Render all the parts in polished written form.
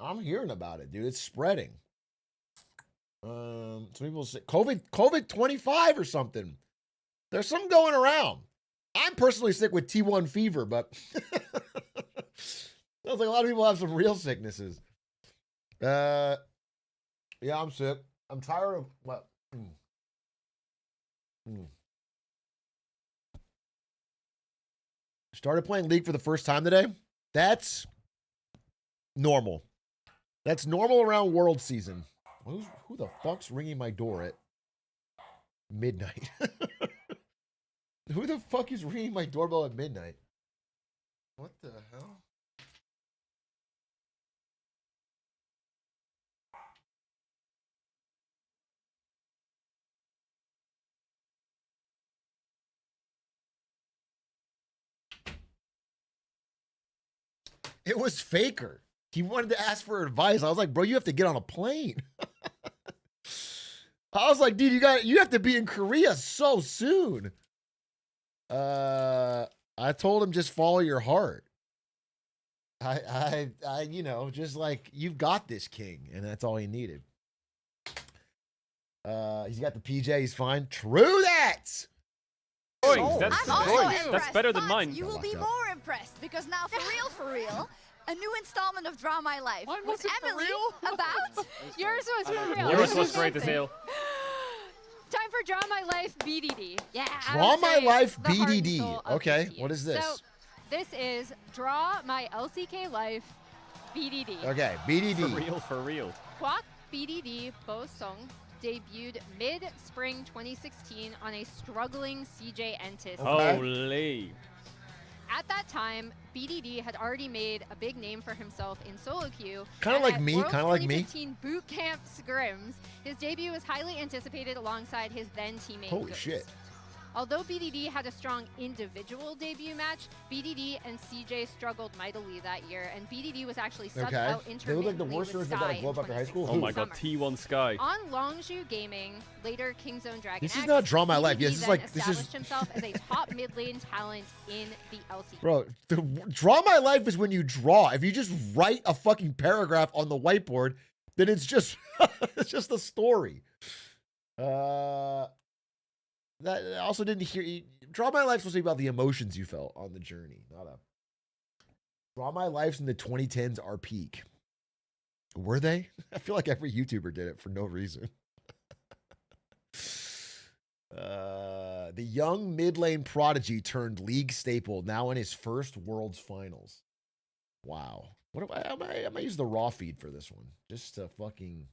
I'm hearing about it, dude. It's spreading. Some people say COVID 25 or something. There's something going around. I'm personally sick with T1 fever, but sounds like a lot of people have some real sicknesses. Yeah, I'm sick. I'm tired of what? Started playing League for the first time today. That's normal. That's normal around World Season. Who the fuck's ringing my door at midnight? Who the fuck is ringing my doorbell at midnight? What the hell? It was Faker. He wanted to ask for advice. I was like, bro, you have to get on a plane. I was like, dude, you have to be in Korea so soon. I told him just follow your heart. I you know, just like, you've got this, king, and that's all he needed. He's got the PJ, he's fine. True that. That's better than mine. You will be more impressed because now, for real, a new installment of Draw My Life with Emily about Yours was for real. Yours was great as hell. Time for Draw My Life BDD. Yeah. Draw My Life BDD. Okay, what is this? So this is Draw My LCK Life BDD. Okay, BDD. For real. Kwak BDD Bo Sung debuted mid-spring 2016 on a struggling CJ Entis. Holy. At that time, BDD had already made a big name for himself in solo queue. Kind of like me, kind of like me. 2015 Boot Camp Scrims, his debut was highly anticipated alongside his then teammate Holy Ghost. shit. Although BDD had a strong individual debut match, BDD and CJ struggled mightily that year, and BDD was actually subbed out They look like the intermittently worst with stars that got Sky to glow up in after high school. Oh my god, summer. T1 Sky. On Longzhu Gaming, later Kingzone Dragon This is X, not Draw My Life. BDD Yes, this is then like- this is- established himself as a top mid lane talent in the LCK. Bro, Draw My Life is when you draw. If you just write a fucking paragraph on the whiteboard, then it's just it's just a story. That I also didn't hear. Draw My Life's supposed to be about the emotions you felt on the journey, not a. Draw My Life's in the 2010s are peak. Were they? I feel like every YouTuber did it for no reason. The young mid lane prodigy turned league staple, now in his first Worlds Finals. Wow. What if I might use the raw feed for this one, just to fucking.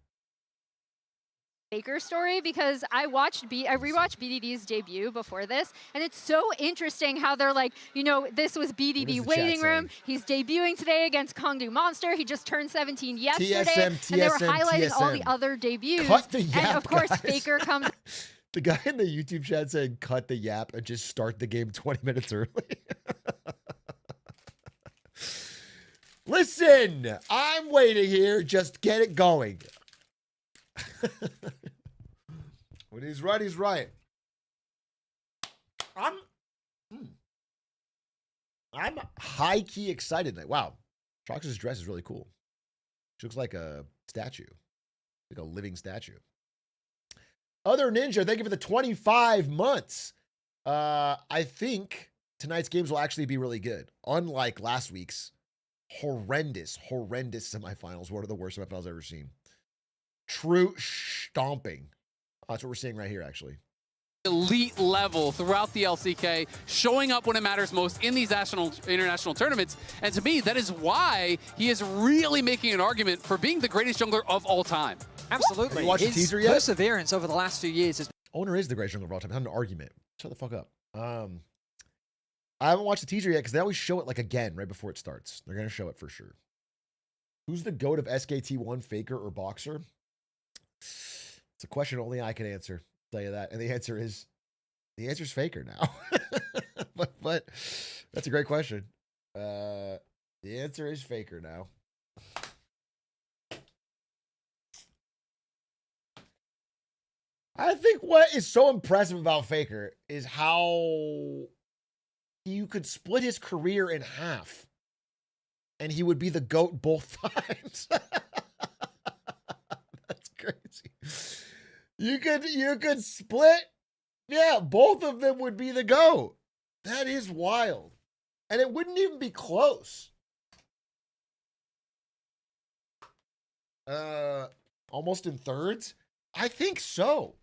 Faker story, because I rewatched BDD's debut before this, and it's so interesting how they're like, you know, this was BDD waiting room. He's debuting today against Kongdu Monster. He just turned 17 yesterday, and they were highlighting all the other debuts. Cut the yap, and of course, guys. Faker comes. The guy in the YouTube chat said, "Cut the yap and just start the game 20 minutes early." Listen, I'm waiting here. Just get it going. When he's right, he's right. I'm high key excited. Wow, Trox's dress is really cool. She looks like a statue, like a living statue. Other Ninja, thank you for the 25 months. I think tonight's games will actually be really good. Unlike last week's horrendous semifinals. One of the worst semifinals I've ever seen. True stomping. That's what we're seeing right here, actually. Elite level throughout the LCK, showing up when it matters most in these international tournaments. And to me, that is why he is really making an argument for being the greatest jungler of all time. Absolutely. Have you watched the teaser yet? Perseverance over the last few years has Owner is the greatest jungler of all time. Not an argument. Shut the fuck up. I haven't watched the teaser yet because they always show it like again right before it starts. They're going to show it for sure. Who's the GOAT of SKT1, Faker or Boxer? It's a question only I can answer. I'll tell you that. And the answer is Faker now. but that's a great question. The answer is Faker now. I think what is so impressive about Faker is how you could split his career in half and he would be the GOAT both times. You could split. Yeah, both of them would be the GOAT. That is wild. And it wouldn't even be close. Almost in thirds? I think so.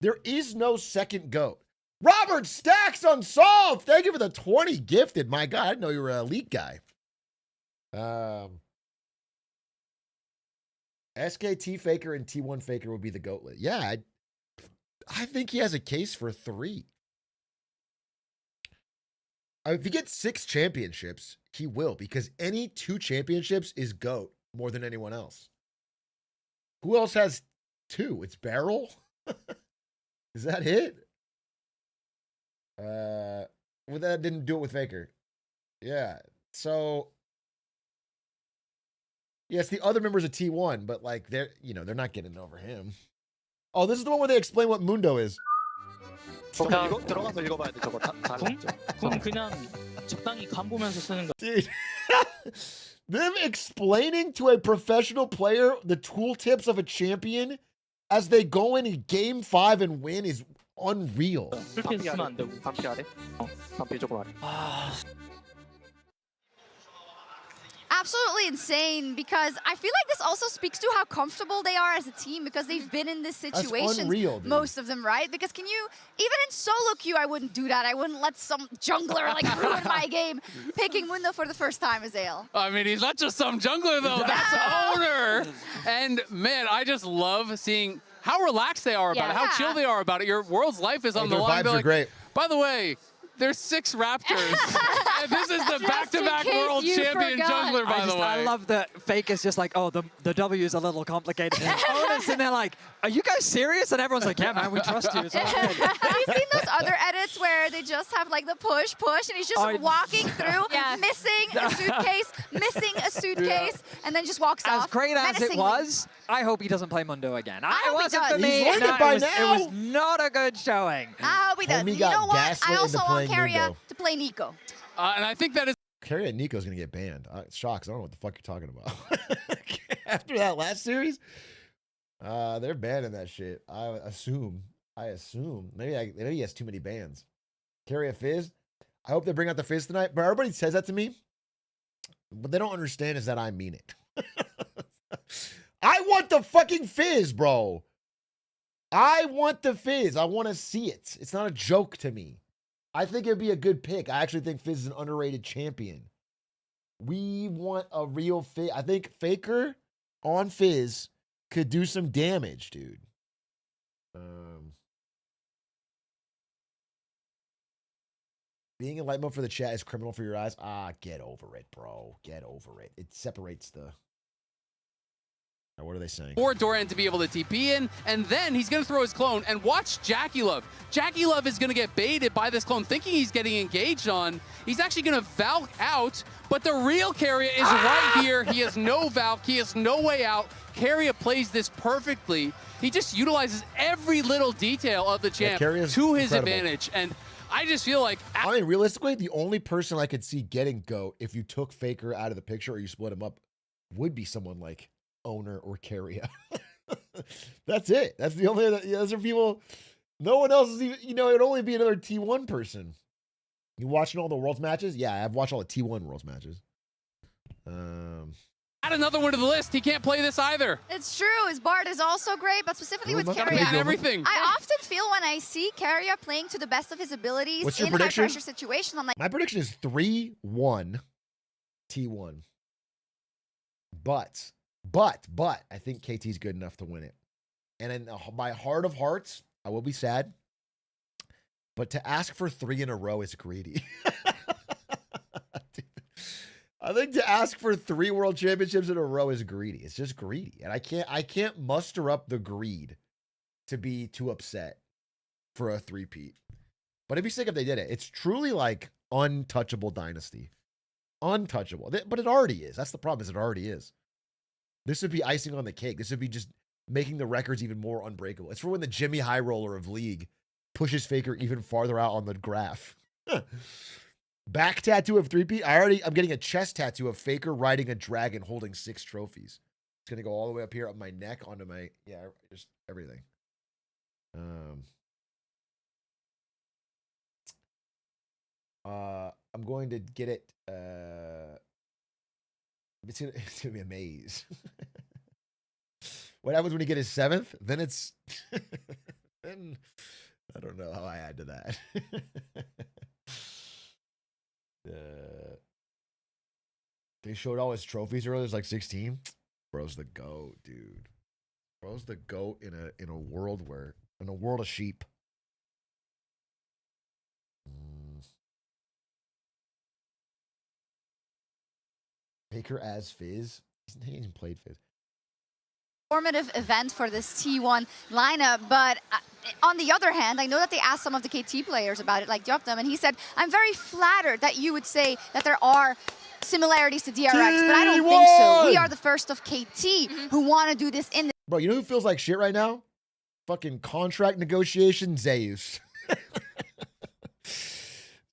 There is no second GOAT. Robert Stacks Unsolved. Thank you for the 20 gifted. My God, I didn't know you were an elite guy. SKT Faker and T1 Faker would be the GOAT list. Yeah, I think he has a case for 3. If he gets 6 championships, he will, because any 2 championships is GOAT more than anyone else. Who else has 2? It's Barrel? Is that it? Well, that didn't do it with Faker. Yeah. So, yes, the other members of T1, but like they're not getting over him. Oh, this is the one where they explain what Mundo is. 들어가서 읽어봐야 돼. 저거 궁 그냥 적당히 간 보면서 쓰는 거. Dude. Them explaining to a professional player the tooltips of a champion as they go in game 5 and win is unreal. 그렇게 쓰면 안 되고. 반피 아래? 반피 조금 아래. Absolutely insane, because I feel like this also speaks to how comfortable they are as a team, because they've been in this situation, unreal, dude. most of them, right? Because even in solo queue, I wouldn't do that. I wouldn't let some jungler like ruin my game picking Mundo for the first time, Azael. I mean, he's not just some jungler, though. That's owner. And, man, I just love seeing how relaxed they are about it, how chill they are about it. Your world's life is on the line. Their vibes are great. By the way, there's 6 Raptors. And this is the back-to-back world champion jungler, by the way. I love that Faker's just like, oh, the W is a little complicated. And Owner's in there like, are you guys serious? And everyone's like, yeah, man, we trust you. It's all good. Have you seen those other edits where they just have like the push, and he's just walking through, missing a suitcase, and then just walks off. As great as it was, I hope he doesn't play Mundo again. I hope he does. For me. He's learned it by It now. was not a good showing. I hope he does. Homie You got know what? gaslit I into also want playing Carrier Mundo. to play Nico. And I think that is Carrier Nico's going to get banned. Shocks. I don't know what the fuck you're talking about. After that last series, they're banning that shit. I assume. Maybe he has too many bans. Carrier Fizz. I hope they bring out the Fizz tonight. But everybody says that to me. What they don't understand is that I mean it. I want the fucking Fizz, bro. I want the Fizz. I want to see it. It's not a joke to me. I think it'd be a good pick. I actually think Fizz is an underrated champion. We want a real Fizz. I think Faker on Fizz could do some damage, dude. Being in light mode for the chat is criminal for your eyes. Get over it, bro. Get over it. It separates the... Now, what are they saying? for Doran to be able to TP in, and then he's going to throw his clone, and watch Jackie Love. Jackie Love is going to get baited by this clone, thinking he's getting engaged on. He's actually going to Valk out, but the real Carrier is right here. He has no Valk. He has no way out. Carrier plays this perfectly. He just utilizes every little detail of the champ to his incredible advantage, and I just feel like... I mean, realistically, the only person I could see getting GOAT if you took Faker out of the picture or you split him up would be someone like Owner or Carrier. That's it. That's the only, those are people, no one else is even, it would only be another T1 person. You watching all the Worlds matches? Yeah, I've watched all the T1 Worlds matches. Add another one to the list. He can't play this either. It's true. His Bard is also great, but specifically with Carrier. Everything. I often feel when I see Carrier playing to the best of his abilities What's your in prediction? high-pressure situations, I'm like... My prediction is 3-1 T1. But I think KT's good enough to win it. And in my heart of hearts, I will be sad. But to ask for 3 in a row is greedy. I think to ask for 3 world championships in a row is greedy. It's just greedy. And I can't muster up the greed to be too upset for a 3-peat. But it'd be sick if they did it. It's truly like untouchable dynasty. Untouchable. But it already is. That's the problem, is it already is. This would be icing on the cake. This would be just making the records even more unbreakable. It's for when the Jimmy High Roller of League pushes Faker even farther out on the graph. Back tattoo of 3P. I'm getting a chest tattoo of Faker riding a dragon holding 6 trophies. It's going to go all the way up here on my neck onto my, just everything. I'm going to get it. It's gonna be a maze. What happens when you get his 7th? Then it's then I don't know how I add to that. They showed all his trophies earlier. There's like 16. Bro's the GOAT, dude. Bro's the GOAT in a world of sheep. Baker as Fizz. He hasn't played Fizz. Formative event for this T1 lineup, but on the other hand, I know that they asked some of the KT players about it, like Dioptum, and he said, I'm very flattered that you would say that there are similarities to DRX, but I don't think so. We are the first of KT who want to do this in the— Bro, you know who feels like shit right now? Fucking contract negotiation, Zeus.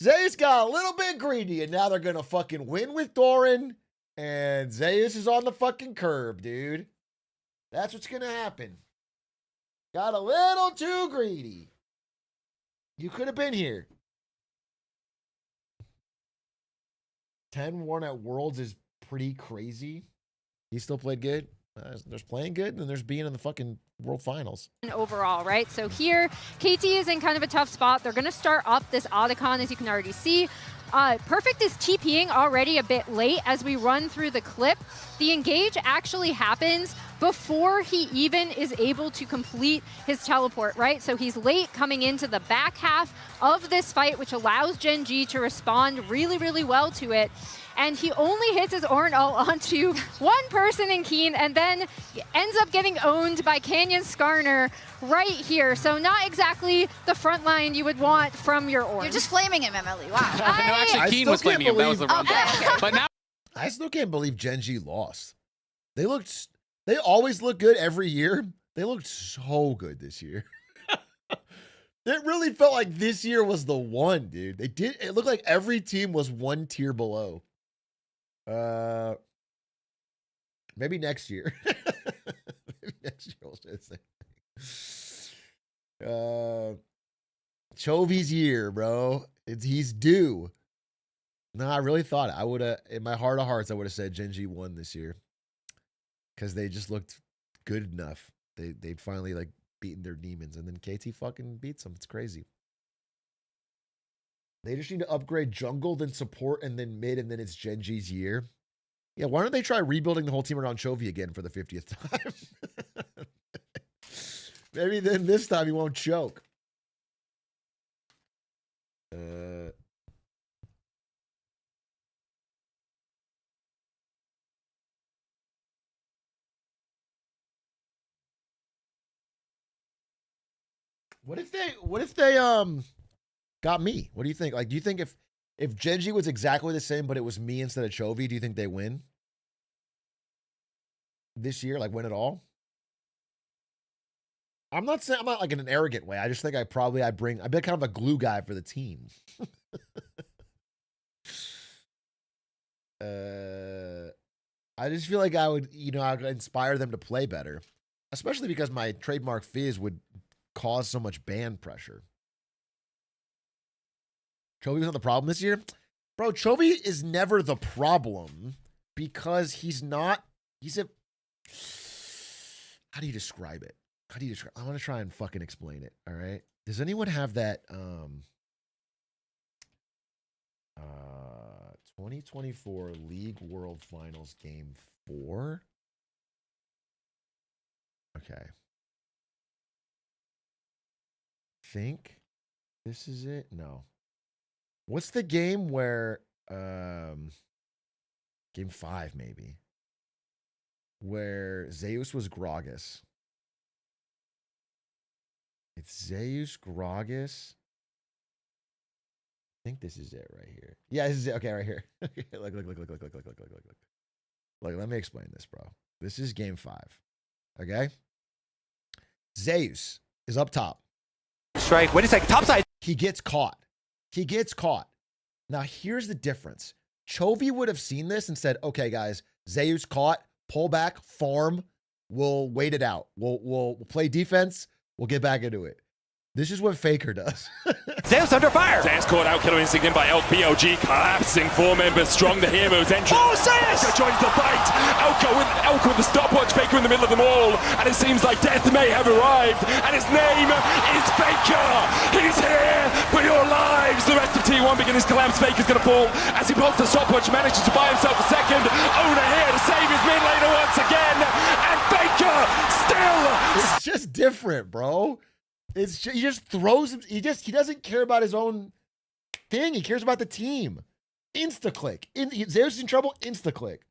Zeus got a little bit greedy, and now they're going to fucking win with Doran, and Zeus is on the fucking curb, dude. That's what's going to happen. Got a little too greedy. You could have been here. 10-1 at Worlds is pretty crazy. He still played good. There's playing good, and there's being in the fucking World Finals. Overall, right? So here, KT is in kind of a tough spot. They're going to start up this Otacon, as you can already see. Perfect is TPing already a bit late as we run through the clip. The engage actually happens before he even is able to complete his teleport, right? So he's late coming into the back half of this fight, which allows Gen G to respond really, really well to it. And he only hits his Ornn ult onto one person in Keen, and then ends up getting owned by Canyon Skarner right here. So not exactly the front line you would want from your Ornn. You're just flaming him, Emily. Wow. No, actually, Keen was flaming him. That was the wrong thing. But now I still can't believe Gen G lost. They always look good every year. They looked so good this year. It really felt like this year was the one, dude. It looked like every team was one tier below. Maybe next year. Maybe next year we'll say the same thing. Chovy's year, bro. He's due. No, I really thought I would have, in my heart of hearts, I would have said Gen G won this year. Because they just looked good enough. They'd finally like beaten their demons, and then KT fucking beats them. It's crazy. They just need to upgrade jungle, then support, and then mid, and then it's Gen G's year. Yeah, why don't they try rebuilding the whole team around Chovy again for the 50th time? Maybe then this time he won't choke. What if they got me? What do you think? Like, do you think if Gen G was exactly the same, but it was me instead of Chovy, do you think they win this year? Like, win it all? I'm not saying, I'm not like in an arrogant way. I just think I'd been kind of a glue guy for the team. I just feel like I would inspire them to play better, especially because my trademark Fizz would cause so much ban pressure. Chovy was not the problem this year? Bro, Chovy is never the problem because he's a... How do you describe it? I want to try and fucking explain it, all right? Does anyone have that 2024 League World Finals Game 4? Okay. Think this is it? No. What's the game where game 5 maybe? Where Zeus was Gragas. It's Zeus, Gragas. I think this is it right here. Yeah, this is it. Okay, right here. Look. Look, let me explain this, bro. This is game 5. Okay? Zeus is up top. Strike. Wait a second. Top side. He gets caught. Now, here's the difference. Chovy would have seen this and said, okay, guys, Zeus caught, pull back, farm. We'll wait it out. We'll play defense. We'll get back into it. This is what Faker does. Zeus under fire. Zeus caught out, killer instinct in by Elk. BOG collapsing. 4 members strong. The heroes entry. Oh, Zeus! Faker joins the fight. Elk with the stopwatch. Faker in the middle of them all. And it seems like death may have arrived. And his name is Faker. He's here for your lives. The rest of T1 begin his collapse. Faker's going to fall as he pulls the stopwatch. Manages to buy himself a second. Owner here to save his mid laner once again. And Faker still. It's just different, bro. It's just, he just throws him. He doesn't care about his own thing. He cares about the team. Insta-click. Zeus is in trouble. Insta-click.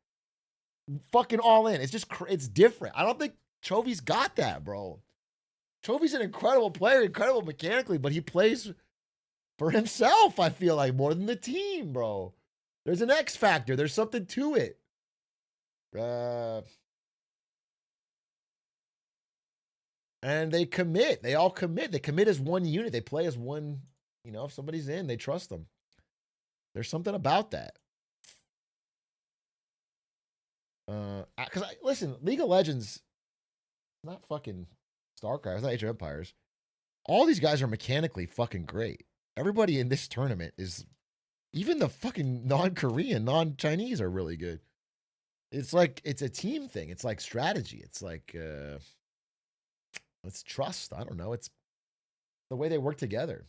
Fucking all in. It's just it's different. I don't think Chovy's got that, bro. Chovy's an incredible player, incredible mechanically, but he plays for himself. I feel like more than the team, bro. There's an X factor. There's something to it. And they commit. They all commit. They commit as one unit. They play as one. You know, if somebody's in, they trust them. There's something about that. Because listen, League of Legends, not fucking StarCraft, it's not Age of Empires. All these guys are mechanically fucking great. Everybody in this tournament is, even the fucking non-Korean, non-Chinese are really good. It's like, it's a team thing. It's like strategy. It's like, it's trust. I don't know. It's the way they work together.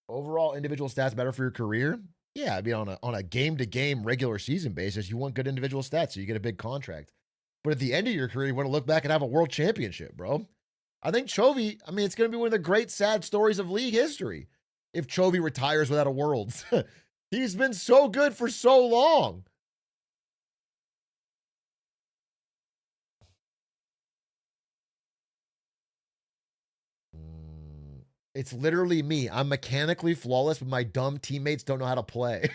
Overall individual stats better for your career? Yeah, I mean on a game-to-game regular season basis, you want good individual stats, so you get a big contract. But at the end of your career, you want to look back and have a world championship, bro. I think Chovy, I mean, it's going to be one of the great sad stories of league history if Chovy retires without a Worlds. He's been so good for so long. It's literally me. I'm mechanically flawless, but my dumb teammates don't know how to play.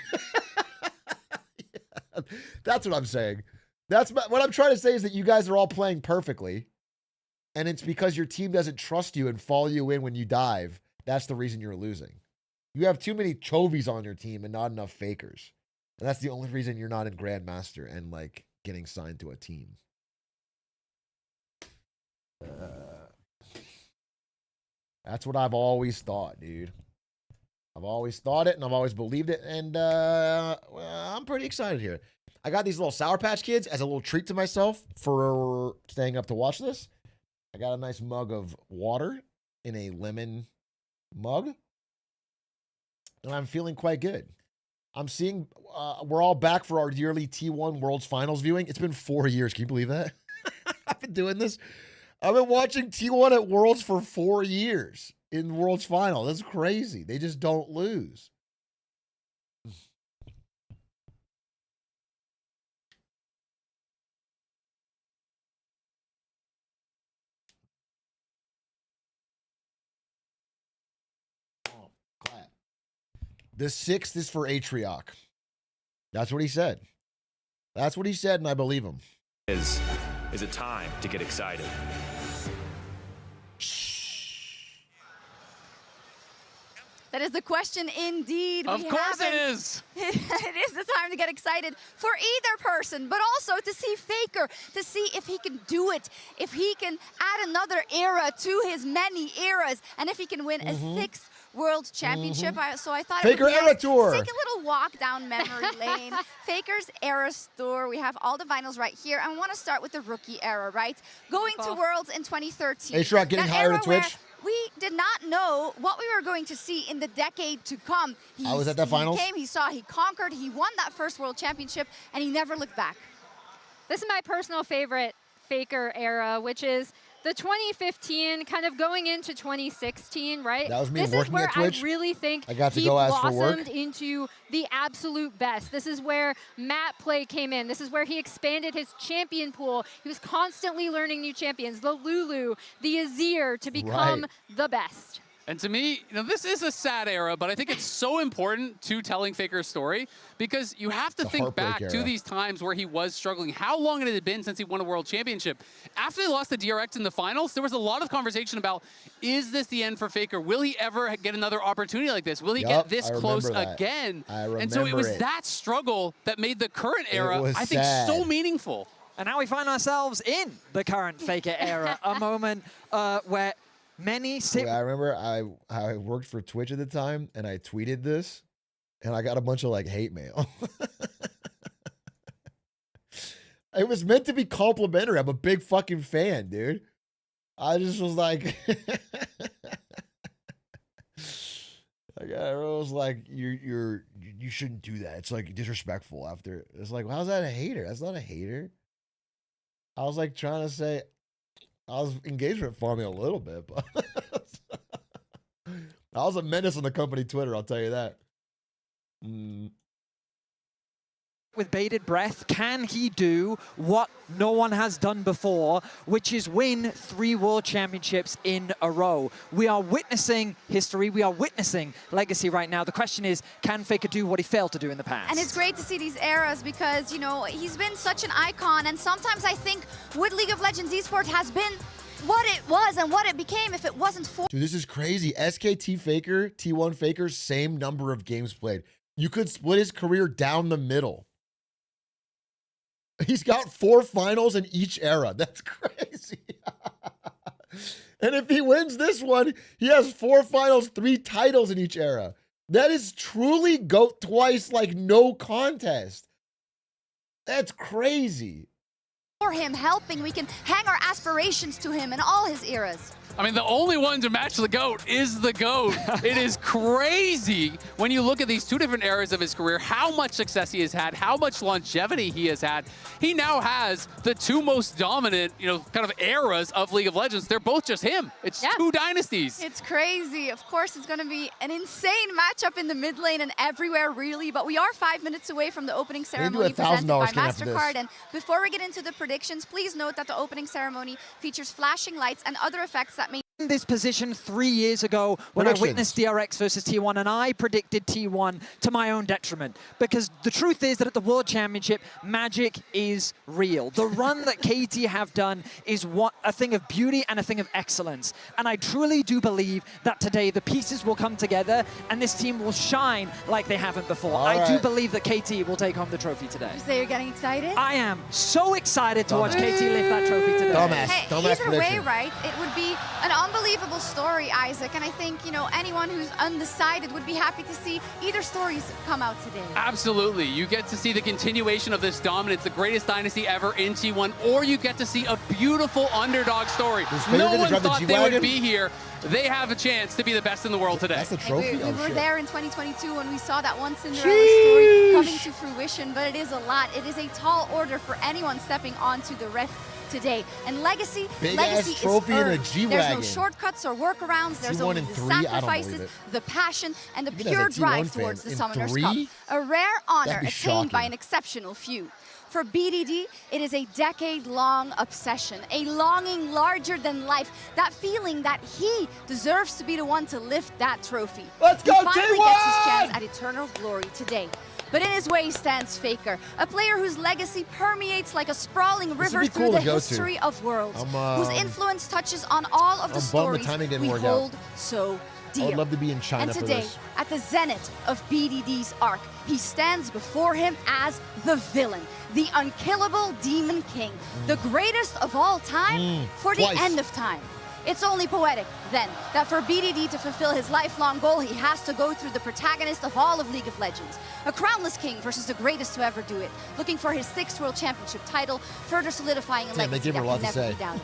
Yeah, that's what I'm saying. What I'm trying to say is that you guys are all playing perfectly, and it's because your team doesn't trust you and follow you in when you dive. That's the reason you're losing. You have too many Chovies on your team and not enough Fakers. And that's the only reason you're not in Grandmaster and, like, getting signed to a team. That's what I've always thought, dude. I've always thought it, and I've always believed it, and well, I'm pretty excited here. I got these little Sour Patch Kids as a little treat to myself for staying up to watch this. I got a nice mug of water in a lemon mug, and I'm feeling quite good. I'm seeing, we're all back for our yearly T1 Worlds Finals viewing. It's been 4 years. Can you believe that? I've been doing this. I've been watching T1 at Worlds for 4 years in Worlds Final. That's crazy. They just don't lose. Oh, clap. The 6th is for Atrioc. That's what he said. That's what he said, and I believe him. Is it time to get excited? That is the question indeed. Of course it is. It is the time to get excited for either person, but also to see Faker, to see if he can do it, if he can add another era to his many eras, and if he can win a 6th World Championship. So I thought Faker it would be Era nice Tour. to take a little walk down memory lane. Faker's Era Tour. We have all the vinyls right here. I want to start with the rookie era, right? Going to Worlds in 2013. Atrioc getting That higher to era where Twitch. we did not know what we were going to see in the decade to come. I was at that finals. He came, he saw, he conquered, he won that first World Championship, and he never looked back. This is my personal favorite Faker era, which is the 2015, kind of going into 2016, right? That was me this working is where at Twitch. I really think I got to he go ask for work. blossomed into the absolute best. This is where map play came in. This is where he expanded his champion pool. He was constantly learning new champions, the Lulu, the Azir, to become the best. And to me, this is a sad era, but I think it's so important to telling Faker's story because you have to think back to these times where he was struggling. How long had it been since he won a world championship? After they lost to DRX in the finals, there was a lot of conversation about, is this the end for Faker? Will he ever get another opportunity like this? Will he get this close again? And so it was that struggle that made the current era, I think, so meaningful. And now we find ourselves in the current Faker era, a moment where many... I remember I worked for Twitch at the time, and I tweeted this, and I got a bunch of, like, hate mail. It was meant to be complimentary. I'm a big fucking fan, dude. I just was like... Everyone was like, you shouldn't do that. It's, like, disrespectful after... It's like, well, how's that a hater? That's not a hater. I was, like, trying to say... I was engagement farming a little bit, but I was a menace on the company Twitter, I'll tell you that. With bated breath, can he do what no one has done before, which is win 3 world championships in a row? We are witnessing history. We are witnessing legacy right now. The question is, can Faker do what he failed to do in the past? And it's great to see these eras because, he's been such an icon. And sometimes I think would League of Legends esports has been what it was and what it became if it wasn't for... Dude, this is crazy. SKT Faker, T1 Faker, same number of games played. You could split his career down the middle. He's got 4 finals in each era. That's crazy. And if he wins this one, he has 4 finals, 3 titles in each era. That is truly GOAT twice, like no contest. That's crazy. For him helping, we can hang our aspirations to him in all his eras. I mean, the only one to match the GOAT is the GOAT. It is crazy when you look at these 2 different eras of his career, how much success he has had, how much longevity he has had. He now has the 2 most dominant, kind of eras of League of Legends. They're both just him. It's 2 dynasties. It's crazy. Of course, it's going to be an insane matchup in the mid lane and everywhere, really. But we are 5 minutes away from the opening ceremony presented by MasterCard. And before we get into the predictions, please note that the opening ceremony features flashing lights and other effects that in this position 3 years ago when I witnessed DRX versus T1, and I predicted T1 to my own detriment. Because the truth is that at the World Championship, magic is real. The run that KT have done is a thing of beauty and a thing of excellence. And I truly do believe that today the pieces will come together and this team will shine like they haven't before. I do believe that KT will take home the trophy today. You say you're getting excited? I am so excited to watch KT lift that trophy today. Hey, either way, right, it would be an unbelievable story, Isaac, and I think, anyone who's undecided would be happy to see either stories come out today. Absolutely. You get to see the continuation of this dominance, the greatest dynasty ever in T1, or you get to see a beautiful underdog story. No one thought they would be here. They have a chance to be the best in the world today. That's the trophy? We were there in 2022 when we saw that one Cinderella story coming to fruition, but it is a lot. It is a tall order for anyone stepping onto the ref today. And legacy is earned. There's no shortcuts or workarounds. There's only the sacrifices, the passion, and the pure drive towards the Summoner's Cup. A rare honor attained by an exceptional few. For BDD, it is a decade-long obsession, a longing larger than life, that feeling that he deserves to be the one to lift that trophy. Let's go, He finally gets his chance at eternal glory today. But in his way stands Faker, a player whose legacy permeates like a sprawling river through the history of worlds, whose influence touches on all of the stories we hold so dear. I would love to be in China and today, at the zenith of BDD's arc, he stands before him as the villain, the unkillable Demon King, the greatest of all time for the end of time. It's only poetic, then, that for BDD to fulfill his lifelong goal, he has to go through the protagonist of all of League of Legends. A crownless king versus the greatest to ever do it, looking for his 6th World Championship title, further solidifying a legacy that can never be doubted.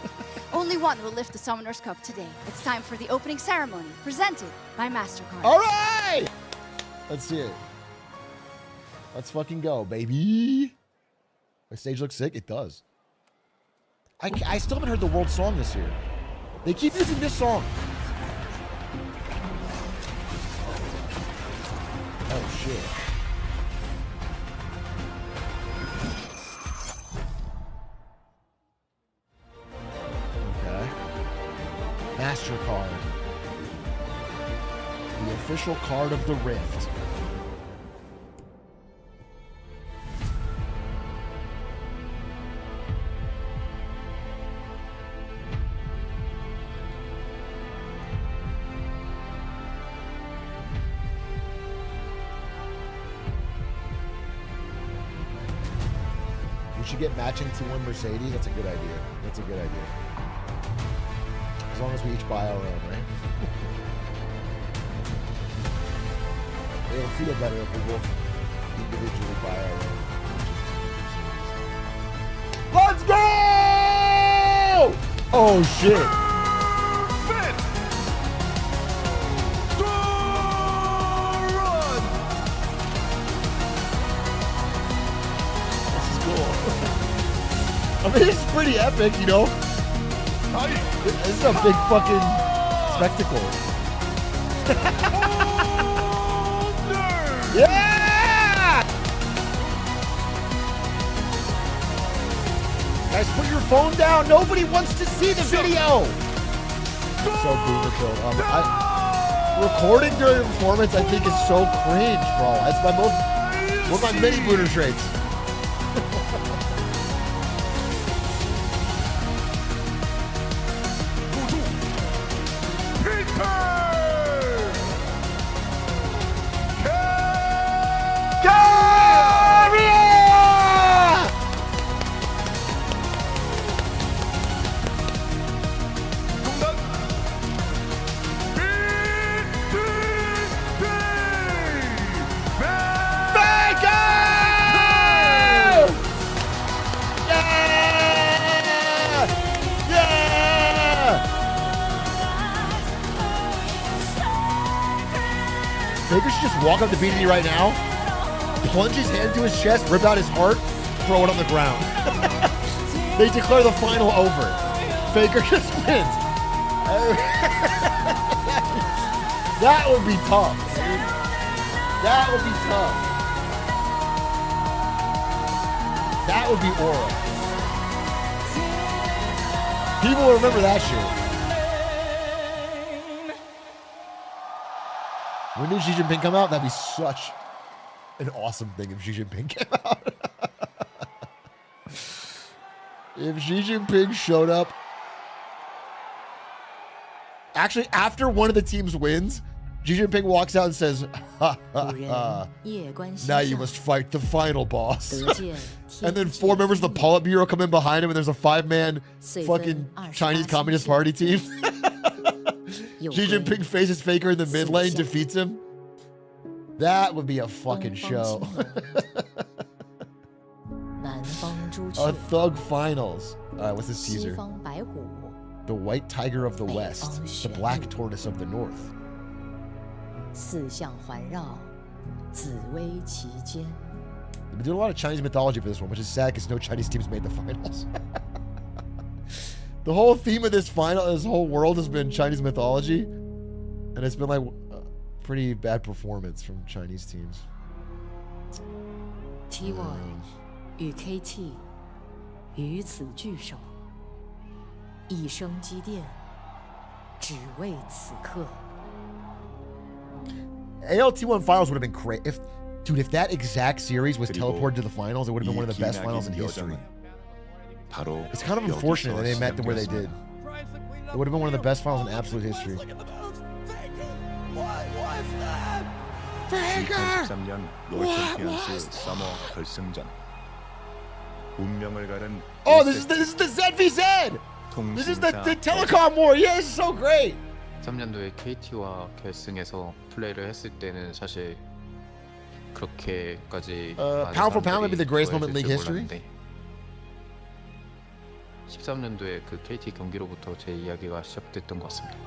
Only one will lift the Summoner's Cup today. It's time for the opening ceremony, presented by MasterCard. All right! Let's see it. Let's fucking go, baby. My stage looks sick. It does. I still haven't heard the world song this year. They keep using this song. Oh, shit. Okay. MasterCard. official card of the Rift. We should get matching T1 Mercedes. That's a good idea. That's a good idea. As long as we each buy our own, right? It'll feel better if we both individually buy our own. Let's go! Oh, shit. This is cool. I mean, this is pretty epic, you know? This is a big fucking spectacle. Yeah! Guys, put your phone down. Nobody wants to see the video. So boomer filled. Recording during a performance, I think, is so cringe, bro. That's my one of my many boomer traits. Faker should just walk up to BDD right now, plunge his hand to his chest, rip out his heart, throw it on the ground. They declare the final over. Faker just wins. That would be tough, dude. That would be tough. That would be aura. People will remember that shit. When did Xi Jinping come out? That'd be such an awesome thing if Xi Jinping came out. If Xi Jinping showed up. Actually, after one of the teams wins, Xi Jinping walks out and says, ha, ha, ha. Now you must fight the final boss. And then 4 members of the Politburo come in behind him and there's a 5-man fucking Chinese Communist Party team. Xi Jinping faces Faker in the mid lane, defeats him. That would be a fucking show. A Thug Finals. Alright, what's this teaser? The White Tiger of the West. The Black Tortoise of the North. They've been doing a lot of Chinese mythology for this one, which is sad because no Chinese teams made the finals. The whole theme of this whole world has been Chinese mythology, and it's been like a pretty bad performance from Chinese teams. T1 与 KT 于此聚首，一生积淀，只为此刻。 ALT1 finals would have been great if that exact series was teleported to the finals. It would have been one of the best finals in history. It's kind of unfortunate that they met them where they did. It would have been one of the best finals in absolute history. Faker! Oh, this is the ZVZ! This is the telecom war! Yeah, this is so great! 13년도에 KT와 결승에서 플레이를 했을 때는 사실 그렇게까지 pound for pound, maybe the greatest moment in league history. 13년도에 그 KT 경기로부터 제 이야기가 시작됐던 것 같습니다.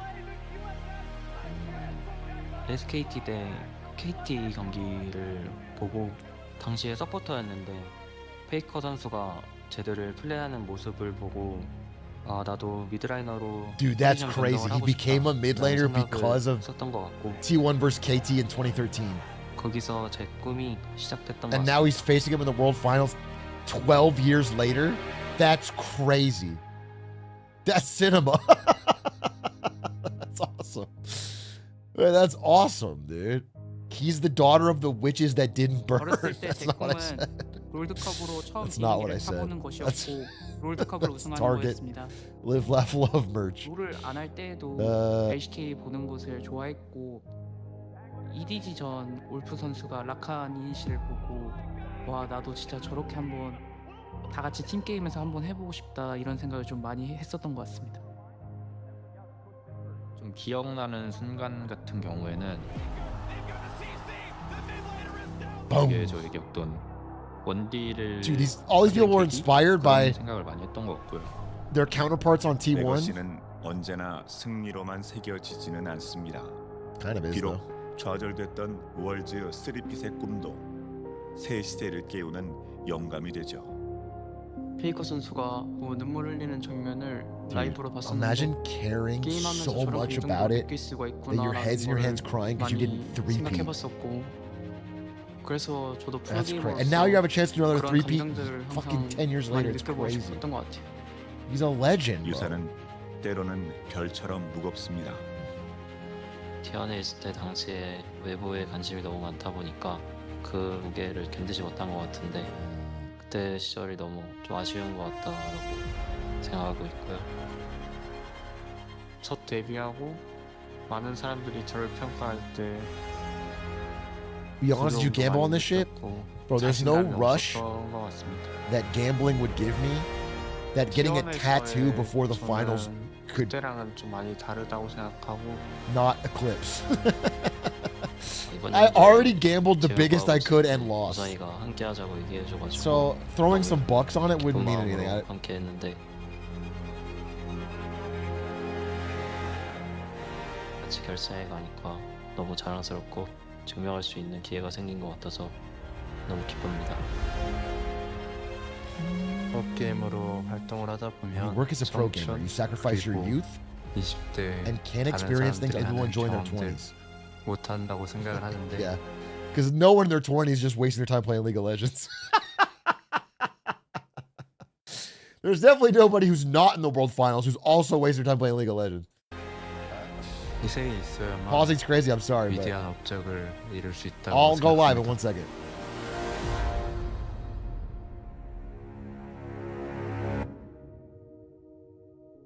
SKT 대 KT 경기를 보고 당시에 서포터였는데 페이커 선수가 제대를 플레이하는 모습을 보고 아 나도 미드라이너로 Dude, that's crazy. He became a mid laner because of T1 versus KT in 2013. 거기서 제 꿈이 시작됐던 것 And now he's facing him in the World Finals 12 years later. That's crazy. That's cinema. That's awesome. Man, that's awesome, dude. He's the daughter of the witches that didn't burn. 어렸을 때 That's 제 not what I 꿈은 said. 롤드컵으로 처음 That's not what I 비행기를 said. 타보는 That's- 것이었고 롤드컵을 that's 우승하는 Target. 거였습니다. Live, laugh, love merch. 롤을 안 할 때에도 LCK 보는 곳을 좋아했고 EDG 전 올프 선수가 라칸 이니시를 보고 와 나도 진짜 저렇게 한번 다 같이 팀 게임에서 한번 해보고 싶다 이런 생각을 좀 많이 했었던 것 같습니다. 좀 기억나는 순간 같은 경우에는 이게 저에게 어떤 원딜을 Dude, all these people were inspired by 생각을 많이 했던 것 같고요. their counterparts on T1. 레거시는 언제나 승리로만 새겨지지는 않습니다. Kind of is, though. 비록 좌절됐던 월즈 3핏의 꿈도 새 시대를 깨우는 영감이 되죠. 페이커 선수가 눈물 흘리는 장면을 Dude, 라이브로 봤었는데 imagine caring 게임하면서 so 저런 much 감정도 about it 느낄 수가 that your heads in your hands crying because you 많이 didn't 3P. 생각해봤었고 그래서 저도 That's crazy. 프로게이머로서 And now you have a chance to do another 그런 3P 감정들을 fucking 항상 10 years 많이 later. It's 느껴보고 crazy. 싶었던 것 같아요. He's a legend, bro. 유사는 때로는 별처럼 무겁습니다. T1에 있을 때 당시에 외부에 관심이 너무 많다 보니까 그 무게를 견디지 못한 것 같은데 그때 시절이 너무 좀 아쉬운 것 같다라고 생각하고 있고요. 첫 데뷔하고 많은 사람들이 저를 평가할 때 Be honest, did you gamble on this shit? Bro, there's no rush 것 같습니다. that gambling would give me that getting a tattoo before the finals could 그때랑은 좀 많이 다르다고 생각하고 not eclipse. 이번 I 연도에 already gambled the 제가 biggest I 마음을 could and lost. 무사히가 함께하자고 얘기해줘가지고 So throwing some bucks on it 기쁜 wouldn't mean anything. 마음으로 함께했는데 같이 결승에 가니까 너무 자랑스럽고 증명할 수 있는 기회가 생긴 것 같아서 너무 기쁩니다. 프로게이머로 활동을 하다 You 보면 work as a pro gamer. You sacrifice your 그리고 youth 20대 and can't experience things other people enjoy in their 20s. 못 한다고 생각을 하는데 Yeah. Because no one in their 20s is just wasting their time playing League of Legends. There's definitely nobody who's not in the World Finals who's also wasting their time playing League of Legends. 희생이 있어야만 Pausing's crazy. I'm sorry, but 위대한 업적을 이룰 수 있다고 I'll go live in 생각합니다. 1 second.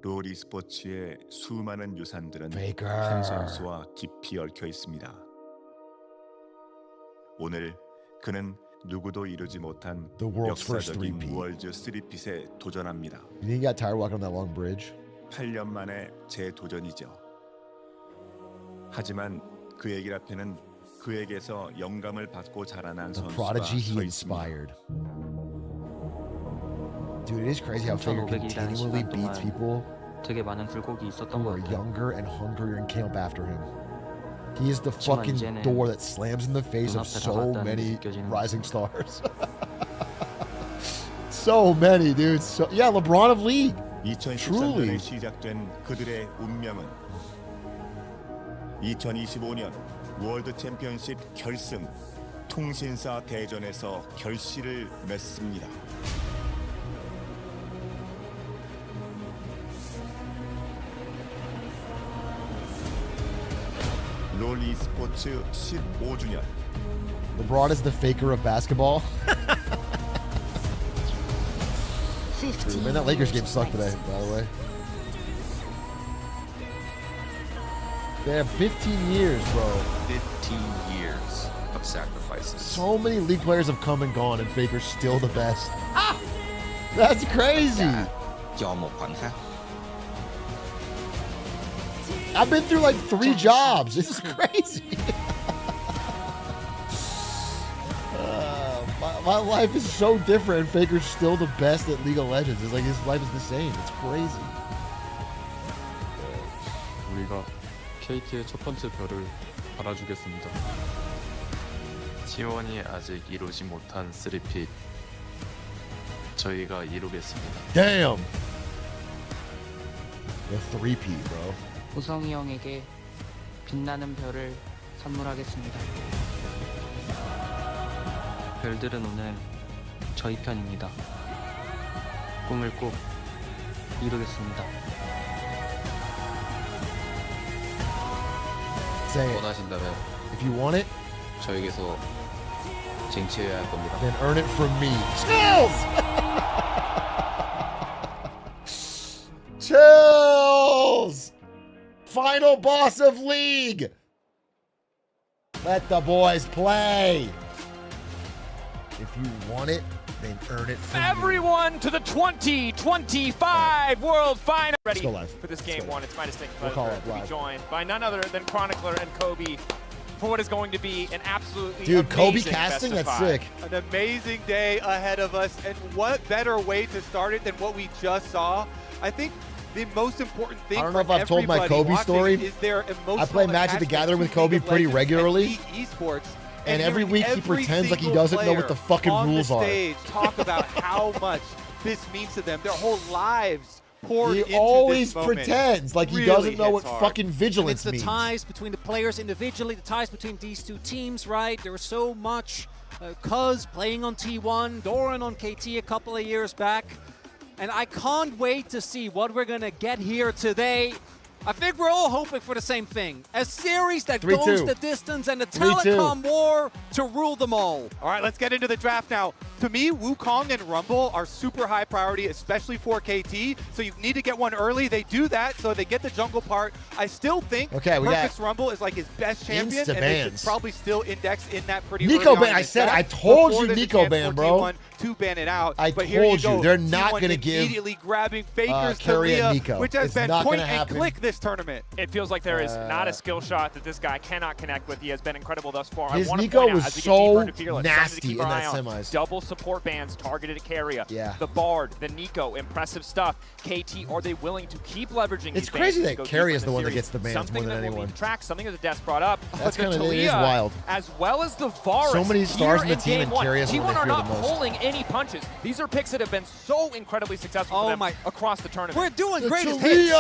롤 e스포츠의 수많은 유산들은 Faker. 한 선수와 깊이 얽혀 있습니다. 오늘 그는 누구도 이루지 못한 The world's first 역사적인 3P. 월즈 3핏에 도전합니다. You think he got tired walking on that long bridge? 8년 만에 재도전이죠. 하지만 그 얘기 앞에는 그에게서 영감을 받고 자라난 The 선수가 prodigy he 서 있습니다. inspired. Dude, it is crazy how Faker 3,500이라는 continually 시간 beats 동안 people 되게 많은 굴곡이 있었던 who 것 are 같아요. younger and hungrier and came up after him. He is the 하지만 fucking 이제는 door that slams in the face of 눈앞에 so 다가왔다는 many 느껴지는 rising stars. So many, dude. So, yeah, LeBron of League. 2013년에 시작된 그들의 운명은 2025년 월드 챔피언십 결승 통신사 대전에서 결실을 맺습니다. 롤 e스포츠 15주년 LeBron is the Faker of basketball. 15 Man, that Lakers game sucked today, by the way. They have 15 years, bro. 15 years of sacrifices. So many league players have come and gone, and Faker's still the best. Ah! That's crazy. Cho một khoảnh khắc. I've been through like 3 jobs. This is crazy. My life is so different, and Faker's still the best at League of Legends. It's like his life is the same. It's crazy. 우리가 KT의 첫 번째 별을 달아주겠습니다. T1이 아직 이루지 못한 3핏 저희가 이루겠습니다. Damn. The 3P, bro. 우성이 형에게 빛나는 별을 선물하겠습니다. 별들은 오늘 저희 편입니다. 꿈을 꼭 이루겠습니다. Say it. 원하신다면 If you want it, 저에게서 쟁취해야 할 겁니다. then earn it from me. Chills! Chills! Final boss of League! Let the boys play! If you want it, then earn it from me. Everyone to the 2025 World Final. Ready go live. for this Let's game go one. It's my distinct We'll pleasure call it to be live. joined by none other than Chronicler and Kobe for what is going to be an absolutely Dude, Kobe amazing casting, best of that's five. sick. An amazing day ahead of us, and what better way to start it than what we just saw? I think the most important thing I don't know for if I've told my everybody Kobe watching story. is their emotional I play Magic the attachment Gathering to with Kobe League of pretty Legends regularly. and esports. And every hearing week he every pretends like he single doesn't know what the player fucking on rules the are. stage talk about how much this means to them. Their whole lives poured into He always this moment. pretends like he Really doesn't know hits what hard. fucking And it's vigilance the means. ties between the players individually, the ties between these two teams, right? There was so much Cuz playing on T1, Doran on KT a couple of years back. And I can't wait to see what we're going to get here today. I think we're all hoping for the same thing. A series that 3-2. goes the distance and a 3-2. telecom war to rule them all. All right, let's get into the draft now. To me, Wukong and Rumble are super high priority, especially for KT. So you need to get one early. They do that, so they get the jungle part. I still think Okay, we got Perfect's Rumble is like his best champion, and they should Insta-bans. probably still index in that pretty Nico early on ban. in I this said, draft I told before you there's a Nico chance ban, for bro. T1 to ban it out. I But here told you you, go. they're not T1 gonna give, immediately grabbing Faker's Carry and Talia, Nico. which has It's been not point gonna and happen. click this tournament. It feels like there is not a skill shot that this guy cannot connect with. He has been incredible thus far. His I want to Nico point out, was as we get so deeper into Fearless, something to nasty keep in our that eye on. semis. Double support bans targeted at Carrier. Yeah. The Bard, the Nico, impressive stuff. KT, are they willing to keep leveraging It's these crazy bans that to go Carrier deeper is in the one that series? gets the bans Something more than that will anyone. leave track, something that the Des brought up. That's But the kinda- it is Talia, wild. as well as the Varus. So many stars here in the team, game and one. Carrier is the one T1 they are fear the not most. pulling any punches. These are picks that have been so incredibly successful for them across the tournament. We're doing The greatest Talia! hits,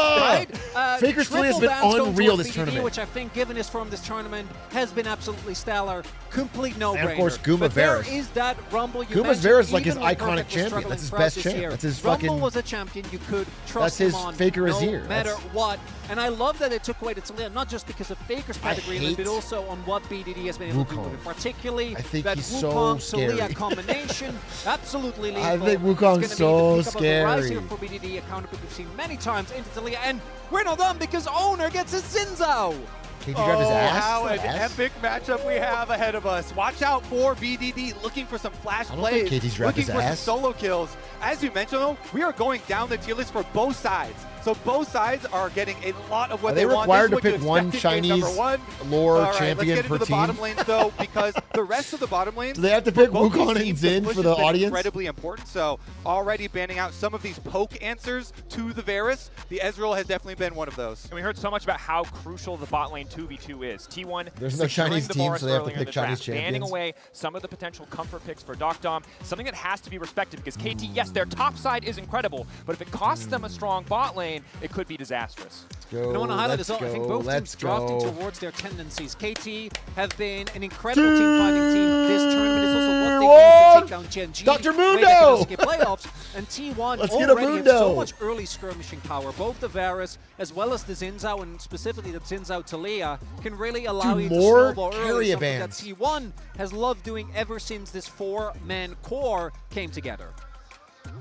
right? Faker's Talia has triple been bans going unreal towards this BDD, tournament. which I think, given his form this tournament, has been absolutely stellar. Complete no-brainer. And of course, Guma But there Varus. is that Rumble you Guma's mentioned, Varus is like his even when iconic Perfect was champion. struggling That's his throughout best this champ. year. That's his Rumble fucking- was a champion you could trust That's his him on Faker no Azir. matter That's- what. And I love that they took away the Talia, not just because of Faker's pedigree, hate but also on what BDD has been able to do with it. Particularly I think that he's so Wukong-Talia scary. combination, absolutely lethal. I think It's Wukong's gonna be so the pick up of the rise scary. here for BDD, a counter pick we've seen many times into Talia, and we're not done because Owner gets his Zinzao. KT grabbed his ass? How Is an that ass? epic matchup we have ahead of us. Watch out for BDD looking for some flash I don't plays, think KT's grabbed looking his for ass. some solo kills. As you mentioned, though, we are going down the tier list for both sides. So both sides are getting a lot of what Are they want. required This is to what pick you one expected in game Chinese number one. lore All right, champion let's get per into the team? bottom lanes, though, because the rest of the bottom lanes, Do they have to for pick both these Wukong and teams, Zin push for has the been audience? incredibly important. So already banning out some of these poke answers to the Varus. The Ezreal has definitely been one of those. And we heard so much about how crucial the bot lane 2v2 is. T1 There's no securing Chinese the team, Varus so they have to earlier in pick the Chinese draft, banning champions. away some of the potential comfort picks for Doc Dom, something that has to be respected because KT, yes, their top side is incredible, but if it costs them a strong bot lane, it could be disastrous. Go, And I want to highlight as well, I think both teams drafting towards their tendencies. KT have been an incredible team finding team. This tournament is also what they need to take down Gen G. Dr. way they Mundo! can escape playoffs. And T1 Let's get a already have so Mundo! much early skirmishing power. Both the Varus as well as the Zinzao, and specifically the Zinzao Talia, can really allow Dude, you to more snowball early. carrier Something that bans. T1 has loved doing ever since this four-man core came together.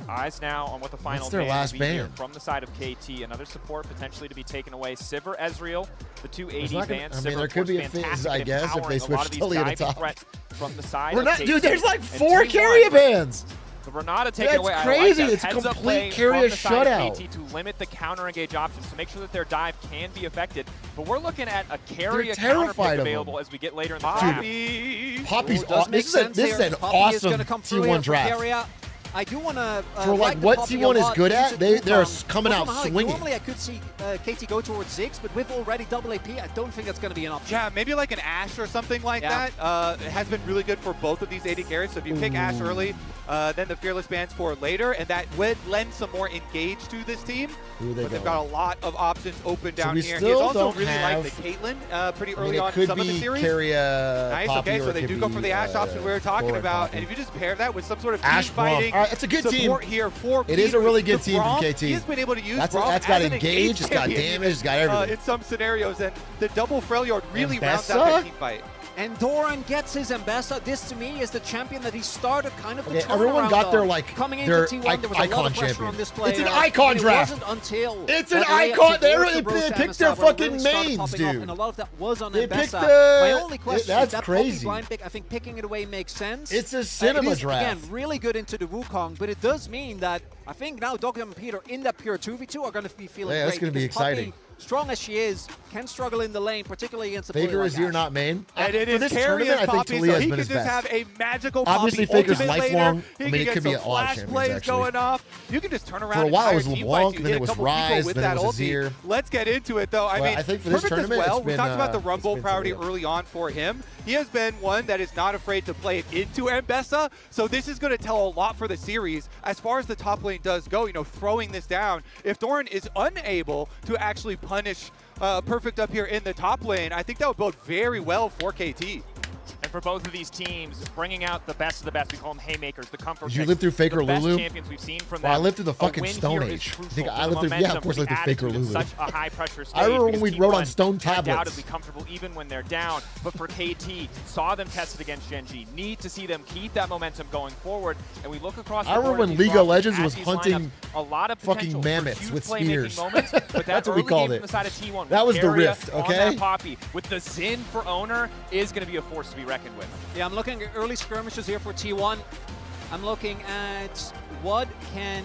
Eyes now on what the final What's their ban last will be here ban? from the side of KT. Another support potentially to be taken away. Sivir, Ezreal, the two It's 80 not gonna- bans. I mean, Sivir, there of could be course, a phase, fantastic I at guess, if empowering they a lot switch of these Tully to diving top. threats from the side We're of not, KT. dude. There's like And 4 T1 carrier bans. The Renata taken That's away. I crazy. like that. It's Heads up complete play carrier from the side of shutout. KT to limit the counter engage options to make sure that their dive can be affected. But we're looking at a carrier counter terrified pick of available them. as we get later in the Dude, draft. Poppy's Ooh, does make this sense is here. an Poppy is awesome gonna come through T1 here for draft. Carrier. I do want to For like what T1 is good at, they're coming out swinging. Normally I could see KT go towards Ziggs, but with already double AP, I don't think that's going to be an option. Yeah, maybe like an Ashe or something like that. It has been really good for both of these 80 carries. So if you pick Ashe early, then the Fearless bans for later, and that would lend some more engage to this team. Who are they But they've going? got a lot of options open down we here. still He's also don't really have- liked the Caitlyn pretty I mean, early it on in could some of the be series. Carrier, Nice, Poppy, okay, or so it they could do go for be, the Ashe option we were talking Thor and about. Poppy. And if you just pair that with some sort of Ashe team Braum. fighting, All It's a good support team. here for It is a really good team Braum, from KT. He's been able to use That's Braum got as an engage, it's got champion damage, it's got everything. in some scenarios, and the double Freljord really rounds out Mbessa? that team fight. And Doran gets his Mbessa. This, to me, is the champion that he started kind of the turnaround everyone got their, on. like, Coming into their T1, there was a icon lot of pressure champion. on this player. It's an icon draft. It wasn't until It's an that layup icon. towards They the Bros picked Amistad their where it fucking really started mains, popping off, dude. and a lot of that was on They Mbessa. picked My only question that's is that crazy. Poppy blind pick, I think picking it away makes sense. It's a cinema it is, draft. Again, really good into the Wukong, but it does mean that I think now Dr. and Peter in that pure 2v2 are going to be feeling Yeah, great. that's gonna be because Poppy, exciting. strong as she is, can struggle in the lane, particularly against the Faker bully is like here, Ashe. not main. And it For is this carrying tournament, I think Poppy, Talia so has he been can his just best. have a magical Obviously, Poppy Faker's ultimate lifelong. later. He I mean, can it get could be some a lot of flash champions, plays actually. going off. You can just turn around For a while, it was entire team LeBlanc, fights. You then hit it a was couple people Ryze, with then it that was ulti. Azir. Let's get into it, though. I Well, mean, I think for this Perfect tournament, as well. it's We been, talked about the it's Rumble been priority Talia. early on for him. He has been one that is not afraid to play it into Mbessa, so this is going to tell a lot for the series. As far as the top lane does go, throwing this down, if Doran is unable to actually punish Perfect up here in the top lane, I think that would bode very well for KT. And for both of these teams, bringing out the best of the best, we call them haymakers, the comfort Did you picks, live through Faker the best Lulu? champions we've seen from Well, I them. lived through the A fucking win Stone here is Age. crucial I think for I the lived through, yeah, momentum of course I for lived the through Faker attitude in Lulu. Such a high pressure stage. I remember when because we Team rode on One stone tablets. undoubtedly comfortable even when they're down. But for KT, saw them tested against Genji. Need to see them keep that momentum going forward. And we look across the I remember board when at these League of rosters, Legends at was these hunting lineups, a lot of fucking potential for mammoths huge with playmaking spears. moments, but that That's what we early called game it. from the side of T1 That was the Keria rift, on okay? that Poppy with the Xin for owner is going to be a force to be reckoned with. Yeah, I'm looking at early skirmishes here for T1. I'm looking at what can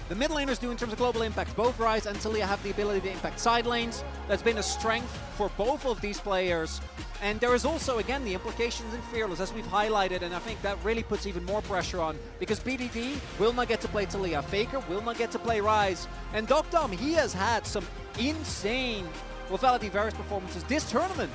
the mid laners do in terms of global impact. Both Ryze and Talia have the ability to impact side lanes. That's been a strength for both of these players. And there is also, again, the implications in Fearless, as we've highlighted, and I think that really puts even more pressure on, because BDD will not get to play Talia, Faker will not get to play Ryze, and Dom, he has had some insane Lethality Varus performances this tournament.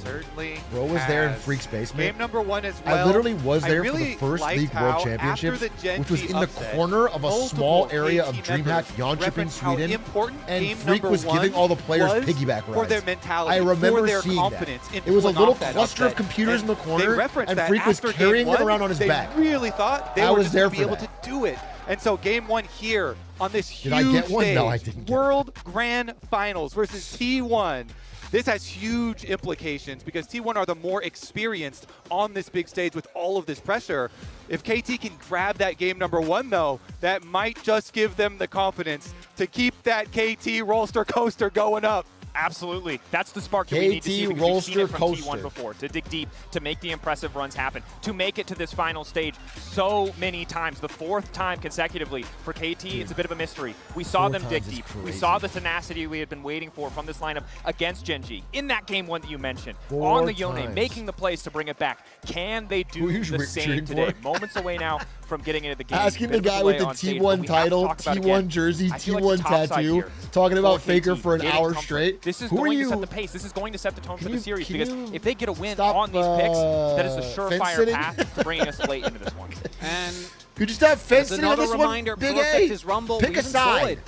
Certainly. Bro was there in has. Freak's basement. Game number 1 as well. I literally was there I for really the first liked League how World Championships, after the Gen which was G in the upset, corner of a small multiple area of KT DreamHack, members Jönköping, referenced how Sweden, important and game Freak number was giving 1 all the players was piggyback for rides. their mentality, I remember for their seeing confidence that. in It was a pulling little off that cluster of upset. computers in the They corner, referenced and that Freak was after game carrying it 1, around on his they back. really thought they I were was just there going to be for able that. to do it. And so game 1 here on this Did huge I get one? stage, No, I didn't get World Grand Finals versus T1. This has huge implications because T1 are the more experienced on this big stage with all of this pressure. If KT can grab that game number 1, though, that might just give them the confidence to keep that KT roller coaster going up. Absolutely. That's the spark that we need to see, because we've seen it from roller T1 coaster. before, to dig deep, to make the impressive runs happen, to make it to this final stage so many times, the 4th time consecutively. For KT, it's a bit of a mystery. We saw 4 them dig times is deep. We crazy. saw the tenacity we had been waiting for from this lineup against Genji. In that game 1 that you mentioned, 4 on the Yone, times. making the plays to bring it back. Can they Who are do you the same cheering today? for? Moments away now from getting into the game. Asking the Bit of a guy with delay the on stage, but T1 we have to title, talk about it T1 again. jersey, I feel like T1 the top side tattoo, here talking about for Faker KT, for an getting hour comfort. straight. This is Who are going to you? set the pace. This is going to set the tone for the you- series, can because you if they get a win stop, on these picks, that is a fence surefire sitting? path to bringing us late into this one. And You just have fence as sitting on another this reminder, one, Big Perfect A. is Rumble, Pick a even side. Solid.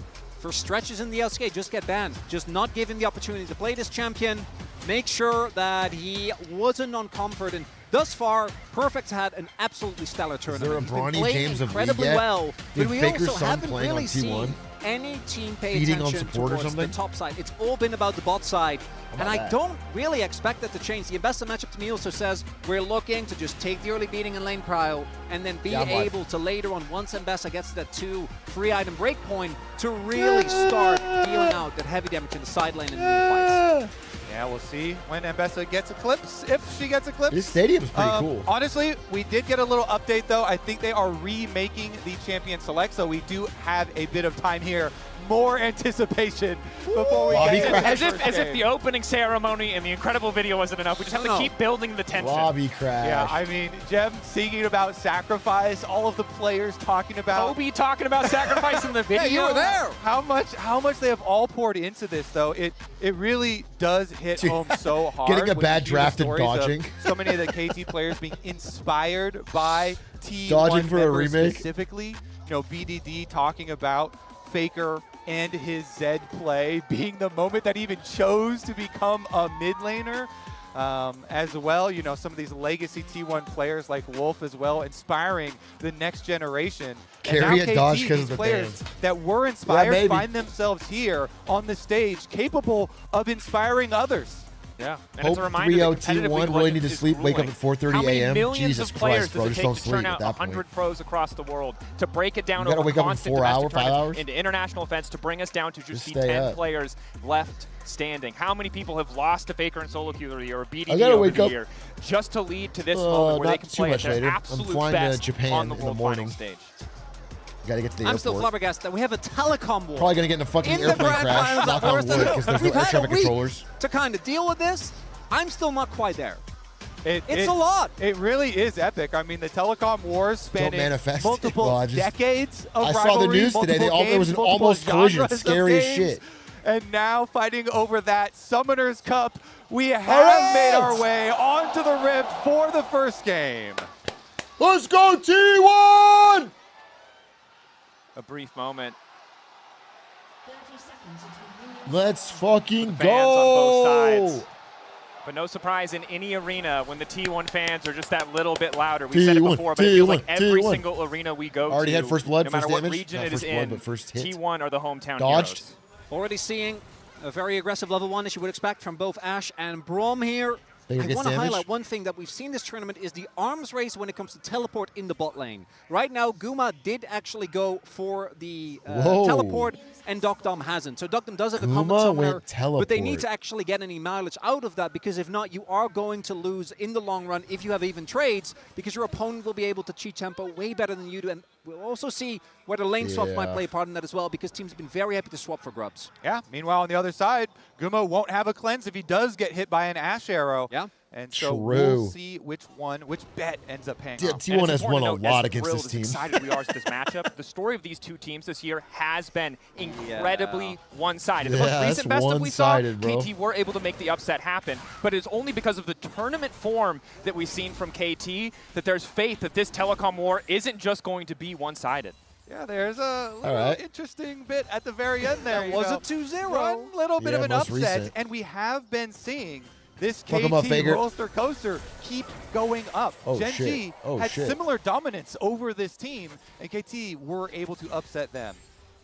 For stretches in the LCK, just get banned. Just not give him the opportunity to play this champion. Make sure that he wasn't on comfort. And thus far, Perfect's had an absolutely stellar tournament. there a He's been Bronny playing James of League incredibly yet? well. Dude, But we Faker's also son haven't playing really on T1? seen any team pay Feeding on attention support or towards something? the top side. It's all been about the bot side. about And I that? don't really expect that to change. The Mbessa matchup to me also says we're looking to just take the early beating in lane prio and then be Yeah, I'm live. able to later on, once Mbessa gets to that 2 free item break point, to really start dealing out that heavy damage in the side lane and in the fights. Yeah, we'll see when Mbessa gets Eclipse, if she gets Eclipse. This stadium's pretty cool. Honestly, we did get a little update, though. I think they are remaking the Champion Select, so we do have a bit of time here. More anticipation before we Lobby get into crash. the As first if game. the opening ceremony and the incredible video wasn't enough. We just have to keep building the tension. Lobby crash. Yeah, I mean, Jem singing about sacrifice, all of the players talking about Kobe talking about sacrifice in the video. Hey, you were there! how much they have all poured into this, though. It really does hit Dude, home so hard. getting a when bad you hear the draft and stories of dodging. so many of the KT players being inspired by T1 Dodging for a members remake. specifically. BDD talking about Faker and his Zed play being the moment that he even chose to become a mid laner. as well. You know, some of these legacy T1 players like Wolf as well, inspiring the next generation. Carry and a now dodge KT, because these of the players bands. that were inspired baby. find themselves here on the stage, capable of inspiring others. Yeah, and Hope it's a reminder 3-0 that competitive T1 League really need to is sleep, wake up ruling. at 4:30 How many a.m. millions Jesus of players Christ, does bro, it just take don't to sleep turn at out that 100 point. pros across the world, to break it down You gotta over wake up in constant 4 domestic hours, 5 tournaments hours? into international events to bring us down to just the stay 10 up. players left standing. How many people have lost to Faker and Solo Queue or BDD gotta over wake the up. year just to lead to this moment where not they can too play at much their later. I'm absolute flying to best Japan on the in the World morning. Final stage. Gotta get to the I'm airport. still flabbergasted that we have a telecom war. Probably gonna get in a fucking in the airplane grand crash. finals Knock at on worst. wood, because there's no We've air had a traffic week controllers. to kind of deal with this. I'm still not quite there. It's a lot. It really is epic. I mean, the telecom wars spanning manifest it. multiple Well, decades of I saw the rivalry, news today. multiple There was games, an multiple almost collision. genres of Scary as games. shit. And now fighting over that Summoners Cup, we have right. made our way onto the Rift for the first game. Let's go T1! A brief moment. Let's fucking Fans on both go! sides. But no surprise in any arena when the T1 fans are just that little bit louder. We said it T1, before, but it feels like T1, every T1. single arena we go Already to, had first blood, no matter first what damage. region Not it is first blood, in, but first hit. T1 are the hometown Dodged. heroes. Already seeing a very aggressive level 1, as you would expect from both Ash and Braum here. Faker I gets want to damage. highlight one thing that we've seen this tournament is the arms race when it comes to teleport in the bot lane. Right now, Guma did actually go for the teleport, and Docdom hasn't. So Docdom does have a common Guma summoner, went teleport. but they need to actually get any mileage out of that, because if not, you are going to lose in the long run if you have even trades, because your opponent will be able to cheat tempo way better than you do. And we'll also see whether lane swaps might play a part in that as well, because teams have been very happy to swap for grubs. Yeah, meanwhile, on the other side, Guma won't have a cleanse if he does get hit by an Ash arrow. Yeah. And so True. we'll see which bet ends up paying off. T1 has won a lot against thrilled, this as team. excited we are to this matchup. The story of these two teams this year has been incredibly one-sided. The most Yeah, recent that's best of we saw, one-sided, bro. KT were able to make the upset happen, but it's only because of the tournament form that we've seen from KT that there's faith that this telecom war isn't just going to be one-sided. Yeah, there's a little interesting bit at the very end there. That was a 2-0. 2-0. One little bit of an most upset, recent. and we have been seeing this Fuck 'em up, KT Faker. roller coaster keep going up. Oh, Gen shit. G Oh, had shit. similar dominance over this team, and KT were able to upset them.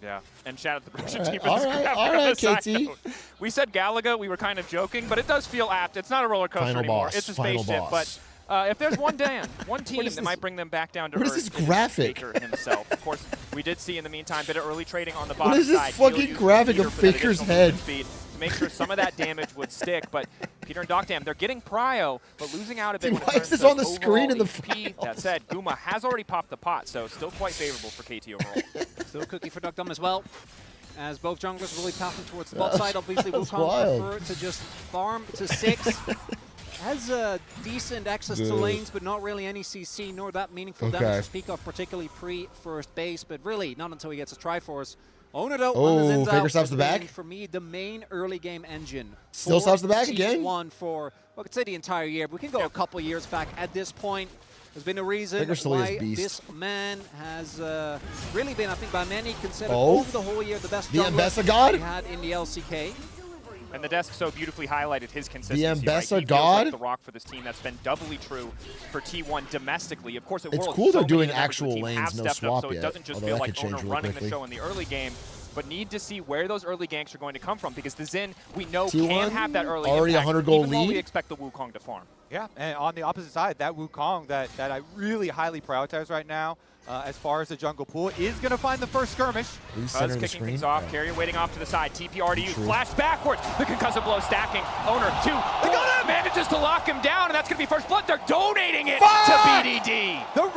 Yeah, and shout out to the Russian All team right, for this all right, graphic all on right, the side KT. note. We said Galaga, we were kind of joking, but it does feel apt. It's not a roller coaster Final anymore. boss, It's a final spaceship. boss. But if there's one team is that this? might bring them back down to What earth, is this it graphic? Faker himself. Of course, we did see in the meantime a bit of early trading on the bottom What is this side. He'll fucking use graphic Peter of for that Faker's additional head? movement speed to make sure some of that damage would stick. But Peter and Docdam, they're getting Prio, but losing out a bit. Dude, when why it is comes this to on the screen in the overall HP. That said, Guma has already popped the pot, so still quite favorable for KT overall. Still a cookie for Docdom as well, as both junglers really pathing towards the bot side. Obviously, That's Wukong wild. prefer to just farm to 6. Has decent access to lanes, but not really any CC, nor that meaningful damage to speak of, particularly pre-first base, but really not until he gets a Triforce. Owner though, Oh, Faker stops the back? For me, the main early game engine. Still for stops the back again? T1 for, well, I could say the entire year, but we can go a couple years back at this point. There's been a reason Faker still is why beast. this man has really been, I think, by many considered Oh. over the whole year the best The jungler Ambessa God? we had in the LCK. And the desk so beautifully highlighted his consistency. Ambessa right? He feels God? like the rock for this team. That's been doubly true for T1 domestically. Of course, It's Worlds, cool so they're many doing of the members of the actual team lanes, have no stepped swap up, so yet, it doesn't just although feel that like could change Owner really running quickly. the show in the early game. But need to see where those early ganks are going to come from, because the Xin, we know, T1 can have that early already impact, 100 goal even while we lead? expect the Wukong to farm. Yeah, and on the opposite side, that Wukong that I really highly prioritize right now, as far as the jungle pool, is going to find the first skirmish. Please Buzz center the kicking screen. things off. Yeah. Carrier waiting off to the side. TPR to use. True. Flash backwards. The concussive blow stacking. Owner 2. They got him! Manages to lock him down, and that's going to be first blood. They're donating it to BDD. The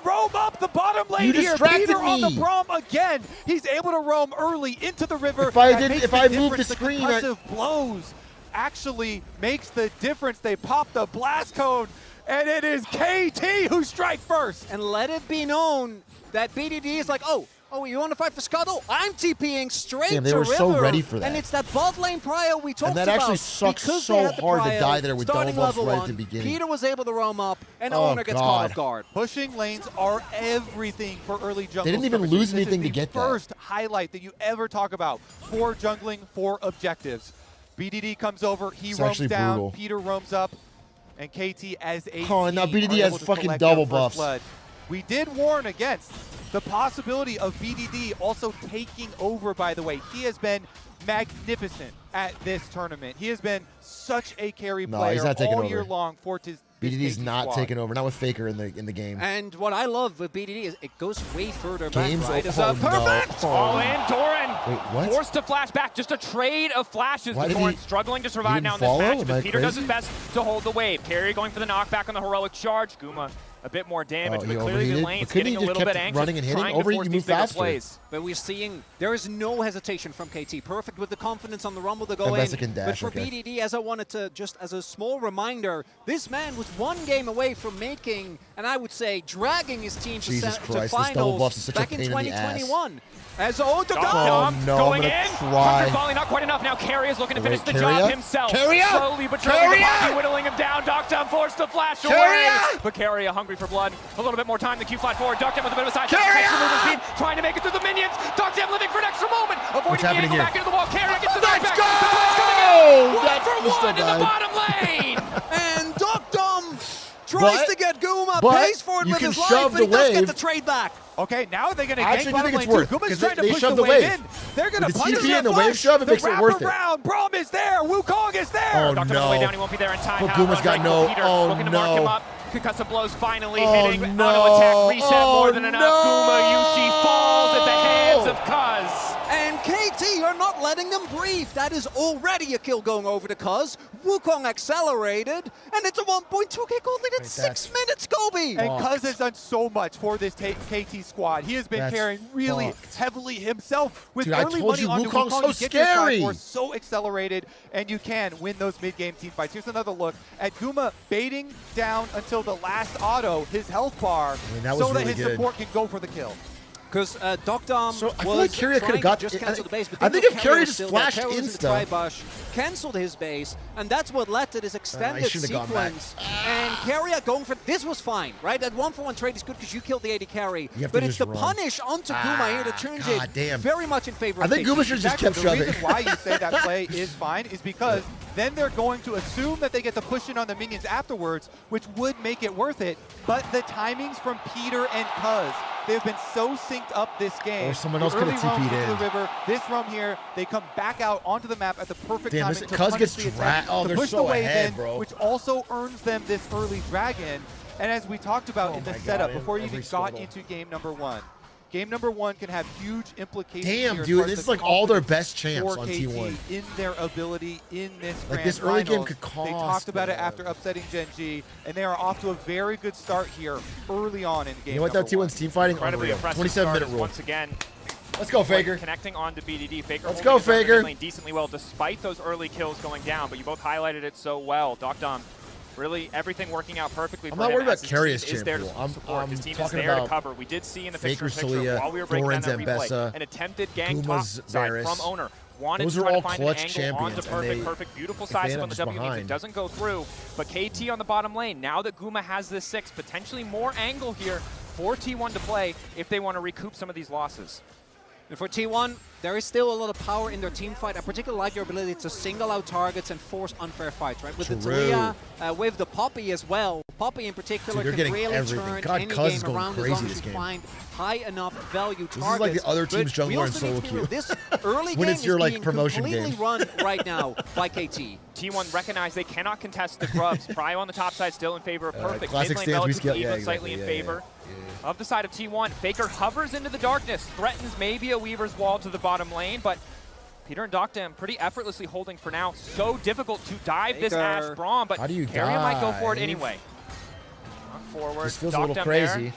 roam up the bottom lane You here. distracted Peter on the me. Braum again. He's able to roam early into the river. If I That didn't- makes if the I moved the difference. screen, I- concussive blows actually makes the difference. They pop the blast cone, and it is KT who strike first. And let it be known that BDD is like, oh, you want to fight for Scuttle? I'm TPing straight Damn, they to were river. so ready for that. And it's that bot lane prio we talked And that about. actually sucks Because so they had the hard to prio die there with double starting buffs level right at 1, the beginning. Peter was able to roam up, and Oh, Owner gets caught God. off guard. Pushing lanes are everything for early jungle. They didn't even skirmishes. lose anything This to is get the that. first highlight that you ever talk about for jungling, for objectives. BDD comes over, he It's roams actually down, brutal. Peter roams up, and KT as a Oh, and now team BDD are has able to fucking collect double their first buffs. blood. We did warn against the possibility of BDD also taking over, by the way. He has been magnificent at this tournament. He has been such a carry No, player he's not taking all year over. long for this BDD's KT not squad. taking over, not with Faker in the game. And what I love with BDD is it goes way further back, Games right? oh, It's no. perfect! Oh. All in, Doran. Wait, what? Forced to flash back. Just a trade of flashes. Why But did Doran he- struggling to he survive didn't now in this follow? match. Am But I Peter does his crazy? best to hold the wave. Carry going for the knockback on the heroic charge. Guma a bit more damage, Oh, but he clearly the overheated? lane's But couldn't getting he a just little kept bit anxious, running and hitting? trying Overheat, to force you these move bigger faster. plays. But we're seeing there is no hesitation from KT. Perfect with the confidence on the rumble to go Unless in. it can dash, But for okay. BDD, as I wanted to, just as a small reminder, this man was one game away from making, and I would say dragging his team Jesus to Christ, this double finals buffs is such a back in pain in the ass. 2021. As Oh, Dom no, going I'm gonna in. cry. Comfort volley, not quite enough. Now Carry is looking to finish Wait, the Carrier? job himself. Carrier? Slowly but surely, Carrier? the Baki whittling him down. Dom forced to flash away. Carrier? But Carrier hungry for blood. A little bit more time. The Q flat forward. Dom with a bit of a side. Carrier! Extra movement speed, trying to make it through the minions. Dom living for an extra moment. Avoiding the happening angle here? back into the wall. Carrier gets the Let's knockback. go! The play's coming in. One That for was still one in the bad. bottom lane. And Dom tries But- to get Guma, but pays for it you with can his life, shove but he the does get wave. the trade back. Okay, now they're going to I gank actually bottom think it's lane worth too. it, Guma's 'cause trying they to push shoved the the wave wave. in. They're going to With the punish TP that and the wave flash. shove, it makes it worth it. Wraparound. Braum is there. Wukong is there. Oh, Dr. on the no. way down, he won't be there in time. Well, How Guma's got unbreakable no- Peter oh, looking to mark him no. up. Concussive blows finally Oh, hitting. no. Auto attack reset more than enough. no. Guma Yushi falls at the hands of Cuz. And KT are not letting them breathe. That is already a kill going over to Cuz. Wukong accelerated, and it's a 1.2k gold lead in 6 minutes, Kobe. And Cuz has done so much for this KT squad. He has been That's carrying really fucked. heavily himself with Dude, I early told money you, onto Wukong's Wukong. so You get your side scary. force so accelerated, and you can win those mid-game team fights. Here's another look at Guma baiting down until the last auto, his health bar, mean, that was so that really his good. support can go for the kill. Because Dom So I feel was like Carrier trying could've got- to just cancel the base, but I didn't think know if Carrier was just still there. flashed Carrier was in the insta- try-bush, canceled his base, and that's what led to this extended should've gone back. sequence. And Carrier going for this was fine, right? That 1-for-1 trade is good because you killed the AD carry, You have but to it's just the run. punish onto Guma here that turns God it damn. very much in favor I of think KT. Guma should've just Exactly. kept The shoving. reason why you say that play is fine is because then they're going to assume that they get the push in on the minions afterwards, which would make it worth it. But the timings from Peter and Cuz, they've been so synced up this game. Or someone The else could've early roam TP'd into in. the river, this roam here, they come back out onto the map at the perfect Damn, timing this- to Cuz punish gets the attack, dra- oh, to they're push so the wave ahead, in, bro. which also earns them this early dragon. And as we talked about in the my God, setup before you every even got scuttle. into game number one, game number one can have huge implications. Damn, here as dude, far as this is the like all their confidence best champs for on KT T1. in their ability in this Like, grand this early game finals. could They cost talked about it them. after upsetting Gen G, and they are off to a very good start here early on in game. You know what, number that one. T1's team fighting? Incredibly Unreal. impressive 27-minute start rule. once again. Let's go, Faker. Connecting on to BDD. Faker Let's holding go, his own in Faker. mid lane decently well, despite those early kills going down. But you both highlighted it so well. Dom, really everything working out perfectly. I'm for not him worried as about his Carrier's team is there to champ rule. support. I'm His team is talking there to about cover. We did see in the Faker, picture Celia, while we were breaking down Doran, that replay, Zambessa, an attempted gang Guma's top side Varus. from Owner. Wanted Those to are try all to find clutch an angle onto champions, and perfect, beautiful if they side end on up the just W means it behind. doesn't go through. But KT on the bottom lane, now that Guma has this 6, potentially more angle here for T1 to play if they want to recoup some of these losses. And for T1, there is still a lot of power in their team fight. I particularly like your ability to single out targets and force unfair fights, right? With the True. Talia, with the Poppy as well. Poppy in particular Dude, they're can getting really everything. turn God, any Cuz game is going around as crazy long this as you game. find high enough value This is targets. like the other But team's we jungler in also need solo to be real. queue. This early When game it's your, is like, being promotion completely game. run right now by KT. T1 recognize they cannot contest the grubs. Prio on the top side still in favor of perfect. classic Mid lane stance, we relatively scale- yeah, even, slightly exactly, in yeah, favor. Of the side of T1, Faker hovers into the darkness, threatens maybe a Weaver's Wall to the bottom lane, but Peter and Dom pretty effortlessly holding for now. So difficult to dive this Faker. Ash Braum, but How do you Carrier might go for it dive? anyway. Knock forward. This feels a little Dom crazy. There.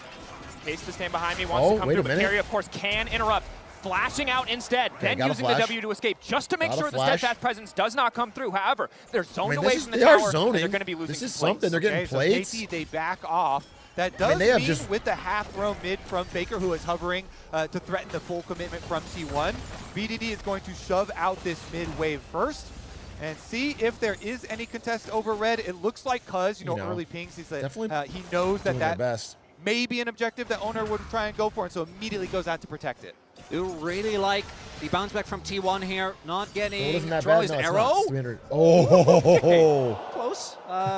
Case to stand behind me, wants Oh, to come wait a through, but minute. Carrier, of course, can interrupt. Flashing out instead, Okay, then got a using the flash. W to escape, just to make Got a sure the flash. steadfast presence does not come through. However, they're zoned I mean, away this from is- the they are tower, and zoning. they're going to be losing This is some plates. something. They're getting Okay, plates. So KT, they back off. That does they have mean just- with the half row mid from Faker, who is hovering to threaten the full commitment from T1, BDD is going to shove out this mid wave first and see if there is any contest over red. It looks like Cuz, you know, early pings, he said he knows that doing their that best. may be an objective that Owner would try and go for, and so immediately goes out to protect it. do really like the bounce back from T1 here, not getting isn't that bad? Troy's No, it's arrow. not. 300. Oh, Close.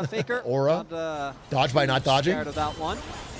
Faker. Aura. Not, Dodge by not dodging. scared of that one.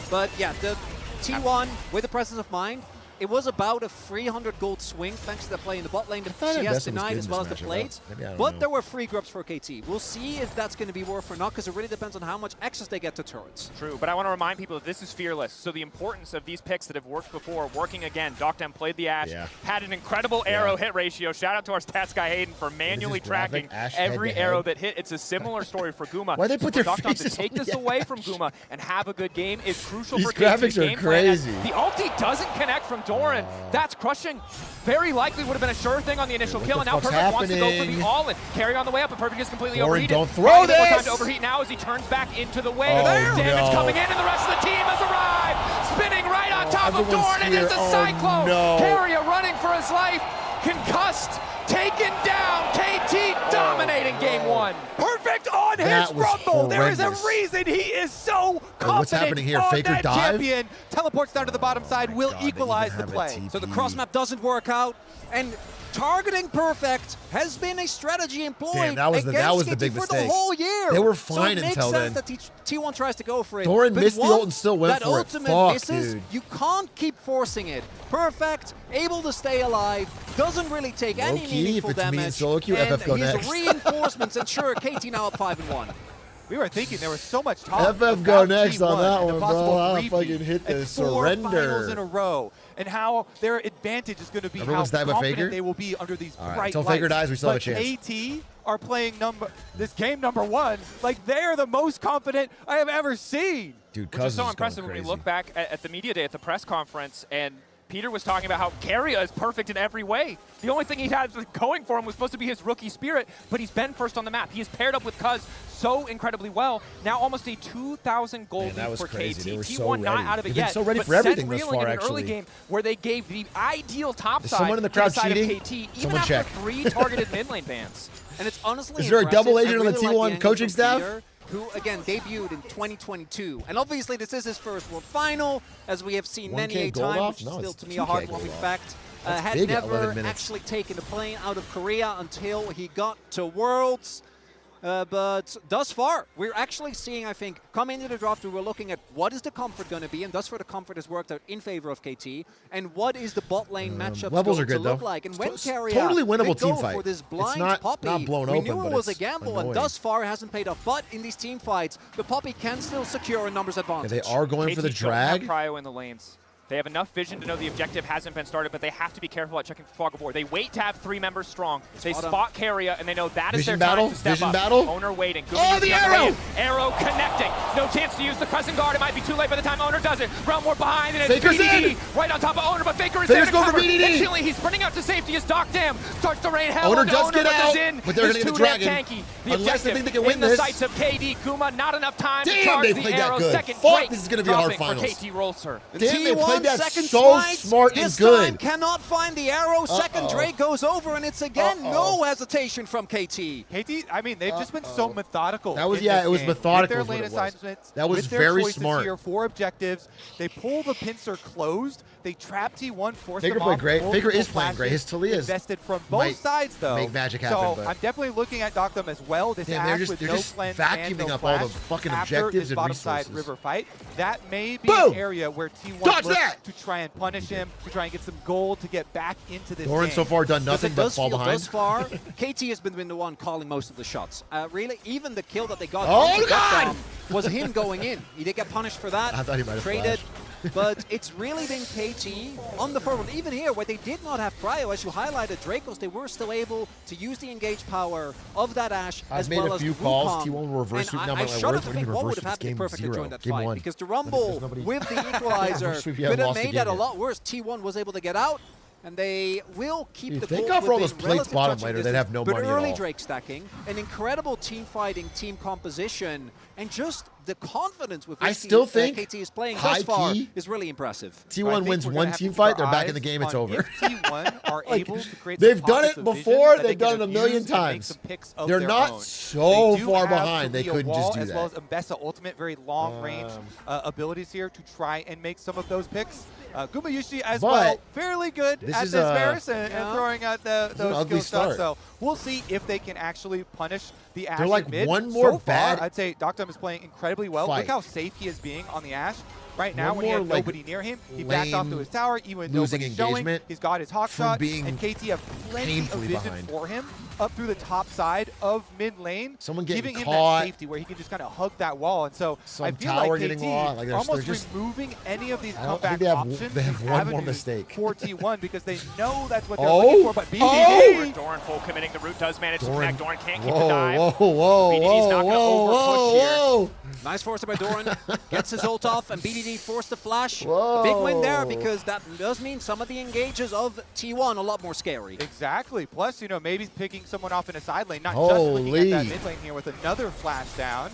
But yeah, the T1 with the presence of mind. It was about a 300 gold swing thanks to the play in the bot lane. The CS denied as well as the plates. But there were free grubs for KT. We'll see if that's going to be worth or not, because it really depends on how much access they get to turrets. True, but I want to remind people that this is Fearless. So the importance of these picks that have worked before, working again. Doctem played the Ashe, had an incredible arrow hit ratio. Shout out to our stats guy Hayden for manually tracking every arrow that hit. It's a similar story for Guma. Why they put their Doctem faces to take this away from Guma and have a good game is crucial These for KT's graphics are game plan. crazy. The ulti doesn't connect from Doran. That's crushing. Very likely would have been a sure thing on the initial kill, and now Perfect wants to go for the all-in. Carry on the way up, and Perfect is completely Doran, overheated. don't throw this! More time to overheat now as he turns back into the wave. Damage coming in, and the rest of the team has arrived. Spinning right on top of Doran, and it's a Cyclone. Carrier running for his life. Concussed. Taken down. KT dominating game one. Perfect on his rumble. There is a reason he is so confident. What's happening here? On Faker that dive? champion. Teleports down to the bottom side will equalize the play. So the cross map doesn't work out, and targeting Perfect has been a strategy employed against the KT big for mistake. the whole year. They were fine so it until makes then. sense that T1 tries to go for it. Doran but missed the ult and still went that for it. ultimate Fuck, misses, dude. you can't keep forcing it. Perfect, able to stay alive, doesn't really take any Low-key, meaningful if it's me and damage. solo queue, and FF go his next. reinforcements ensure KT now up 5-1. We were thinking there was so much talk FF go about next T1 on that and the one, bro. possible I'll repeat fucking hit the and 4 finals in surrender. a row, and how their advantage is going to be Everyone's how dying by Faker? confident they will be under these All right, bright until lights. Faker dies, we still have a But chance. KT are playing this game number 1 like they are the most confident I have ever seen. Dude, Which is so impressive when we look back at the media day at the press conference, and Peter was talking about how Carrier is perfect in every way. The only thing he had going for him was supposed to be his rookie spirit, but he's been first on the map. He has paired up with Cuz so incredibly well. Now almost a 2,000 gold lead for KT. T1 not out of it yet, so ready but for everything sent thus reeling far, in an early actually. game where they gave the ideal top Is side someone in the to crowd side cheating? of KT, even Someone after check. 3 targeted mid lane bans. And it's honestly Is there a double impressive. agent on I the really like T1 angle coaching from staff? Peter, who again debuted in 2022, and obviously this is his first World Final, as we have seen many 1K a gold time, off? which is No, still it's to me a 2K heartwarming gold off. fact. That's Had big at never 11 minutes. actually taken a plane out of Korea until he got to Worlds. But thus far, we're actually seeing, I think, coming into the draft, we were looking at what is the comfort going to be, and thus far the comfort has worked out in favor of KT, and what is the bot lane matchup levels going are good, to look though. like. And when It's Carrier totally winnable did go team fight. for this It's blind not Poppy, blown we open, knew but it was a it's gamble, annoying. and thus far it hasn't paid off. But in these team fights, the Poppy can still secure a numbers advantage. They are going for the KT don't have drag. Cryo in the lanes. They have enough vision to know the objective hasn't been started, but they have to be careful at checking for Fog of War. They wait to have 3 members strong. They spot Carrier, and they know that is their time to step up. Owner waiting. Oh, the arrow! Arrow connecting. No chance to use the Crescent Guard. It might be too late by the time Owner does it. Realm War behind, and it's Faker's BDD in! right on top of Owner, but Faker is Faker's there to going for cover. BDD. Instantly, he's sprinting out to safety as Doctem starts to rain hell Owner onto does Owner, get but out, is in. but they're It's gonna get the too damn dragon. tanky. The Unless they objective think they can win in the this. sights of KD. Kuma, not enough time to Damn, charge they the played that arrow. good. Second Fuck, straight this is gonna be a hard dropping finals. for KT Rolser. Damn, they played that second so strike. smart and This good. time cannot find the arrow. Second Drake goes over, and it's again no hesitation from KT. KT, I mean, they've just been so methodical. That was- in yeah, this it was game. methodical With is their what lane it was. assignments, That was with their very choices smart. Here, 4 objectives. They pull the pincer closed. They trap T1, force Faker them played off. great. Faker multiple is playing great. His flashes, Talia's invested from both might sides, though. make magic happen, So but- I'm definitely looking at Doctem as well. This Damn, they're Ashe just- with they're no just cleanse vacuuming and no up all the flash fucking after objectives this and bottom side resources. river fight. That may be Boom! an area where T1 Dodge looks that! to try and punish him, to try and get some gold to get back into this Doran game. so far done nothing but fall behind. Thus far, KT has been the one calling most of the shots. Really, even the kill that they got Oh, God! was him going in. He did get punished for that. I thought he might have traded. flashed. But it's really been KT on the forward. Even here, where they did not have cryo, as you highlighted, Dracos, they were still able to use the engage power of that Ashe I've as made well a as few the calls. Wukong. T1 will reverse And sweep. Now I my shudder words, to what do you think mean what would reverse have sweep? happened Game if Perfect had 0. joined that Game fight. 1. Because the There's Rumble nobody- with the equalizer reverse sweep, you could haven't have lost the made that a game lot worse. T1 was able to get out, and they will keep Dude, the thank goal God for all within those plates relative bottom touching later. They'd distance. have no but money at early all. Drake stacking, an incredible team fighting, team composition, and just the confidence with I which still think KT is playing thus far key, is really impressive. T1 wins one team fight, they're back in the game, it's over. T1 are like, able to create they've done it before, they've done it a million times. They're not so far behind, they couldn't just do as that. well as Mbessa ultimate, very long range abilities here to try and make some of those picks. Gumayushi as well, fairly good at this Varus and throwing out those skill shots. So we'll see if they can actually punish the Ashe. They're like mid. one more so far, bad I'd say Doctum is playing incredibly well. fight. Look how safe he is being on the Ashe. Right now, One when he had more, like, nobody near him, he backed off to his tower, even though losing nobody's showing. engagement He's got his hawk from shot, being and KT have plenty of painfully vision behind. for him up through the top side of mid lane, Someone getting giving him caught. that safety where he can just kind of hug that wall. And so Some I feel tower like getting KT lost. Like almost they're just, removing any of these I don't comeback think options. they have these one more avenues mistake. for T1 because they know that's what they're looking for. But BDD, Doran full committing. The root does manage to Doran. connect. Doran can't keep the dive. Whoa, BDD's not going to overpush here. whoa. Nice force by Doran. Gets his ult off, and BDD forced to flash. A big win there because that does mean some of the engages of T1 a lot more scary. Exactly. Plus, you know, maybe picking someone off in a side lane, not just looking at that mid lane here with another flash down.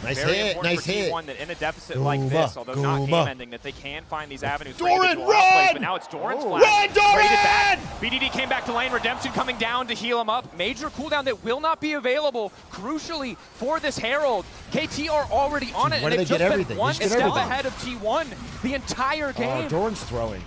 Nice Very hit, important nice for hit. T1 that in a deficit like this, although not game ending, that they can find these avenues for Doran, individual outplays. run! But now it's Doran's Run, flash. Doran! Traded back. BDD came back to lane. Redemption coming down to heal him up. Major cooldown that will not be available, crucially, for this Herald. KT are already on it, and they've just been one step ahead of T1 the entire game. Doran's throwing.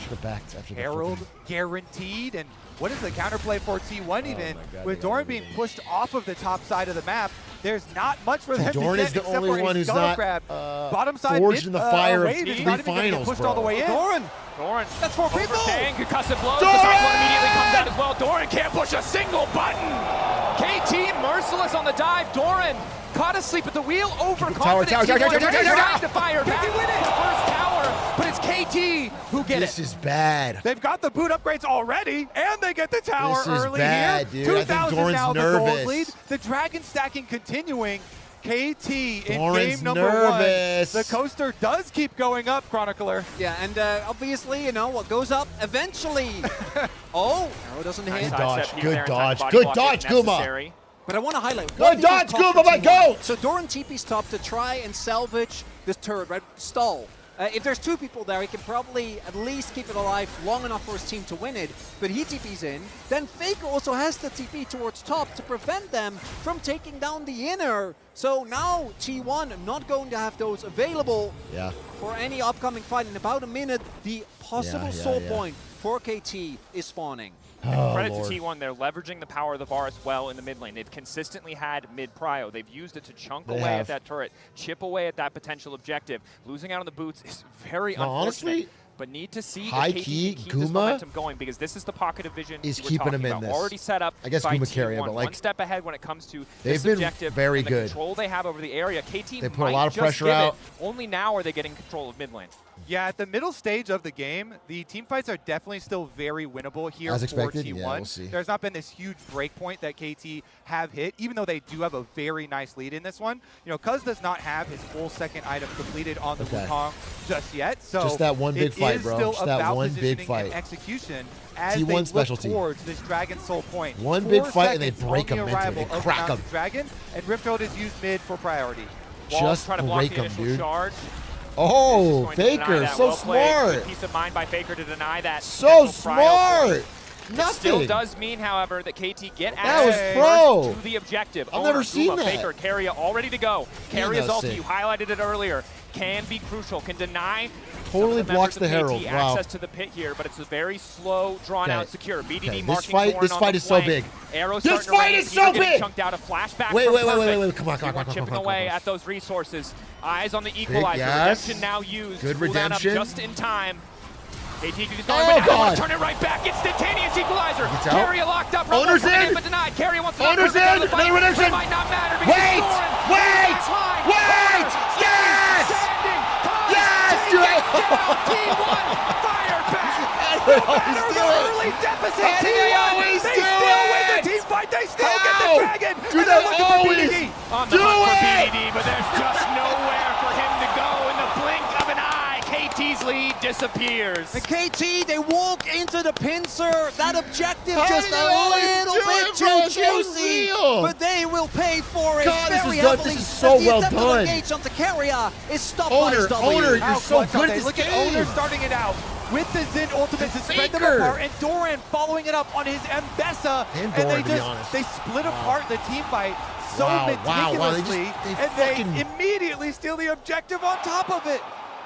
Should have backed after the Herald guaranteed, and what is the counterplay for T1 even? With Doran being pushed off of the top side of the map, there's not much for them Doran to get is the except only for one a who's skull not grab. Bottom side forged mid, in the fire of wave is three not even gonna get finals, pushed bro. all the way in. Doran! Doran, that's 4 people! Overstaying, concussive blows. Doran! The cyclone immediately comes out as well. Doran can't push a single button. KT merciless on the dive. Doran caught asleep at the wheel, overconfident. Tower. Trying to fire back the first tower, but it's KT who get This it. is bad. They've got the boot upgrades already, and they get the tower This is early bad, here. dude. I think 2,000 Doran's now the nervous. gold lead. The dragon stacking continuing. KT in Doran's game number nervous. 1. The coaster does keep going up, Chronicler. Yeah, and obviously, you know, what goes up eventually. Oh, arrow doesn't hit. Good dodge, good dodge, Guma. But I want to highlight. Good dodge, Guma, my goat! So Doran TP's top to try and salvage this turret, right? Stall. If there's 2 people there, he can probably at least keep it alive long enough for his team to win it. But he TP's in. Then Faker also has the TP towards top to prevent them from taking down the inner. So now T1 not going to have those available for any upcoming fight. In about a minute, the possible soul point for KT is spawning. Credit to T1, they're leveraging the power of the Varus well in the mid lane. They've consistently had mid-prio. They've used it to chunk away at that turret, chip away at that potential objective. Losing out on the boots is very unfortunate. Honestly, but need to see high if KT key, can keep this Guma momentum going, because this is the pocket of vision is we're keeping talking him in about. this. Already set up. I guess by Guma carry it, T1, but like one step ahead when it comes to they've this been objective very and the good. control they have over the area. KT They put might a lot of just pressure give out. It. Only now are they getting control of mid lane. Yeah, at the middle stage of the game, the team fights are definitely still very winnable here As for expected, T1. yeah, we'll see. There's not been this huge break point that KT have hit, even though they do have a very nice lead in this one. You know, Cuz does not have his full second item completed on the Wukong just yet. So just that one big fight, bro. Still Just that about one big positioning fight. and execution as T1 they look specialty. towards this Dragon Soul point. One 4 big fight and they seconds break on the him mentally. arrival They of crack the Mountain him. Dragon, and Riftfield is used mid for priority. Just trying to block break the him, initial dude. charge. Oh, Faker, so Well smart. Good piece of mind by Faker to deny that. So smart. It Nothing. still does mean, however, that KT get That was access pro. to the objective. I've never seen Guma, that. Faker, Carrier all ready to go. Carrier's that's ulti, sick. you highlighted it earlier, can be crucial, can deny Totally some of blocks the the members of Herald. KT Wow. access to the pit here, but it's a very slow, drawn-out, Okay. secure. BDD Okay. marking This Thorn fight on the is so flank. big. Arrow This starting to fight rain. is Peter so getting big. chunked out, a flashback Wait, from wait, Perfect. come on, chipping away at those resources. Eyes on the Big, equalizer. yes. Redemption now used. Good Cooldown up redemption. just in time. KT is Oh, going, but now they want God. to turn it right back. Instantaneous equalizer. Gets out. Carrier locked up. Owner's Rumble coming in. But denied. Carrier wants to Owner's knock Perfect out in. of the fight. Another redemption. It might not matter because Wait, Doran wait, back line. wait. Yes. Yes, do it. T1 fire back. They always do it. Early deficit. How do they always they do still win it? the team fight. They still How? get the dragon. Do And they they're looking for always BDD. On the do hunt for it? BDD, but there's just nowhere for him to go in the blink of an eye. KT's lead disappears. And KT, they walk into the pincer. That objective just a little bit too juicy, but they will pay for it very heavily. This is so well done. Engage onto Keria is stopped Owner, by W. Owner, you're so good at this Look game. at Owner starting it out with the Zin ultimate to spread them apart, and Doran following it up on his Mbessa, And they Doran, they split apart the team fight so meticulously, they immediately steal the objective on top of it.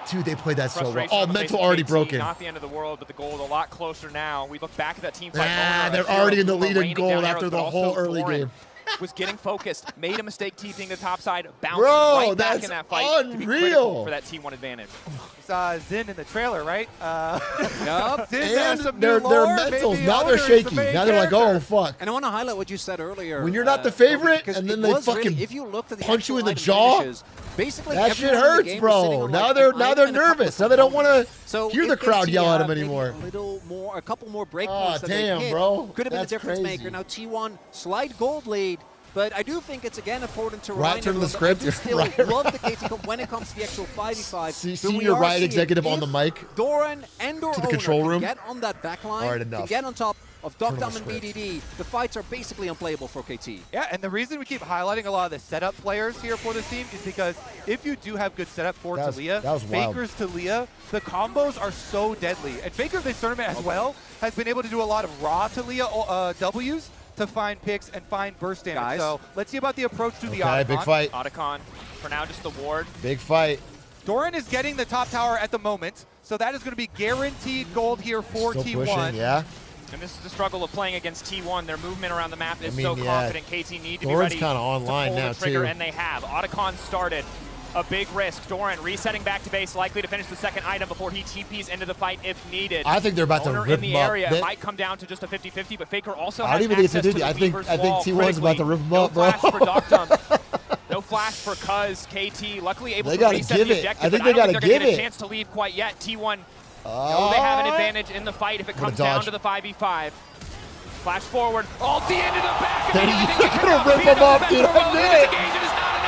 Dude, they played that so well. Frustration Oh, on the mental face of already KT, broken. Not the end of the world, but the gold a lot closer now. We look back at that team fight. They're already in the lead in gold after the whole early game. Was getting focused, made a mistake TPing the top side, bounced Bro, right back that's in that fight to be critical unreal. for that T1 advantage. We saw Zin in the trailer, right? Yup. And their mentals, now they're shaky. Now they're like, oh, fuck. And I want to highlight what you said earlier. When you're not the favorite, because and then it they was fucking really, if you looked at the punch you in the actual jaw, finishes, basically that shit everyone in the hurts, game was sitting bro. on, Now like, they're an item and a couple nervous. Now they don't want to hear the if crowd KT yell at had them maybe anymore. A couple more breakpoints Ah, that damn, they hit, bro. could have been the That's difference crazy. maker. Now T1 slight gold lead. But I do think it's again important to Right, remind turn to the everyone that script. I do still Right. love the KT Cup when it comes to the actual 5v5. Senior Riot executive on the mic. Doran and or To the Owner control can room. get on that backline, All right, can enough. get on top of Turn on Dogdom the and script. BDD. The fights are basically unplayable for KT. Yeah, and the reason we keep highlighting a lot of the setup players here for this team is because if you do have good setup for Talia, that was wild. Faker's Talia, the combos are so deadly. And Faker this tournament as well has been able to do a lot of raw Talia Ws to find picks and find burst damage. Guys. So let's see about the approach to the Okay, Otacon. big fight. Otacon, for now, just the ward. Big fight. Doran is getting the top tower at the moment, so that is going to be guaranteed gold here for Still T1. pushing, yeah. And this is the struggle of playing against T1. Their movement around the map is so yeah. confident. KT need to be Doran's ready kinda online to pull now, the trigger, too. and they have. Otacon started. A big risk. Doran resetting back to base, likely to finish the second item before he TPs into the fight if needed. I think they're about to Owner rip in the him up. area. They- It might come down to just a 50-50, but Faker also I has don't even think it's access to 50. the I think Weaver's wall T1's about to rip him critically. up, bro. No flash for Dogdom. No flash for Cuz. KT luckily able They to gotta reset give the it. objective, I think but they I don't gotta think they're going to give get a it. chance to leave quite yet. T1 know they have an advantage in the fight if it comes down dodge. to the 5v5. Flash forward. Ulti into the back. They're gonna rip him up, dude. I knew it.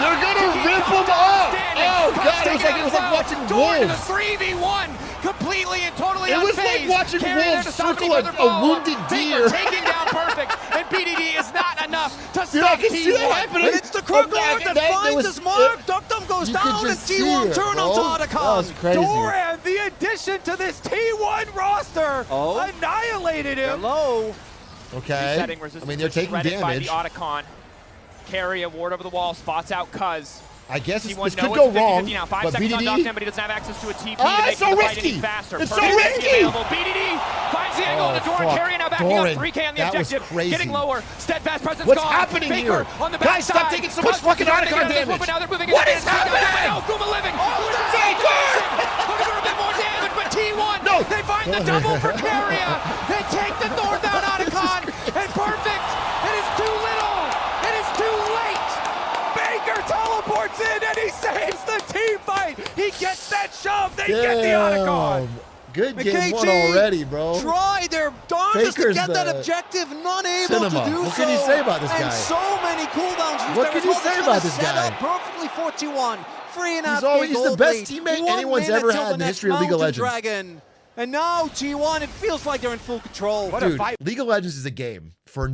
They're gonna rip him up. Oh, God. It was like watching Doran wolves. the 3v1. Completely and totally It was unfazed. like watching Carrying wolves there to stop circle any further a follow-up. wounded Faker deer. taking down Perfect, and BDD is not enough to Dude, stop I can see that T1. happening. And it's the Krugor that finds was- his mark. Dogdom goes you could down and just see T1 it, turn bro. onto That was Otacon. crazy. Doran, the addition to this T1 roster, annihilated him. Hello. Okay. Resetting I resistance mean, they're is taking shredded by the damage. Otacon. Carry a ward over the wall, spots out Cuz. I guess this T1 could know go it's a 50-50 wrong, now. 5 but seconds on BDD. Dogdom, but he doesn't have access to a TP Ah, to make it's so the fight risky. any faster. It's so Perfect is risky. available. BDD finds the angle on the Oh, Doran. fuck. Carry now backing Doran, up. 3K on the that was objective. crazy. Getting lower. Steadfast presence What's gone. happening Faker here? on the Guys, stop backside. taking so much Cuz fucking trying to Otacon get this damage. one, but now they're moving What into is the happening? Oh, Guma living. Faker! Looking for a bit more damage, but T1. No. They find the double for Carria. They take the Thorn down Otacon. And Perfect. It is too little. It is too late. Baker teleports in and he saves the team fight. He gets that shove. They get the Otacon. Good And game one KT already, bro. Try their darndest to Faker's get that the objective, not able cinema. to do What so. can you say about this and guy? so many cooldowns used What there can as you well. say This about one is this set guy? up perfectly for T1. 3.5 He's the best teammate 1 anyone's minute ever till had in the next history of League of Mountain Legends. Dragon. And now T1, it feels like they're in full control. Dude, League of Legends is a game for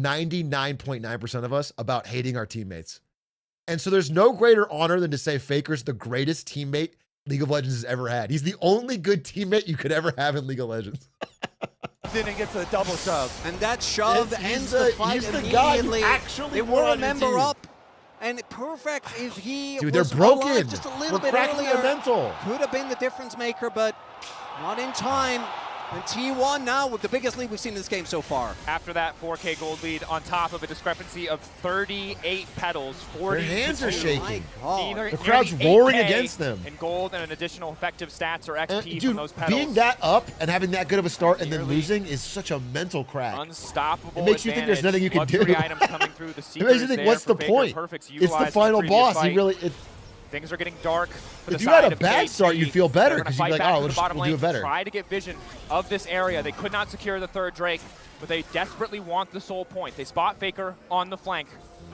99.9% of us about hating our teammates. And so there's no greater honor than to say Faker's the greatest teammate League of Legends has ever had. He's the only good teammate you could ever have in League of Legends. Then he gets a double shove. And that shove He's ends the- the fight he's the guy you immediately. actually They want were a on your member team. up. And Perfect, if he Dude, they're was broken. alive just a little We're bit cracking earlier, their mental. could have been the difference maker, but not in time. And T1 now with the biggest lead we've seen in this game so far. After that 4K gold lead on top of a discrepancy of 38 petals, 40 Their hands are to 2. shaking. Nearly The crowd's 8K roaring against them. in gold and an additional effective stats or XP And, from dude, those petals. being that up and having that good of a start and then Nearly losing is such a mental crack. Unstoppable. It makes you think there's nothing you can do. Luxury items coming through. The It makes you think, what's the point? It's the final boss. He really. Things are getting dark for the If you had side a of bad KT. start, you'd feel better They're gonna because you'd be fight like, back oh, to the bottom we'll do lane, it better. Try to get vision of this area. They could not secure the third Drake, but they desperately want the soul point. They spot Faker on the flank.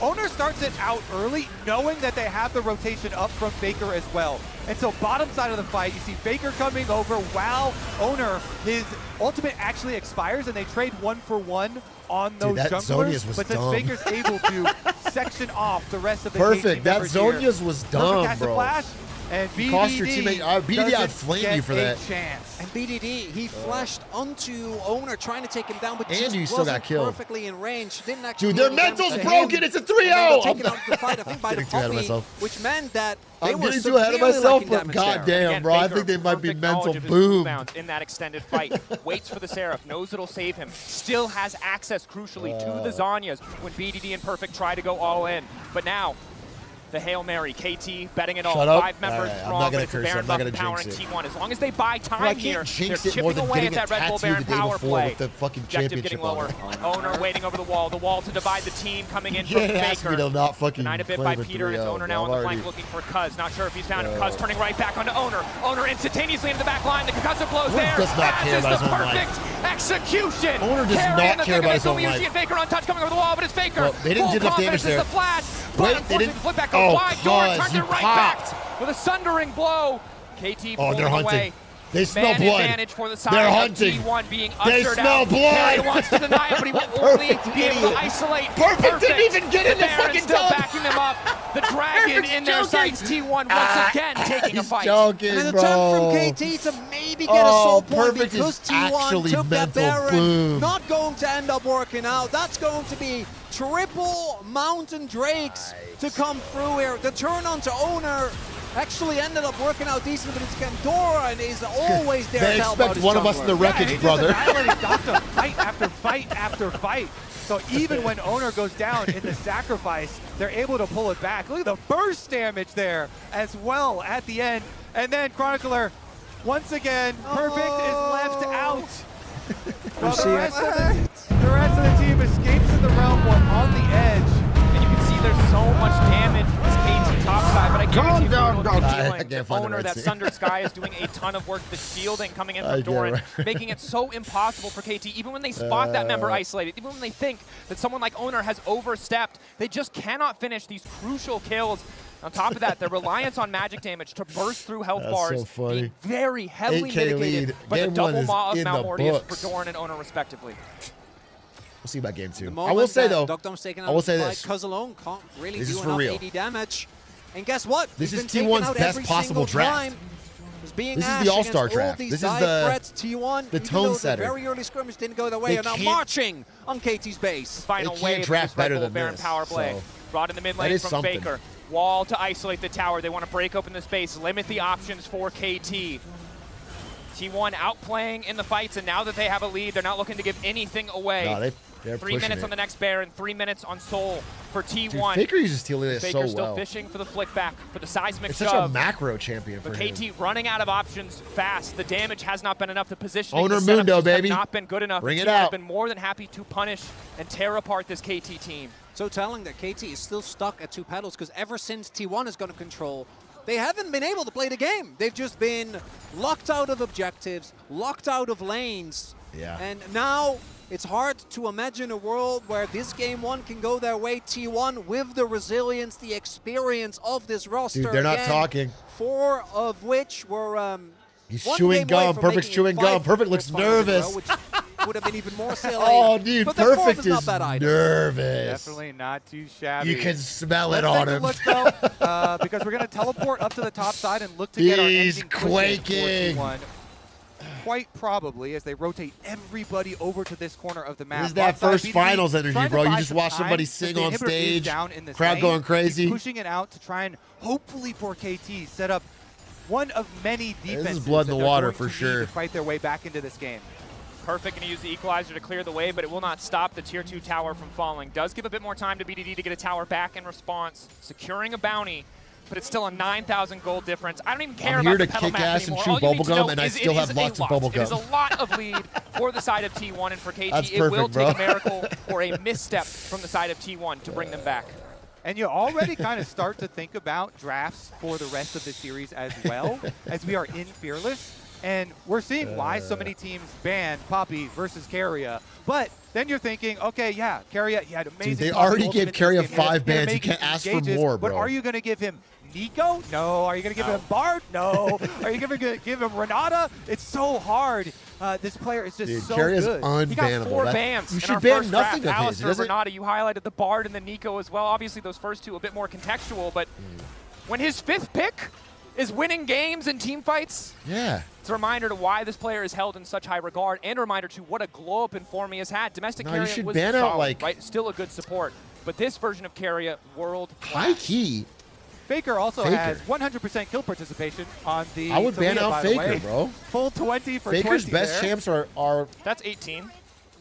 Owner starts it out early, knowing that they have the rotation up from Faker as well. And so bottom side of the fight, you see Faker coming over while Owner, his ultimate actually expires, and they trade 1-for-1 on those junglers. But since Faker's able to section off the rest of the perfect, that Zhonya's was dumb, bro. Flash, and BDD cost your teammate. BDD outflamed you for that. Chance. And BDD, he flashed onto Owner trying to take him down, but just you still wasn't got killed. Perfectly in range. Didn't actually. Dude, their mental's broken. It's a 3-0. Taken out the fight, I think, by the Poppy, which meant that they I'm were getting too ahead of myself, but goddamn, goddamn, bro, I think they might be mental boom. In that extended fight, waits for the Seraph, knows it'll save him, still has access, crucially, to the Zhonyas when BDD and Perfect try to go all in. But now, the Hail Mary, KT betting it all. 5 members strong, but it's a Baron buff empowering T1. As long as they buy time here, they're chipping away at that Red Bull Baron power play. The fucking Objective getting lower. Owner waiting over the wall to divide the team coming in from Faker. Denied a bit by Peter, and it's Owner now on the flank looking for Cuz. Not sure if he's found him. Cuz turning right back onto Owner. Owner instantaneously into the back line. The concussive blows there. Does not care about his own perfect execution. Owner does not care about his own life. And Faker untouched coming over the wall, but it's Faker. Well, they didn't do enough damage there. Wait, they didn't flip back wide. Door turns it right back with a sundering blow. KT they're hunting. Away. They smell Man blood. Advantage for the side They're of hunting. T1 being They ushered smell out. blood. He wants to deny it, but he will only be able to isolate. Perfect didn't even get in the fucking still tub. backing them up. The Dragon in their sights. T1 once again taking a fight. Joking, and an bro. attempt from KT to maybe get a soul point Perfect because is T1 actually took that mental Baron. boom. Not going to end up working out. That's going to be triple Mountain Drakes to come through here. The turn onto Owner actually ended up working out decent, but it's Pandora and is always there They to help expect out his one of us jungler. in the wreckage, brother. Doctor, fight after fight after fight. So even when Owner goes down in the sacrifice, they're able to pull it back. Look at the burst damage there as well at the end. And then Chronicler, once again, Perfect is left out. Well, the rest of the team escapes in the realm one on the edge. And you can see there's so much damage from this KT top side, but I guarantee you Owner, that Sundered Sky is doing a ton of work. The shielding coming in from Doran, making it so impossible for KT, even when they spot that member isolated, even when they think that someone like Owner has overstepped, they just cannot finish these crucial kills. On top of that, their reliance on magic damage to burst through health bars being very heavily mitigated by the double Maw of Mount Mortius for Doran and Owner respectively. We'll see about game 2. I will say though, I will say this. Cuz alone can't really This do is for enough real. AD damage. And guess what? This He's is been T1's taken out best every possible single draft. time. Being This is Ash the All-Star against all draft. these This is dive the threats, T1, even tone though setter. The very early scrimmage didn't go their way, are now marching on KT's base. Final They wave can't of draft this Red better Bull than Baron this, power play. so Brought in the mid that lane is from something. Faker. Wall to isolate the tower. They want to break open the space, limit the options for KT. T1 outplaying in the fights, and now that they have a lead, they're not looking to give anything away. No, they're 3 pushing minutes it. on the next Baron, 3 minutes on Soul for T1. Dude, Faker uses Telia Faker so still well. fishing for the flick back, for the seismic It's shove. such a macro champion for But him. KT running out of options fast. The damage has not been enough. The positioning, Owner the setups Mundo, just have baby. not been good enough. Bring The it team has out. been more than happy to punish and tear apart this KT team. So telling that KT is still stuck at 2 pedals because ever since T1 is going to control, they haven't been able to play the game. They've just been locked out of objectives, locked out of lanes. Yeah. And now it's hard to imagine a world where this game 1 can go their way. T1 with the resilience, the experience of this roster. Dude, they're not Again, talking. 4 of which were He's one chewing game away gum. from Perfect's making chewing it gum. 5 Perfect looks finals in a row, nervous. which would have been even more silly. Oh, dude, but the form Perfect is not is bad either. nervous. Definitely not too shabby. You can smell Let's it on take a him. look, though, because we're going to teleport up to the top side and look to get our He's ending cushion for quaking. T1. Quite probably as they rotate everybody over to this corner of the map. This is that Bot first side, BDD finals energy, trying to bro. You buy just some watch time somebody as sing the on inhibitor is stage, down in this crowd lane. going crazy. He's pushing it out to try and hopefully for KT set up one of many defenses. This is blood in that the they're water going for to need sure. to fight their way back into this game. Perfect going to use the equalizer to clear the way, but it will not stop the tier 2 tower from falling. Does give a bit more time to BDD to get a tower back in response, securing a bounty, but it's still a 9,000 gold difference. I don't even care I'm about here the to pedal kick map ass and anymore. chew All you need to bubblegum, know and I is still it have is lots a of lot. bubblegum. It is a lot of lead for the side of T1, and for KT, That's it will perfect, take bro. a miracle or a misstep from the side of T1 to bring them back. And you already kind of start to think about drafts for the rest of the series as well, as we are in Fearless. And we're seeing why so many teams ban Poppy versus Keria. But then you're thinking, okay, yeah, Keria, he had amazing. Dude, they Poppy already gave ultimate in Keria this game. 5 bans. You can't ask for more, bro. But are you going to give him Nico? No. Are you going to give him Bard? No. Are you going to give him Renata? It's so hard. This player is just so Keria's good. unbannable. He got 4 bans. You in our should ban first nothing draft. of his. Alistair, Renata, you highlighted the Bard and the Nico as well. Obviously, those first two a bit more contextual, but when his 5th pick is winning games and team fights, it's a reminder to why this player is held in such high regard, and a reminder to what a glow-up in form he has had. Domestic No, you Keria should was ban solid, out, like- right? Still a good support. But this version of Keria, world High key. Faker also has 100% kill participation on the. I would ban Talia, out by the Faker, way. bro. Full 20 for Faker's 20 best there. champs are That's 18.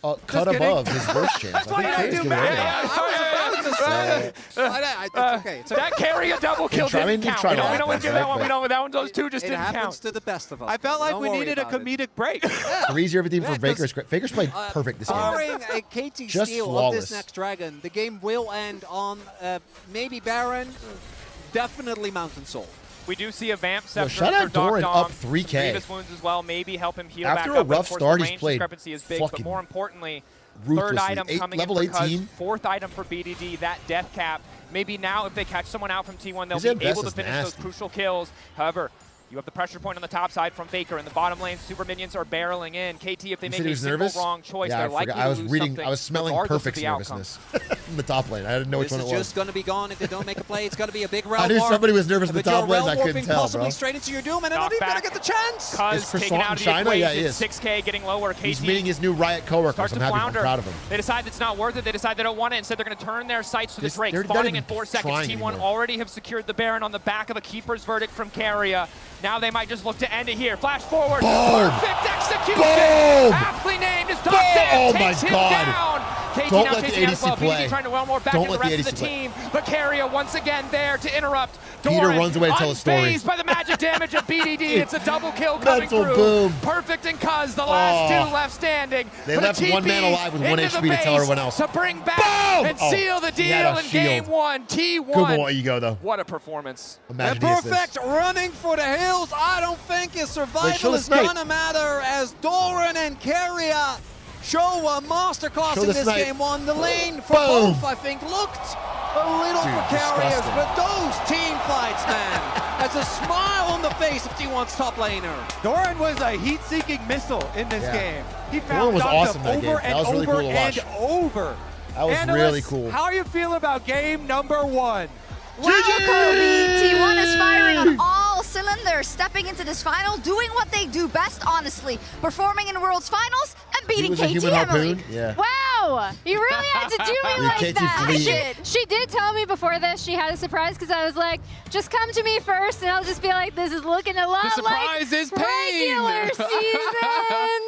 cut kidding. above his worst champs. I think Faker's gonna win. It's okay. It's okay. That Keria double kill I mean, didn't you count. tried We don't to want to give laugh, that one. right? We don't. That one. Those two just It didn't happens count. to the best of us. I felt like Don't we worry needed a about it. comedic break. 3-0 for Faker's. Faker's played perfect this game. Barring a KT Just steal flawless. of this next dragon, the game will end on maybe Baron, definitely Mountain Soul. We do see a Vamp Yo, Scepter shout for out Doran Doc up Dom. 3K. Some grievous wounds as well. Maybe help him heal After back a up. rough Of course, start, the he's range played discrepancy is big, but fucking more importantly, ruthlessly. third item coming level in for Cuz, 18. 4th item for BDD, that death cap. Maybe now if they catch someone out from T1, His they'll be Ambess able to is finish nasty. those crucial kills. However, you have the pressure point on the top side from Faker. In the bottom lane, super minions are barreling in. KT, if they You make said he a was single nervous? wrong choice, Yeah, they're I likely forgot. to lose something. I was smelling regardless of perfect the outcome. nervousness from the top lane. I didn't know which This one is it was. just going to be gone if they don't make a play. It's going to be a big realm I knew warp. somebody was nervous at the But your top lane. realm I couldn't warping tell, possibly bro. straight into your doom, and not even going to get the chance. Cuz taken Croissant out of the China? Yeah, equation, he is. 6K getting lower. KT He's meeting his new Riot coworkers. starts I'm to happy. I'm flounder. proud of him. They decide it's not worth it. They decide they don't want it. Instead, they're going to turn their sights to the This- Drake. they're not Spawning even in 4 seconds. trying T1 anymore. already have secured the Baron on the back of a keeper's verdict from Keria. Now they might just look to end it here. Flash forward. Boom. Perfect execution. Boom. Aptly named as Boom. Darkseid Oh my takes him God. down. KT Don't now let the chasing out as ADC well. play. BDD trying to well more back Don't in the let the rest of the ADC play. team. But Keria once again there to interrupt. Peter Doran, runs away to tell a story. unfazed by the magic damage of BDD. It's a double kill coming Mental through. boom. Perfect and Cuz, the last Oh. two left standing. They But a left one man TP alive with 1 into HP the to tell base everyone else. to bring back Boom! and Oh, seal the he had a deal in game shield. 1. T1. Good boy, you go though. What a performance. Imagine And the assist. perfect running for the hills. I don't think his show survival the is snipe. going to matter as Doran and Keria show a masterclass Show in the this snipe. game. On the lane for Boom. both, I think, looked a little Dude, precarious, disgusting. but those team fights, man, that's a smile on the face of T1's top laner. Doran was a heat-seeking missile in this Yeah. game. He Doran found was Dr. awesome that game. over That and was really over cool to watch. and over. That was Analysts, really cool. How you feel about game number 1? Wow, Kobe! T1 is firing on all cylinders, stepping into this final, doing what they do best, honestly. Performing in World's Finals and beating was a KT, human Emily. harpoon? Yeah. Wow, you really had to do me Dude, like KT that. fleet. She did tell me before this she had a surprise because I was like, just come to me first and I'll just be like, this is looking a lot The surprise like is pain. regular season.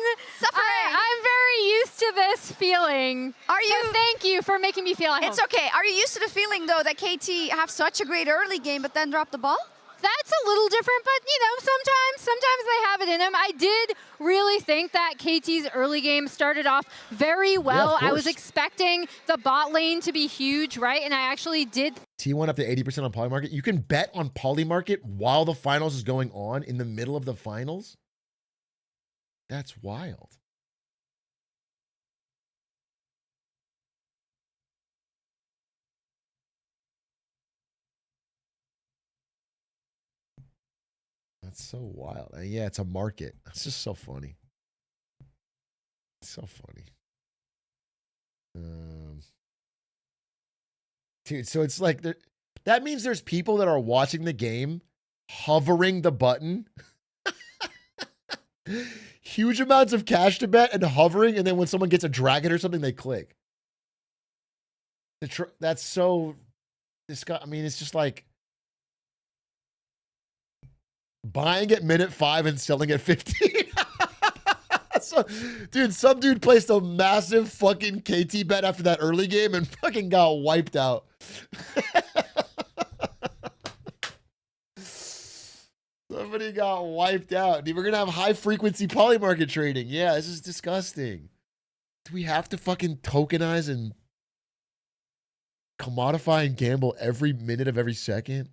I'm very used to this feeling. Are you? So thank you for making me feel at It's home. okay. Are you used to the feeling, though, that KT have such a great early game, but then drop the ball? That's a little different, but you know, sometimes they have it in them. I did really think that KT's early game started off very well. I was course. expecting the bot lane to be huge, right? And I actually did. T1 up to 80% on Polymarket. You can bet on Polymarket while the finals is going on in the middle of the finals. That's wild. That's so wild. Yeah, it's a market. It's just so funny. It's so funny. Dude, so it's like that means there's people that are watching the game hovering the button. Huge amounts of cash to bet and hovering, and then when someone gets a dragon or something, they click. That's so disgusting. I mean, it's just like buying at minute 5 and selling at 15. So, dude, some dude placed a massive fucking KT bet after that early game and fucking got wiped out. Somebody got wiped out. Dude, we're going to have high frequency polymarket trading. Yeah, this is disgusting. Do we have to fucking tokenize and commodify and gamble every minute of every second?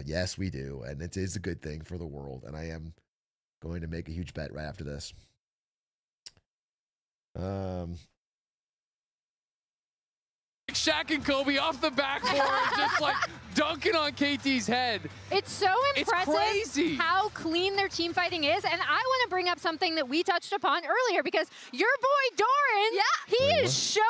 Yes, we do. And it is a good thing for the world. And I am going to make a huge bet right after this. Shaq and Kobe off the backboard, just like dunking on KT's head. It's so impressive crazy how clean their team fighting is. And I want to bring up something that we touched upon earlier, because your boy Doran, he is showing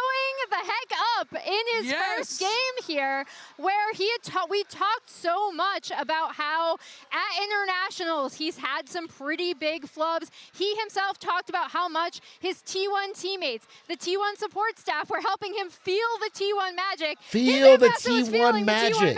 the heck up in his first game here, where he had we talked so much about how at internationals he's had some pretty big flubs. He himself talked about how much his T1 teammates, the T1 support staff, were helping him feel the T1 magic. Feel the T1 magic.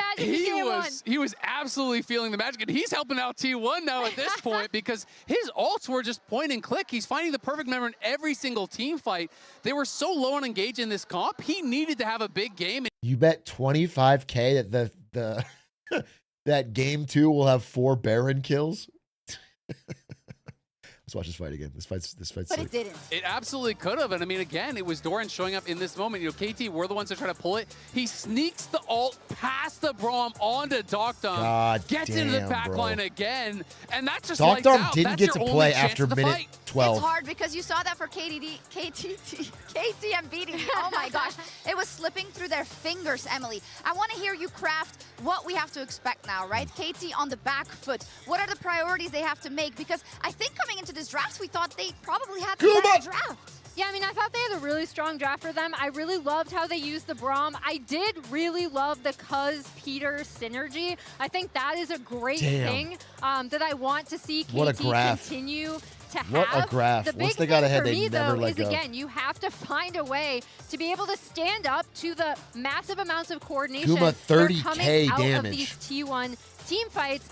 He was absolutely feeling the magic, and he's helping out T1 now at this point, because his ults were just point and click. He's finding the perfect member in every single team fight. They were so low on engage in this comp. He needed to have a big game. You bet 25K that the that game 2 will have 4 Baron kills. Let's watch this fight again. This fight's But sick. it didn't. It absolutely could have. And I mean, again, it was Doran showing up in this moment. You know, KT were the ones that try to pull it. He sneaks the ult past the Braum onto Docdom. God gets into the damn, back bro. line again. And that's just Docdom didn't get to play after minute 12. It's hard because you saw that for KT and BDD. Oh my gosh. It was slipping through their fingers, Emily. I want to hear you craft what we have to expect now, right? KT on the back foot. What are the priorities they have to make? Because I think coming into this draft, we thought they probably had the better draft. Yeah, I mean, I thought they had a really strong draft for them. I really loved how they used the Braum. I did really love the Cuz-Peter synergy. I think that is a great thing that I want to see KT continue to have. What a graph. The big Once they got ahead, thing for they me, never though, let is, go. again, you have to find a way to be able to stand up to the massive amounts of coordination Guma, that are 30K coming out damage. of these T1 team fights.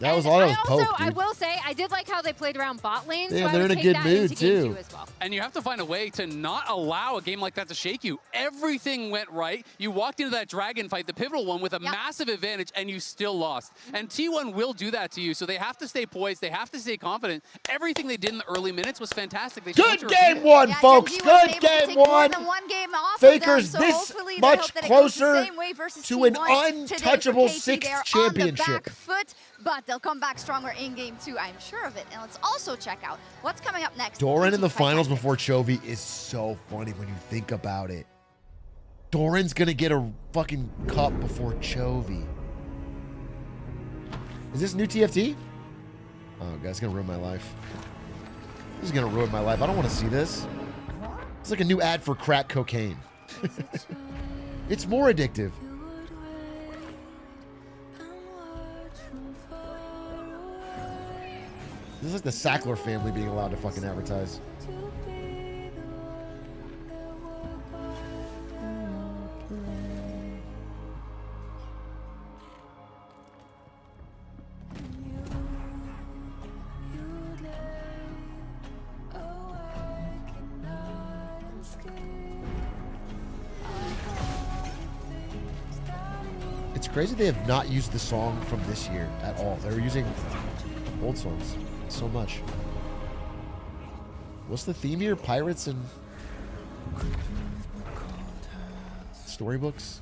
That was all I was also, poked, I dude. will say, I did like how they played around bot lane. Yeah, so they're I would in a take good that mood, into game too. 2 as well. And you have to find a way to not allow a game like that to shake you. Everything went right. You walked into that dragon fight, the pivotal one, with a massive advantage, and you still lost. And T1 will do that to you, so they have to stay poised. They have to stay confident. Everything they did in the early minutes was fantastic. They Good game 1, folks. Good game 1. Fakers this much closer to an untouchable 6th championship. But they'll come back stronger in game 2, I'm sure of it. And let's also check out what's coming up next. Doran in the finals before Chovy is so funny when you think about it. Doran's gonna get a fucking cup before Chovy. Is this new TFT? Oh, God, it's gonna ruin my life. This is gonna ruin my life. I don't want to see this. It's like a new ad for crack cocaine. It's more addictive. This is like the Sackler family being allowed to fucking advertise. It's crazy they have not used the song from this year at all. They're using old songs so much. What's the theme here? Pirates and storybooks?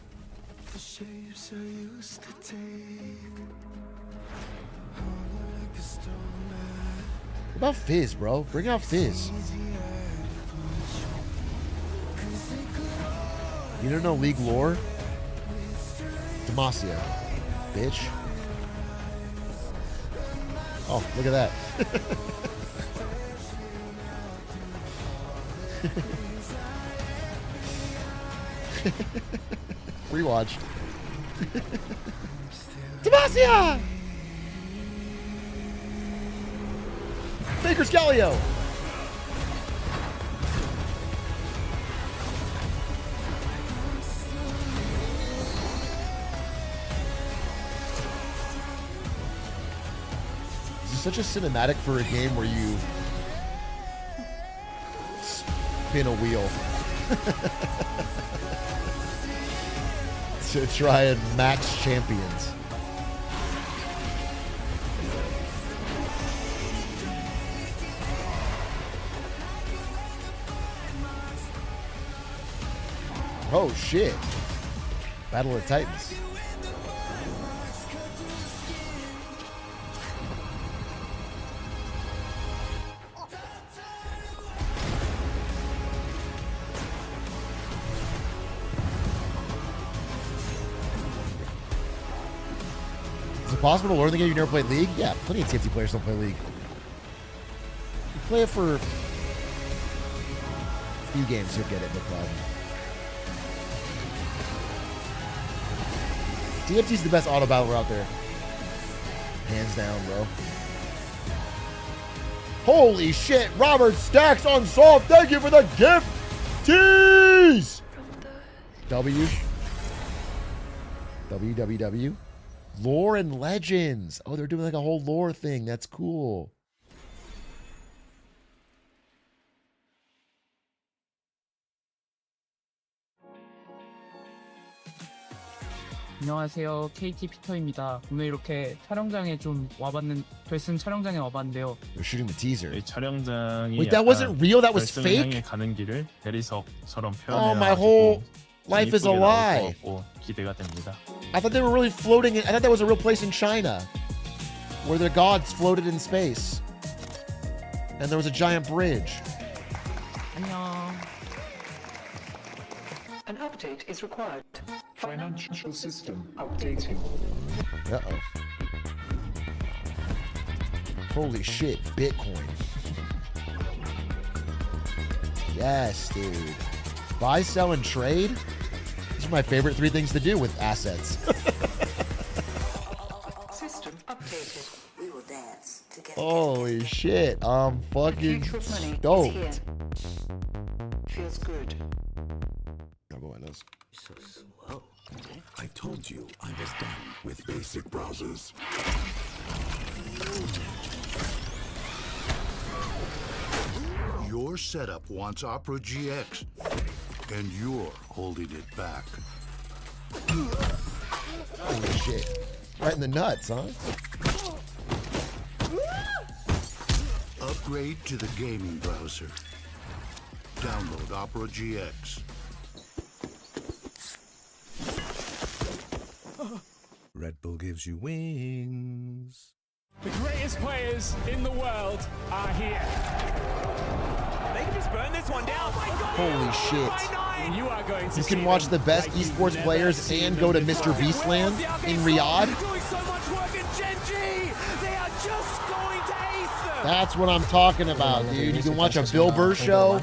What about Fizz, bro? Bring out Fizz. You don't know League lore? Demacia, bitch. Oh, look at that. Rewatched. Demacia! Baker's Galio! Such a cinematic for a game where you spin a wheel to try and max champions. Oh shit. Battle of the Titans. possible to learn the game? You never played League? Yeah, plenty of TFT players don't play League. You play it for a few games, you'll get it, no problem. TFT's the best auto battler out there. Hands down, bro. Holy shit, Robert Stacks Unsolved, thank you for the gift! Tease! WWW. Lore and Legends. Oh, they're doing like a whole lore thing. That's cool. 안녕하세요. KT 피터입니다. 오늘 이렇게 촬영장에 좀 결승 촬영장에 와봤는데요. They're shooting the teaser. 이 촬영장이 Wait, that wasn't real? That was 결승을 fake? 향해 가는 길을 대리석처럼 Oh, my whole life is a lie. 기대가 됩니다. I thought they were really floating. I thought that was a real place in China where the gods floated in space. And there was a giant bridge. 안녕. An update is required. Financial system updating. Uh-oh. Holy shit, Bitcoin. Yes, dude. Buy, sell, and trade? These are my favorite 3 things to do with assets. System updated. We will dance together. Holy shit, I'm fucking stoked. Feels good. I'll go on this. So slow. I told you I was done with basic browsers. Your setup wants Opera GX, and you're holding it back. Holy shit. Right in the nuts, huh? Upgrade to the gaming browser. Download Opera GX. Red Bull gives you wings. The greatest players in the world are here. They can just burn this one down. Holy shit. You are going to You can watch the best esports players and go to Mr. Beast Land in Riyadh. That's what I'm talking about, dude. You can watch a Bill Burr show.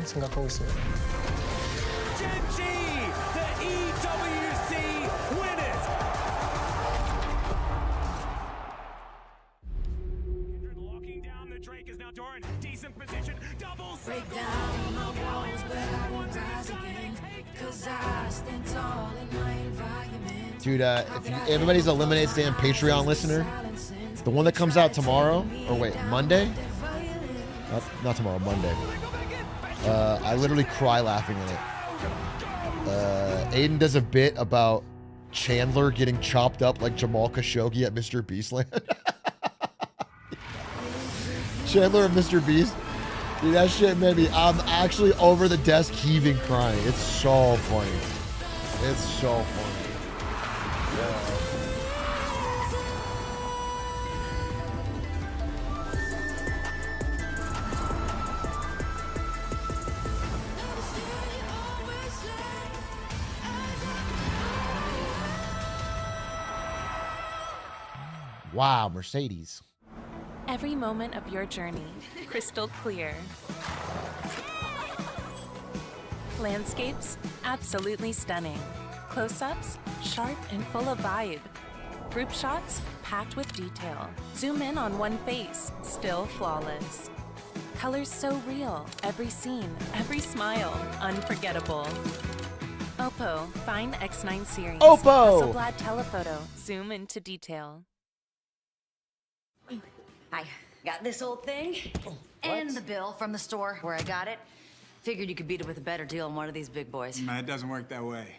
Dude, if everybody's a Lemonade Stand Patreon listener, the one that comes out tomorrow, or wait, Monday? Not tomorrow, Monday. I literally cry laughing in it. Aiden does a bit about Chandler getting chopped up like Jamal Khashoggi at Mr. Beastland. Chandler and Mr. Beast. Dude, that shit made me, I'm actually over the desk heaving crying. It's so funny. It's so funny. Wow, Mercedes. Every moment of your journey, crystal clear. Landscapes, absolutely stunning. Close-ups, sharp and full of vibe. Group shots, packed with detail. Zoom in on one face, still flawless. Colors so real, every scene, every smile, unforgettable. Oppo Find X9 series. Oppo! Hasselblad telephoto, zoom into detail. I got this old thing and the bill from the store where I got it. Figured you could beat it with a better deal on one of these big boys. It doesn't work that way.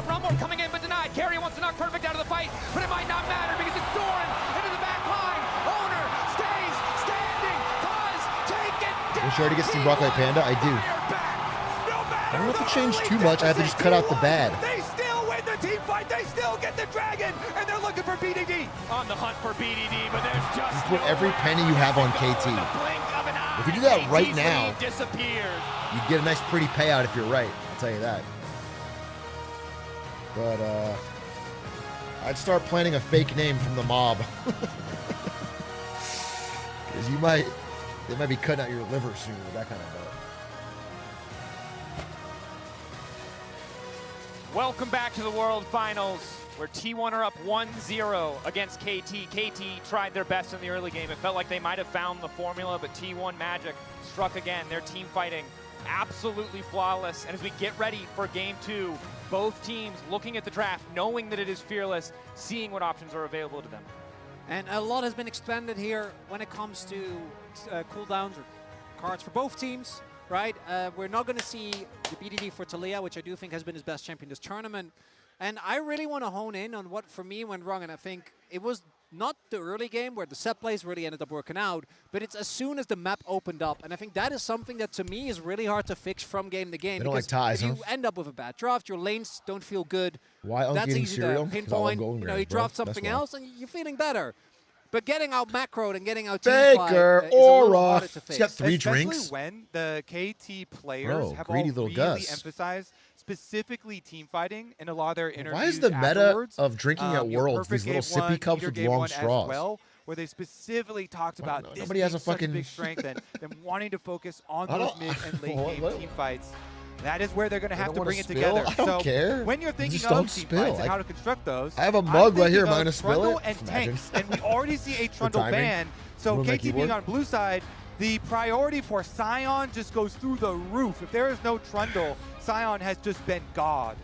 Rumble coming in but denied. Carey wants to knock Perfect out of the fight, but it might not matter because it's Doran into the back line. Owner stays standing. Cause take it down. You sure to get Steam Rock Light Panda? I do. I don't have to change too much. I have to just cut out the bad. They still win the team fight. They still get the dragon, and they're looking for BDD. On the hunt for BDD, but there's just You put every penny you have on KT. If you do that right now, you get a nice pretty payout if you're right. I'll tell you that. But I'd start planning a fake name from the mob. Because they might be cutting out your liver soon with that kind of bet. Welcome back to the World Finals, where T1 are up 1-0 against KT. KT tried their best in the early game. It felt like they might have found the formula, but T1 Magic struck again. Their team fighting absolutely flawless. And as we get ready for game 2, both teams looking at the draft, knowing that it is fearless, seeing what options are available to them. And a lot has been expanded here when it comes to cooldowns or cards for both teams, right? We're not going to see the BDD for Talia, which I do think has been his best champion this tournament. And I really want to hone in on what, for me, went wrong. And I think it was not the early game where the set plays really ended up working out, but it's as soon as the map opened up. And I think that is something that, to me, is really hard to fix from game to game. They don't like ties, if you end up with a bad draft, your lanes don't feel good. Why aren't That's getting easy cereal? to pinpoint. You know, he dropped something else, and you're feeling better. But getting out macroed and getting out Baker, is a little Aura. harder to He's fix. got 3 Especially drinks. when the KT players Bro, have greedy all little really Gus. emphasized specifically team fighting in a lot of their interviews. Why is the meta afterwards. of drinking at Worlds these little Perfect gave sippy one, cups Peter with gave long one as straws? well, where they specifically talked about this nobody has being a fucking such a big strength and them wanting to focus on I those don't- mid and late game what? team fights. That is where they're going to They have don't to wanna bring it spill? together. I don't so care. when you're thinking Just of don't team spill. fights and how to construct those, I have a I'm mug right thinking here. Am I of gonna spill Trundle it? and Imagine. tanks, and we already see a Trundle timing. ban. So Ruin my KT being keyboard. on blue side, the priority for Sion just goes through the roof. If there is no Trundle, Sion has just been God.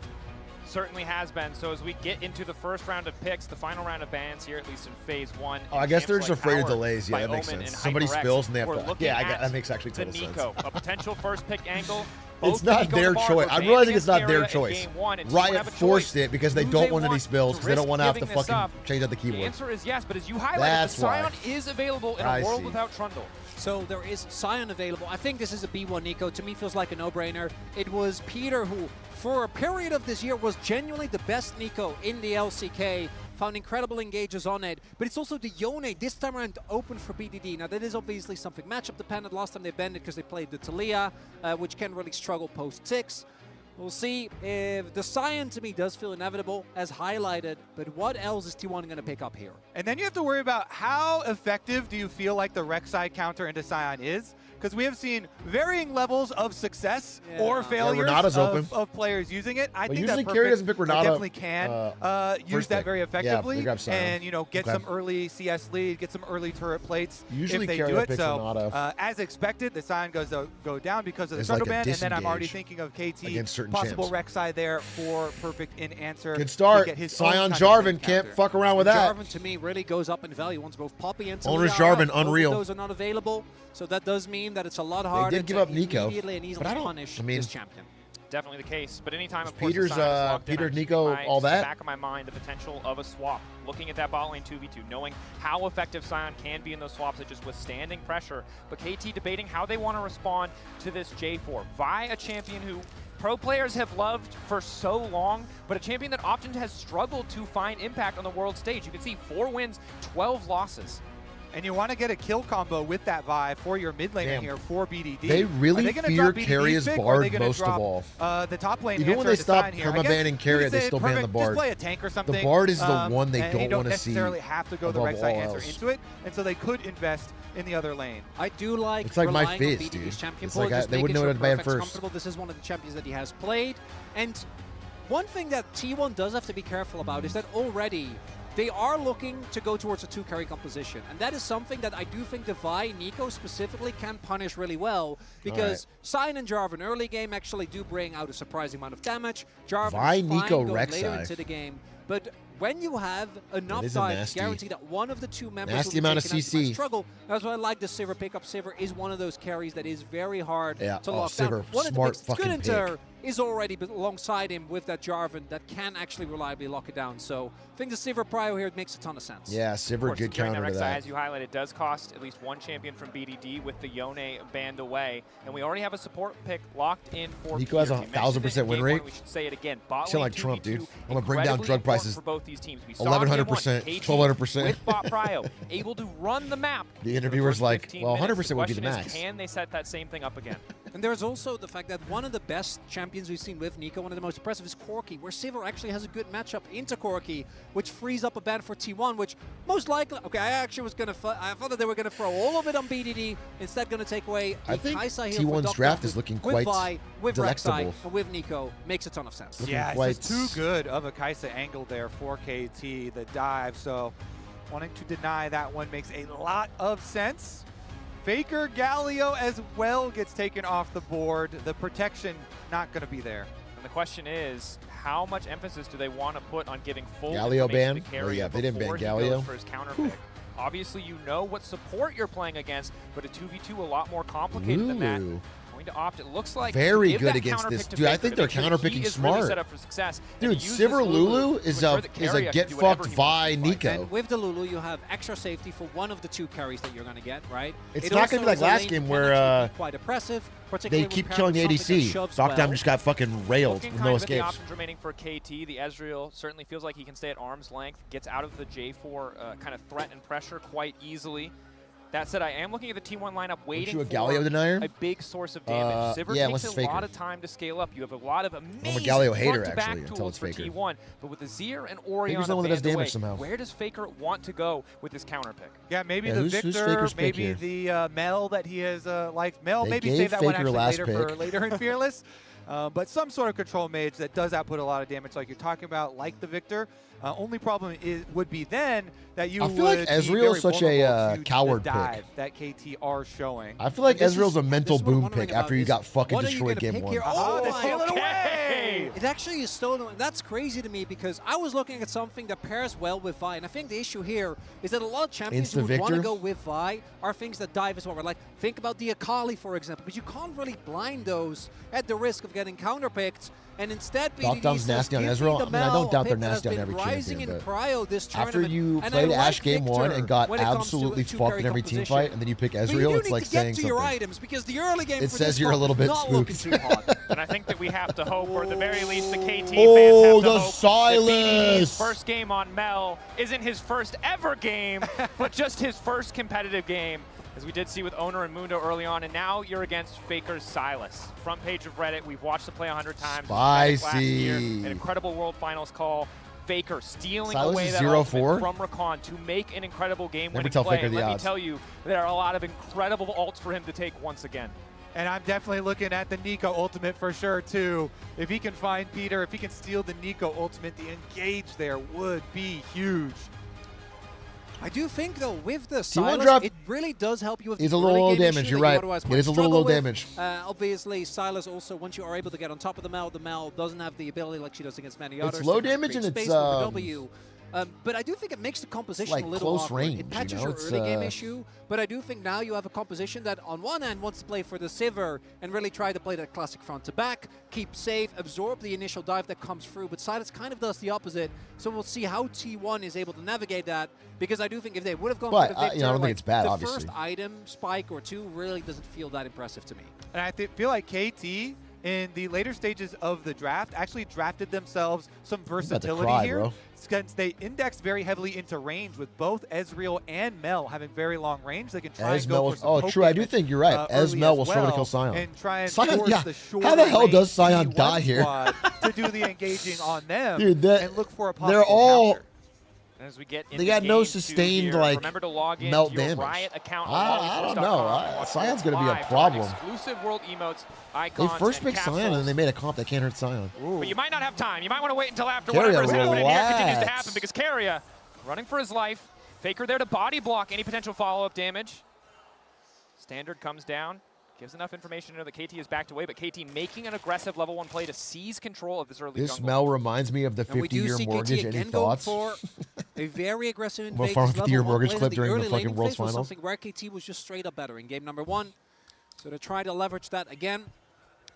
Certainly has been. So as we get into the first round of picks, the final round of bans here, at least in phase 1. Oh, I guess they're just afraid of powered delays. Yeah, by that makes Omen sense. and Somebody HyperX. spills and they have We're to. looking Yeah, at that makes actually the total sense. Nico, a potential first pick angle. It's Both not Nico their and Bar choice. were I'm banned realizing it's against not their Area in choice. game 1, and T1 Riot have a forced choice it because they who don't want any spills to because they don't risk want to have to giving this fucking up. change out the The keyboard. answer is yes, but as you highlighted, That's the Sion why. is available in a I world see. without Trundle. So there is Sion available. I think this is a B1 Nico. To me, feels like a no-brainer. It was Peter who, for a period of this year, was genuinely the best Nico in the LCK. Found incredible engages on it. But it's also the Yone this time around open for BDD. Now, that is obviously something matchup dependent. Last time they banned it because they played the Talia, which can really struggle post-6. We'll see if the Sion, to me, does feel inevitable, as highlighted. But what else is T1 going to pick up here? And then you have to worry about how effective do you feel like the Rek'Sai counter into Sion is? Because we have seen varying levels of success or failures Renata's open. of players using it. I Well, think usually that Carry Perfect doesn't pick Renata, definitely can use first that pick. very Yeah, effectively they grab Sion. and, you know, get Okay. some early CS lead, get some early turret plates Usually if they Carry do it. picks So Renata. as expected, the Sion go down because of the It's Trundle like a ban, and then I'm already disengage thinking of KT, against certain possible champs. Rek'Sai there for Perfect in answer. Good to start. get his own Sion kind of Jarvan lane can't counter. fuck around with that. Jarvan, to me, really goes up in value once both Poppy and Owner's Talia are Jarvan, up. Both of unreal. those are not available, so that does mean that it's a lot harder They did give to up Nico, immediately and easily but I don't- punish I mean- this champion. Definitely the case, but anytime, of course, Peter's, the Sion is locked in, Peter, I keep Nico, my- all that? back of my mind the potential of a swap. Looking at that bot lane 2v2, knowing how effective Sion can be in those swaps at just withstanding pressure, but KT debating how they want to respond to this J4. Vi, a champion who pro players have loved for so long, but a champion that often has struggled to find impact on the world stage. You can see 4 wins, 12 losses. And you want to get a kill combo with that Vi for your mid laner Damn. here for BDD. They really Are they gonna fear drop BDD's Carry as pick, or are Bard they gonna most of drop, all. The top lane Even when answer they to stop Sion here. I guess permabanning Carry, you they could say still ban the Perfect, Bard. Just play a tank or something. The Bard is the one they and don't you don't want to see necessarily have to go the above Rek'Sai all answer else. into it, and so they could invest in the other lane. I do like It's like my relying on face, BDD's dude. champion It's pool, like just they wouldn't making know sure what to ban Perfect's first. comfortable. This is one of the champions that he has played. And one thing that T1 does have to be careful about is that already they are looking to go towards a 2-carry composition. And that is something that I do think the Vi, Nico specifically, can punish really well. Because Sion and Jarvan early game actually do bring out a surprising amount of damage. Jarvan Vi, is fine Nico, going later Rek'Sai. into the game. But when you have enough is a time to nasty- guarantee that one of the two members nasty will be amount of taken out, you CC. might struggle. That's why I like the Sivir pickup. Sivir is one of those carries that is very hard Yeah, to oh, lock Sivir, down. One of the smart picks that's good fucking into pick. is already alongside him with that Jarvan that can actually reliably lock it down. So I think the Sivir prio here makes a ton of sense. Yeah, Of Sivir, course, good securing counter to Rek'Sai, that. as you highlighted, does cost at least one champion from BDD with the Yone banned away. And we already have a support pick locked in for Nico has Peter. a We mentioned it 1000% in win game rate. one, we should say it again. Bot Sound lane like Trump, 2v2, dude. I'm gonna bring down incredibly drug important prices. for both these teams. We saw 1100%, in game one, KT 1200%. with bot prio, able to run the map. The for interviewer's first like, 15 well, minutes. 100% would be the question is, max. can they set that same thing up again? And there's also the fact that one of the best champions we've seen with Nico, one of the most impressive, is Corki, where Sivir actually has a good matchup into Corki, which frees up a ban for T1, which most likely... Okay, I actually was going to... I thought that they were going to throw all of it on BDD, instead going to take away I think Kaisa here T1's for draft is looking quite Vi, with delectable. Rek'Sai, and with Nico. Makes a ton of sense. Yeah, it's just too good of a Kaisa angle there for KT, the dive, so wanting to deny that one makes a lot of sense. Faker Galio as well gets taken off the board. The protection not going to be there. And the question is, how much emphasis do they want to put on giving full Galio ban? to Keria Oh yeah, they didn't ban before he Galio. goes for his counter pick? Obviously, you know what support you're playing against, but a 2v2 a lot more complicated than that. Going to opt, it looks like very give good that against this. pick to Dude, I Faker think to they're make sure counter that he picking is smart. really set up for success. Dude, And he uses Sivir Lulu is to ensure a that Keria get can do whatever fucked he by wants to Nico. And with the Lulu, you have extra safety for one of the 2 carries that you're going to get, right? It's not going to be like last game where quite oppressive, they keep killing the ADC. Lockdown just got fucking railed with no The escapes. options remaining for KT, the Ezreal certainly feels like he can stay at arm's length, gets out of the J4 kind of threat and pressure quite easily. That said, I am looking at the T1 lineup waiting you a for Galio denier? a big source of damage. Sivir yeah, takes unless it's a lot Faker. of time to scale up. You have a lot of amazing Galio hater, front-to-back actually, until tools it's for Faker. T1, but with Azir and Orion Faker's the one that does abandoned damage away, somehow. where does Faker want to go with this counter pick? Yeah, maybe Yeah, the who's Victor, Faker's pick maybe here? the Mel that he has liked. Mel, They maybe gave save that one Faker actually last later for pick. later in Fearless. But some sort of control mage that does output a lot of damage like you're talking about, like the Victor. Only problem would be then that you I feel like would be Ezreal's very such vulnerable a to the coward dive pick. that KT are showing. I feel like This Ezreal's is- a mental this is what I'm boom wondering pick after about you is, got fucking what are you destroyed gonna game pick 1. here? Oh, they my stole it God. away! It actually is stolen. That's crazy to me because I was looking at something that pairs well with Vi, and I think the issue here is that a lot of champions who would want to Insta-Victor? go with Vi are things that dive as well. We're like, think about the Akali, for example, but you can't really blind those at the risk of getting counterpicked. And instead, BDD Lockdown's says, nasty on "Give me Ezreal." the I mean, I don't Mel, doubt they're pick that has nasty on been every rising champion, in but Cryo this after tournament." you And played I Ash like game 1 Victor and got when it comes to absolutely a two fucked carry in every team composition. fight, and then you pick But you Ezreal, do it's need like to get saying to your something. items because the early game It for says this you're a one little bit not looking spooked. too hot. And I think that we have to hope, or at the very least, the KT Oh, fans have to the hope Silas! that BDD's first game on Mel isn't his first ever game, but just his first competitive game, as we did see with Owner and Mundo early on, and now you're against Faker's Silas. Front page of Reddit, we've watched the play 100 times. Last year, Spicy. an incredible World Finals call. Faker stealing Silas away is that 0-4? ultimate from Rakan to make an incredible game-winning Never tell play. Faker And the let me odds. tell you, there are a lot of incredible ults for him to take once again. And I'm definitely looking at the Nico ultimate for sure, too. If he can find Peter, if he can steal the Nico ultimate, the engage there would be huge. I do think, though, with the T1 Silas, drop it really does help you with is the a little early low game damage, issue you're that you right. otherwise It might is a little struggle low with. damage. Obviously, Silas also, once you are able to get on top of the Mel doesn't have the ability like she does against many others. It's low to kind of damage create and it's, space for the W. But I do think it makes the composition like a little close awkward. range, It patches you know? your It's, early game issue, but I do think now you have a composition that on one hand wants to play for the Sivir and really try to play that classic front to back, keep safe, absorb the initial dive that comes through, but Silas kind of does the opposite, so we'll see how T1 is able to navigate that, because I do think if they would have gone But, for the Victor, I don't think like, it's bad, the obviously. first item spike or two really doesn't feel that impressive to me. And I feel like KT in the later stages of the draft actually drafted themselves some versatility cry, here. bro. Since they indexed very heavily into range with both Ezreal and Mel having very long range, they can try and go for some Oh, true. I do poke think you're right. early Mel as will struggle to well kill Sion. and try and Sion, force yeah. the How the hell does shorter Sion range die T1 here? squad to do the engaging on them Dude, and look for a possible they're all counter. And as we get They into got no game 2 sustained, here, like, remember to log in melt to your damage. Riot account. I don't know. Sion's going to be a Live for problem. Exclusive world emotes, They icons, first and picked Sion, capsules. and they made a comp that can't hurt Sion. But you might not have time. You might want to wait until after Keria, whatever is happening here continues to relax. happen, because Keria running for his life. Faker there to body block any potential follow-up damage. Standard comes down. Gives enough information to know that KT is backed away, but KT making an aggressive level 1 play to seize control of this early This jungle. Mel reminds me of the And we do 50-year see mortgage. KT Any again going thoughts? for a very aggressive We'll invade. farm This 50-year level one mortgage play clip that during the early fucking laning World's phase was Finals. something where KT was just straight up better in game number 1. So to try to leverage that again.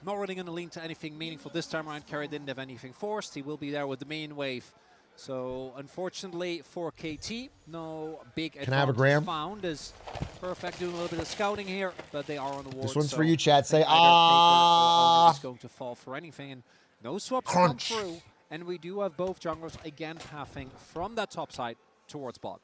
Not really going to lean to anything meaningful this time around. Keria didn't have anything forced. He will be there with the main wave. So unfortunately for KT, no big Can I have a gram? found. As Perfect doing a little bit of scouting here, but they are on the ward. This one's so for you, chat. I Say, think either Faker or Owen ah. is going to fall for anything, and no swaps Crunch. come through. And we do have both junglers again pathing from that top side towards bot.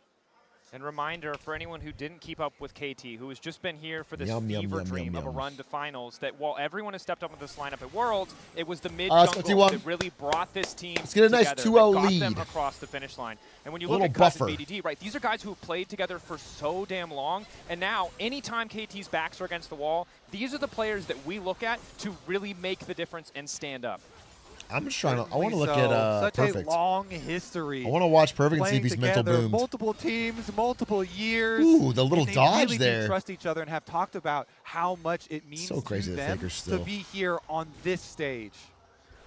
And reminder for anyone who didn't keep up with KT, who has just been here for this fever dream of a run to finals, that while everyone has stepped up with this lineup at Worlds, it was the mid-jungle that really brought this team Let's get a nice 2-0 lead. Got them across the finish line. And when you look at Cuz and BDD, right, these are guys who have played together for so damn long, and now anytime KT's backs are against the wall, these are the players that we look at to really make the difference and stand up. I'm just trying to. I want to look at such Perfect. a long history. I want to watch Perfect and see if he's mental together, boomed. Multiple teams, multiple years. Ooh, the little dodge really there. Do trust each other and have talked about how much it means So crazy to that them Faker's to still be here on this stage.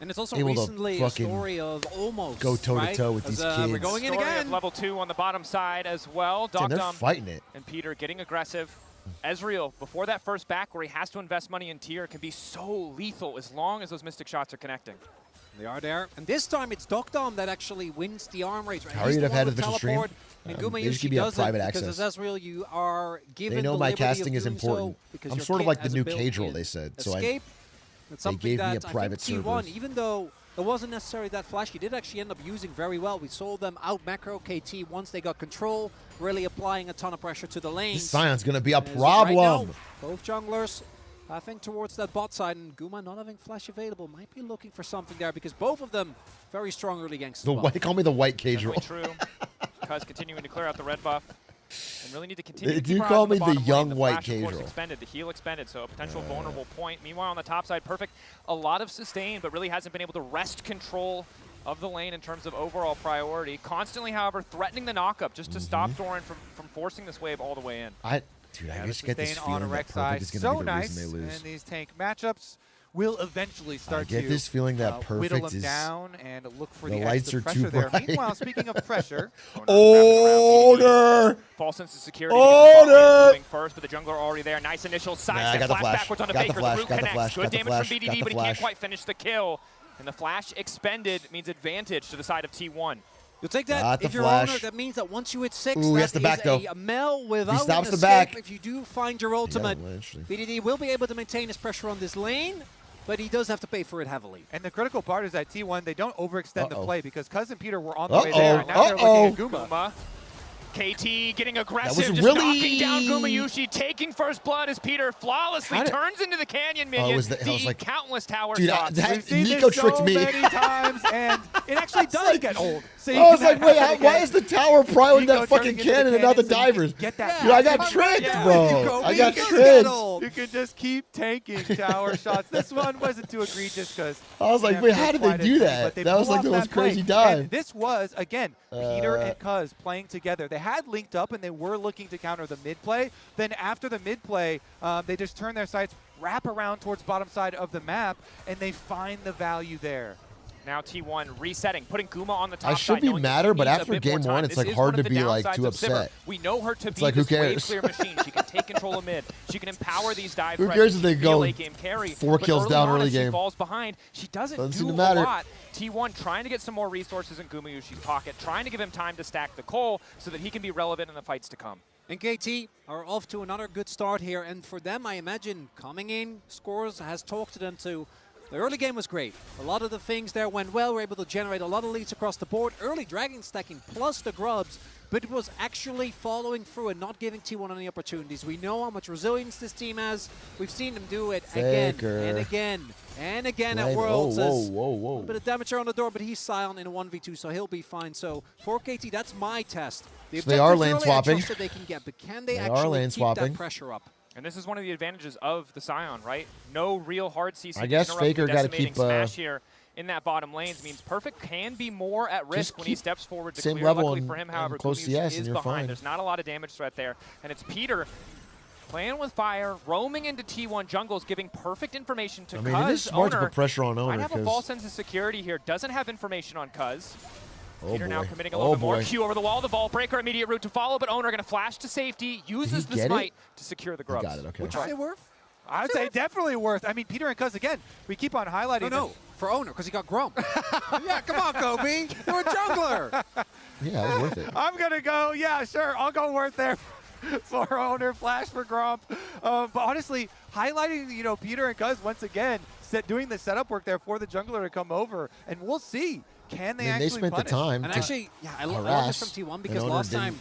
And it's also able to recently a story of almost go toe-to-toe with these kids. We're going in again. Level 2 on the bottom side as well. Damn, they're Dogdom fighting it. and Peter getting aggressive. Ezreal, before that first back where he has to invest money in tier, can be so lethal as long as those Mystic shots are connecting. They are there. And this time it's Dogdom that actually wins the arm race. Right? How are you to have had a official stream? And They just give me a private access. Because as Ezreal, you are given They know the my liberty casting of is doing important. So I'm sort of like the new K-Drill, they said. Escape. That's they something gave me a that private I think server. T1, even though it wasn't necessarily that flashy, did actually end up using very well. We saw them out macro KT once they got control, really applying a ton of pressure to the lanes. This Sion's going to be a Right problem. now, both junglers pathing towards that bot side, and Guma not having flash available might be looking for something there because both of them very strong early ganks. They call me the white K-Drill. True. Cuz continuing to clear out the red buff. And really need to continue They to keep do our call eyes on me the the bottom young lane. white Flash, of course, K-Drill. expended, the heal expended, so a potential vulnerable point. Meanwhile, on the top side, Perfect, a lot of sustain, but really hasn't been able to wrest control of the lane in terms of overall priority. Constantly, however, threatening the knockup just to stop Doran from forcing this wave all the way in. Dude, I just get this Sustain on feeling that Rek'Sai Perfect is going so to be the nice, reason they lose. and these tank matchups will eventually start to get this feeling that whittle Perfect them is- down and look for the the lights extra are pressure too there. bright. Meanwhile, speaking of pressure, Owner! False sense of security. Owner! Moving first, but the jungler already there. Nice initial side Nah, I step, got the flash flash. backwards onto Got the Faker. flash, root got the connects. flash, Good got the damage flash, from got BDD, the but he can't flash. quite finish the kill. And the flash expended means advantage to the side of T1. You'll take that Got the if you're flash. owner. That means that once you hit 6, Ooh, he that has the is back, though. a Mel without stops an the escape. back. If you do find your ultimate, BDD will be able to maintain his pressure on this lane, but he does have to pay for it heavily. and the critical part is that T1, they don't overextend the Uh-oh. play because Cuz and Peter were on the way there. And now they're Uh-oh. looking at Guma. KT getting aggressive, was just really- knocking down Gumayushi, taking first blood as Peter flawlessly How did- turns into the canyon Oh, minion. was that- I was like- countless tower Dude, shots. We've seen Nico this tricked so me. many times, and it actually does get old. So I was like, wait, why is the tower prowling Nico that fucking turning into cannon and not the cannons, and you divers? can get that Dude, I back. got tricked, Yeah. bro. I got You tricked. You can just keep tanking tower shots. This one wasn't too egregious because I was like, wait, how did they do that? That was like the most crazy dive. This was, again, Peter and Cuz playing together. They had linked up and they were looking to counter the mid play. Then after the mid play, they just turn their sights, wrap around towards bottom side of the map, and they find the value there. Now T1 resetting, putting Guma on the top I side. should be knowing madder, he but needs a after bit more game time. one, it's This like is hard one of to the be like downsides too of Sivir. upset. We know her to It's be like, who this wave cares? clear machine. She can take control of mid. She can empower these dive Who threats. cares if She they can be go a late game carry. 4 But kills down on, early if game? She falls behind. She doesn't Doesn't seem do to matter. a lot. T1 trying to get some more resources in Gumayushi's pocket, trying to give him time to stack the coal so that he can be relevant in the fights to come. And KT are off to another good start here, and for them, I imagine coming in, Scores has talked to them to. The early game was great. A lot of the things there went well. We're able to generate a lot of leads across the board. Early dragon stacking plus the grubs, but it was actually following through and not giving T1 any opportunities. We know how much resilience this team has. We've seen them do it again and again and again at Worlds. Whoa. A bit of damage on the door, but he's silent in a 1v2, so he'll be fine. So for KT, that's my test. The So they are objectives lane early, I swapping. trust that they can get, but can they They are actually lane keep swapping. that pressure up? And this is one of the advantages of the Scion, right? No real hard CC. I guess Faker got to keep, smash here in that bottom lanes means Perfect can be more at risk when he keep steps forward to same clear. level Luckily and- for him, and however, close Gumayushi CS and is you're behind. fine. There's not a lot of damage threat there, and it's Peter playing with fire, roaming into T1 jungles, giving perfect information to I mean, it is Cuz. smart to Owner put pressure on might Owner have a because false sense of security here. Doesn't have information on Cuz. oh Peter now boy, committing a little bit more. boy. Q over the wall, the vault breaker, immediate route to follow, but Owner going to flash to safety, uses the get it? smite to secure the grubs. Got it. Okay. Would you say worth? I would say definitely worth. I mean, Peter and Cuz, again, we keep on highlighting No, for Owner, because he got Grump. Yeah, come on, Kobe. You're a jungler. Yeah, it was worth it. I'm going to go, yeah, sure, I'll go worth there for Owner, flash for Grump. But honestly, highlighting, you know, Peter and Cuz once again, doing the setup work there for the jungler to come over, and we'll see. Can they I mean, they actually spent the punish? time And to actually, yeah, I love this harass, from T1 and because Owner last didn't. time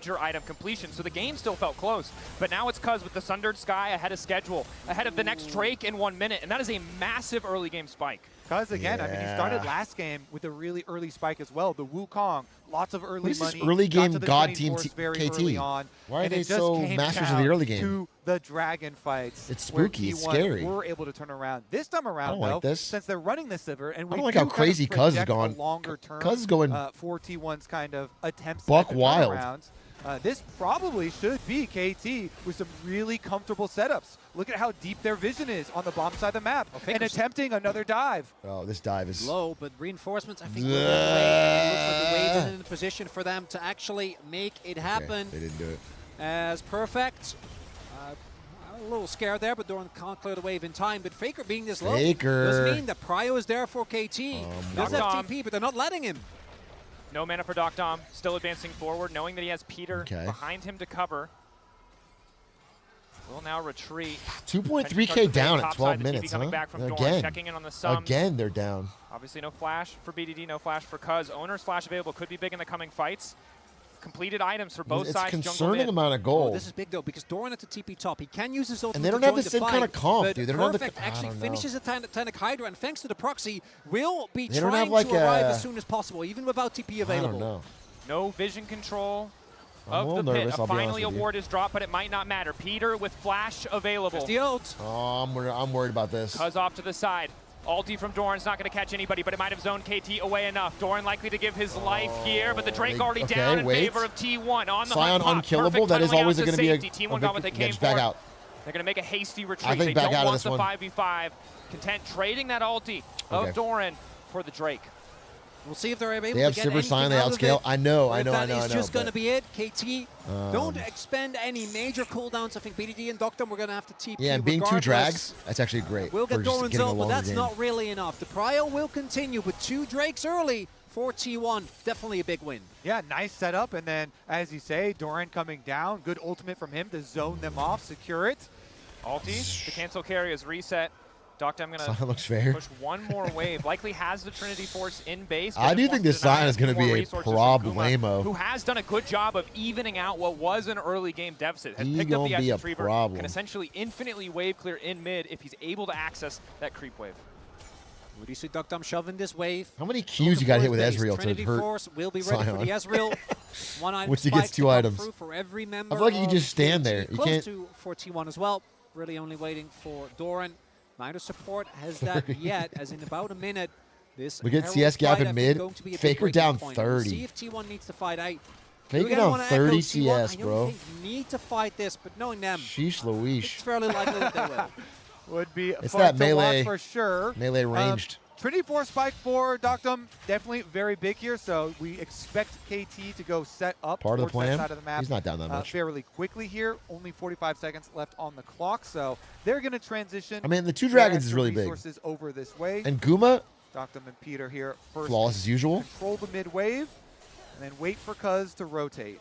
major item completion, so the game still felt close. But now it's Cuz with the Sundered Sky ahead of schedule, ahead of the next Drake in 1 minute, and that is a massive early game spike. Cuz again, I mean, he started last game with a really early spike as well. The Wukong, lots of early money. Early game got to the God 24s team very KT. early on, Why are and they it just so came masters of down the early game? to the dragon fights. It's spooky. It's T1 scary. Were able to turn around. This time I around, don't though, like this. since they're running the Sliver, and we I don't like do how kind of crazy Cuz is project going. a longer term Cuz is going for T1's kind of attempts buck at the wild. turnarounds. This probably should be KT with some really comfortable setups. Look at how deep their vision is on the bomb side of the map, and attempting another dive. Oh, this dive is low, but reinforcements, I think, will get away. It looks like the Wave isn't in a position for them to actually make it happen. They didn't do it. As perfect. I'm a little scared there, but Doran can't clear the Wave in time. But Faker being this low does mean that Prio is there for KT. Does have TP, but they're not letting him. No mana for Doc Dom, still advancing forward, knowing that he has Peter behind him to cover. Will now retreat. 2.3K down at 12 minutes, coming back from Dorn, checking in on the sums. Again, they're down. Obviously no flash for BDD, no flash for Cuz. Owner's flash available, could be big in the coming fights. Completed items for both sides. It's a concerning amount of gold. This is big, though, because Doran at the TP top. He can use his ultimate and they don't to have join the same kind of comp, dude. They don't Perfect have the, actually finishes the Titanic Hydra, and thanks to the proxy, will be they trying like to arrive as soon as possible, even without TP available. I don't know. No vision control I'm of the nervous, pit. Finally, a ward is dropped, but it might not matter. Peter with flash available. The ult. Oh, I'm worried about this. Cuz off to the side. Ulti from Doran's not going to catch anybody, but it might have zoned KT away enough. Doran likely to give his life here, but the Drake already down in favor of T1 on the Sion unkillable. That is always going to be a T1 got what they came for. Back out. They're going to make a hasty retreat. I think they back don't out want of the this 5v5. Content trading that ulti of Doran for the Drake. We'll see if they're able to get They have Silver Sign, they outscale. I know. That is just going to be it. KT, don't expend any major cooldowns. I think BDD and Doctor, we're going to have to TP. Yeah, and being regardless. 2 drags, that's actually great. We'll get Doran's ult, but that's game. not really enough. The Prio will continue with 2 Drakes early for T1. Definitely a big win. Yeah, nice setup, and then, as you say, Doran coming down. Good ultimate from him to zone them off, secure it. Ulti, the cancel carry is reset. Doctor, I'm going to push one more wave. Likely has the Trinity Force in base. I do think this Sion is going to be a problemo. Who has done a good job of evening out what was an early game deficit. Has He's picked up the be a Essence Reaver. problem. Can essentially infinitely wave clear in mid if he's able to access that creep wave. Would you see Duckdom shoving this wave? How many Qs you got to hit with Ezreal Trinity to hurt Force will be ready Sion? for the Ezreal. One item Once he gets 2 items. For every member I feel like you can just stand there. You close can't. to for T1 as well. Really only waiting for Doran. Neither support has that yet, as in about a minute. This We get Herald CS gap fight, in mid. going to be a big Faker breaking down point. 30. We'll see if T1 needs to fight out. Faker down 30 CS, T1, bro. I don't think you need to fight this, but knowing them, Sheesh Louise. it's fairly likely that they will. Would be It's fun that to melee, watch for sure. melee ranged. Trinity Force spike for Doctum, definitely very big here, so we expect KT to go set up Part of the towards that plan. side of the map. He's not down that much. Fairly quickly here. Only 45 seconds left on the clock, so they're going to transition. I mean, the 2 their dragons is extra really big. resources over this way. And Guma, Doctum and Peter here first. flawless as usual. Control the mid wave, and then wait for Cuz to rotate.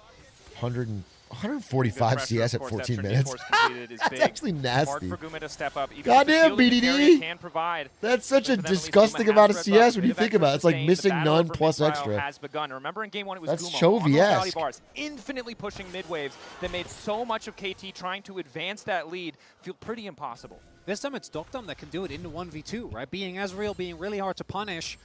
145 CS at 14 minutes. That's actually nasty. Hard for Guma to step up. Even Goddamn, BDD. Can provide. That's such a disgusting amount of CS when you think about it. It's like missing none plus extra. Has begun. Remember in game 1 it was That's Guma on Chovy-esque. bars, infinitely pushing mid waves that made so much of KT trying to advance that lead feel pretty impossible. This time it's Doctum that can do it in the 1v2, right? Being Ezreal, being really hard to punish.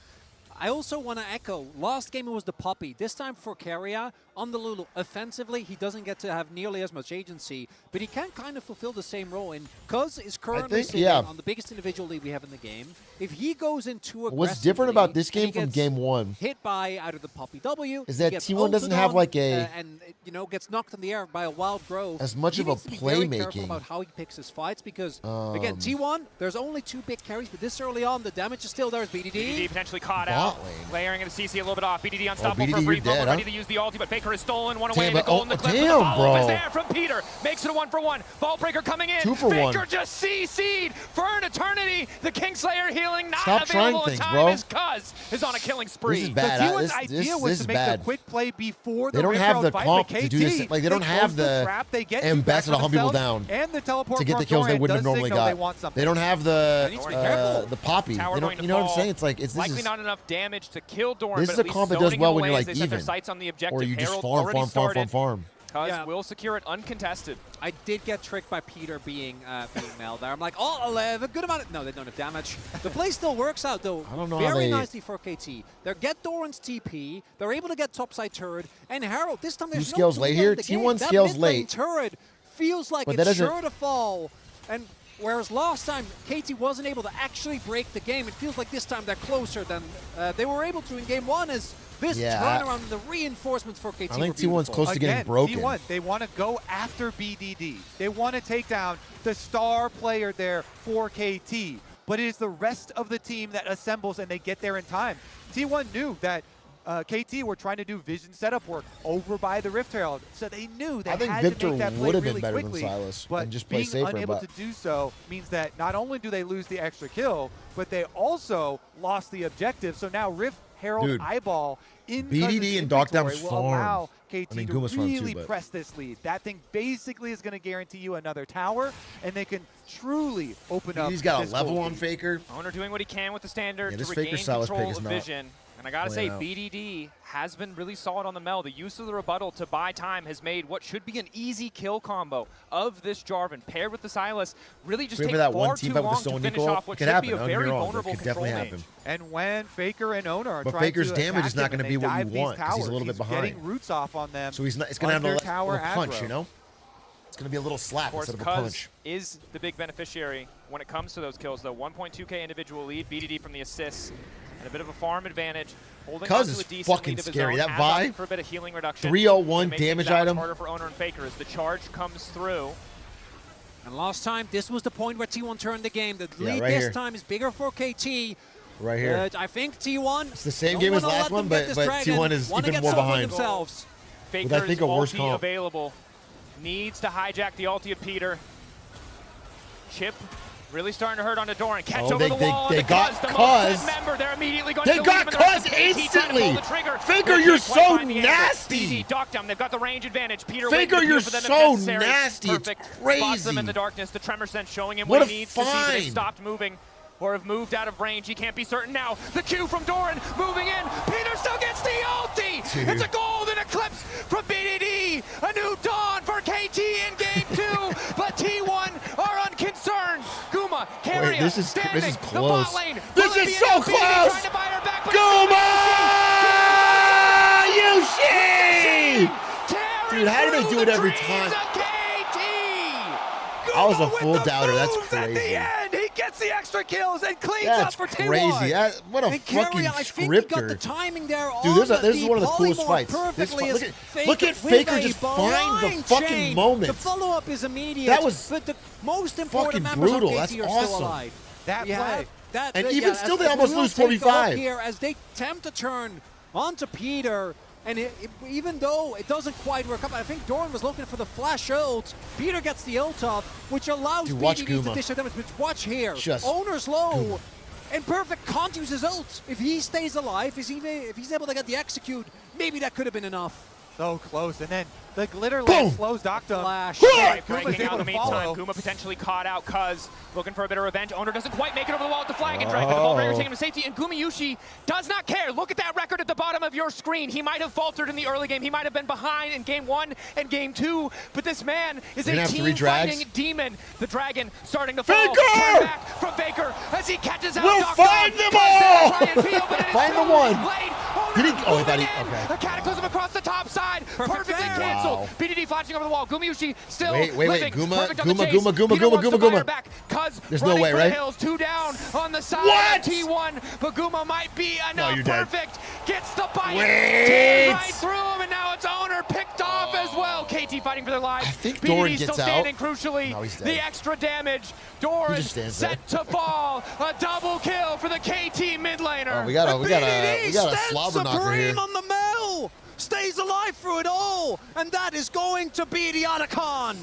I also want to echo, last game it was the Poppy. This time for Keria, on the Lulu, offensively, he doesn't get to have nearly as much agency, but he can kind of fulfill the same role. And Cuz is currently sitting on the biggest individual lead we have in the game. If he goes into aggressively, What's different about this game from game 1 hit by either the Poppy W, is that T1 doesn't have like a and you know gets knocked in the air by a wild grove. as much of a Very careful playmaking. about how he picks his fights because again T1, there's only 2 big carries, but this early on the damage is still there. BDD. BDD potentially caught out, layering in the CC a little bit off. BDD unstoppable BDD, for a brief moment, dead, ready to use the ulti, but Faker is stolen. One away, Damn, the goal in the clip. damn, The follow-up is bro. there from Peter. Makes it a 1-for-1. Vault Breaker coming in. 2 for Faker 1. just CC'd for an eternity. The Kingslayer healing not Stop available trying in things, time bro. as Cuz is on a killing spree. This is bad. So T1's This idea was is to make bad. the quick play before They the don't have the fight, comp but to do this. KT, Like they don't have close the trap, they get ambassador to feedback hunt people themselves, down and the teleport to get from the kills they Doran wouldn't have does normally signal they got. want something. They don't have the poppy. Tower They going don't, to you know what I'm fall. saying? It's like this Likely is not enough damage to kill Doran. this but is at a least comp that does zoning well him when you're away as like they set their even, sights on the objective. or you just Herald farm, already farm, started. farm. Cuz will secure it uncontested. I did get tricked by Peter being Mel there. I'm like, oh, 11, good amount of... No, they don't have damage. The play still works out, though, I don't know how very they- nicely for KT. They get Doran's TP. They're able to get topside turret. And Harold, this time there's Who scales no late two here? in the game. T1 That scales mid lane late. turret feels like But that it's doesn't- sure to fall. And whereas last time, KT wasn't able to actually break the game, it feels like this time they're closer than they were able to in game one as this turnaround and the reinforcements for KT I think were T1's close to getting Again, broken. T1, they want to go after BDD. They want to take down the star player there for KT. But it is the rest of the team that assembles and they get there in time. T1 knew that KT were trying to do vision setup work over by the Rift Herald, so they knew they I think had Victor to make that play would have really been better quickly, than Silas but and just play being safer. unable But to do so means that not only do they lose the extra kill, but they also lost the objective. So now Rift Herald Dude, eyeball in BDD and Dogtown's will farm. allow KT I mean, to Guma's farm too, really but- press this lead. That thing basically is going to guarantee you another tower, and they can truly open up. He's got a this level gold on lead. Faker. Owner doing what he can with the standard Yeah, to this Faker regain Silas pick control is of not vision. And I gotta say, playing out. BDD has been really solid on the Mel. The use of the rebuttal to buy time has made what should be an easy kill combo of this Jarvan paired with the Silas really just Wait take for that far one team too fight with long the Stone to finish Nicole. off what Could should happen, be a don't get me very wrong, that vulnerable could control definitely range. happen. And when Faker and Owner are But trying Faker's to damage attack is not him gonna and be they what you dive these want, 'cause he's a towers, little bit behind. Getting roots off on them. So he's not. It's gonna have a under little tower punch, aggro. you know. It's gonna be a little slap Of course, instead of a Cuz punch. is the big beneficiary when it comes to those kills, though. 1.2k individual lead, BDD from the assists, and a bit of a farm advantage. Holding Cuz on to is a decent fucking lead of his scary. own, That adds up Vi, for a bit of healing reduction. 301 It makes damage things that much item. harder for Owner and Faker as the charge comes through. And last time, this was the point where T1 turned the game. The Yeah, lead right this here. time is bigger for KT. Right here. I think T1. It's the same game as last one, but T1 is even more behind. Themselves. Faker's With, I think, a worse ulti comp. available. Needs to hijack the ulti of Peter. Chip really starting to hurt onto Doran. Catch Oh, over the wall. they and got the most Cuz. fit member. They're immediately going They to got leave, and the rest Cuz of KT trying to pull instantly. the trigger. Faker, They you're can't quite so find the angle. nasty. BD, Dogtown, they've got the range advantage. Peter Faker, waiting to you're for them if so necessary. nasty. It's Perfect. Spots crazy. them in the darkness. The tremor sense showing him What what a he needs to see, but they've find. stopped moving or have moved out of range. He can't be certain now. The Q from Doran moving in. Peter still gets the ulti. Dude. It's a golden eclipse from BDD. A new dawn for KT in game 2, but T1 are unconcerned. Guma, Carrier, Wait, this is standing. close. The bot lane. This Will it is be so enough? BDD close. trying to buy her back, but Yushi! Dude, how do they do it every time? I was a full doubter. That's At the crazy. end, he gets the extra kills and cleans up That's for T1. crazy. What a And fucking Carrier, I think he got the scripter. timing there Dude, this on is one of the coolest polymorph fights. This perfectly fight- as look at with Faker a just find the blind fucking chain. moment. The follow-up is immediate. That was but the most important fucking members brutal. of That's KT are awesome. still alive. That We play. have that, And yeah, even as still, they the almost Blue lose take off 45. here as they attempt to turn onto Peter. And even though it doesn't quite work up, I think Doran was looking for the flash ult. Peter gets the ult off, which allows Dude, watch BDD to Guma. dish their damage. But watch here. Just Owner's low. Guma. And Perfect can't use his ult. If he stays alive, if he's able to get the execute, maybe that could have been enough. So close, and then the glitter Boom. land slows Doctum. Flash. Guma's Breaking out able in the to meantime. follow. Guma potentially caught out. Cuz looking for a bit of revenge. Owner doesn't quite make it over the wall with the flag and drag, but the ball breaker taking him to safety. And Gumayushi does not care. Look at that record at the bottom of your screen. He might have faltered in the early game. He might have been behind in game 1 and game 2. But this man is We're gonna a have 3 drags. team-fighting demon. The dragon starting to fall. Faker! Turn back from Baker as he catches out. We'll Dogtown. find them Cuz there all! to try and peel, but it is Find the too one. late. Owner Did he? Oh, I thought he. moving in. Okay. A cataclysm across the top side. Perfectly fair. canceled. Wow. BDD flashing over the wall. Gumayushi still Wait. living. Guma, Perfect on the Guma, chase. Guma, Guma, Peter Guma, wants to Guma, buy her Guma. back. Cuz There's no running way, for right? the hills. 2 down on the side What? of T1. But Guma might be enough. you're dead. Perfect. Gets the bite. Wait. Tears right through him, and now it's Owner picked off as well. KT fighting for their lives. I think BDD Doran still gets out. standing crucially. No, he's dead. The extra damage. Doran just stands set to fall. A double kill for the KT mid laner. Oh, we got a stands slobber knocker here. supreme on the Mel. Stays alive through it all, and that is going to be the Otacon.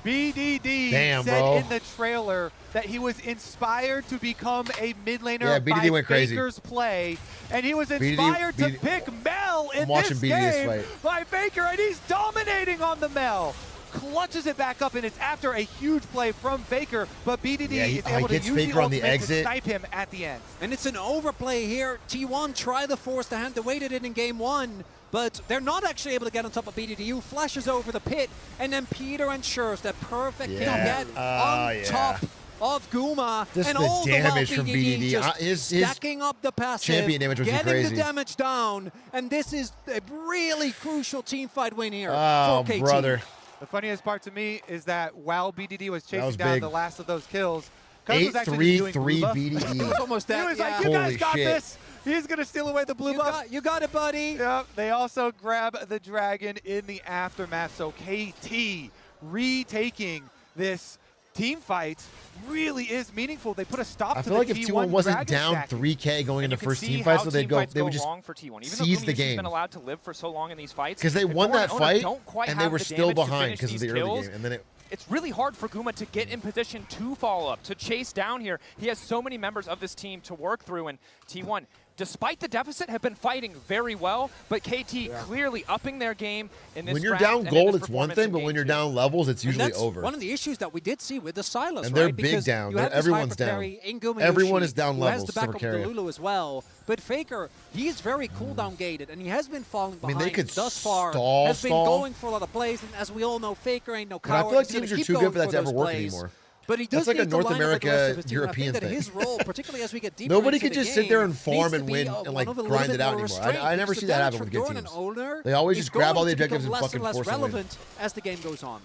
BDD Damn, said bro. in the trailer that he was inspired to become a mid laner Yeah, BDD by went crazy. Baker's play, and he was BDD inspired to BDD pick Mel in I'm watching this BDD's game fight. by Baker, and he's dominating on the Mel. Clutches it back up, and it's after a huge play from Baker, but BDD Yeah, he is able to gets use Faker the on the ultimate exit. to snipe him at the end. And it's an overplay here. T1 try the force the hand. They waited it in game 1, but they're not actually able to get on top of BDD. You flashes over the pit, and then Peter ensures that Perfect Yeah. can get on yeah. top of Guma. Just and the all damage the from while BDD. just His stacking up the passive, champion damage was getting crazy. the damage down, and this is a really crucial team fight win here Oh, for KT. brother. The funniest part to me is that while BDD was chasing down the last of those kills, 8-3-3 It BDD. was almost that. he was like, yeah. you guys Holy got shit. this. He's going to steal away the blue buff. You got it, buddy. Yep. They also grab the dragon in the aftermath. So KT retaking this team fight really is meaningful. They put a stop I to feel the like if T1 wasn't Dragon down stacking. 3K going into You can first see team how fight, so they fights would go just wrong for T1. Even seize though the Gumiu's game. been allowed to live for so long in these fights, Because they if won Dora that and Ona fight, don't quite and they have were the still damage to behind finish because of these the early kills, game. And then it, it's really hard for Guma to get in position to follow up, to chase down here. He has so many members of this team to work through, and T1, despite the deficit, have been fighting very well, but KT clearly upping their game in this when you're round down and in gold, this it's one performance thing, in but game when you're 2. down levels, it's usually that's over. one of the issues that we did see with the Silas, And they're right? big Because down. you have this Everyone's hyper down. carry in Gumiushi, Everyone is down who levels, has the backup super of the carry. Lulu as well. But Faker, he's very cooldown gated, and he has been falling I mean, behind they could thus far. stall, has been stall. going for a lot of plays, and as we all know, Faker ain't no But I coward. feel like He's gonna teams are keep too going good for that to ever those work plays. anymore. But he does That's like a need to North line up with the rest America of his team, European and I think thing. that his role, particularly as we get deeper Nobody into can the just sit there and game, farm needs to and be win one and like of a little grind bit it out more anymore. restraint, I never because see the that damage happen with from good Doran teams. and Owner They always is just grab all the going to objectives and become less fucking less force them to win. relevant as the game goes on.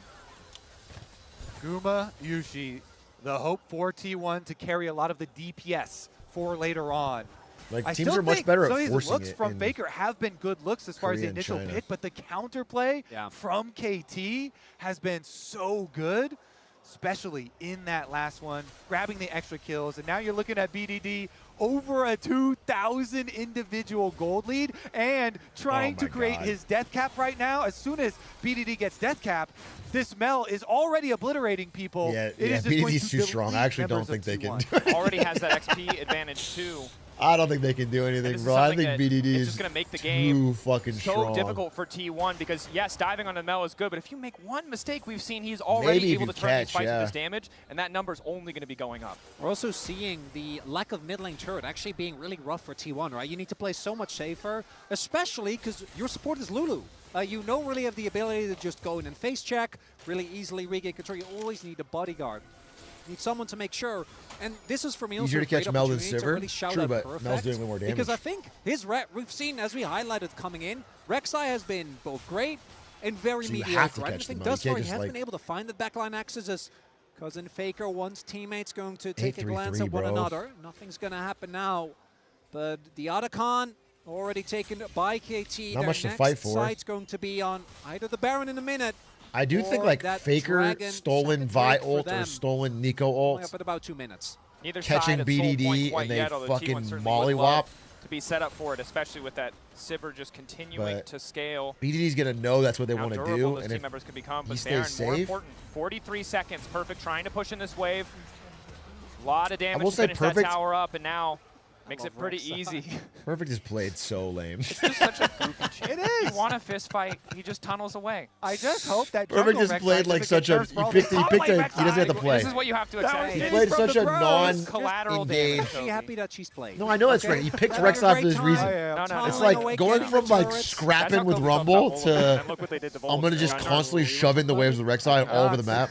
Gumiushi, the hope for T1 to carry a lot of the DPS for later on. Like, I teams still are much think better some at of these forcing looks it from in Faker have been good looks as far as the Korea and initial China. pick, but the counterplay from KT has been so good, especially in that last one, grabbing the extra kills. And now you're looking at BDD over a 2,000 individual gold lead and trying to create his death cap right now. As soon as BDD gets death cap, this Mel is already obliterating people. Yeah, It is just going BDD's to too strong. I delete actually don't members think they of can T1. do it. Already has that XP advantage too. I don't think they can do And anything, this is bro. I something think that BDD it's is just going to make the too game fucking so strong. difficult for T1 because, yes, diving on the Mel is good, but if you make one mistake, we've seen he's already Maybe if able to you turn these catch, fights yeah. with his damage, and that number's only going to be going up. We're also seeing the lack of mid lane turret actually being really rough for T1, right? You need to play so much safer, especially because your support is Lulu. You don't really have the ability to just go in and face check, really easily regain control. You always need a bodyguard. You need someone to make sure. And this is for me also Easier a to great catch Mel than opportunity to Sivir. really shout True, out but Perfect, Mel's doing way more damage. because I think his we've seen, as we highlighted coming in, Rek'Sai has been both great and very So you mediocre. have to Right? catch I think them, though. You thus far can't he just, has like- been able to find the backline axes as Cousin Faker wants teammates going to take a 8-3-3, glance at one bro. another. Nothing's going to happen now. But the Otacon already taken by KT. Not Their much to next fight for. site's going to be on either the Baron in a minute. I do think or like that Faker Dragon stolen second Vi break for ult or them. stolen Nico Only ult, up at about 2 minutes. Neither catching side at soul point BDD quite and they yet, although T1 fucking certainly would mollywop. love to be set up for it, especially with that Sivir just continuing But to scale. BDD's gonna know that's what they How want to durable do, those and team if members can become, he but stays Baron, more safe, important, 43 seconds, Perfect trying to push in this wave. A lot of damage will to say finish that Perfect- tower up, and now makes it love pretty Rek'Sai. easy. Perfect is played so lame. It's just such a goofy chase. It is. You want a fist fight, he just tunnels away. I just hope that Perfect jungle just Rek'Sai played like doesn't such get a nerfed for he all picked the he picked a top he doesn't have to play. This is what you have to accept. He It played is such from a the pros. non Collateral damage. engaged. I'm actually happy that she's played. No, I know that's Okay? right. He picked Having a Rek'Sai for great this time. reason. No, It's Tunneling like away, going getting from the like turrets. scrapping with That's how Rumble Kobe felt about to and look what they did to I'm gonna Volta. just I know. constantly shove in the waves with Rek'Sai all over the map.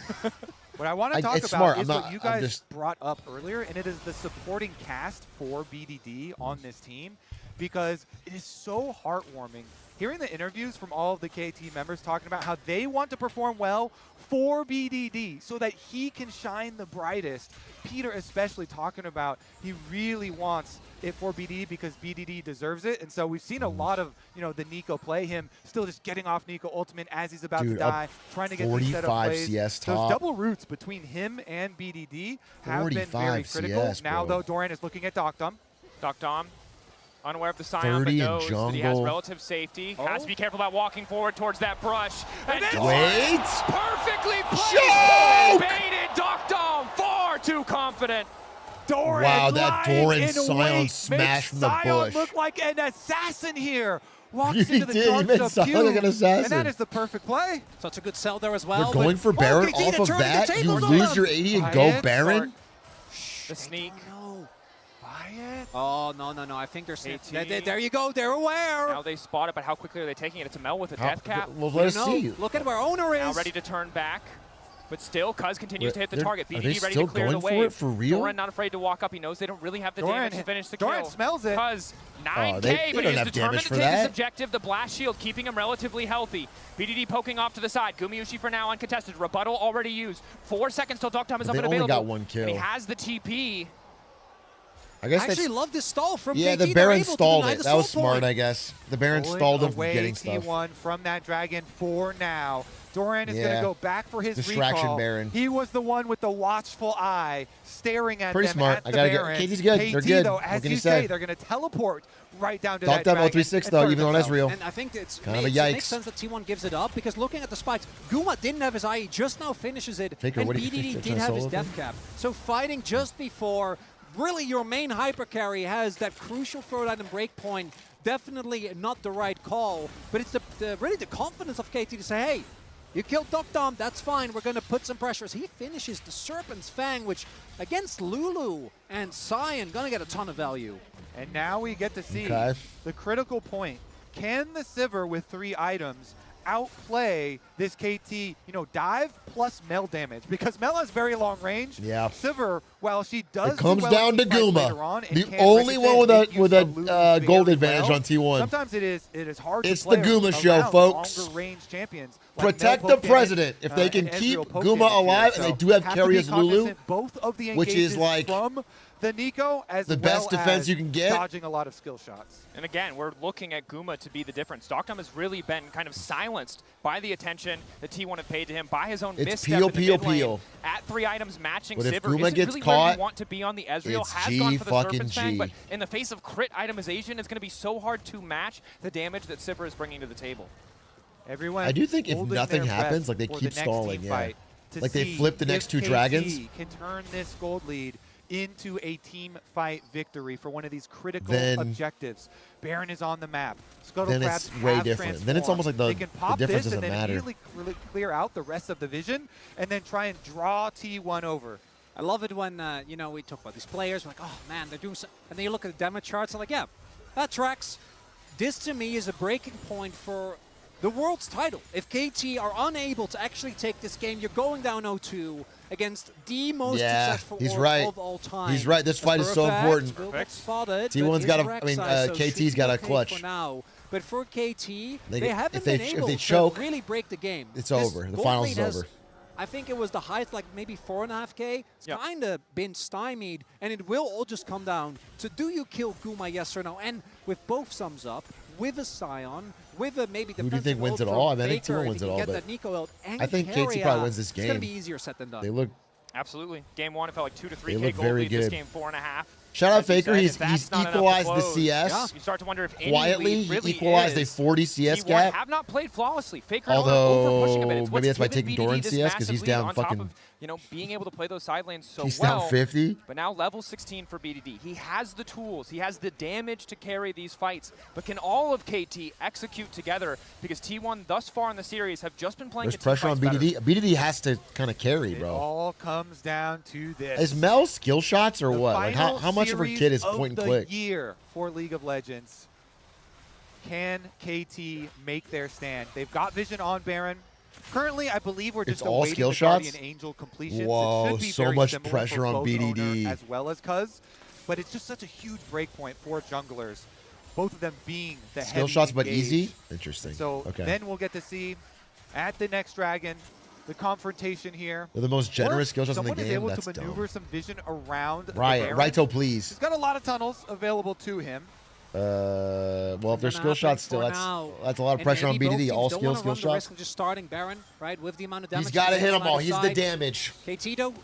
What I want to talk it's about smart. is I'm what not- you I'm guys just- brought up earlier, and it is the supporting cast for BDD on this team, because it is so heartwarming hearing the interviews from all of the KT members talking about how they want to perform well for BDD so that he can shine the brightest. Peter especially talking about he really wants it for BDD because BDD deserves it. And so we've seen a lot of, the Nico play, him still just getting off Nico ultimate as he's about Dude, to die, trying to get these setup 45 plays. CS Those top. double roots between him and BDD have been very 45 critical. CS, now, bro. though, Doran is looking at Docdom. Docdom, unaware of the Scion, but 30 in knows that he has jungle. relative safety. Oh. Has to be careful about walking forward towards that brush. And Wait! perfectly placed! Choke! Baited Docdom, far too confident. Doran Wow, that lying Doran in Scion wait, smash makes from the Scion bush. look like an assassin here. Walks He into the did, he dark made sub Scion queue, look like an assassin. and that is the perfect play. Such a good sell there as well. You're going for Baron KT off to of turn the that? You tables lose on your him. 80 and Buy go it, Baron? The sneak. No. Buy it. Oh, no. I think they're safe. KT. There you go. They're aware. Now they spot it, but how quickly are they taking it? It's a Mel with a How- death cap. Well, We let us don't know. see. Look at where Owner is. Now ready to turn back. But still, Cuz continues to hit the They're- target. are they BDD ready still to clear the going for wave. it for real? Doran not afraid to walk up. He knows they don't really have the Doran damage to finish the kill. Doran smells it. Cuz 9K, they but don't he's have determined damage to for take this that. objective. The blast shield keeping him relatively healthy. BDD poking off to the side. Gumayushi for now uncontested. Rebuttal already used. 4 seconds till Dog Time is up and available. They only got 1 kill. And he has the TP. I guess actually love this stall from yeah, KT. the Baron stalled it. That was smart, I guess. The Baron stalled him from getting stuff. T1 from that Dragon for now. Doran is going to go back for his Distraction recall. Baron. He was the one with the watchful eye staring at Pretty them smart. at I the gotta Baron. get. KT's good. KT, They're good. though, What as can you you say? they're going to teleport right down to Dog that Time Dragon. 036 though, even on Ezreal. And I think it kind of a makes yikes. sense that T1 gives it up because looking at the spikes, Guma didn't have his eye. He just now finishes it. Faker, and what do you BDD think? did have his death cap. So fighting just before, really your main hyper carry has that crucial throw item break point. Definitely not the right call, but it's really the confidence of KT to say, hey, you killed Dokdom, that's fine, we're going to put some pressures. He finishes the Serpent's Fang, which against Lulu and Sion, going to get a ton of value. And now we get to see the critical point. Can the Sivir with 3 items outplay this KT, dive plus Mel damage? Because Mel has very long range. Yeah. Sivir, while she does It comes well down to later Guma. on, The only one with a gold advantage on T1. Sometimes it is hard it's to play the Guma show, folks. longer range champions. Like Protect Mel the president. If they can keep Guma alive, and they do have carry as Lulu, both of the which is like from the Nico as the well best defense as you can get. Dodging a lot of skill shots. And again, we're looking at Guma to be the difference. Dogtime has really been kind of silenced by the attention that T1 have paid to him, by his own misstep in the mid lane. At 3 items matching But if Sivir Guma isn't gets really caught, where you want to be on the Ezreal. it's Has gone for the Serpent's Fang, G. but in the face of crit itemization, it's going to be so hard to match the damage that Sivir is bringing to the table. Everyone, I do think if nothing happens, like they keep stalling, like they flip the next 2 dragons. Can turn this gold lead into a team fight victory for one of these critical Then- objectives. Baron is on the map. Then it's way different. Then it's almost like they can pop the difference this doesn't and then matter. really clear out the rest of the vision and then try and draw T1 over. I love it when, we talk about these players, we're like, oh man, they're doing so, and then you look at the damage charts, and like, yeah, that tracks. This to me is a breaking point for the world's title. If KT are unable to actually take this game, you're going down 0-2 against the most successful org of all time. He's right. This fight is so important. Spotted, T1's got a, KT's got a clutch. For now. But for KT, they haven't if they been able choke, to really break the game. It's over. The finals is over. I think it was the highest, like maybe 4.5K. It's kind of been stymied, and it will all just come down to do you kill Guma, yes or no? And with both sums up, with a Sion, with a maybe who do you think wins it all? I mean, I think T1 wins it all, but I think KT probably wins this game. It's going to be easier said than done. They look absolutely. Game 1, it felt like 2 to 3K They look gold very lead. This good. game 4.5. Shout out As you Faker. said, He's if that's not enough to equalized the close, CS. You start to wonder if any Quietly, lead really he equalized is. a 40 CS T1 gap. have not played flawlessly. Faker Although, over pushing a bit. It's maybe that's by given taking BDD Doran this CS because he's massive down lead on top fucking. of, being able to play those side lanes so He's well. down 50. But now level 16 for BDD. He has the tools. He has the damage to carry these fights. But can all of KT execute together? Because T1 thus far in the series have just been playing. There's pressure on BDD. BDD has to kind of carry, bro. It all comes down to this. Is Mel skill shots or The what? Like how much of her series kid is of point and the click? year for League of Legends. Can KT make their stand? They've got vision on Baron. Currently, I believe we're just It's all awaiting skill the shots? Guardian Angel completions. Whoa, it should be so very much similar pressure for on both BDD. Owner as well as Cuz, but it's just such a huge breakpoint for junglers. Both of them being the Skill heavy shots, but engaged. easy? Interesting. So Okay. then we'll get to see at the next Dragon the confrontation here. They're the most generous Or skill shots in the someone is game. able That's to maneuver dumb. some vision around the Right, Baron. Raito, please. He's got a lot of tunnels available to him. Well, if there's skill shots still, that's a lot of pressure on BDD. All skill shots. Just starting Baron, right, with the amount of damage. He's got to hit them all. He's the side. damage. KT though,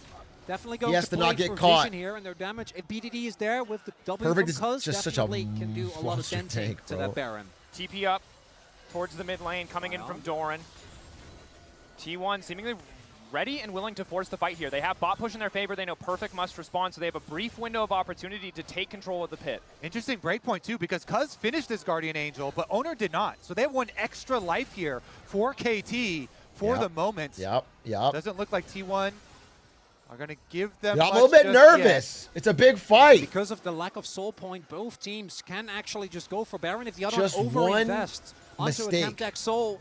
definitely going He has to not play get for caught. vision here, and their damage. If BDD is there with the W Perfect from is Cuz, just such a definitely can do a lot of monster denting tank, to bro. that Baron. TP up towards the mid lane, coming in from Doran. T1 seemingly ready and willing to force the fight here. They have bot push in their favor. They know Perfect must respond, so they have a brief window of opportunity to take control of the pit. Interesting breakpoint too, because Cuz finished this Guardian Angel, but Owner did not. So they have one extra life here for KT for the moment. Yep. Doesn't look like T1 are going to give them Yeah, I'm a much little bit just nervous. yet. It's a big fight. Because of the lack of soul point, both teams can actually just go for Baron if the other Just one one over-invests onto a mistake. Temtech soul.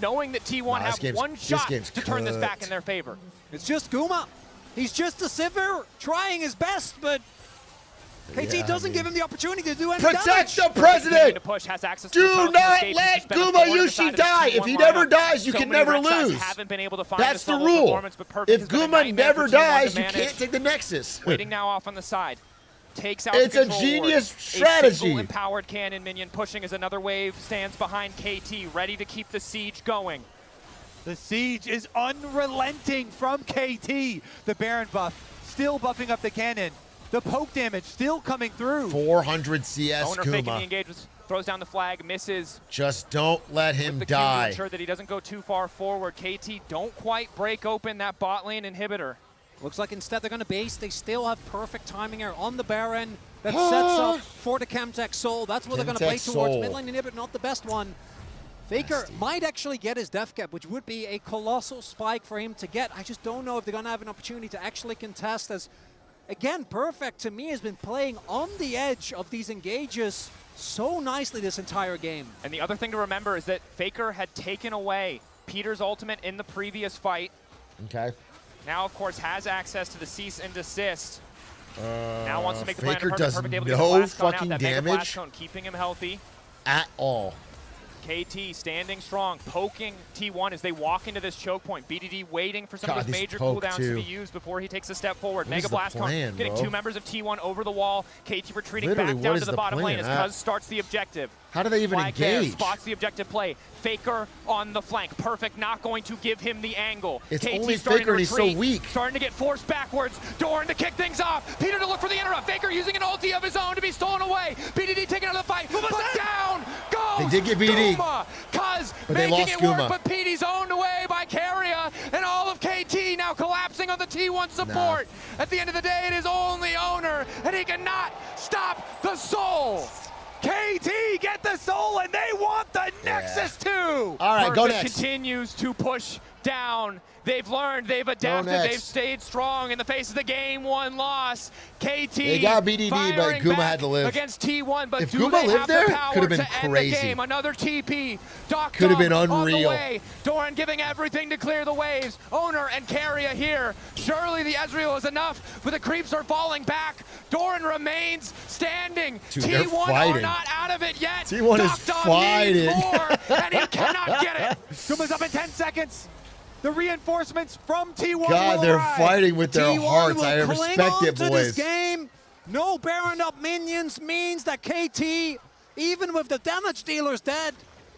knowing that T1 have one shot to turn this back in their favor. It's just Guma. He's just a Sivir trying his best, but KT doesn't give him the opportunity to do anything. Protect the president! To push, has access Do to not let Guma Yushi die. If he never dies, you can never lose. That's the rule. If Guma never dies, you can't take the Nexus. Waiting now off on the side. Takes out it's the a genius strategy. A single empowered cannon minion pushing as another wave stands behind KT, ready to keep the siege going. The siege is unrelenting from KT. The Baron buff still buffing up the cannon. The poke damage still coming through. 400 CS Owner Guma. faking the engagement, throws down the flag, misses. Just don't let him the die. To ensure that he doesn't go too far forward. KT don't quite break open that bot lane inhibitor. Looks like instead they're going to base. They still have perfect timing here on the Baron. That sets up for the Chemtech Soul. That's what they're going to play towards. Mid lane inhibitor, not the best one. Faker might actually get his death cap, which would be a colossal spike for him to get. I just don't know if they're going to have an opportunity to actually contest, as, again, Perfect to me has been playing on the edge of these engages so nicely this entire game. And the other thing to remember is that Faker had taken away Peter's ultimate in the previous fight. Okay. Now, of course, has access to the cease and desist. Now wants to make the Faker plan does perfect, able to no get the fucking out. That damage. Mega Blast Cone keeping him healthy. At all. KT standing strong, poking T1 as they walk into this choke point. BDD waiting for some of his major cooldowns to be used before he takes a step forward. Mega Blast Cone getting 2 members of T1 over the wall. KT retreating back down to the bottom lane as Cuz starts the objective. How do they even engage? Spots the objective play. Faker on the flank. Perfect, not going to give him the angle. It's KT only Faker and he's so weak. Starting to get forced backwards. Doran to kick things off. Peter to look for the interrupt. Faker using an ulti of his own to be stolen away. BDD taking another fight. But down goes They did get BD. Cuz but they making lost it work, Guma. but PD's owned away by Carrier, and all of KT now collapsing on the T1 support. At the end of the day, it is only Owner, and he cannot stop the Soul. KT get the Soul, and they want the Nexus too. All right, go next. Continues to push down. They've learned, they've adapted, they've stayed strong in the face of the game 1 loss. KT They got BDD, but Guma had to live. Against T1, but if do Guma they lived have there, the power could have been to end crazy. the game? Another TP. Could have been On the unreal. way. Doran giving everything to clear the waves. Owner and Carrier here. Surely the Ezreal is enough, but the creeps are falling back. Doran remains standing. Dude, they're T1 fighting. are not out of it yet. T1 is fighting. Needs more, and he cannot get it. Guma's up in 10 seconds. The reinforcements from T1 God, they're arrive. fighting with their T1 hearts. will I respect cling it, on to boys. this game. No Baron up minions means that KT, even with the damage dealers dead,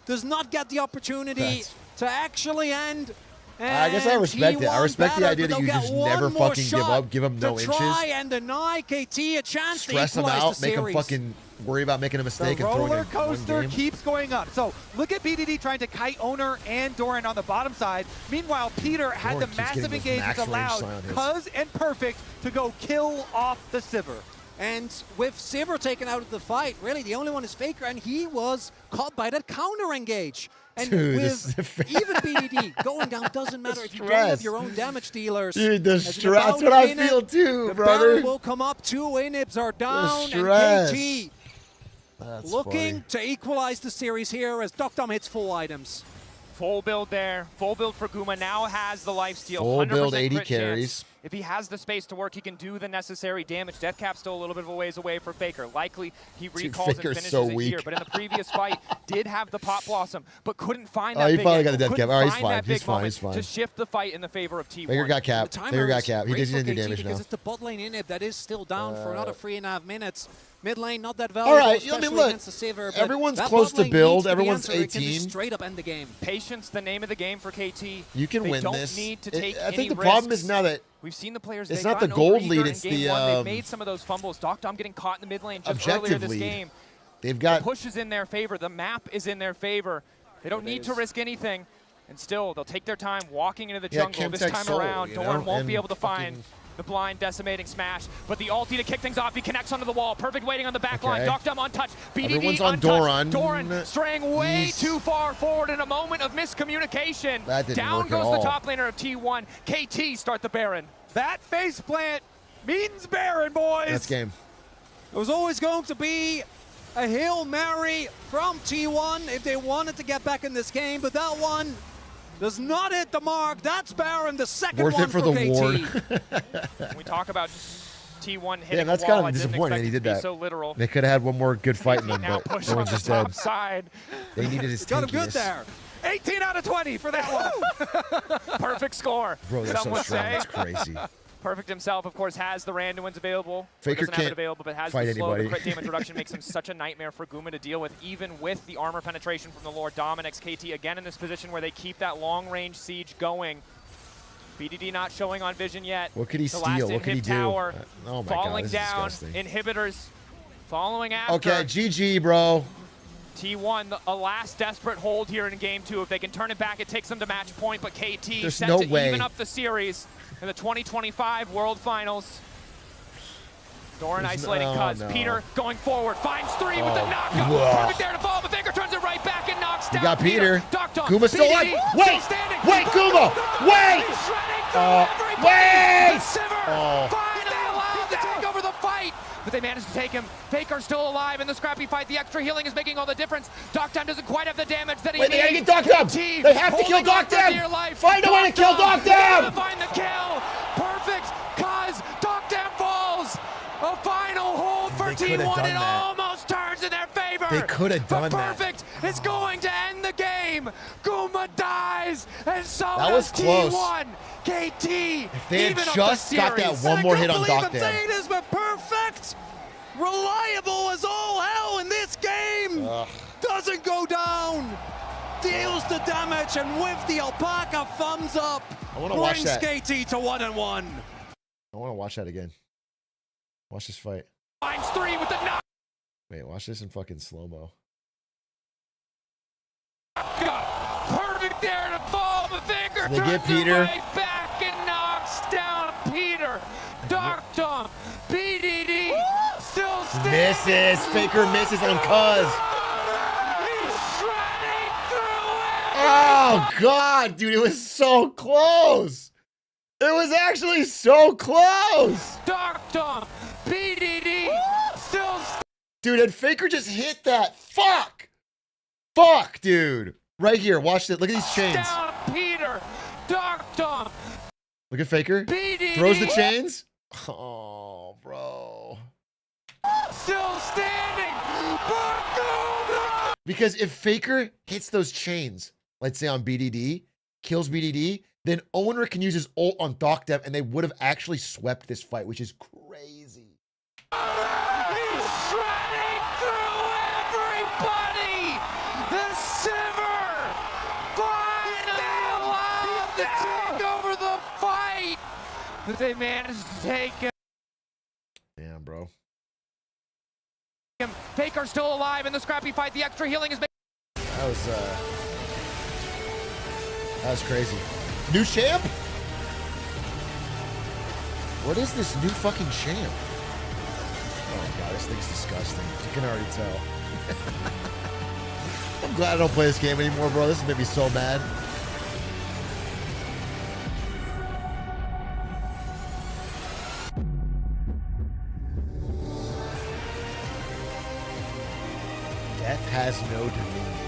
does not get the opportunity to actually end. I guess I respect it. I respect the idea that you just never fucking give up, give them no to inches. Try and deny KT a chance Stress to them equalize out, the make them series. fucking worry about making a mistake The and throwing roller it in one coaster game. keeps going up. So look at BDD trying to kite Owner and Doran on the bottom side. Meanwhile, Peter had Doran the keeps massive getting those engagement max range allowed silent hits. Cuz and Perfect to go kill off the Sivir. And with Sivir taken out of the fight, really the only one is Faker, and he was caught by that counter engage. And Dude, with even BDD going down, doesn't matter if you don't have your own damage dealers. Dude, the As in stress. That's about what a I minute, feel too, the brother. Baron will come up, 2 inhibs are down, stress. and KT That's looking funny. to equalize the series here as Dom hits full items. Full build there. Full build for Guma. Now has the lifesteal. Full build 100% 80 crit carries. chance. If he has the space to work, he can do the necessary damage. Death Cap's still a little bit of a ways away for Faker. Likely he recalls and Faker's finishes so it weak. here. But in the previous fight, did have the Pop Blossom, but couldn't find Oh, that he big finally got the angle. death cap. Couldn't All right, he's find fine. that big He's fine. moment He's fine. to shift the fight in the favor of T1. Faker got capped. The Faker got timer capped. He is didn't do great for damage KT now. because it's the bot lane inhib that is still down for another 3.5 minutes. Mid lane, not that All valuable, right, I especially mean, look, against the Sivir, but everyone's that close bot to lane build. needs to be Everyone's answered. It can just 18. straight up end the game. Patience, the name of the game for KT. You can they win don't this. Need to take I think any the problem risks. is now that We've seen the players. it's they've not the gotten gold overeager lead, in it's game the, one. They've made some of those fumbles. Dom getting caught in the mid lane just earlier objective this lead. game. They've got The push is in their favor. The map is in their favor. They don't need to risk anything. And still, they'll take their time walking into the jungle this Chemtech time Soul, around. you know, Doran won't and be able to fucking- find the blind decimating smash. But the ulti to kick things off. He connects onto the wall. Perfect waiting on the back line. Okay. Dom untouched. BDD Everyone's on untouched. Doran. Doran straying way He's- too far forward in a moment of miscommunication. That didn't Down work at goes all. the top laner of T1. KT start the Baron. That faceplant means Baron, boys. That's game. It was always going to be a Hail Mary from T1 if they wanted to get back in this game, but that one does not hit the mark. That's Baron, the second Worth one it for the KT. ward. When we talk about T1 hitting Yeah, that's a kind wall. of I didn't disappointing that he expect it did to be that. so literal. They could have had one more good fight in them, Now but push no on one's the just top dead. side. They needed his Got him good tankiness. there. 18 out of 20 for that one. Perfect score. Bro, they're some so would strong. say. That's crazy. Perfect himself, of course, has the random ones available. Faker Doesn't have it can't available, but has fight the slow. anybody. The crit damage reduction makes him such a nightmare for Guma to deal with, even with the armor penetration from the Lord Dominic's. KT again in this position where they keep that long-range siege going. BDD not showing on vision yet. What could he the steal? last What could he inhib do? tower Oh my falling God, this is down. disgusting. Inhibitors following after. Okay, GG, bro. T1, a last desperate hold here in game 2. If they can turn it back, it takes them to match point, but KT There's set no to way. even up the series in the 2025 World Finals. Doran isolating Cuz. no. Peter going forward, finds 3 with the knockup. Whoa. Perfect there to follow, but Faker turns it right back and knocks You down got Peter. Docked on. Guma's still alive. BDD, Wait! still standing. Wait, Guma! Wait! He's shredding through everybody. Wait! The Sivir Oh. finally allowed to take over the fight. But they managed to take him. Faker's still alive in the scrappy fight. The extra healing is making all the difference. Dockdown doesn't quite have the damage that he Wait, needs. they gotta get Dockdown. They have to kill Dockdown. Find a way to kill Dockdown. Find the kill. Perfect. Cuz Dockdown falls. A final hold for They coulda T1. done It that. almost turns in their favor. They could have done that. Perfect is going to end the game. Guma dies, and so That was does close. T1. KT. If they had even up just the got that series. one more hit on I'm Dockdown. saying this, but perfect, reliable as all hell in this game. Doesn't go down. Deals the damage, and with the alpaca thumbs up, I wanna watch brings that. KT to 1-1. I want to watch that again. Watch this fight. Finds 3 with the knock. Wait, watch this in fucking slow-mo. Perfect there to fall. The Faker They turns get Peter. it right back and knocks down Peter. Dockdown. BDD still standing. Misses. Faker misses on Cuz. He's shredding through it. Oh, God, dude, it was so close. It was actually so close. Dockdown. BDD still Dude, and Faker just hit that. Fuck. Fuck, dude. Right here, watch this. Look at these chains. down Peter. Dockdown. Look at Faker. BDD. Throws the chains. Oh, bro. Still standing. Because if Faker hits those chains, let's say on BDD, kills BDD, then Owner can use his ult on Dockdown, and they would have actually swept this fight, which is crazy. He's shredding through everybody. The Sivir finally allowed to take over the fight, but they managed to take him. Damn, bro. Faker still alive in the scrappy fight. The extra healing is making. That was crazy. New champ? What is this new fucking champ? Oh my God, this thing's disgusting. You can already tell. I'm glad I don't play this game anymore, bro. This made me so mad. Death has no dominion.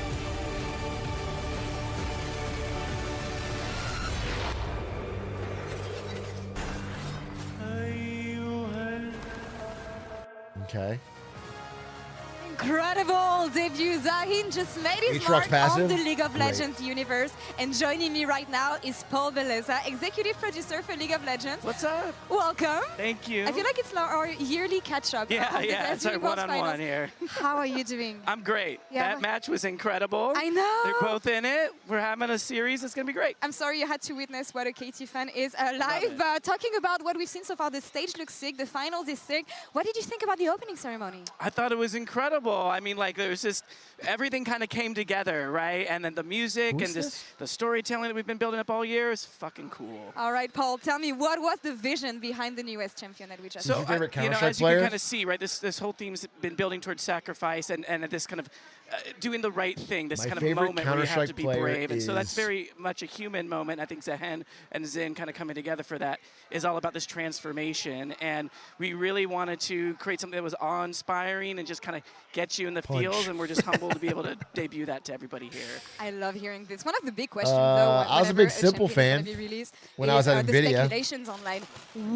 Okay. Incredible debut. Zahin just made his Atrioc mark passive? on the League of Great. Legends universe. And joining me right now is Paul Beleza, executive producer for League of Legends. What's up? Welcome. Thank you. I feel like it's our yearly catch-up. Yeah, of the yeah, it's our Legends World one-on-one Finals. here. How are you doing? I'm great. Yeah. That match was incredible. I know. They're both in it. We're having a series. It's going to be great. I'm sorry you had to witness what a KT fan is live. But talking about what we've seen so far, the stage looks sick, the finals is sick. What did you think about the opening ceremony? I thought it was incredible. I mean, like, there was just everything kind of came together, right? And then the music Who's and this? just the storytelling that we've been building up all year is fucking cool. All right, Paul, tell me, what was the vision behind the newest champion that we just So, Who's your favorite you know, Counter-Strike as you player? can kind of see, right, this whole theme's been building towards sacrifice and this kind of doing the right thing, this My kind of favorite moment where you have to Counter-Strike be player brave. And so that's is- very much a human moment. I think Zehen and Zin kind of coming together for that is all about this transformation. And we really wanted to create something that was awe-inspiring and just kind of get you in the Punch. feels. And we're just humbled to be able to debut that to everybody here. I love hearing this. One of the big questions, though, I was a whenever big Simple champion is fan. gonna be released, when I was at the NVIDIA. speculations online.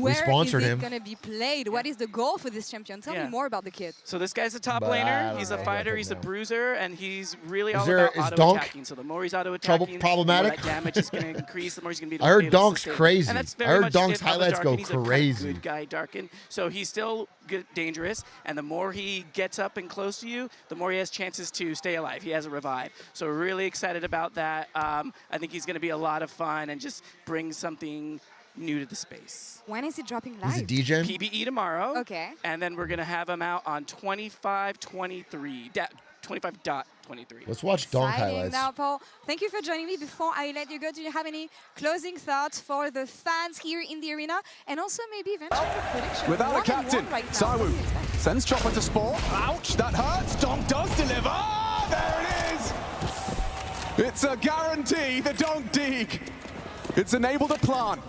Where is sponsored it him. going to be played? What is the goal for this champion? Tell me more about the kid. So this guy's a top But I laner. don't He's know. a I fighter. think He's a no. bruiser, and he's really all Is about Donk auto-attacking. So the more he's auto-attacking, problematic? the more that damage is going to increase, the more he's going to be I heard able to Donk's sustain. crazy. And that's I very heard much Donk's it about highlights Darkin. go He's a crazy. good guy, Darkin. So he's still good, dangerous, and the more he gets up and close to you, the more he has chances to stay alive. He has a revive. So we're really excited about that. I think he's going to be a lot of fun and just bring something new to the space. When is he dropping live? He's a DJ? PBE tomorrow. Okay. And then we're going to have him out on 25.23. 25.23. Let's watch Donk Exciting. highlights. Now, Paul, thank you for joining me. Before I let you go, do you have any closing thoughts for the fans here in the arena? And also maybe eventually a prediction. Without a captain, right now. Saiwu sends Chopper to Spore. Ouch, that hurts. Donk does deliver. There it is. It's a guarantee, the Donk Dig. It's enabled a plant.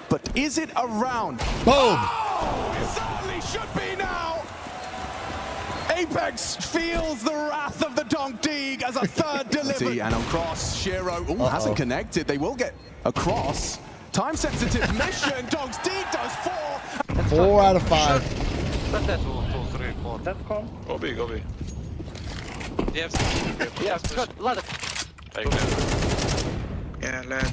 But is it around? Boom! Oh, it certainly should be now. Apex feels the wrath of the Donk Dig as a third delivery. And on cross, Shiro hasn't connected. They will get across. Time-sensitive mission. Donk's Dig does 4. 4 out of 5. Go B, go B. Yes, good. Let it. Yeah, lad.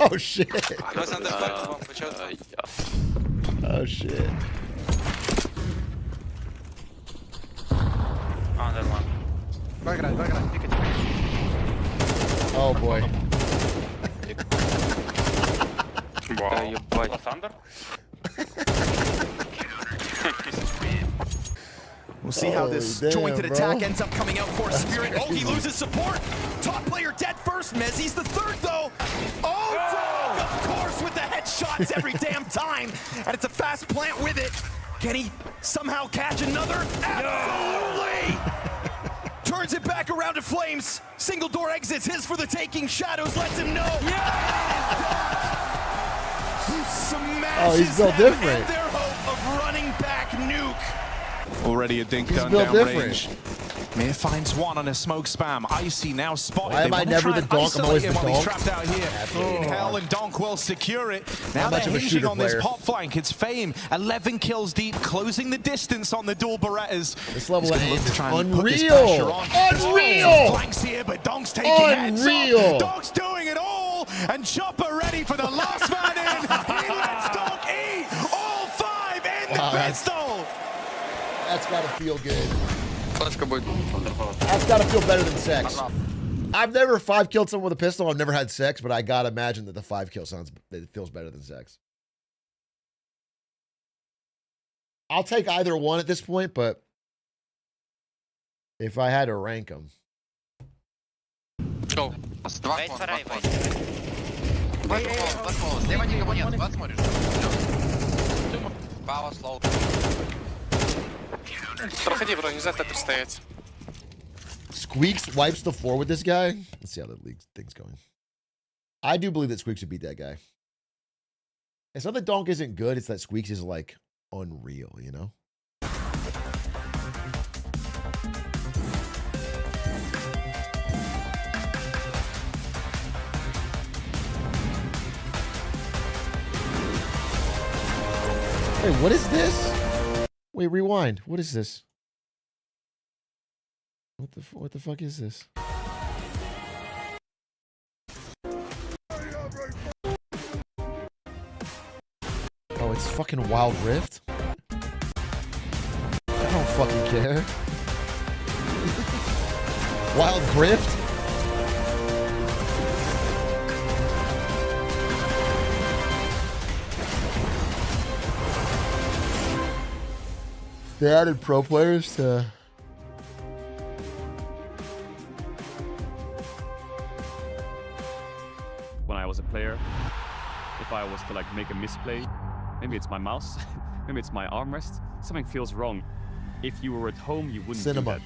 Oh shit. Oh shit. Oh boy. Thunder? We'll see how this jointed attack ends up coming out for Spirit. Oh, he loses support. Top player dead first. Mezzi's the third, though. Oh, Dog, of course, with the headshots every damn time. And it's a fast plant with it. Can he somehow catch another? Absolutely! Turns it back around to Flames. Single door exits. His for the taking. Shadows lets him know. Oh, he's built different. Their hope of running back Nuke. Already a dink done down range. Mir finds one on a smoke spam. Icy now spotted. Why am I never the Donk? I'm always the While he's Donk. trapped out here in hell, and Donk will secure it. Now Not they're much of a hinging shooter on this player. pop flank. It's Fame, 11 kills deep, closing the distance on the dual Berettas. This level of aim is Unreal! Unreal! Flanks here, but Donk's taking heads Unreal! off. Donk's doing it all, and Chopper ready for the last man in. He lets Donk eat all 5 in the pistol. That's gotta feel good. That's gotta feel better than sex. I've never 5-killed someone with a pistol. I've never had sex, but I gotta imagine that the 5-kill it feels better than sex. I'll take either one at this point, but if I had to rank them. Go. Проходи, бро, не за тетр стоять. Squeaks wipes the floor with this guy. Let's see how the league thing's going. I do believe that Squeaks would beat that guy. It's not that Donk isn't good, it's that Squeaks is like unreal, you know? Wait, what is this? Wait, rewind. What is this? What the fuck is this? Oh, it's fucking Wild Rift? I don't fucking care. Wild Grift? They added pro players to... When I was a player, if I was to like make a misplay, maybe it's my mouse, maybe it's my armrest, something feels wrong. If you were at home, you wouldn't do that.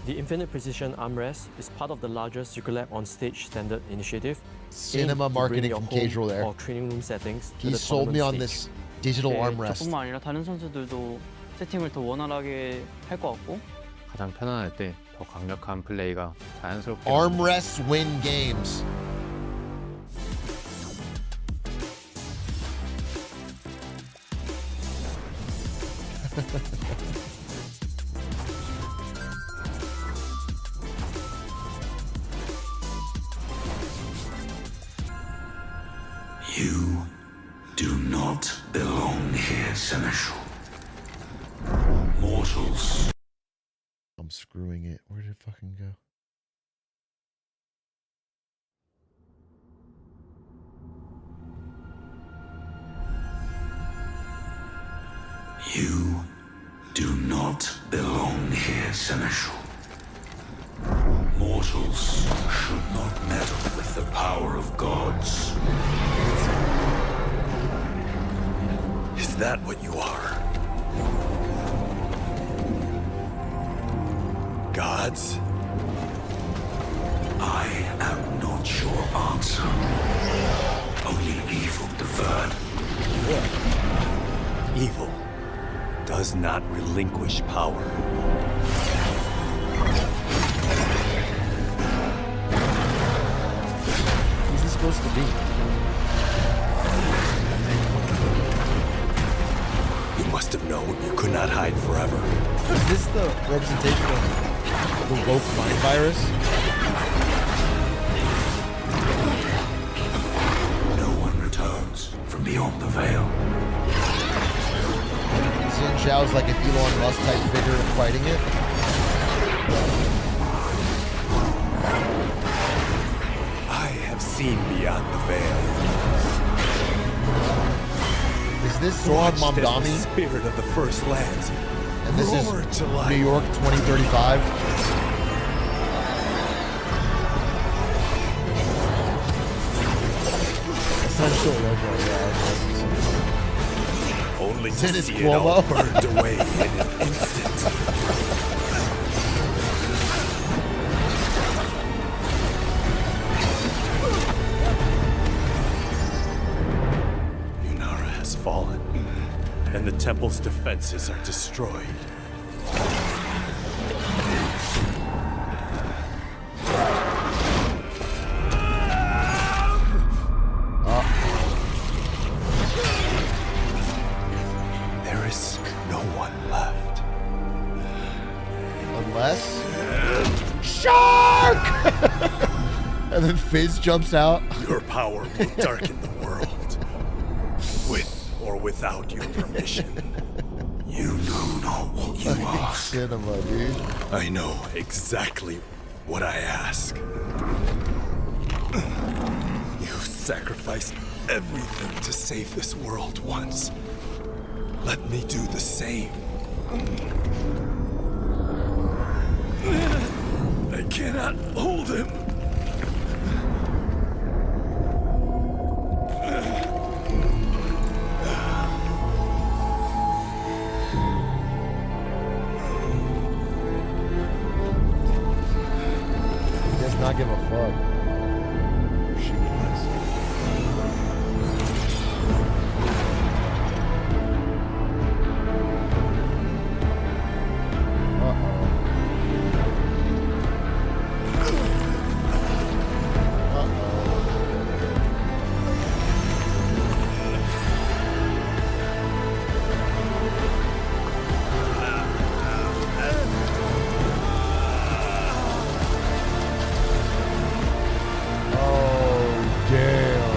The Infinite Precision Armrest is part of the larger Circulab on Stage standard initiative. Cinema aimed to marketing bring from your Casual home there. or training room settings to He the sold me on tournament this stage. digital armrest. 저뿐만 아니라 다른 선수들도 세팅을 더 원활하게 할 것 같고 가장 편안할 때 더 강력한 플레이가 자연스럽게 Armrests win games. You do not belong here, Seneschal. Mortals. I'm screwing it. Where did it fucking go? You do not belong here, Seneschal. Mortals should not meddle with the power of gods. Is that what you are? Gods? I am not your answer. Only evil deferred. Evil does not relinquish power. Who's this supposed to be? You must have known you could not hide forever. Is this the representation of the woke mind virus? No one returns from beyond the veil. Xin Zhao's like an Elon Musk type figure fighting it. I have seen beyond the veil. Is this Zoran Watched as the Mamdani? spirit of the First Lands. And this is roared to life. New York 2035. Essential logo, yeah. Only to Dennis see it all Cuomo. burned away in an instant. Yunara has fallen, and the temple's defenses are destroyed. There is no one left. Unless... Shark! And then Fizz jumps out. Your power will darken the world. With or without your permission. You know not what you ask. Cinema, dude. I know exactly what I ask. You sacrificed everything to save this world once. Let me do the same. I cannot hold him. He does not give a fuck. She does. Oh, damn.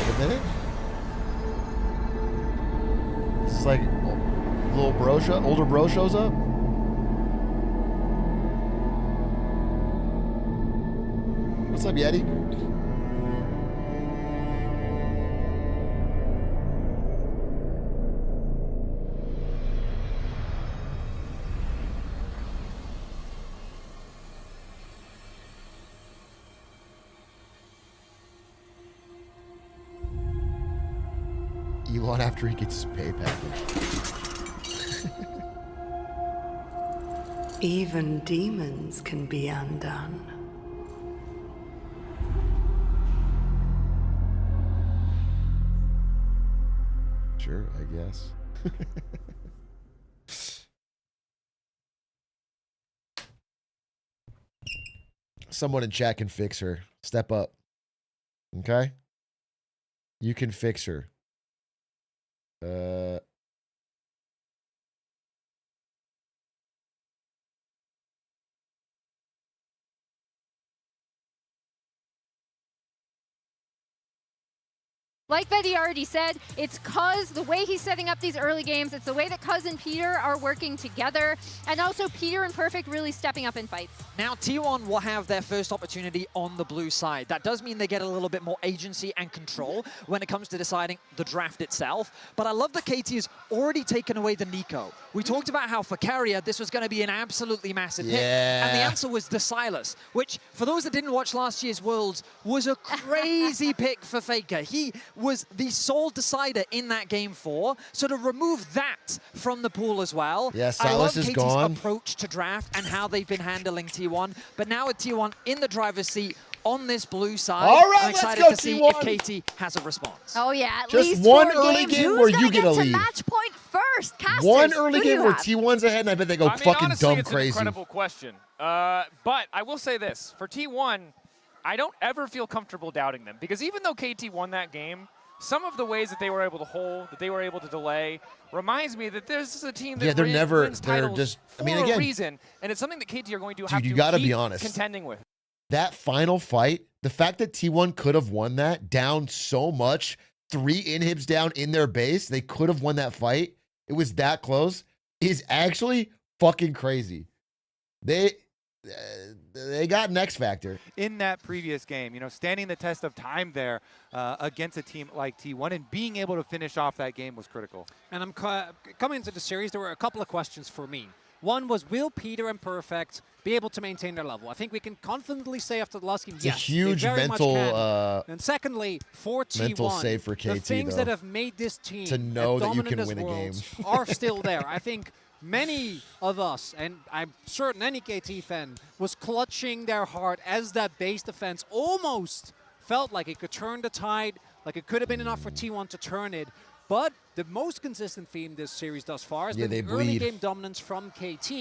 A minute? This is like little bro older bro shows up? What's up, Yeti? Elon after he gets his pay package. Even demons can be undone. Sure, I guess. Someone in chat can fix her. Step up. Okay? You can fix her. Like Betty already said, it's Cuz, the way he's setting up these early games, it's the way that Cuz and Peter are working together, and also Peter and Perfect really stepping up in fights. Now T1 will have their first opportunity on the blue side. That does mean they get a little bit more agency and control when it comes to deciding the draft itself. But I love that KT has already taken away the Nico. We talked about how for Carrier, this was going to be an absolutely massive hit. And the answer was the Silas, which, for those that didn't watch last year's Worlds, was a crazy pick for Faker. He was the sole decider in that game 4. So to remove that from the pool as well, yeah, I love Silas is KT's gone. approach to draft and how they've been handling T1. But now with T1 in the driver's seat on this blue side, all right, I'm excited let's to go, see T1. if KT has a response. Oh yeah, at Just least one 4 early games. game Who's where gonna you get a to lead. match point first? Casters, One who early do you game where have? T1's ahead, and I bet they go I mean, fucking honestly, dumb it's crazy. An incredible question. But I will say this. For T1, I don't ever feel comfortable doubting them. Because even though KT won that game, some of the ways that they were able to hold, that they were able to delay, reminds me that this is a team that wins titles just, for I mean, again, a reason. And it's something that KT are going to dude, have you to gotta keep be honest. contending with. That final fight, the fact that T1 could have won that down so much, 3 inhibs down in their base, they could have won that fight. It was that close, is actually fucking crazy. They got an X factor. In that previous game, you know, standing the test of time there against a team like T1 and being able to finish off that game was critical. And I'm coming into the series, there were a couple of questions for me. One was, will Peter and Perfect be able to maintain their level? I think we can confidently say after the last game, It's yes, a huge they very mental, much can. And secondly, for mental T1, save for the KT, things though, that have made this team to know that you can dominant win as a game Worlds are still there. I think many of us, and I'm certain any KT fan, was clutching their heart as that base defense almost felt like it could turn the tide, like it could have been enough for T1 to turn it. But the most consistent theme this series thus far has been the early game dominance from KT.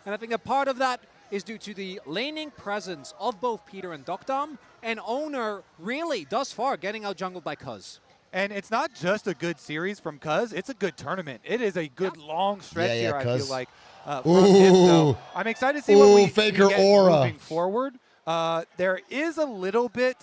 And I think a part of that is due to the laning presence of both Peter and Dokdam, and Owner really, thus far, getting out jungled by Cuz. And it's not just a good series from Cuz, it's a good tournament. It is a good long stretch here, I feel like, from him. So I'm excited to see what we Faker get aura moving forward. There is a little bit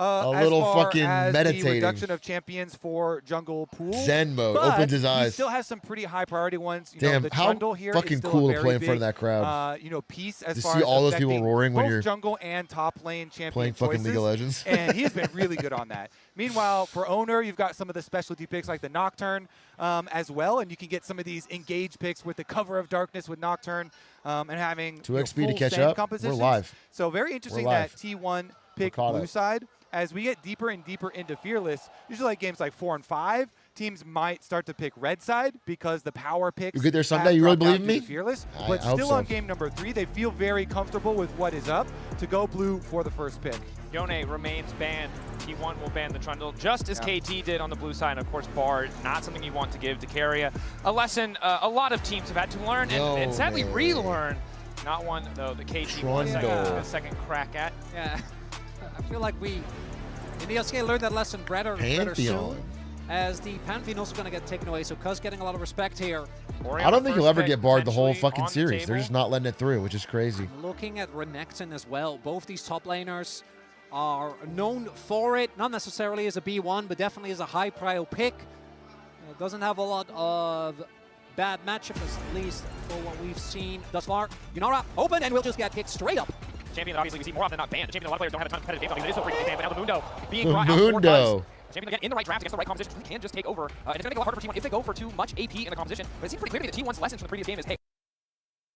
a as little far fucking as meditating. the reduction of champions for jungle pool. Zen mode, but opens his he eyes. still has some pretty high priority ones. You Damn, know, the how Trundle here fucking is still cool a to very play in big, front of that crowd. you know, piece as To far see as all those people affecting roaring when both you're jungle and top lane champion playing fucking League of Legends. And he's been really good on that. Meanwhile, for Owner, you've got some of the specialty picks like the Nocturne as well, and you can get some of these engage picks with the Cover of Darkness with Nocturne and having 2x speed to full catch sand up. We're compositions. live. So very interesting We're that live. T1 picked caught blue up. side. As we get deeper and deeper into Fearless, usually like games like 4 and 5, teams might start to pick red side because the power picks You get there have Sunday? You really dropped believe down in due me? to Fearless, I but hope still so. on game number 3, they feel very comfortable with what is up to go blue for the first pick. Yone remains banned. T1 will ban the Trundle, just as KT did on the blue side. And of course, Bard, not something you want to give to Carrier. A lesson a lot of teams have had to learn and sadly relearn. Not one, though, the KT wants a second crack at. Yeah, I feel like we, in the LCK, learned that lesson better soon. As the Pantheon also going to get taken away, so Cuz getting a lot of respect here. I don't think he'll ever get barred the whole fucking series. They're just not letting it through, which is crazy. Looking at Renekton as well, both these top laners are known for it, not necessarily as a B1, but definitely as a high prio pick. Doesn't have a lot of bad matchups, at least for what we've seen thus far. Yunara open, and we'll just get kicked straight up. Champion that obviously we see more often than not banned. The champion a lot of players don't have a ton of competitive games. I mean, it is so freaking banned, but now the Mundo being brought out for Cuz. Champion again in the right draft against the right composition really can just take over. And it's going to make it a lot harder for T1 if they go for too much AP in the composition. But it seems pretty clear to me that T1's lessons from the previous game is, hey,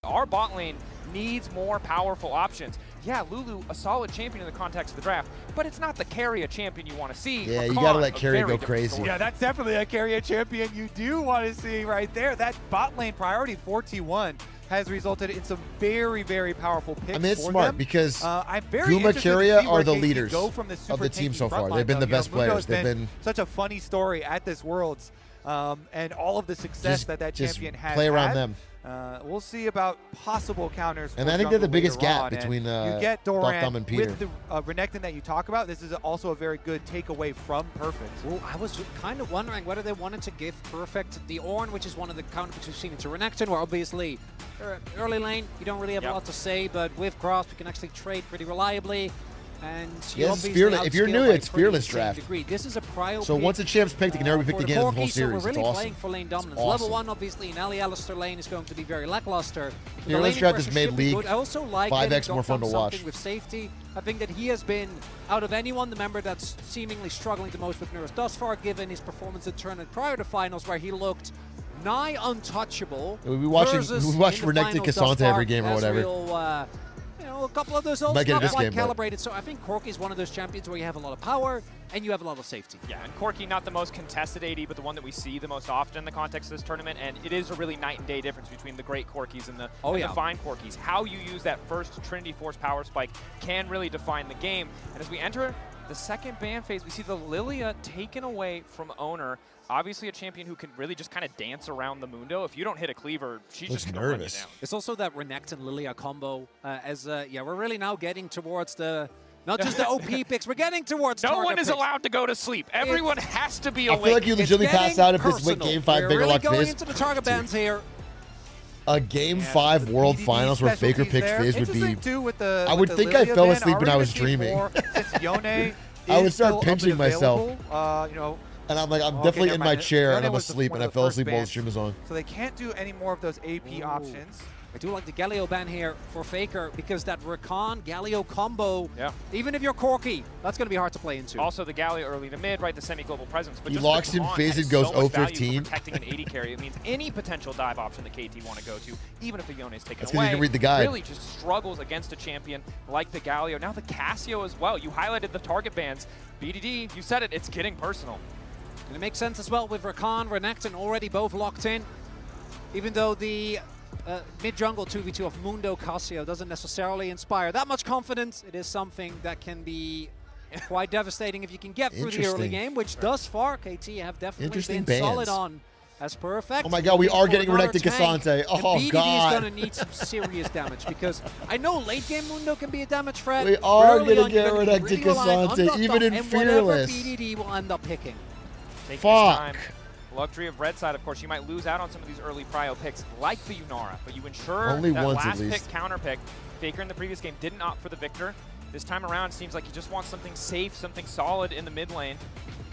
our bot lane needs more powerful options. yeah, Lulu, a solid champion in the context of the draft, but it's not the carry a champion you want to see. Yeah, you Rakan, gotta let a carry very go different crazy. story. Yeah, that's definitely a carry a champion you do want to see right there. That bot lane priority for T1 has resulted in some very, very powerful picks. I mean, it's for smart them. because I'm very Guma, interested to Keria see are where the KT leaders go from this of the super team tanky so front far. line, They've been though. the best Mundo players. has They've been such a funny story at this Worlds, and all of the success that just champion has play around had. them. We'll see about possible counters. And for I think they're the jungle biggest later gap on. between you get Doran Thumb and Peter. with the Renekton that you talk about. This is also a very good takeaway from Perfect. Well, I was kind of wondering whether they wanted to give Perfect the Ornn, which is one of the counters we've seen into Renekton, where obviously early lane, you don't really have a lot to say, but with Grasp, you can actually trade pretty reliably. And you Yes, obviously fearless. If you're outscale new, by it's pretty fearless insane draft. degree. This is a prio So pick, once a champ's picked, it can never be picked for the again in the whole Corki, series. So we're It's really awesome. playing for lane dominance. Awesome. Level 1, obviously, in Ali Alistair lane is going to be very lackluster. The Fearless laning draft pressure has made should be League good. I also like 5x getting more fun Dom to watch. something with safety. I think that he has been, out of anyone, the member that's seemingly struggling the most with Nurse thus far, given his performance in tournament prior to finals, where he looked nigh untouchable. We watch Renekton Cassante every game or whatever. You know, a couple of those ults Might get it not this quite game, but- calibrated. So I think Corki is one of those champions where you have a lot of power and you have a lot of safety. Yeah, and Corki, not the most contested AD, but the one that we see the most often in the context of this tournament, and it is a really night and day difference between the great Corkis and the fine Corkis. How you use that first Trinity Force power spike can really define the game. And as we enter the second ban phase, we see the Lilia taken away from Owner. Obviously a champion who can really just kind of dance around the Mundo. If you don't hit a cleaver, she's just going to run you down. It's also that Renekton Lilia combo. We're really now getting towards the, not just the OP picks, we're getting towards No target one is picks. allowed to go to sleep. Everyone has to be I awake. feel like you legitimately pass out if this went personal. Game 5 We're Bigger really Luck going Fizz. into the target bans here. A Game 5 World Finals where Faker picked Fizz would be... Interesting, too, with the, I with would the think I Lilia fell ban. asleep when Are I we was gonna see dreaming. more since Yone I would is start still up pinching and myself. available, you know, And I'm like, I'm okay, definitely never in my mind. chair and Yone I'm was asleep one and of I the fell first asleep while the bans. stream was on. So they can't do any more of those AP options. I do like the Galio ban here for Faker because that Rakan Galio combo, even if you're Corki, that's going to be hard to play into. Also, the Galio early to mid, right? The semi-global presence. But He just locks the in taunt Fizz has and goes so much value for 0-15. protecting an 80 carry. It means any potential dive option that KT want to go to, even if the Yone is taken That's 'cause away, you can read the guide. really just struggles against a champion like the Galio. Now the Casio as well. You highlighted the target bans. BDD, you said it, it's getting personal. And it makes sense as well with Rakan, Renekton already both locked in. Even though the mid-jungle 2v2 of Mundo Casio doesn't necessarily inspire that much confidence, it is something that can be quite devastating if you can get through the early game, which thus far KT have definitely been solid on. As Perfect. Oh my god, we are getting another Renekton tank, Cassante. Oh and BDD god. is going to need some serious damage because I know late game Mundo can be a damage threat. We are Early going on, to you're get gonna be Renekton really reliant on Cassante, Duck even Duck, in and Fearless. whatever BDD will end up picking. Taking Fuck. his time. Luxury of red side, of course, you might lose out on some of these early prio picks, like the Yunara, but you ensure Only that once, at last least. pick, counter pick. Faker in the previous game didn't opt for the Victor. This time around, it seems like he just wants something safe, something solid in the mid lane.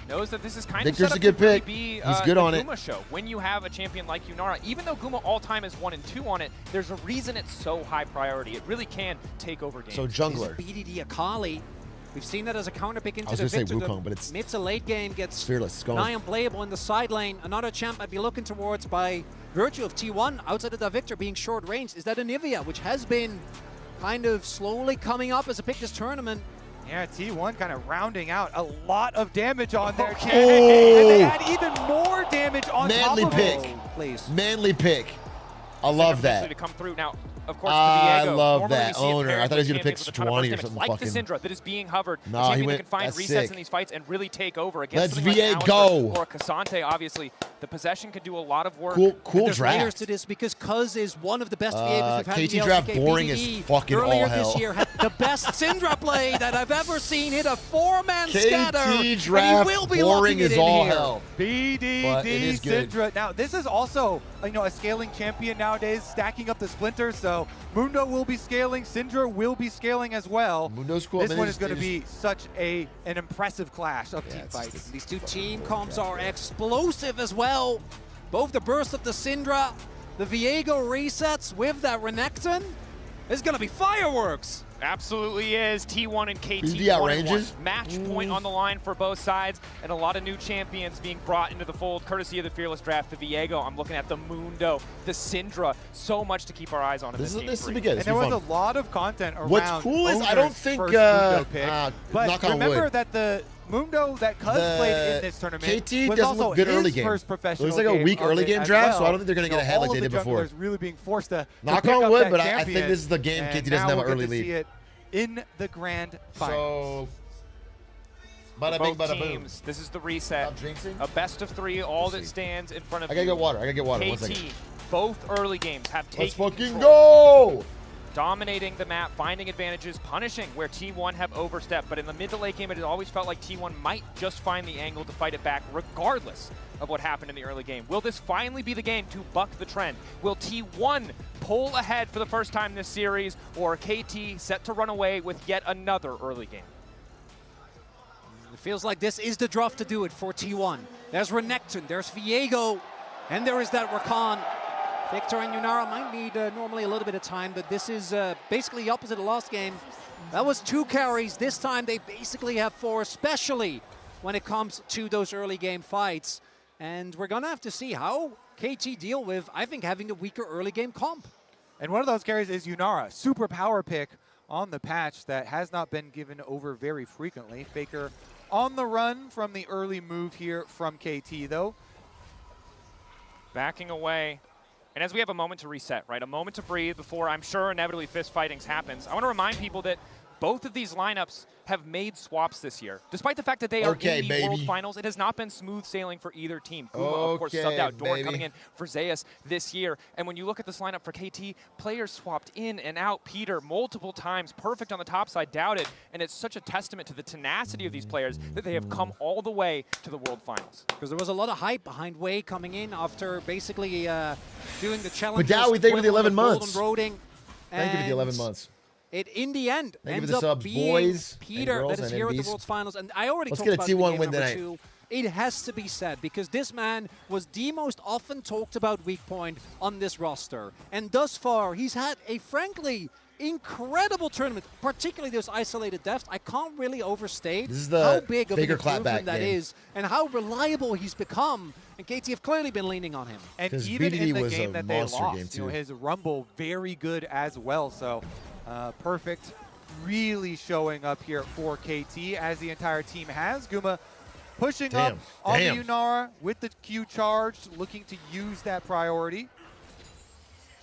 Knows that this is kind Victor's of a set up good to really pick. be He's good on the it. Guma show. When you have a champion like Yunara, even though Guma all-time is 1 and 2 on it, there's a reason it's so high priority. It really can take over games. So jungler. Is BDD Akali. We've seen that as a counter pick into I was the gonna say Victor. Wukong, but it's mid to late game gets Fearless. It's gone. nigh unplayable in the side lane. Another champ I'd be looking towards by virtue of T1 outside of the Victor being short range is that Anivia, which has been kind of slowly coming up as a pick this tournament. Yeah, T1 kind of rounding out a lot of damage on their Oh. champion. And they had even more damage on Manly top of pick. it. Please. Manly pick. I love that. To come through now. Of course, I the Viego. love Normally that we see it owner. paired I thought he was with gonna pick champions with a ton of 20 or burst something damage, like fucking- the Syndra that is being hovered. Nah, a he champion that went- can find that's resets sick. in these fights and really take over against Let's something VA like go. Alistair or Cassante, obviously. The possession could do a lot of work. Cool There's draft. layers to this because Cuz is one of the best VAs we've had in KT the draft LCK. boring as BDD fucking earlier all hell. this year had the best Syndra play that I've ever seen. Hit a 4-man scatter. KT and draft he will be boring locking as it in all here. hell. BDD But it is good. Syndra. Now, this is also a scaling champion nowadays, stacking up the splinters. So Mundo will be scaling, Syndra will be scaling as well. Mundo's cool. This Man, one they is going to just- be such an impressive clash of team it's fights. just These two team comps are explosive as well. Both the burst of the Syndra, the Viego resets with that Renekton. It's going to be fireworks. Absolutely is. T1 and KT BDD outranges. Match point on the line for both sides, and a lot of new champions being brought into the fold, courtesy of the Fearless Draft. The Viego, I'm looking at the Mundo, the Syndra. So much to keep our eyes on in this game. This will be good. And there was a lot of content around What's cool is I don't think Mundo pick, but knock on remember wood. that the Mundo that Cuz played in this tournament KT was doesn't also look good his early game. first professional It was like a weak early game draft, so I don't think they're going to get ahead like they did before. Really being forced to knock pick on up wood, that but I champion, think this is the game and KT doesn't have now an we'll early get to lead. see it in the grand finals. So, bada bing, both bada boom. teams, this is the reset. A best of 3, all that stands in front of I gotta you. get water. I gotta get water. 1 KT, second. both early games have taken Let's fucking control. go! Dominating the map, finding advantages, punishing where T1 have overstepped. But in the mid to late game, it always felt like T1 might just find the angle to fight it back, regardless of what happened in the early game. Will this finally be the game to buck the trend? Will T1 pull ahead for the first time this series, or KT set to run away with yet another early game? It feels like this is the draft to do it for T1. There's Renekton, there's Viego, and there is that Rakan. Victor and Yunara might need normally a little bit of time, but this is basically the opposite of last game. That was 2 carries. This time they basically have 4, especially when it comes to those early game fights. And we're going to have to see how KT deal with, I think, having the weaker early game comp. And one of those carries is Yunara, super power pick on the patch that has not been given over very frequently. Faker on the run from the early move here from KT, though. Backing away. And as we have a moment to reset, right, a moment to breathe before I'm sure inevitably fist fightings happens, I want to remind people that both of these lineups have made swaps this year. Despite the fact that they are in the World Finals, it has not been smooth sailing for either team. Guma, of course, subbed out. Dorn coming in for Zeus this year. And when you look at this lineup for KT, players swapped in and out. Peter multiple times, perfect on the top side, doubted. And it's such a testament to the tenacity of these players that they have come all the way to the World Finals. Because there was a lot of hype behind Wei coming in after basically doing the challenge. But now we thank you for the 11 months. Roading, Thank you for the 11 months. It, in the end, Thank you ends for the up subs, being boys Peter that is here at the MBs. World Finals. And I already Let's talked get a about T1 game win number tonight. 2. It has to be said, because this man was the most often talked about weak point on this roster. And thus far, he's had a, frankly, incredible tournament, particularly those isolated deaths. I can't really overstate This is the how big of an Faker improvement clapback that game. is and how reliable he's become. And KT have clearly been leaning on him. And 'Cause even BDD in the was game a that they monster lost, game, you know, too. his Rumble very good as well. So perfect, really showing up here for KT as the entire team has. Guma pushing up on the Yunara with the Q charged, looking to use that priority.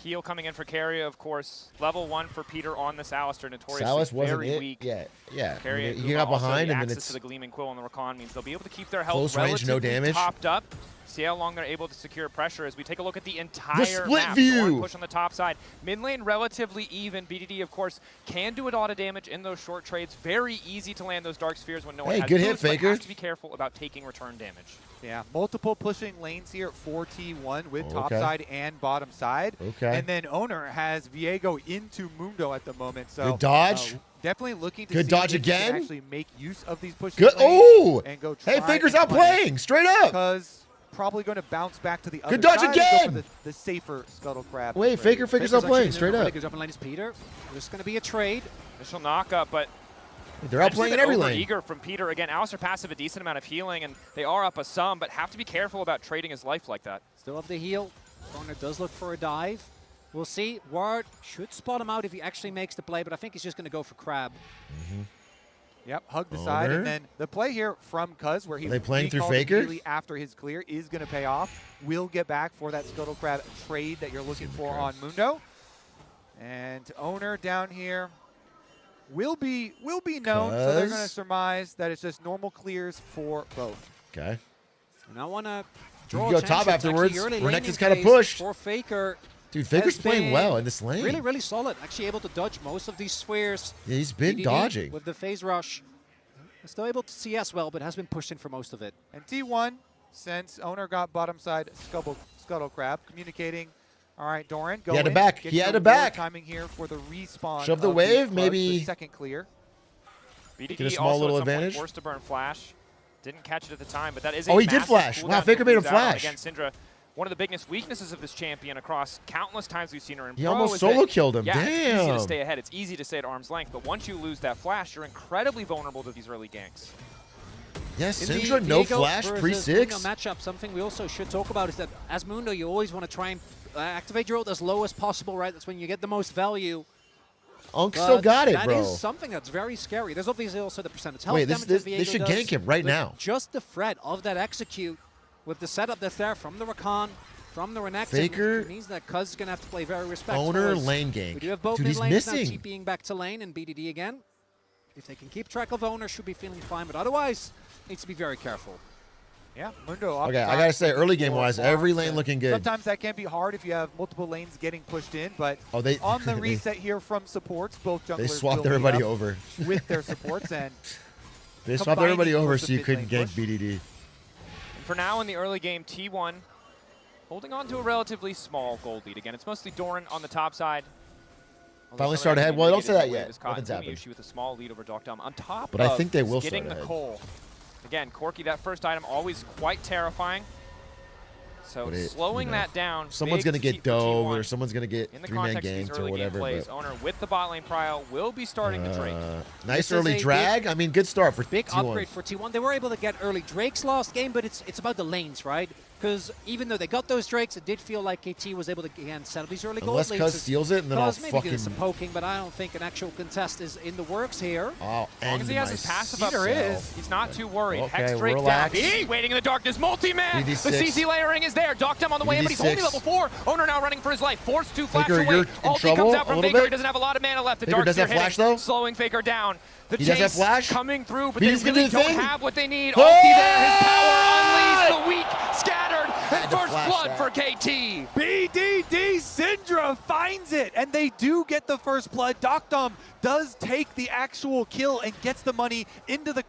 Heal coming in for Carrier, of course. Level 1 for Peter on this Alistair, notoriously Salus wasn't very it. weak. Yeah. Carrier, He got behind, the and then access it's to the Gleaming Quill on the Rakan means they'll be able to keep their health close range, no relatively damage. topped up. See how long they're able to secure pressure as we take a look at the entire split map. view. Dorn push on the top side. Mid lane relatively even. BDD, of course, can do a lot of damage in those short trades. Very easy to land those Dark Spheres when no one Hey, has good hit, boots, but Faker. has to be careful about taking return damage. Yeah, multiple pushing lanes here for T1 with top Okay. side and bottom side. Okay. And then Owner has Viego into Mundo at the moment. So Good dodge. Definitely looking to Good see dodge if he can again. actually make use of these pushing Good. lanes Oh! and go Hey, try Faker's and out punish, playing. Straight up. Because probably going to bounce back to the other Good dodge side and go again. for the safer Scuttle Crab. Wait, trade. Faker's out playing. Straight Really up. good job in lane is Peter. There's going to be a trade. Initial knockup, but They're out playing in every lane. Eager from Peter. Again, Alistair passive a decent amount of healing, and they are up a sum, but have to be careful about trading his life like that. Still have the heal. Owner does look for a dive. We'll see. Ward should spot him out if he actually makes the play, but I think he's just going to go for Crab. Yep, hug the side, Owner. and then the play here from Cuz, where he Are they playing through recalled Faker? immediately after his clear, is going to pay off. We'll get back for that Scuttle Crab trade that you're looking for on Mundo. And Owner down here will be known, so they're going to Cuz. surmise that it's just normal clears for both. Okay. And I want to You draw can go attention top to afterwards. actually early Renekton's laning kinda phase pushed. For Faker. Dude, Faker's has playing been well in this lane. Really, really solid. Actually able to dodge most of these spheres. Yeah, he's been BDD dodging. with the phase rush. Still able to CS well, but has been pushed in for most of it. And T1, since Owner got bottom side Scuttle Crab, communicating, all right, Doran, go He had in. it back. Get He your had it reward back. Timing here for the respawn. Shove the of wave, these clubs, maybe. the second clear. BDD Get a small also little at some point advantage. forced to burn flash. Didn't catch it at the time, but that is Oh, a he did massive flash. cooldown Wow, to Faker made him lose out on. flash. Again, Syndra one of the biggest weaknesses of this champion across countless times we've seen her in He Pro almost is solo that, killed him. Yeah, it's easy to Damn. stay ahead. It's easy to stay at arm's length, but once you lose that flash, you're incredibly vulnerable to these early ganks. Yes, In the Syndra, no Diego flash, versus pre-6. Mundo matchup, something we also should talk about is that as Mundo, you always want to try and activate your ult as low as possible, right? That's when you get the most value. Unk still got it, That bro. is something that's very scary. There's obviously also the percentage health Wait, damage this that Viego should does, gank him right but now. Just the threat of that execute with the setup that's there from the Rakan, from the Renekton, Faker, it means that Cuz is going to have to play very respectful. Owner, as lane gank. We do have both Dude, mid he's lanes now missing. TPing back to lane and BDD again. If they can keep track of Owner, should be feeling fine, but otherwise, needs to be very careful. Yeah, Mundo. Okay, I gotta say, early game wise, every lane looking good. Sometimes that can be hard if you have multiple lanes getting pushed in, but Oh, they- on the they- reset here from supports, both junglers They swapped will meet everybody up over. with their supports and They swapped everybody combining over towards so the you mid couldn't lane gank push. BDD. And for now in the early game, T1 holding on to a relatively small gold lead. Again, it's mostly Doran on the top side. Although Finally some started of ahead. that Well, can don't be say that mitigated yet. as caught Nothing's in happened. Yushi with a small lead over Dokdom on top But I of think they will getting start the ahead. coal. Again, Corki, that first item always quite terrifying. So But it, slowing you know, that down. Someone's big gonna get defeat for dove T1. or someone's gonna get In the three-man context of these ganked or early game whatever. plays, But, Owner with the bot lane prio will be starting the Drake. nice This is early a drag. I mean, good start for Big T1. upgrade for T1. They were able to get early Drakes last game, but it's about the lanes, right? Because even though they got those Drakes, it did feel like KT was able to, again, set up these early Unless gold lanes. Cuz steals it, and then I'll Cuz maybe doing fucking- some poking, but I don't think an actual contest is in the works here. I'll As long as he has his passive up, he's not too worried. Okay, Hex Drake down. relax. B waiting in the darkness. Multi-man. The BD6. CC layering is there. Dokdom on the way in, but he's only BD6. level 4. Owner now running for his life. Forced to flash Faker, away. you're in Ulti trouble comes a out from little Faker. bit. He doesn't have a lot of mana left. The Faker Dark does Spear have flash, hitting, though? slowing Faker down. The He does have chase flash? coming through, but BD's they gonna really do the don't thing. have what they need. Oh! Ulti there. His power unleashed. The weak scattered. And to first flash blood that. for KT. BDD Syndra finds it, and they do get the first blood. Dokdom does take the actual kill and gets the money into the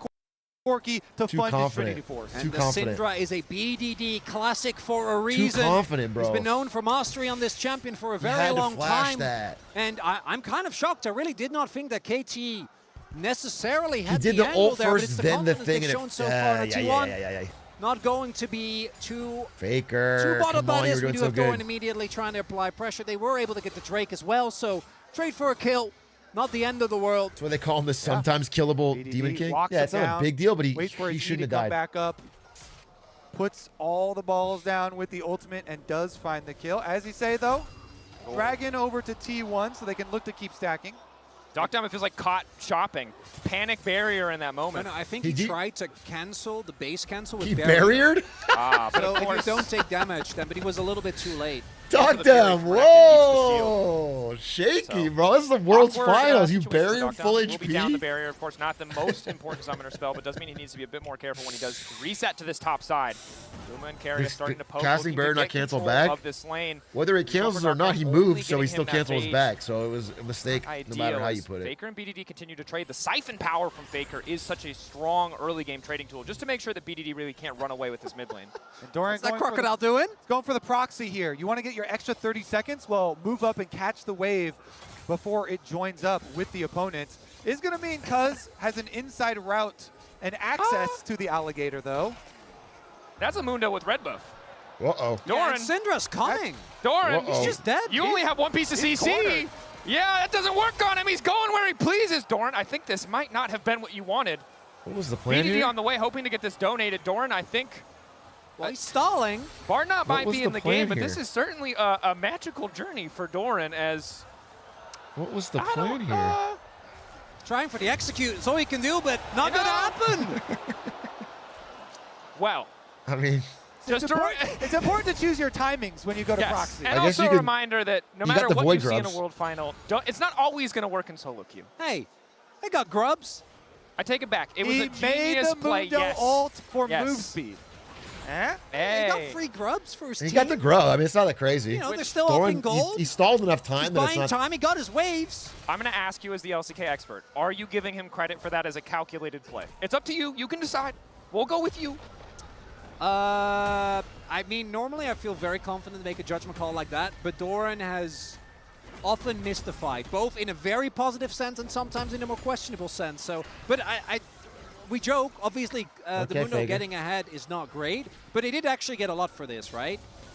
Corki to Too fund his confident. Trinity Force. And Too the confident. Syndra is a BDD classic for a reason. confident, bro. He's been known for mastery on this champion for a He very had to long flash time. that. And I'm kind of shocked. I really did not think that KT necessarily had He did the the angle ult there, but it's first, the then the confidence thing, they've and shown it. so far in T1. Yeah. Not going to be too Faker, bothered come by on, you this. were We doing do so have Doran good. immediately trying to apply pressure. They were able to get the Drake as well, so trade for a kill. Not the end of the world. That's why they call him the sometimes killable BDD Demon King. walks Yeah, him it's not down, a big deal, but waits for he his shouldn't E have to come died. back up, puts all the balls down with the ultimate, and does find the kill. As you say, though, Dragon over to T1 so they can look to keep stacking. Dokdom, it feels like caught shopping. Panic barrier in that No, moment. I think He he did- tried to cancel the base cancel with He barrier. barriered? Ah, but So of if you course. don't take damage, then, but he was a little bit too late. Dog the Fury down. corrected, eats the Whoa. Shaky, So, bro. This is the world's awkward, finals. You situation for barrier Dokdom. full Will be down the HP. barrier, of course, not the most important summoner spell, but does mean he needs to be a bit more careful when he does reset to this top side. Luma and Carrier This- starting to poke, casting looking barrier to not get cancel control back? of this lane. Whether it cancels or not, he Only moved, so getting he still him that cancels phase. back. So it was a mistake, no matter Ideal how you as put it. Faker and BDD continue to trade. The siphon power from Faker is such a strong early game trading tool, just to make sure that BDD really can't run away with this mid lane. And Doran What's that going for the- crocodile doing? Going for the proxy here. You want to get your extra 30 seconds? Well, move up and catch the wave before it joins up with the opponents. Is going to mean Cuz has an inside route and access to the alligator, though. That's a Mundo with red buff. Uh-oh. Doran. Yeah, and Syndra's coming. Doran, Uh-oh. He's just dead. you only have one piece of he's CC. cornered. Yeah, that doesn't work on him. He's going where he pleases. Doran, I think this might not have been what you wanted. What was the plan BDD here? on the way, hoping to get this donated. Doran, I think Well, he's stalling. Barnott What might was be the in the plan game, but this here? is certainly a magical journey for Doran as What was the I plan don't- here? Trying for the execute. It's all he can do, but not going to happen. well. I mean, It's important to choose your timings when you go to Yes, proxy. and I guess also you a could- reminder that no you got matter the what Void you see in a Grubs. World Final, it's not always going to work in solo queue. Hey, they got grubs. I take it back. It was he a made genius the play, Mundo yes. ult for Yes. move speed. Eh? They got Hey. free grubs for his he team. got the grub. I mean, it's not that crazy. You know, they're still up Doran, in gold. he stalled enough time He's that it's buying not. time. He got his waves. I'm going to ask you as the LCK expert, are you giving him credit for that as a calculated play? It's up to you. You can decide. We'll go with you. I mean, normally I feel very confident to make a judgment call like that, but Doran has often missed the fight, both in a very positive sense and sometimes in a more questionable sense. So, but we joke, obviously, the Okay, Mundo Faker. getting ahead is not great, but he did actually get a lot for this, right?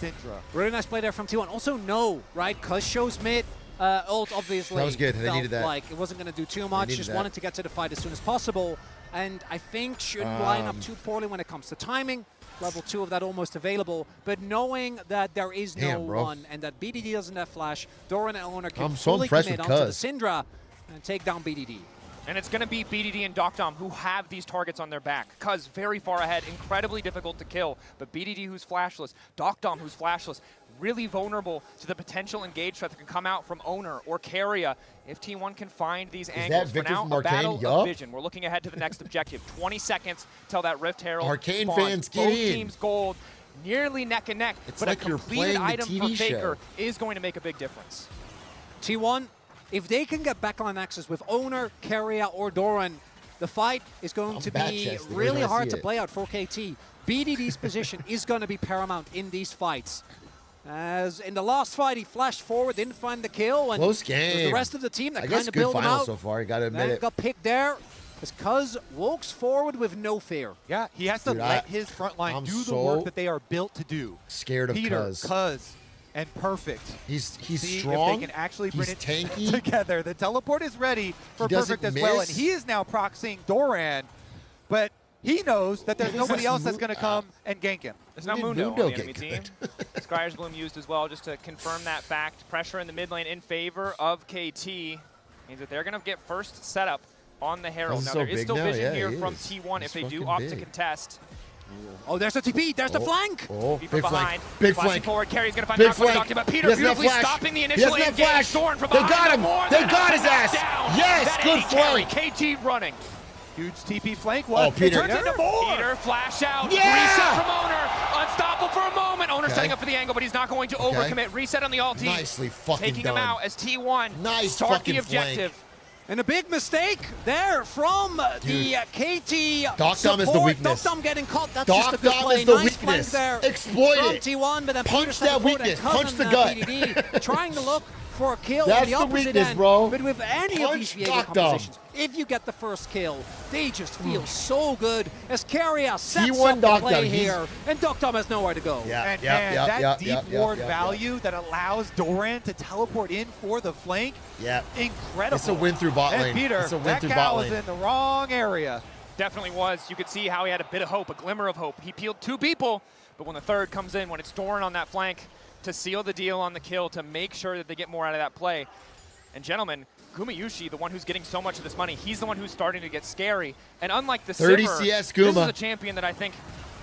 Syndra. Really nice play there from T1. Also, no, right? Cuz shows mid. Ult obviously That was good. They felt needed that. like it wasn't going to do too much. needed Just that. wanted to get to the fight as soon as possible. and I think shouldn't line up too poorly when it comes to timing. Level 2 of that almost available, but knowing that there is no one and that BDD doesn't have flash, Doran and Owner can fully commit onto the Syndra and take down BDD. And it's going to be BDD and Docdom who have these targets on their back. Cuz very far ahead, incredibly difficult to kill. But BDD who's flashless, Docdom who's flashless, really vulnerable to the potential engage threat that can come out from Owner or Carria if T1 can find these angles. For now, a battle of vision. We're looking ahead to the next objective. 20 seconds till that Rift Herald Arcane spawns. fans, get Both in. teams gold, nearly neck and neck. It's but like a you're completed playing the item TV for Faker show. is going to make a big difference. T1, if they can get backline access with Owner, Carria, or Doran, the fight is going to be really hard to play out for KT. BDD's position is going to be paramount in these fights. As in the last fight, he flashed forward, didn't find the kill, and close it game. was the rest of the team that I kind guess of good built him finals out. so far. You got to admit Then it. got picked there. As Cuz walks forward with no fear. Yeah, he has to let his front line do the work that they are built to do. Scared of Peter, Cuz. and Perfect. He's See strong. if they can actually bring it tanky. together. The teleport is ready for doesn't Perfect as well, and miss. he is now proxying Doran, but he knows that there's nobody else that's going to come and gank him. There's no Mundo on the enemy team. Skyer's Bloom used as well just to confirm that fact. Pressure in the mid lane in favor of KT means that they're going to get first setup on the Herald. Now, there is still vision here from T1 if they do opt to contest. Oh, there's the TP. There's the flank. Oh, Keep big it behind. flank. Big Flashing flank. forward. Carrie's going to find Big out what flank. But Peter He doesn't have beautifully flash. stopping the He initial doesn't have engage. flash. Dorn from They behind. got him. More They than got enough his ass. down. Yes, That good AD carry. flank. KT running. Huge TP flank. Oh, Peter. It turns into more. Peter, flash out. Yeah! Reset from Owner. Unstoppable for a moment. Owner setting up for the angle, but he's not going to overcommit. Reset on the ulti. Nicely fucking Taking done. him out as T1 Nice start fucking the objective. flank. And a big mistake there from the KT Docdom is the weakness. Docdom getting caught. That's just a good Docdom play. is the nice flank weakness. there Exploit from it. T1, but then Punch Peter stepping that forward and weakness. Punch the cousin, gut. BDD trying to look for a kill That's on the the opposite weakness, end. bro. But with any of these Punch Viego Docdom. compositions, if you get the first kill, they just feel so good as Carrier sets T1 up the Docdom, play he's- here, and Docdom has nowhere to go. And man, that deep ward value that allows Doran to teleport in for the flank, incredible. It's a win through bot lane. And Peter, It's a win that through cow bot was lane. in the wrong area. Definitely was. You could see how he had a bit of hope, a glimmer of hope. He peeled 2 people, but when the third comes in, when it's Doran on that flank, to seal the deal on the kill, to make sure that they get more out of that play. And gentlemen, Gumayushi, the one who's getting so much of this money, he's the one who's starting to get scary. And unlike the 30 Sivir, CS this is Guma. a champion that I think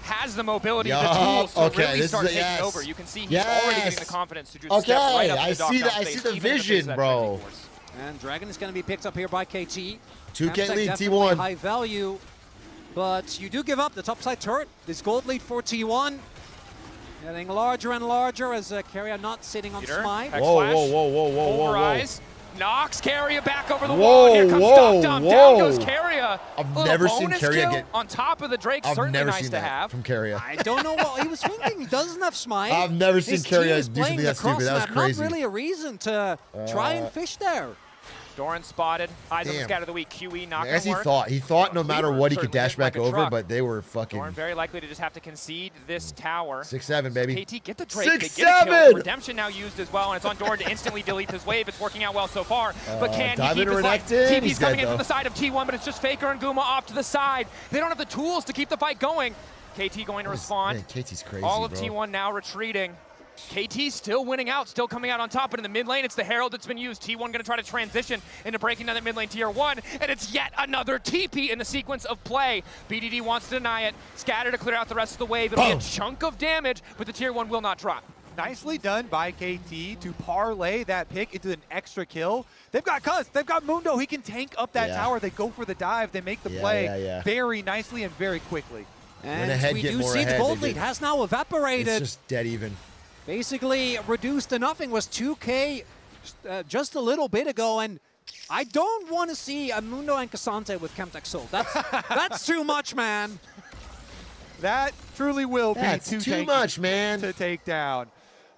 has the mobility, the Yup. tools to Okay, really this start is a taking yes. over. You can see he's already getting the confidence to just Okay, step right up to I the see Docdom that. I space, see the even in face of vision, that bro. Frenzy Force. And Dragon is going to be picked up here by KT. 2K Campsite lead, definitely T1. high value, but you do give up the topside turret. This gold lead for T1. Getting larger and larger as Carrier not sitting on Peter, Smite. Hex Whoa, flash, whoa, whoa, whoa, whoa, whoa, whoa. Overeyes, knocks Carrier back over the Whoa, wall. Here comes whoa, Docdom. whoa. Down goes Carrier. I've Little never seen bonus Carrier kill get- on top of the Drake. I've Certainly never nice seen to that have. from Carrier. I don't know what he was thinking. He doesn't have Smite. I've never seen His Carrier team is do playing something the that stupid. That was cross map. crazy. Not really a reason to try and fish there. Doran spotted. Eyes on the Damn. scatter of the week. QE not I guess going he to work. thought no matter what he could Certainly dash back like a over, truck. but they were fucking Doran very likely to just have to concede this tower. 6-7, baby. KT get the Drake. 6-7! They get a kill. Redemption now used as well, and it's on Doran to instantly delete his wave. It's working out well so far, but can he dive keep into his life? Renekton. TP's He's coming dead, in from though. the side of T1, but it's just Faker and Guma off to the side. They don't have the tools to keep the fight going. KT going to respond. Man, KT's crazy, All of bro. T1 now retreating. KT still winning out, still coming out on top, but in the mid lane, it's the Herald that's been used. T1 gonna try to transition into breaking down that mid lane tier 1, and it's yet another TP in the sequence of play. BDD wants to deny it. Scatter to clear out the rest of the wave. It'll be a chunk of damage, but the tier 1 will not drop. Nicely done by KT to parlay that pick into an extra kill. They've got Cuz, they've got Mundo. He can tank up that tower. They go for the dive. They make the play very nicely and very quickly. And we do see the gold lead has now evaporated. It's just dead even. Basically reduced to nothing. Was 2K just a little bit ago, and I don't want to see a Mundo and Cassante with Chemtech Soul. That's too much, man. That truly will be That's too much, man. To take down.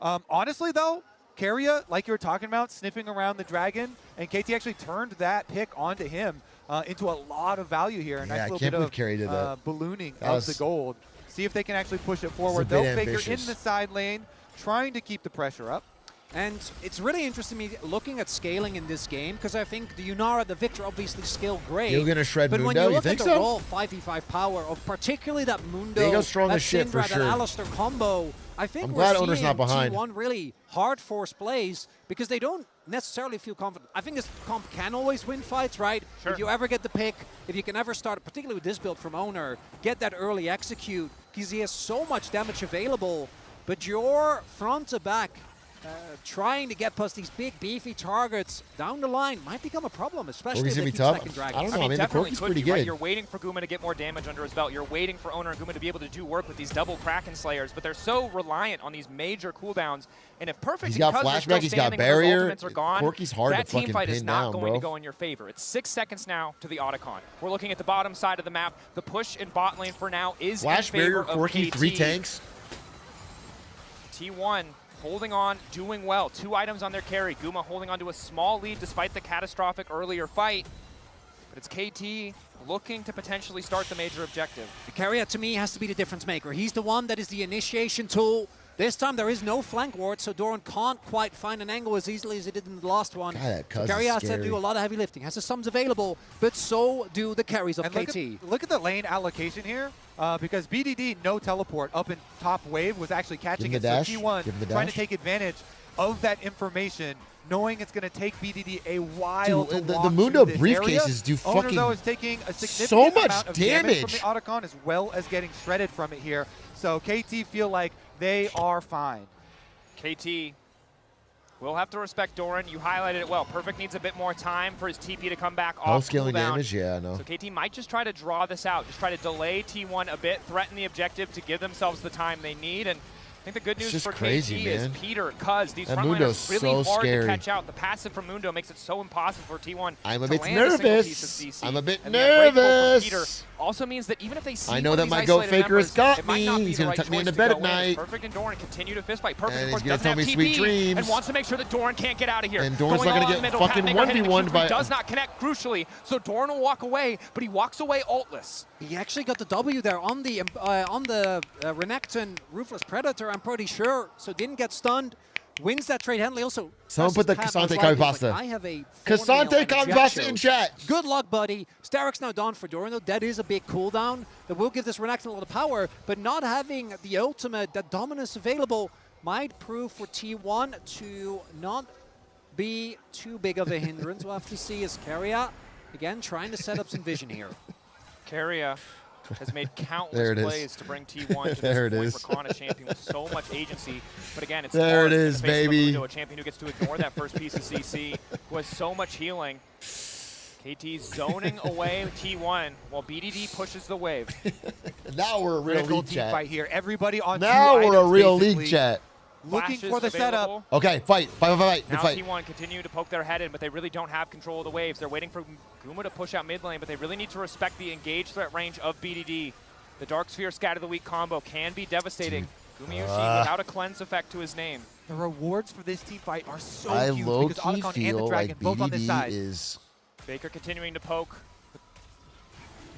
Honestly, though, Carrier, like you were talking about, sniffing around the dragon, and KT actually turned that pick onto him into a lot of value here. A nice little bit of ballooning of the gold. See if they can actually push it forward. They'll Faker in the side lane, trying to keep the pressure up. And it's really interesting me looking at scaling in this game, because I think the Yunara, the Victor obviously scale great. You're going to shred but Mundo, when you look think at the so? raw 5v5 power of particularly that Mundo, Diego's strong that as shit for Syndra, sure. that Alistair combo, I think I'm we're glad seeing Owner's not behind. T1 really hard force plays because they don't necessarily feel confident. I think this comp can always win fights, right? Sure. If you ever get the pick, if you can ever start, particularly with this build from Owner, get that early execute, because he has so much damage available, but your front to back trying to get past these big beefy targets down the line might become a problem, especially if they keep stacking dragons. I don't know. I mean, the definitely Corki's could pretty be, right? good. You're waiting for Guma to get more damage under his belt. You're waiting for Owner and Guma to be able to do work with these double Kraken Slayers, but they're so reliant on these major cooldowns. And if Perfect, He's got because they're flashback, still he's got standing and those barrier. ultimates are gone, Corki's hard that to team fucking fight is pin not down, going to bro. go in your favor. It's 6 seconds now to the Otacon. We're looking at the bottom side of the map. The push in bot lane for now is Flash in favor barrier, of Corki, KT. 3 tanks. T1 holding on, doing well. 2 items on their carry. Guma holding on to a small lead despite the catastrophic earlier fight. But it's KT looking to potentially start the major objective. The carrier, to me, has to be the difference maker. He's the one that is the initiation tool. This time there is no flank ward, so Doran can't quite find an angle as easily as he did in the last one. God, that So Cuz carrier is has to scary. do a lot of heavy lifting. Has the sums available, but so do the carries of And KT. look at the lane allocation here, because BDD, no teleport up in top wave, was actually catching Give it. him the dash. So T1 Give him the trying to dash. take advantage of that information, knowing it's going to take BDD a while to Dude, the walk Mundo through this briefcases area. do Owner, fucking though, is taking a significant so much amount of damage from damage. the Otacon, as well as getting shredded from it here. So KT feel like they are fine. KT will have to respect Doran. You highlighted it well. Perfect needs a bit more time for his TP to come back All off scaling cooldown. damage, yeah, I know. So KT might just try to draw this out, just try to delay T1 a bit, threaten the objective to give themselves the time they need. And I think the good It's news just for crazy, KT is man. Peter, Cuz, these That front Mundo's liners really so hard scary. to catch out. The passive from Mundo makes it so impossible for T1 I'm a to bit land a single piece of nervous. CC. I'm a bit And the unbreakable from nervous. Peter also means that even if they see I know one that of my these goat isolated faker has members, got it might me. not be He's the gonna right tuck me choice into to bed go at in, as night. Perfect and Doran continue to fist fight. Perfect, And of course, he's gonna doesn't tell have me TP sweet dreams. and wants to make sure that Doran can't get out of here. And Doran's Going not gonna all get in the middle, fucking Patmaker hitting 1v1 Q3 by- does not connect crucially, so Doran will walk away, but he walks away ultless. He actually got the W there on the Renekton Ruthless Predator, I'm pretty sure, so didn't get stunned. Wins that trade handily also. Someone put the Cassante Kavipasta. I have a Cassante Kavipasta in chat. Good luck, buddy. Starrick's now done for Doran, though. That is a big cooldown that will give this Renekton a lot of power, but not having the ultimate, that dominance available, might prove for T1 to not be too big of a hindrance. We'll have to see as Keria, again, trying to set up some vision here. Keria has made There countless it is. plays to bring T1 to There this it point. is. Rakana, a champion with so much agency, but again, it's There hard it in is, the face of a baby. Mundo, a champion who gets to ignore that first piece of CC, who has so much healing. KT zoning away T1 while BDD pushes the wave. Now we're a real Critical league team chat. fight here. Everybody on Now two we're a items, real basically. league chat. Looking Flashes for the setup. available. Okay, fight. Good Now fight. T1 continue to poke their head in, but they really don't have control of the waves. They're waiting for Guma to push out mid lane, but they really need to respect the engaged threat range of BDD. The Dark Sphere Scatter the Weak combo can be devastating. Gumayushi without a cleanse effect to his name. The rewards for this team fight are so I huge low-key because Otacon and the feel Dragon like both on this BDD side. is Baker continuing to poke.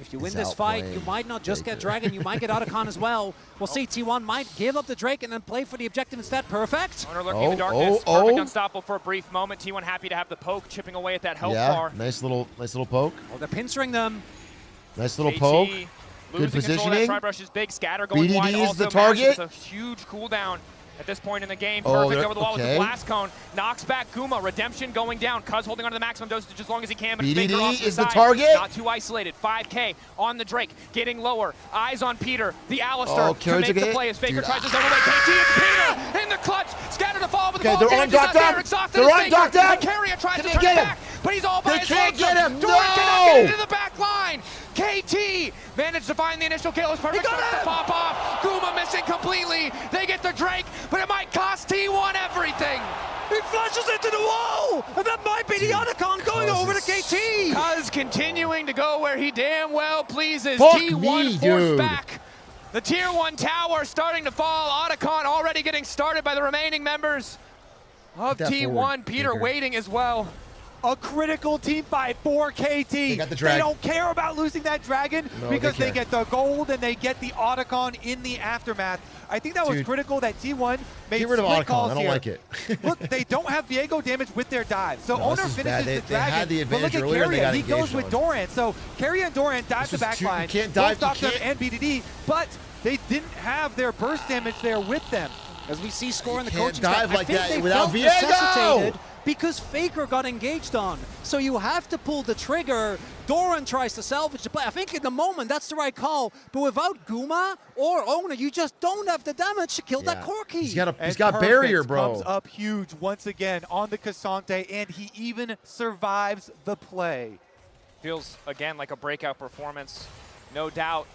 If you win He's this fight, you outplaying might not just get Baker. Dragon, you might get Otacon as well. We'll see T1 might give up the Drake and then play for the objective instead. Perfect. Owner lurking in the darkness. Perfect unstoppable for a brief moment. T1 happy to have the poke chipping away at that health yeah, bar. nice little poke. Oh, they're pincering them. Nice little KT poke. losing Good control of that positioning. Tri-Brush is big. Scatter going BDD wide. is Also the target. It's a huge cooldown at this point in the game. Oh, Perfect they're- over the wall with okay. the blast cone. Knocks back Guma. Redemption going down. Cuz holding on to the maximum dosage as long as he can. But it's BDD Baker off to is the side. target. Not too isolated. 5K on the Drake. Getting lower. Eyes on Peter. The Alistair Oh, to Karen make took the it. play as Baker Dude, tries to zone away. KT and Peter in the clutch. Scatter to fall with the Okay, ball. they're Damage is not undocked there. up. Exhausted They're is Baker. undocked up. And Carrier tries Can to they turn get him? back, but he's all by They himself. can't get him. Doran cannot get No! into the back line. KT managed to find the initial kill. It's perfect starts to pop off. Guma missing completely. They get the Drake, but it might cost T1 everything. He flashes into the wall, and that might be the Otacon going over to KT. Cuz continuing to go where he damn well pleases. Fuck T1 me, forced dude. back. The tier 1 tower starting to fall. Otacon already getting started by the remaining members of Put that T1. forward, Peter Baker. waiting as well. a critical team fight for KT. They got the dragon. They don't care about losing that dragon because they get the gold and they get the Otacon in the aftermath. I think that was critical that T1 made Get rid of split Otacon. calls I don't here. like it. Look, they don't have Viego damage with their dive. So Owner finishes the dragon. They had the but look advantage at earlier, they Carrion. got He goes engaged with on. Doran. So Carrion and Doran dive the back line. You can't dive. Both Doctor and BDD, but they didn't have their burst damage there with them. As we see score in the can't coaching dive staff, like I think that they without felt Viego! necessitated because Faker got engaged on. So you have to pull the trigger. Doran tries to salvage the play. I think in the moment that's the right call. But without Guma or Owner, you just don't have the damage to kill that Corki. He's got Perfect barrier, bro. Comes up huge once again on the Cassante, and he even survives the play. Feels, again, like a breakout performance. No doubt.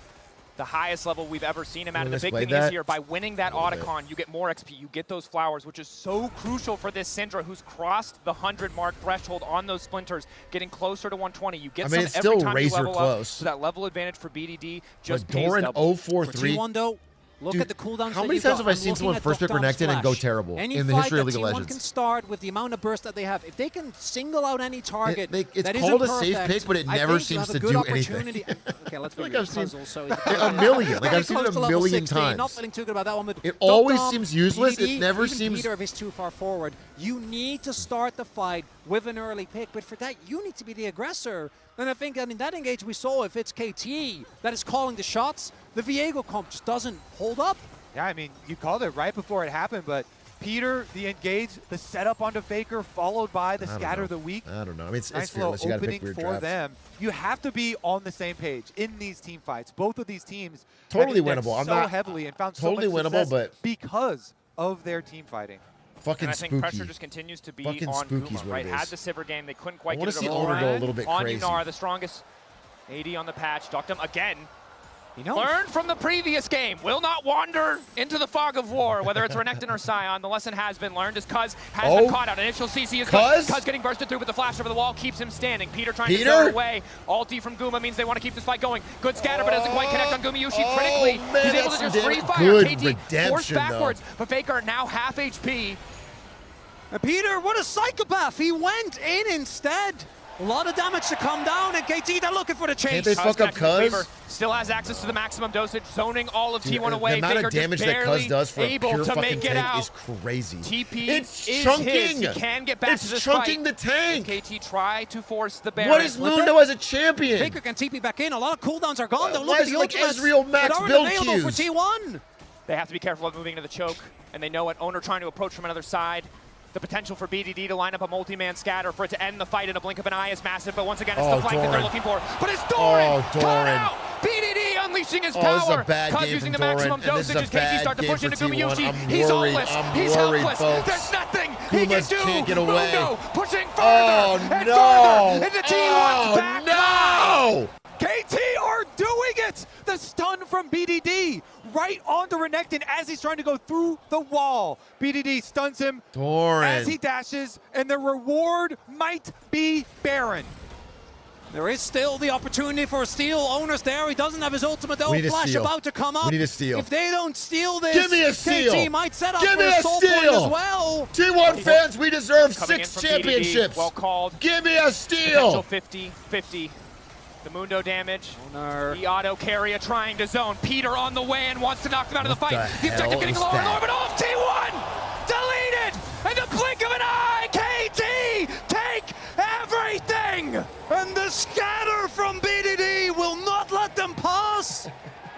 The highest level we've ever seen him at. And the big thing is here, by winning that Otacon, you get more XP, you get those flowers, which is so crucial for this Syndra, who's crossed the 100-mark threshold on those splinters, getting closer to 120. You get some it's every still time razor you level close. up, so that level advantage for BDD just pays Doran double. 043. For T1 though, look at the cooldowns. How many times have I seen someone first pick Renekton and go terrible in the history of League of T1 Legends? can start with the amount of burst that they have. If they can single out any target, It's that called isn't a safe perfect, pick, but it I never think you seems have to a good do anything. opportunity. Okay, let's Like be I've seen puzzle, so a million. Like I've seen it close a to level million 16. times. Not feeling too good about that one, but It always Dom, seems useless. BDD, It never even seems. Peter, if he's too far forward, you need to start the fight with an early pick. But for that, you need to be the aggressor. And I think, that engage we saw, if it's KT that is calling the shots, the Viego comp just doesn't hold up. Yeah, I mean, you called it right before it happened, but Peter, the engage, the setup onto Faker, followed by the scatter the weak. I don't know. I mean, it's Nice fearless. You little got to pick opening weird for drafts. them. You have to be on the same page in these team fights. Both of these teams Totally have indexed winnable. I'm so not heavily and found totally so much winnable, success but because of their team fighting. Fucking and I think spooky. pressure just continues to be Fucking on spooky is Guma, what right? it Had is. the Sivir game, they couldn't I quite wanna get it see over. Owner go a little bit on crazy. Yunar, the strongest. 80 on the patch. Doctum again. He knows. Learn from the previous game. Will not wander into the fog of war, whether it's Renekton or Sion. The lesson has been learned as Cuz has been caught out. Initial CC is good. Cuz getting bursted through with the flash over the wall keeps him standing. Peter trying to throw it away. Ulti from Guma means they want to keep this fight going. Good scatter, but doesn't quite connect on Gumayushi critically. Man, He's able to that's just free fire. good KT forced redemption, backwards, but Faker now half HP. And Peter, what a psychopath. He went in instead. A lot of damage to come down, and KT, they're looking for the chase. Can't they fuck up Cuz? Still has access to the maximum dosage, zoning all of T1 away. The amount Faker of damage just that Cuz barely does for a able pure to fucking make it tank out. is crazy. TP It's is chunking. his. He can get back to this chunking fight. the tank. KT try to force the Baron. What is Mundo as a champion? Faker can TP back in. A lot of cooldowns are gone. Don't why look at is the it like ultimates Ezreal max that aren't build available for queues? T1. They have to be careful of moving into the choke, and they know what Owner trying to approach from another side. The potential for BDD to line up a multi-man scatter for it to end the fight in a blink of an eye is massive, but once again, it's the flank that they're looking for. But it's Doran! Caught out! BDD unleashing his power! This is a bad Cuz game using from the maximum Doran, and this is dosage a as KT bad start to game push for into T1. Gumayushi. I'm He's worried. homeless. I'm He's worried, helpless. folks. There's nothing he Gumas can do. can't get away. Mundo pushing further Oh, and no! further into T1's back line. KT are doing it! The stun from BDD right onto Renekton as he's trying to go through the wall. BDD stuns him Doran. as he dashes, and the reward might be Baron. There is still the opportunity for a steal. Owner's there. He doesn't have his ultimate though. We need a Flash steal. about to come up. We need a steal. If they don't steal this, Give me a steal. KT might set up Give for me a a soul point steal. as well. T1 fans, we deserve Coming in 6 from championships. BDD, well called. Give me a steal. Potential 50-50. The Mundo damage. Owner. The auto carrier trying to zone. Peter on the way and wants to knock them out of the fight. the The objective hell getting is lower and that? lower, but off T1! Deleted! In the blink of an eye! KT! Take everything! And the scatter from BDD will not let them pass.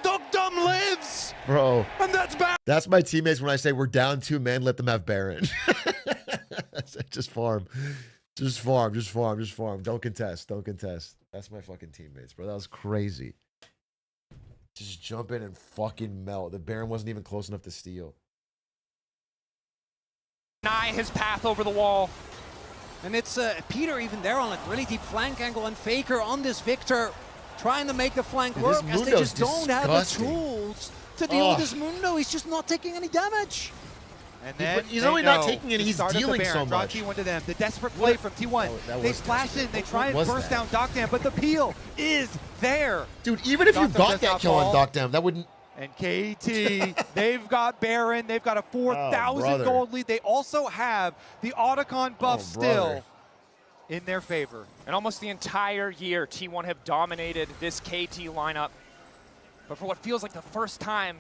Dugdum lives. Bro. And that's bad. That's my teammates when I say we're down 2 men, let them have Baron. Just farm. Just farm. Just farm. Just farm. Don't contest. Don't contest. That's my fucking teammates, bro. That was crazy. Just jump in and fucking melt. The Baron wasn't even close enough to steal. Deny his path over the wall. And it's Peter even there on a really deep flank angle, and Faker on this Victor trying to make the flank Dude, work this as they Mundo's just don't have the disgusting. tools to deal with this Mundo. He's just not taking any damage. And then He's they only not know taking it, the he's start of the dealing Baron. so Draw much. T1 to them. The desperate play from T1. that They was splash desperate. in, they What try and was burst that? down Docdam, but the peel is there. Dude, even if you Docdam got does that not kill on fall. Docdam, that wouldn't... And KT, they've got Baron. They've got a 4,000 brother. gold lead. They also have the Otacon buff Oh, brother. still. in their favor. And almost the entire year, T1 have dominated this KT lineup. But for what feels like the first time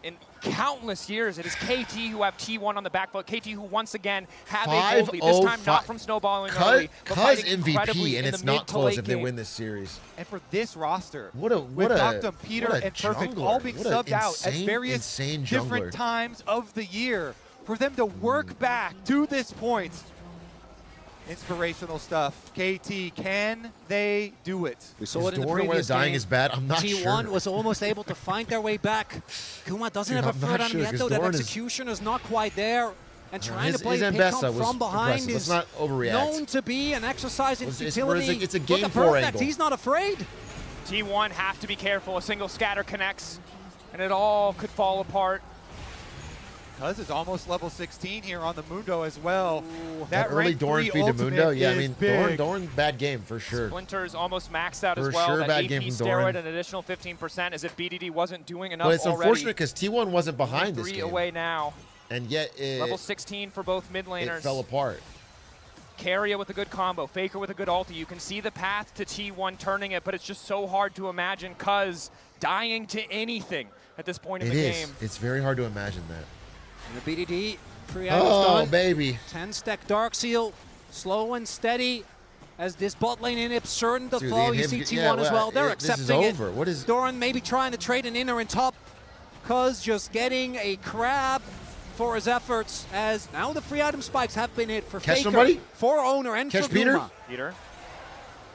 in countless years, it is KT who have T1 on the back foot. KT who once again have a gold lead. This time not from snowballing early, but Cuz fighting incredibly MVP, and in it's the mid not to close late if they game. win this series. And for this roster, with Noctum, Peter, what a and Perfect jungler. all being What a subbed out at insane, various insane different jungler. times of the year, for them to work back to this point. Inspirational stuff. KT, can they do it? We saw it in the Doran previous dying game. is bad? I'm not T1 sure. was almost able to find their way back. Kuma doesn't Dude, have a I'm third not enemy sure, yet, 'cause though. That Doran is- execution is not quite there. And trying his to play Mbessa pick was from behind impressive. Let's is not overreact. known to be an exercise in It's futility. a Look game at 4 Perfect. angle. He's not afraid. T1 have to be careful. A single scatter connects, and it all could fall apart. Cuz is almost level 16 here on the Mundo as well. That early rank Doran 3 feed to ultimate Mundo, yeah, I is mean, big. Doran, bad game for sure. Splinter's almost maxed out For as well. sure, That bad AP game from steroid, Doran. an additional 15%, as if BDD wasn't doing enough But it's already. unfortunate because T1 wasn't behind this 3 game. away now. And yet Level 16 for both mid laners. it fell apart. Carrier with a good combo, Faker with a good ulti. You can see the path to T1 turning it, but it's just so hard to imagine Cuz dying to anything at this point in the game. It's very hard to imagine that. And the BDD pre-items done. Baby. 10-stack Dark Seal, slow and steady. As this bot lane inhib certain to Dude, fall. the You see inhib- T1 yeah, as well. They're this is accepting it. over. What is- Doran maybe trying to trade an inner in top. Cuz just getting a crab for his efforts, as now the free item spikes have been hit for Catch Faker, somebody? for Owner, and Catch for Peter? Guma. Peter.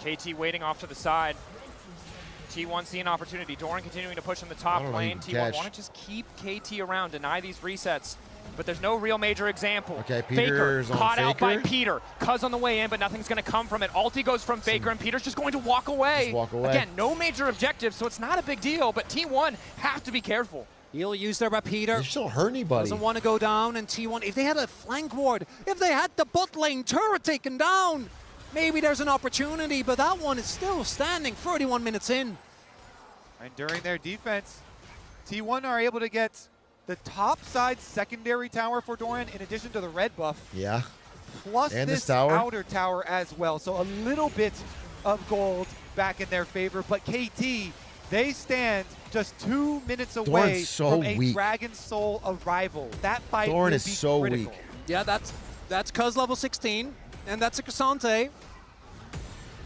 KT waiting off to the side. T1 see an opportunity. Doran continuing to push in the top I don't know lane. who can T1 catch. want to just keep KT around, deny these resets. But there's no real major example. Okay, Faker Peter's on caught out by Faker. Peter. Cuz on the way in, but nothing's going to come from it. Ulti goes from Faker, and Peter's just going to walk away. Just walk away. Again, no major objective, so it's not a big deal, but T1 have to be careful. He'll use there by Peter. They just don't hurt anybody. Doesn't want to go down, and T1, if they had a flank ward, if they had the bot lane turret taken down, maybe there's an opportunity, but that one is still standing 31 minutes in. And during their defense, T1 are able to get the top side secondary tower for Doran in addition to the red buff. Yeah. Plus And this this tower. outer tower as well. So a little bit of gold back in their favor. But KT, they stand just 2 minutes away Doran's so from a weak. Dragon Soul arrival. That fight Doran will is be so critical. weak. Yeah, that's Cuz level 16, and that's a Cassante.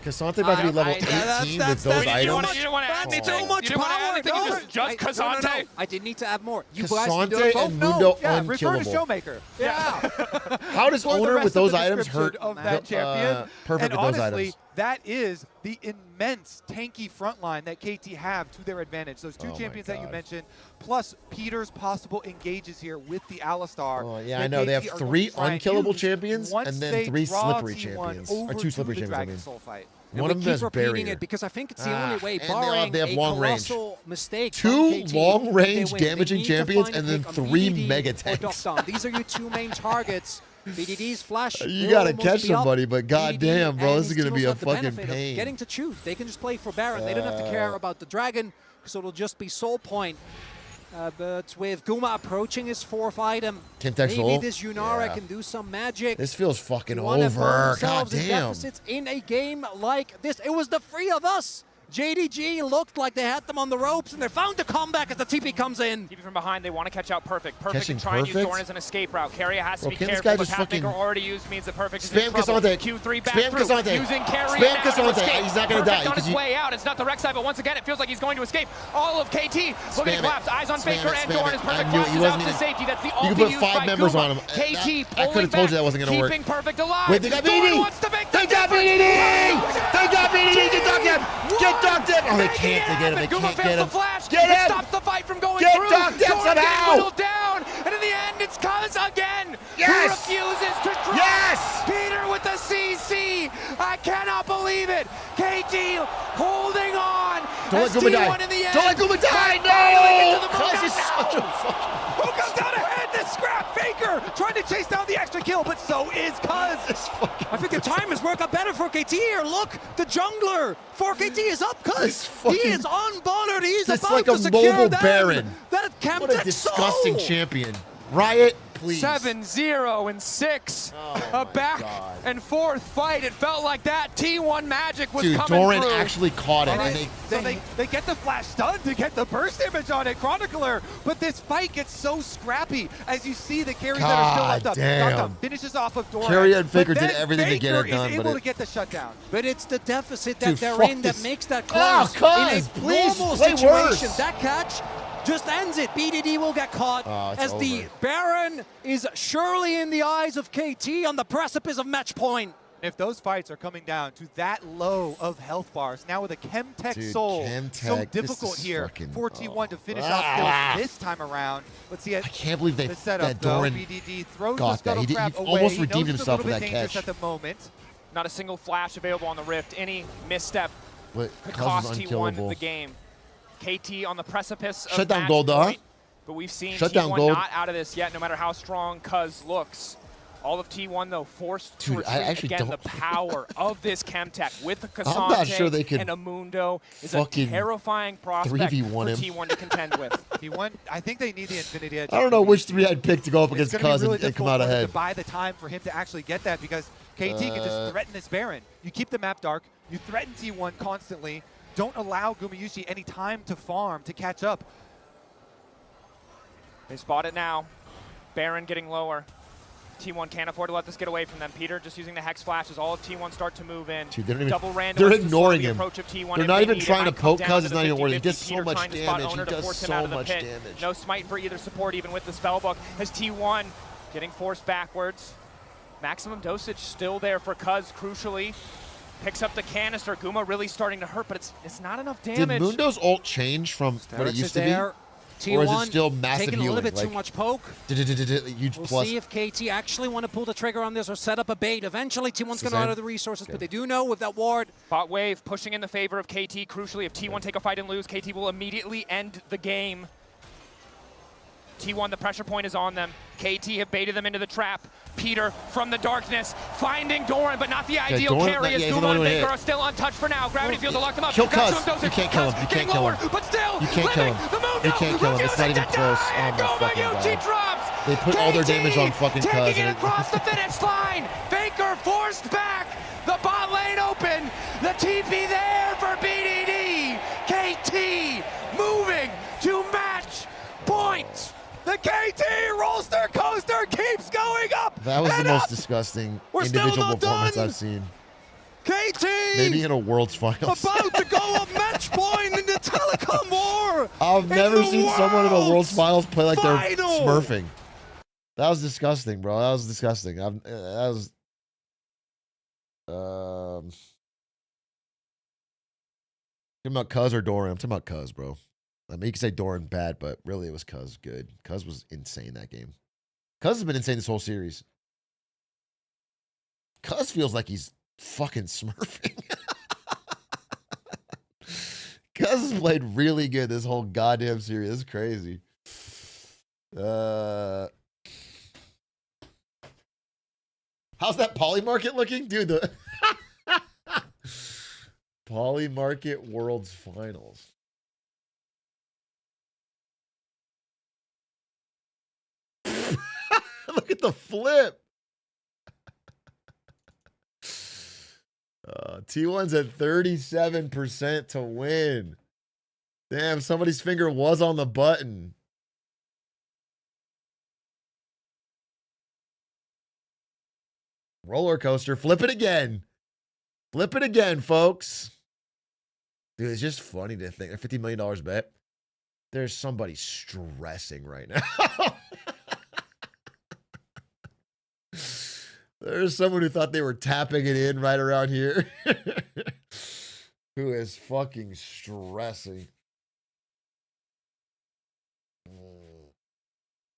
Cassante about to be level 18 with those items. You don't want to add That's anything. too much You didn't want to add power. anything. No, You just Cassante. No. I did need to add more. You guys Cassante do it both and know. Mundo Yeah, refer to unkillable. Showmaker. Yeah. How does For the Owner rest with of those the items description hurt of that champion? Perfect And with those honestly, items? that is the immense tanky front line that KT have to their advantage. Those two Oh my champions that you God. mentioned, plus Peter's possible engages here with the Alistar. Oh, yeah, I that know. They have KT are 3 going to try and unkillable use champions once and then they 3 draw slippery T1 champions. over Or 2 to slippery the champions, I Dragon mean. Soul fight. And One we of them keep has repeating barrier. it because I think it's the only way, and barring they have a long range. colossal mistake. 2 from KT, long-range they win. They damaging need to champions find a and then pick on 3 BDD mega or tanks. Dokkan. These are your 2 main targets. BDD's flash. You will gotta almost catch be up. somebody, but goddamn, bro, BDD this is gonna and be a Steel's got the fucking benefit of pain. Getting to choose. They can just play for Baron. They don't have to care about the Dragon, so it'll just be Soul Point. But with Guma approaching his 4th item, Tim-Tech maybe Soul? this Yunara Yeah. can do some magic. This feels fucking T1 have found over. themselves in Goddamn. deficits in a game like this. It was the 3 of us. JDG looked like they had them on the ropes, and they found the comeback as the TP comes in. TP from behind, they want to catch out Perfect. Perfect Catching can try and use Perfect? Doran as an escape route. Carrier has to Bro, be can this careful, guy but just Pathmaker fucking already used means that Perfect is spam in trouble. Cassante? Q3 back Spam through, Cassante. using Carrier Spam now to Cassante. escape. He's not gonna Perfect die, on because his way out. It's not the Rek'Sai, but once again, it feels like he's going to escape. All of KT looking to Spam it. collapse. Eyes on Spam Faker it, and spam Doran it. as I Perfect knew he flashes out wasn't to even- safety. That's the You ulti could put used 5 by members Guma. on him. KT I pulling could've told you back, that wasn't gonna work. keeping Perfect alive. Wait, they got Doran BDD! wants to make the They got difference. BDD! They got BDD! Get ducked him! Get ducked him! Oh, they can't. They get him. They Guma can't fails get the him. flash. Get It him! stops the fight from going Get through. ducked him Doran getting somehow! whittled down, and in the end, it's Cuz again Yes! who refuses to drop. Yes! Peter with the CC. I cannot believe it. KT holding on. Don't let as Guma T1 die. in the end. Don't let Guma die! Finally No! get to the Cuz Mundo. is such a fucking... Who comes down ahead? The scrap Faker trying to chase down the extra kill, but so is Cuz. I think the time has worked out better for KT here. Look, the jungler for KT is up, Cuz. He is unbothered. He's It's about like to a secure mobile that. Baron. That What a Chemtech disgusting Soul. champion. Riot, please. 7-0 and 6. A back and forth fight. It felt like that. T1 magic was Dude, coming Doran through. actually caught it. Right. And they get the flash stun to get the burst damage on it, Chronicler. But this fight gets so scrappy as you see the carries that are still left up. damn. Finishes off of Doran. Carrier and Faker but did then everything to get it Faker done, is but able it- to get the shutdown. But it's the deficit that Dude, they're fuck in this. that makes that Oh, close. cuz, in a please, normal play situation, worse. that catch just ends it. BDD will get caught Oh, it's as the over. Baron is surely in the eyes of KT on the precipice of match point. If those fights are coming down to that low of health bars, now with a Chemtech Dude, Soul, so Chemtech, this difficult is here fucking- for T1 to finish Ah. off this time around. Let's see it. I can't believe The setup, that though. Doran BDD throws got the that. He Scuttle Crab away. almost He redeemed knows it's himself a with little that bit dangerous catch. at the moment. Not a single flash available on the Rift. Any misstep But could Cuz cost is T1 unkillable. the game. KT on the precipice of Shut down match Gold, huh? point, but we've seen Shut T1 down Gold. not out of this yet, no matter how strong Cuz looks. All of T1, though, forced to Dude, I retreat. actually Again, don't- the power of this Chemtech with the I'm not Cassante sure they could and Amundo is a fucking terrifying prospect 3v1 for him. T1 to contend with. T1, I think they need the Infinity Edge. I don't know which three I'd pick to go up It's against gonna be Cuz really and come difficult out for them ahead. to buy the time for him to actually get that because KT can just threaten this Baron. You keep the map dark, you threaten T1 constantly, don't allow Gumayushi any time to farm, to catch up. They spot it now. Baron getting lower. T1 can't afford to let this get away from them. Peter just using the Hex Flash as all of T1 start to move in. Dude, they don't even- Double random they're to slow ignoring the him. approach of T1 They're if not they even need it. trying to Might come poke down Cuz, to it's the not even worth it. He 50-50. does so Peter much trying to spot damage. Owner He to does force him so out of the much pit. damage. No smite for either support, even with the Spellbook, as T1 getting forced backwards. Maximum dosage still there for Cuz, crucially. Picks up the canister. Guma really starting to hurt, but it's not enough Did damage. Mundo's ult change from what it used to be? Or is it still massive taking healing? a little bit too Like, much poke. huge We'll plus. see if KT actually want to pull the trigger on this or set up a bait. Eventually, T1's going to run out of the resources, but they do know with that ward. Bot wave pushing in the favor of KT. Crucially, if T1 take a fight and lose, KT will immediately end the game. T1, the pressure point is on them. KT have baited them into the trap. Peter from the darkness, finding Doran, but not the ideal Doran, carry as yeah, he's the Guma one and who Baker hit. are still untouched for now. Gravity field to lock them up. Kill That's Cuz. Doom You dosage. can't kill him. Cuz You getting can't kill lower, him. but still You can't kill living. him. The Mundo You can't kill him. It's not refusing even to close. die. Oh my fucking Gumayusi god. drops. They put all their KT damage on fucking Cuz. taking it and across the finish line. Faker forced back. The bot lane open. The TP there for BDD. KT moving to match point. The KT roster coaster keeps going up. That was the and most up. disgusting We're still individual not performance done. I've seen. KT Maybe in a World's Finals. about to go up match point in the Telecom War. I've never the seen someone in a World's World's Finals play like they're Final. smurfing. That was disgusting, bro. That was disgusting. That was. Talking about Cuz or Doran? I'm talking about Cuz, bro. I mean, you can say Doran bad, but really it was Cuz good. Cuz was insane that game. Cuz has been insane this whole series. Cuz feels like he's fucking smurfing. Cuz has played really good this whole goddamn series. This is crazy. How's that Poly Market looking? Dude, the Poly Market World's Finals. Look at the flip. T1's at 37% to win. Damn, somebody's finger was on the button. Roller coaster. Flip it again. Flip it again, folks. Dude, it's just funny to think. A $50 million bet. There's somebody stressing right now. There's someone who thought they were tapping it in right around here. Who is fucking stressing.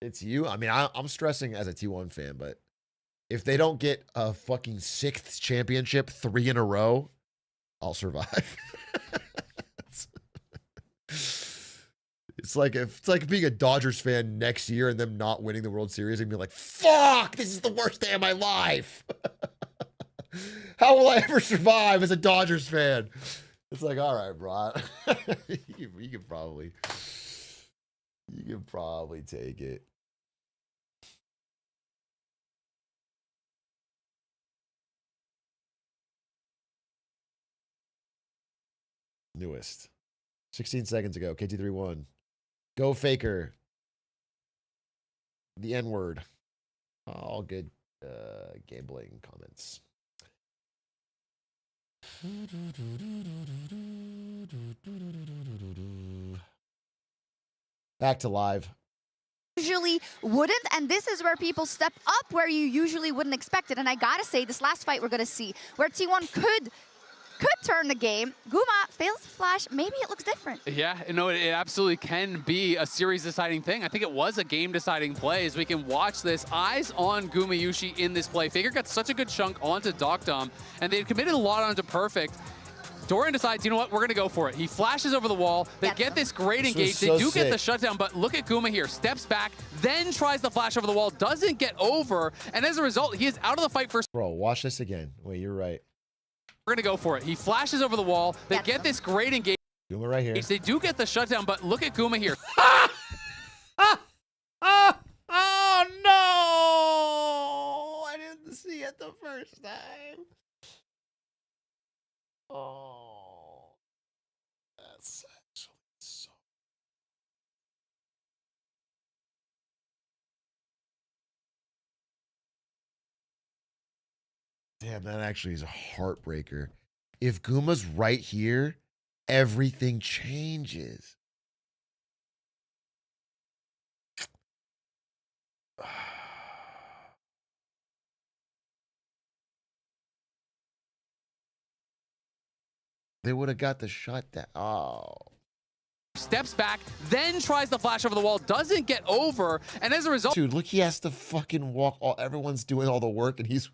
It's you. I mean, I'm stressing as a T1 fan, but if they don't get a fucking 6th championship 3 in a row, I'll survive. It's like being a Dodgers fan next year and them not winning the World Series and being like, fuck, this is the worst day of my life. How will I ever survive as a Dodgers fan? It's like, all right, bro. You can probably take it. Newest. 16 seconds ago. KT31. Go Faker. The N-word. All good gambling comments. Back to live. Usually wouldn't, and this is where people step up where you usually wouldn't expect it. And I gotta say, this last fight we're gonna see, where T1 could turn the game. Guma fails to flash. Maybe it looks different. Yeah, no, it absolutely can be a series-deciding thing. I think it was a game-deciding play as we can watch this. Eyes on Gumayushi in this play. Faker got such a good chunk onto Docdom, and they've committed a lot onto Perfect. Dorian decides, you know what, we're going to go for it. He flashes over the wall. They get this great engage. They do get the shutdown, but look at Guma here. Steps back, then tries to flash over the wall. Doesn't get over, and as a result, he is out of the fight for... Bro, watch this again. Wait, you're right. We're going to go for it. He flashes over the wall. They get this great engage. Guma right here. They do get the shutdown, but look at Guma here. Oh, no! I didn't see it the first time. Oh, that's actually so... Damn, that actually is a heartbreaker. If Guma's right here, everything changes. They would have got the shot that... Oh. Steps back, then tries to flash over the wall, doesn't get over, and as a result... Dude, look, he has to fucking walk. Everyone's doing all the work, and he's...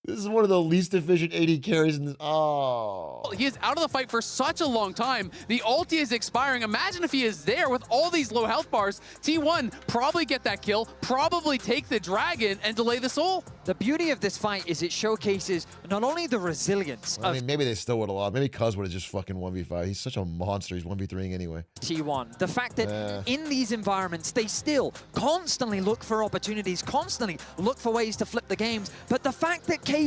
This is one of the least efficient AD carries in this. Oh. He is out of the fight for such a long time. The ulti is expiring. Imagine if he is there with all these low health bars. T1 probably get that kill, probably take the dragon and delay the soul. The beauty of this fight is it showcases not only the resilience I mean, maybe they still would have lost. Maybe Cuz would have just fucking 1v5. He's such a monster. He's 1v3ing anyway. T1. The fact that in these environments, they still constantly look for opportunities, constantly look for ways to flip the games. But the fact that KT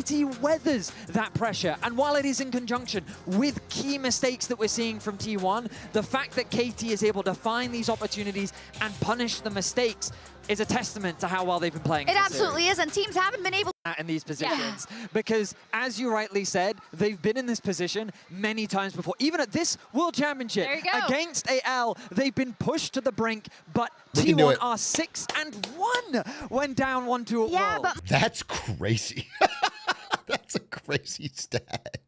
weathers that pressure, and while it is in conjunction with key mistakes that we're seeing from T1, the fact that KT is able to find these opportunities and punish the mistakes is a testament to how well they've been playing. It absolutely is, and teams haven't been able in these positions because, as you rightly said, they've been in this position many times before. Even at this World Championship against AL, they've been pushed to the brink, but T1 are 6-1 when down 1-2 at Worlds. That's crazy. That's a crazy stat.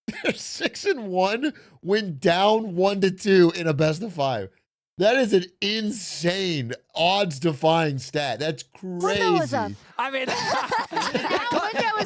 They're 6-1 when down 1-2 in a best of 5. That is an insane odds-defying stat. That's crazy. I mean,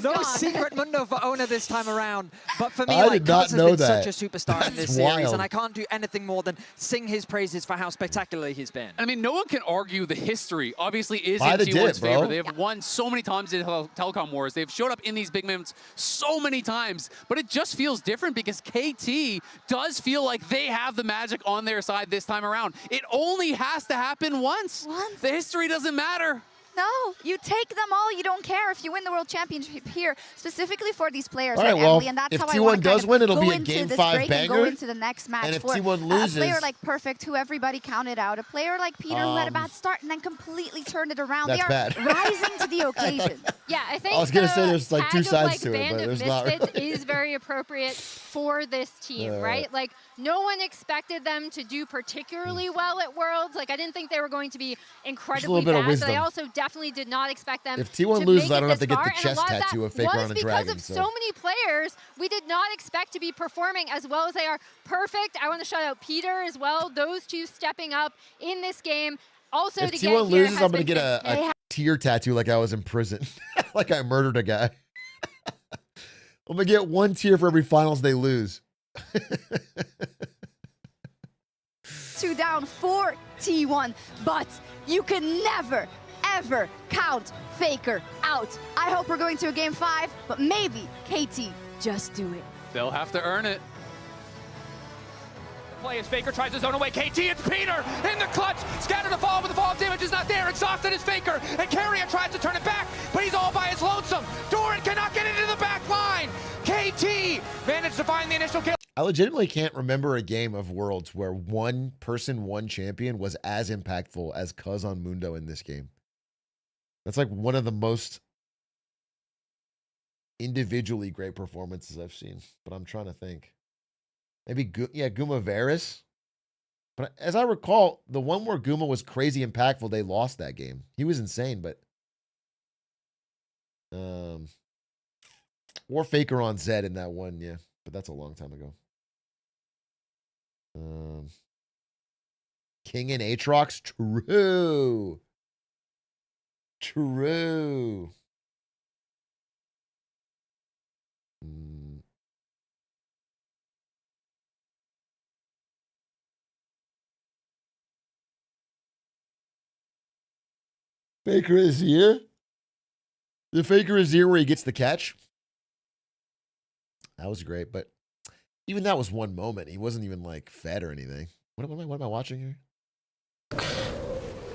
no secret Mundo for Ona this time around. But for me, I like, did not Cuz has know been that. such a superstar in this That's series, wild. and I can't do anything more than sing his praises for how spectacular he's been. I mean, no one can argue the history obviously is Buy in the T1's dip, bro. favor. They have won so many times in Telecom Wars. They've showed up in these big moments so many times, but it just feels different because KT does feel like they have the magic on their side this time around. It only has to happen once. The history doesn't matter. No, you take them all. You don't care if you win the World Championship here, specifically for these players. All right, like well, Emily, and that's if how I T1 want to does win, it'll go be a into Game this 5 break and go banger. into the next match And if for T1 a loses- player like Perfect, who everybody counted out, a player like Peter who had a bad start and then completely turned it around. That's they are bad. rising to the occasion. Yeah, I think I was gonna say the there's, like, tag two of, sides to it, Band but of there's not Misfits really. is very appropriate for this team, right? Like, no one expected them to do particularly well at Worlds. Like, I didn't think they were going to be incredibly bit of bad, but I wisdom. also definitely did not expect them If T1 to loses, make I don't it have to this get the far, and a chest lot of tattoo that of Faker was on a because dragon, of so. so many players we did not expect to be performing as well as they are. Perfect. I want to shout out Peter as well. Those two stepping up in this game. Also, If to T1 get here loses, has I'm going to been get a tear tattoo like I was in prison. Like I murdered a guy. I'm going to get 1 tear for every finals they lose. 2 down for T1, but you can never, ever count Faker out. I hope we're going to a Game 5, but maybe KT just do it. They'll have to earn it. Play as Faker tries to zone away. KT, it's Peter in the clutch. Scatter the fall, but the fall damage is not there. Exhausted is Faker, and Carrier tries to turn it back, but he's all by his lonesome. Doran cannot get into the back line. KT initial kill. I legitimately can't remember a game of Worlds where one person, one champion was as impactful as Cuz on Mundo in this game. That's like one of the most individually great performances I've seen. But I'm trying to think. Maybe, Guma Varus. But as I recall, the one where Guma was crazy impactful, they lost that game. He was insane, but... or Faker on Zed in that one, yeah. But that's a long time ago. King and Atrioc, true. True. Faker is here. The Faker is here where he gets the catch. That was great, but even that was one moment. He wasn't even like fed or anything. What am I watching here?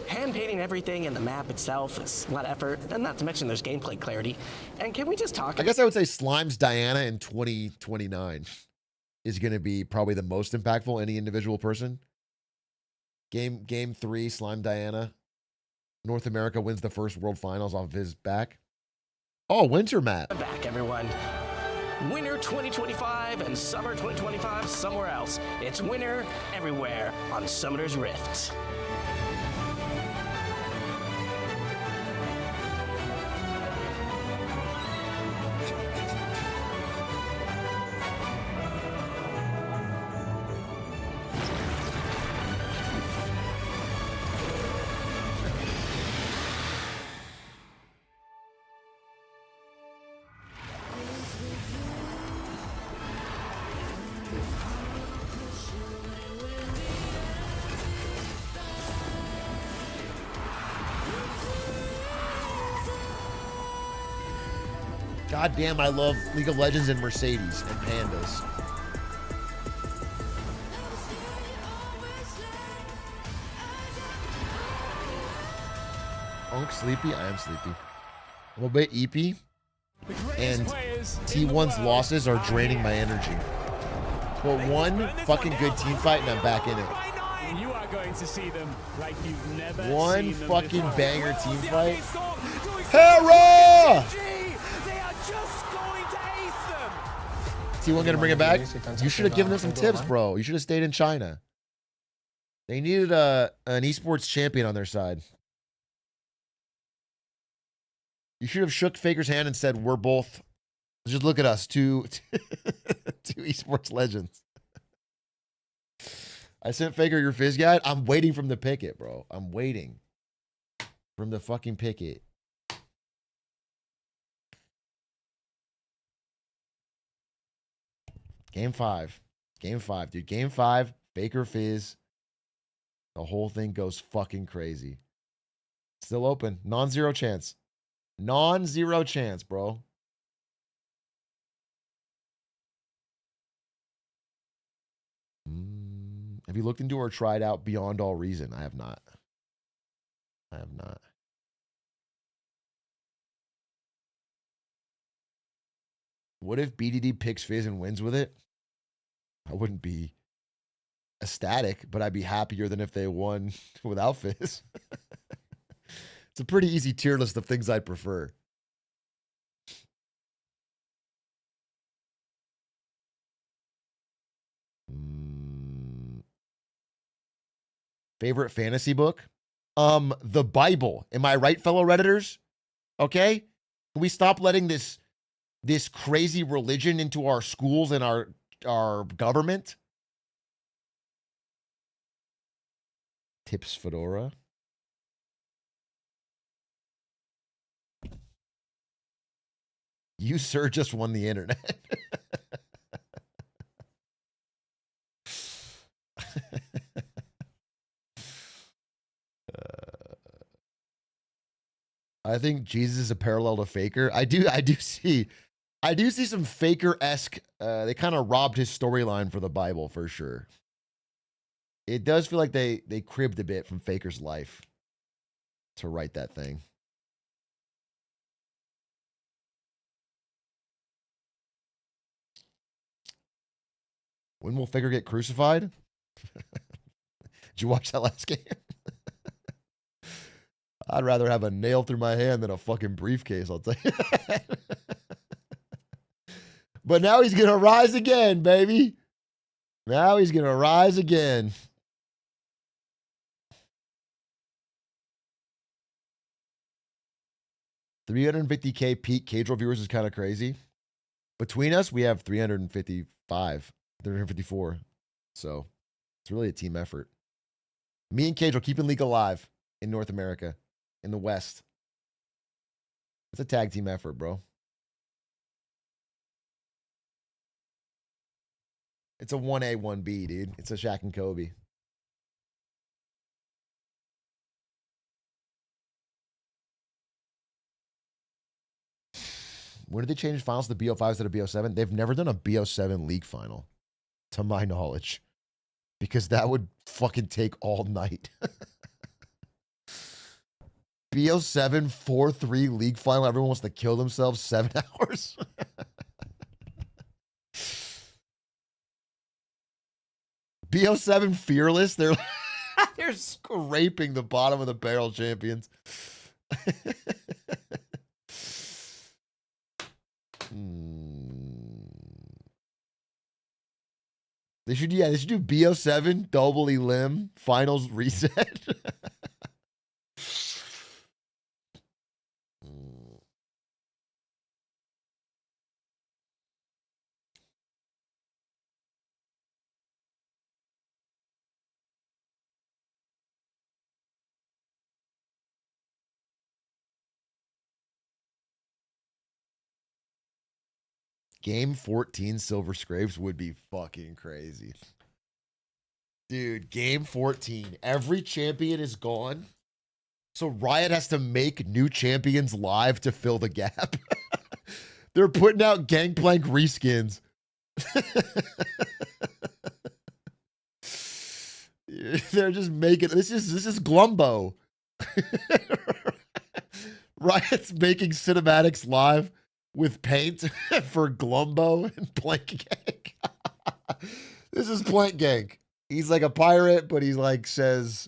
Hand painting everything and the map itself is a lot of effort, and not to mention there's gameplay clarity. And can we just talk? I guess I would say Slime's Diana in 2029 is going to be probably the most impactful any individual person. Game 3, Slime Diana. North America wins the first World Finals off of his back. Oh, winter map. Back, everyone. Winter 2025 and summer 2025 somewhere else. It's winter everywhere on Summoner's Rift. God damn, I love League of Legends and Mercedes and pandas. Unk sleepy? I am sleepy. I'm a bit eepy. And T1's losses are draining my energy. But one fucking good team fight and I'm back in it. You are going to see them like you've never One seen them fucking before. banger team fight. Hera! T1 gonna bring it back? You should have given us some tips, bro. You should have stayed in China. They needed an esports champion on their side. You should have shook Faker's hand and said, we're both, just look at us, two esports legends. I sent Faker your Fizz guide. I'm waiting from the picket, bro. I'm waiting from the fucking picket. Game 5. Game 5, dude. Game 5, Faker Fizz. The whole thing goes fucking crazy. Still open. Non-zero chance. Non-zero chance, bro. Have you looked into or tried out Beyond All Reason? I have not. I have not. What if BDD picks Fizz and wins with it? I wouldn't be ecstatic, but I'd be happier than if they won without Fizz. It's a pretty easy tier list of things I'd prefer. Favorite fantasy book? The Bible. Am I right, fellow Redditors? Okay? Can we stop letting this crazy religion into our schools and our government? Tips Fedora. You, sir, just won the internet. I think Jesus is a parallel to Faker. I do see some Faker-esque. They kind of robbed his storyline for the Bible for sure. It does feel like they cribbed a bit from Faker's life to write that thing. When will Figure get crucified? Did you watch that last game? I'd rather have a nail through my hand than a fucking briefcase, I'll tell you that. But now he's going to rise again, baby. Now he's going to rise again. $350K peak Cadril viewers is kind of crazy. Between us, we have 354. So it's really a team effort. Me and Cadril keeping League alive in North America, in the West. It's a tag team effort, bro. It's a 1A, 1B, dude. It's a Shaq and Kobe. When did they change finals to BO5 instead of BO7? They've never done a BO7 league final, to my knowledge, because that would fucking take all night. BO7 4-3 league final. Everyone wants to kill themselves 7 hours. BO7 Fearless. They're scraping the bottom of the barrel, champions. They should do BO7 double elim finals reset. Game 14 Silver Scrapes would be fucking crazy. Dude, game 14. Every champion is gone. So Riot has to make new champions live to fill the gap. They're putting out Gangplank reskins. They're just making this is Glumbo. Riot's making cinematics live with paint for Glumbo and Plank Gang. This is Plank Gang. He's like a pirate, but he's like says,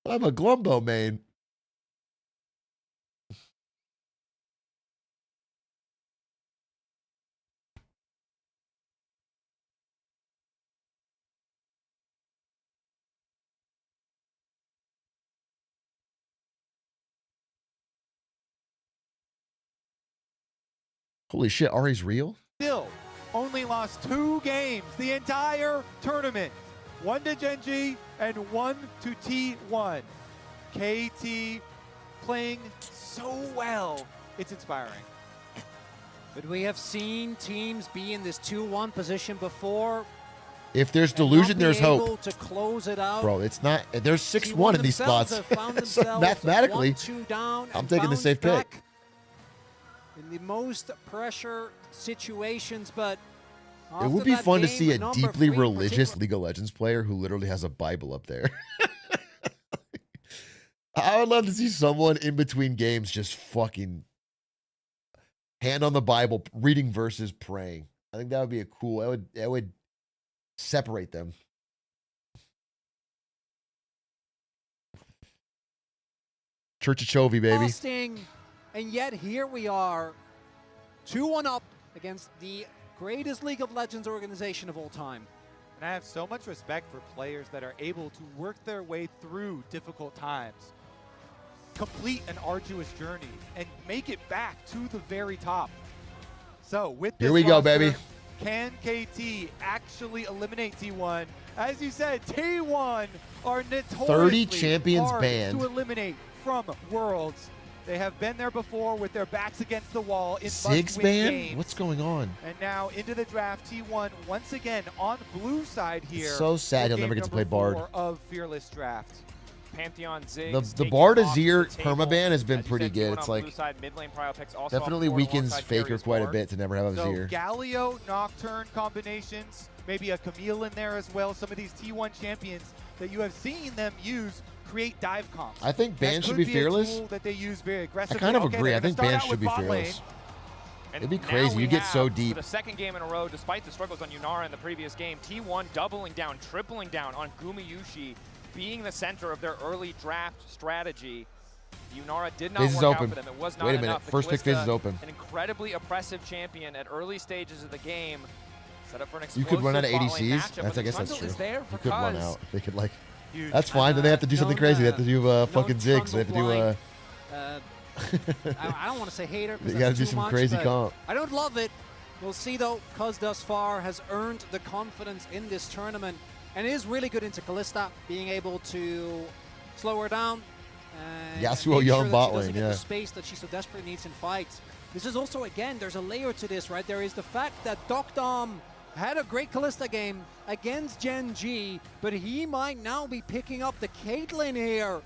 I'm a Glumbo main. Holy shit, Ari's real? Still only lost 2 games the entire tournament. 1 to Genji and 1 to T1. KT playing so well. It's inspiring. But we have seen teams be in this 2-1 position before. If there's delusion, there's hope. To close it out. Bro, it's not. There's 6-1 in these spots. So mathematically, I'm taking the safe pick. In the most pressure situations, but it would be fun to see a deeply religious League of Legends player who literally has a Bible up there. I would love to see someone in between games just fucking hand on the Bible, reading verses, praying. I think that would be a cool. That would separate them. Church of Chovy, baby. Costing, and yet here we are, 2-1 up against the greatest League of Legends organization of all time. And I have so much respect for players that are able to work their way through difficult times, complete an arduous journey, and make it back to the very top. So with this here we go, baby. Can KT actually eliminate T1? As you said, T1 are notoriously 30 champions hard banned to eliminate from Worlds. They have been there before with their backs against the wall in 6 ban? What's going on? And now into the draft, T1 once again on blue side here. It's so sad he'll never get to play Bard. Of Fearless Draft. Pantheon Ziggs. The Bard Azir permaban has been pretty good. It's like side, mid lane prio picks also definitely weakens Faker quite a bit to never have So Azir. Galio, Nocturne combinations, maybe a Camille in there as well. Some of these T1 champions that you have seen them use create dive comps. I think Ban should be fearless. That they use very I aggressively. kind of okay, agree. I think Ban should be bot fearless. And It'd be now crazy. we You get so have, deep. For the second game in a row, despite the struggles on Yunara in the previous game, T1 doubling down, tripling down on Gumayushi, being the center of their early draft strategy. Yunara did not Fizz is work open. out for them. It was not Wait a minute. enough. First pick Fizz is open. An incredibly oppressive champion at early stages of the game. Set up for an You explosive could run out of bot lane ADCs. matchup, That's, but I guess that's Trundle true. is there for You could run Cuz. out. They could like. Huge. That's fine. Then they have to do something crazy. They have to do fucking zigs. They have to do. I don't want to say hater. They got to do too some much, crazy but comp. I don't love it. We'll see though. Cuz thus far has earned the confidence in this tournament and is really good into Kalista, being able to slow her down. And Yasuo make young sure bot that she doesn't lane, get yeah. the space that she so desperately needs in fights. This is also, again, there's a layer to this, right? There is the fact that Docdom had a great Kalista game against Gen G, but he might now be picking up the Caitlyn here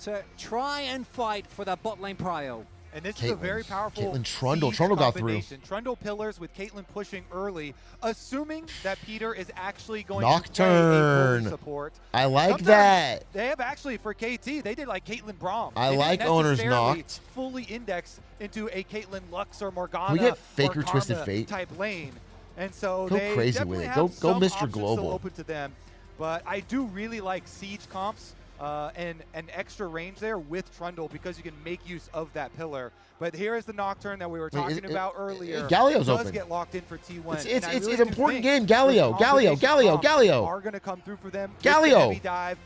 to try and fight for that bot lane prio. And this is a very powerful Caitlyn Trundle. siege Trundle got through. combination. Trundle pillars with Caitlyn pushing early, assuming that Peter is actually going Nocturne. to play a bully support. I like Sometimes that. They have actually, for KT, they did like Caitlyn Braum. I They didn't like Owner's necessarily Noct. fully index into a Caitlyn Lux or Morgana we get Faker or Twisted Karma Fate? type lane. And so Go they crazy definitely with it. have Go some Mr. options Global. still open to them. But I do really like siege comps and an extra range there with Trundle because you can make use of that pillar. But here is the Nocturne that we were talking about earlier. Galio's does open. get locked in for T1. It's And I an really do important think game. Galio, those Galio, combination Galio, comps Galio. are going to come through for them. with Galio. the heavy dive.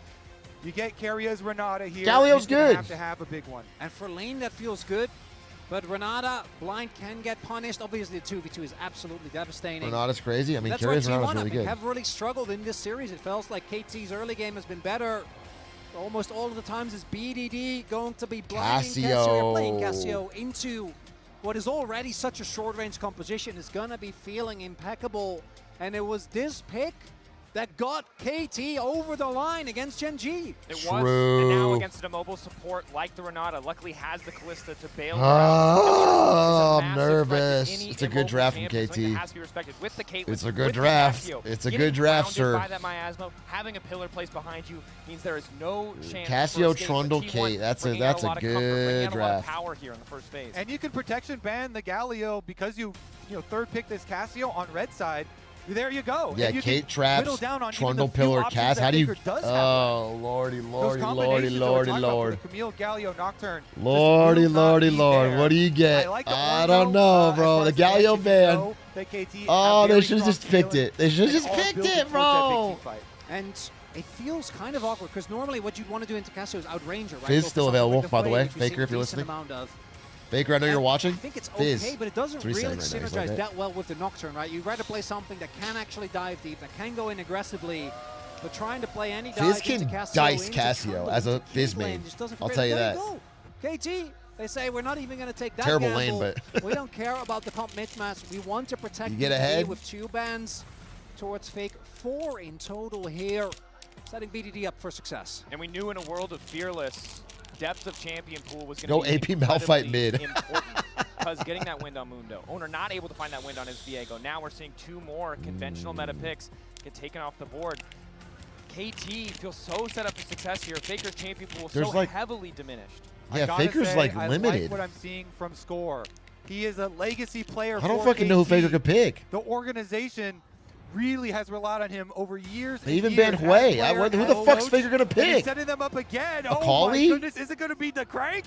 You get Carria's Renata here. Galio's He's gonna good. have to have a big one. And for lane, that feels good. But Renata, blind can get punished. Obviously, the 2v2 is absolutely devastating. Renata's crazy. I mean, That's Carrier's why T1 Renata's I really think good. have really struggled in this series. It feels like KT's early game has been better. Almost all of the times is BDD going to be blinding Cassio, playing Cassio into what is already such a short-range composition. Is going to be feeling impeccable. And it was this pick that got KT over the line against Gen G. It was, and now against an immobile support like the Renata, luckily has the Kalista to bail her Oh, out. I'm nervous. It's a good draft from KT. It's a good draft. It's a good draft, sir. By that miasma, having a pillar placed behind you means there is no chance. Cassio, Trundle, Kate. That's a good draft. Power here in the first phase. And you can protection ban the Galio because you third pick this Cassio on red side. There you go. Yeah, and you Kate traps, down on Trundle, even the few pillar, options Cass. that How do you? Faker does have Oh, lordy, lordy, Those lordy, combinations that we're lordy, talking about lord. for the Camille Galio Nocturne. Lordy, lordy, lord. What do you get? I don't know, bro. The Galio ban. Oh, they should have just picked it. They should have just picked it, bro. And it feels kind of awkward because normally what you'd want to do into Cassio is outrange her, right? Fizz Go for still something available, like by the way. which we've seen Faker, if a you're decent listening. amount of. Faker, I know you're watching. I think it's Fizz. okay, but it doesn't 3-7 really right now, he's synergize like that. that well with the Nocturne, right? You'd rather play something that can actually dive deep, that can go in aggressively, but trying to play any dive Fizz into can Cassio dice into Cassio Trundle, as a into Fizz Caitlyn main. just doesn't I'll fit. tell you There that. go. KT, they say we're not even going to take that Terrible gamble. lane, but- we don't care about the comp mismatch. We want to protect You get BDD ahead. with 2 bans towards Fake. 4 in total here, setting BDD up for success. And we knew in a world of Fearless, depth of champion pool was going Go to be AP Malphite incredibly mid. important because getting that wind on Mundo. Owner not able to find that wind on his Viego. Now we're seeing 2 more conventional meta picks get taken off the board. KT feels so set up for success here. Faker's champion pool There's so like- heavily diminished. Yeah, I gotta Faker's say, like I limited. like what I'm seeing from Score. He is a legacy player. I don't for fucking know who KT. Faker could pick. The organization really has relied on him over years. They and even years banned as Hwei. player Who the and fuck's coach, Faker gonna and he's pick? setting them up again. A Oh Kali? my goodness! Is it going to be the Crank?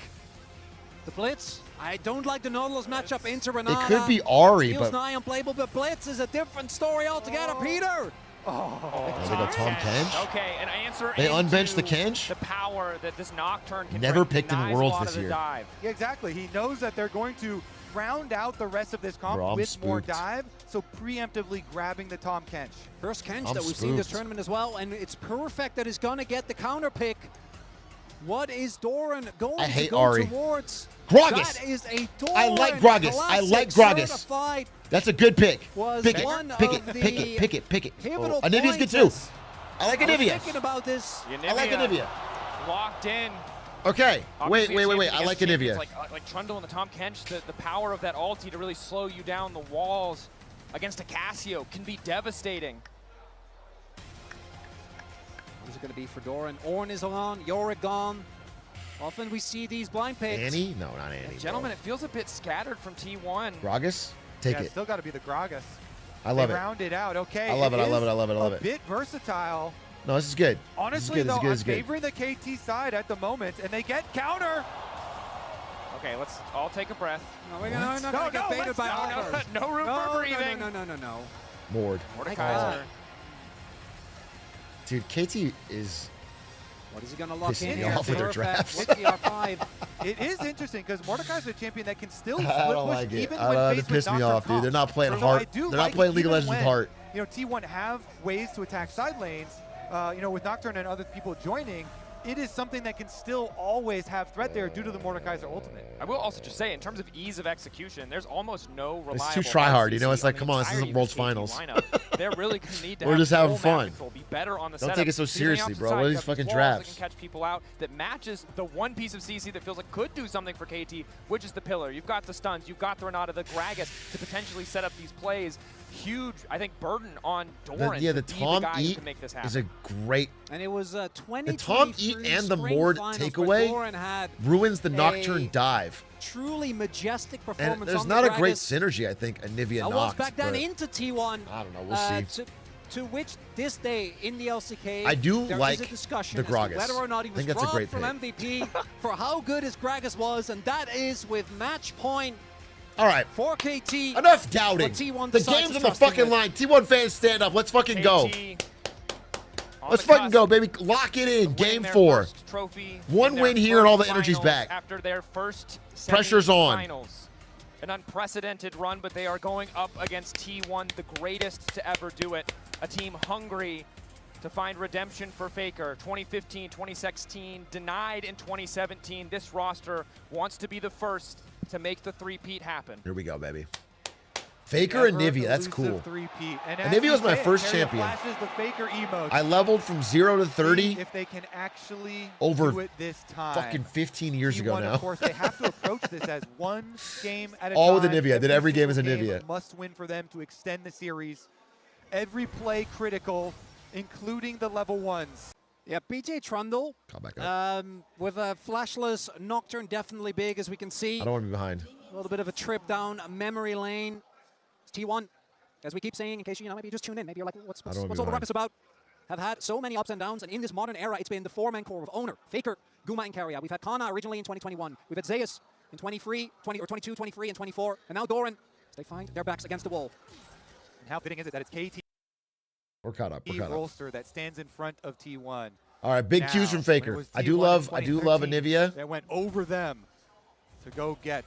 The Blitz. I don't like the Nautilus matchup into Renata. It could be Ari, Feels but nigh unplayable, but Blitz is a different story altogether, Peter. they go Tom Kench. Okay, an answer. They into unbenched the Kench? The power that this Nocturne can Never bring. picked in Denies a Worlds lot this of the year. dive. Yeah, exactly. He knows that they're going to round out the rest of this comp Bro, I'm with more spooked. dive, so preemptively grabbing the Tom Kench. First Kench I'm that we've seen this spooked. tournament as well, and it's perfect that he's going to get the counter pick. What is Doran going I hate to go Ari. towards? Gragas. That is a Doran. I like Gragas. I like Gragas. Certified That's a good pick. was Pick it. one Pick of it. the Pick it. Pick it. Pick it. pivotal Oh, Anivia's good points. too. I like I was Anivia. thinking about this. I like Anivia. Locked in. Okay. Wait. Obviously, I against like champions Anivia. Like Trundle and the Tom Kench, the power of that ulti to really slow you down the walls against a Cassio can be devastating. What is it going to be for Doran? Ornn is on. Yorick gone. Often we see these blind picks. Annie? No, not Annie. Gentlemen, it feels a bit scattered from T1. Gragas? Take yeah, it. Still got to be the Gragas. I love they it. Round it out. Okay. I love it. I love it. I love it. I love it. A bit versatile. No, this is good. Honestly, this is good, though, this is good, I'm favoring the KT side at the moment, and they get counter. Okay, let's all take a breath. No, we're not going to get baited by offers. No room for breathing. No. Mord. Mordekaiser. Dude, KT is... What is he going to lock pissing in me here? off with their drafts. With the R5. It is interesting because Mordekaiser is a champion that can still split I don't push like it. even I when don't faced piss with me Dr. off, dude. They're not playing Although heart. I do They're like not playing it League of even Legends with when, heart. You know, T1 have ways to attack side lanes. You know, with Nocturne and other people joining, it is something that can still always have threat there due to the Mordekaiser ultimate. I will also just say, in terms of ease of execution, there's almost no reliable. It's too try hard, you know. It's like, on come on, this entirety isn't World's of the KT Finals. lineup. They're really going to need to We're have just having full map fun. control, be better on the Don't setup. take it so Because on the seriously, opposite bro. side, What are you these have fucking walls drafts? that can catch people out that matches the one piece of CC that feels like could do something for KT, which is the pillar. You've got the stuns, you've got the Renata, the Gragas to potentially set up these plays. Huge, I think, burden on Doran. Yeah, the to be Tom the guy E who can make this happen. is a great... And it was The 2023 Tom E and the Spring Mord Finals where takeaway Doran had ruins the a Nocturne dive. truly majestic performance. And there's on not the a great Gragas. synergy, I think, Anivia I was Nox. back down but into T1. I don't know, we'll see. To which this day in the LCK, I do there like is a discussion the as to Gragas. whether or not he I was think that's a robbed great from pick. MVP for how good his Gragas was, and that is with match point. All right. For KT. Enough doubting. T1 The decides game's to on the trust him fucking with. line. T1 fans, stand up. Let's fucking go. Let's the fucking cusp. go, baby. Lock it in. Game 4. Trophy One in their win here and all the first energy's finals back. After their first Pressure's on. finals. An unprecedented run, but they are going up against T1, the greatest to ever do it. A team hungry to find redemption for Faker. 2015, 2016, denied in 2017. This roster wants to be the first to make the three-peat happen. Here we go, baby. Faker and Nivea, that's cool. And Nivea was my first champion. The Faker emote. I leveled from 0 to 30 if they can actually over do it this time. fucking 15 years ago T1, now. Of course, they have to approach this as one game at a All time. with a Nivea. Did every game as a single Nivea. Must win for them to extend the series. Every play critical, including the level ones. Yeah, BJ Trundle with a flashless Nocturne, definitely big, as we can see. I don't want to be behind. A little bit of a trip down memory lane. It's T1, as we keep saying, in case you know, maybe you just tune in. Maybe you're like, what's all the ruckus about? Have had so many ups and downs, and in this modern era, it's been the four-man core of Owner, Faker, Guma, and Carrier. We've had Kana originally in 2021. We've had Zeus in 22, 23, and 24. And now Doran, as they find their backs against the wall. And how fitting is it that it's KT We're caught up. We're caught up. Rolster that stands in front of T1. All right, big cues from Faker. I do love a Nivea. That went over them to go get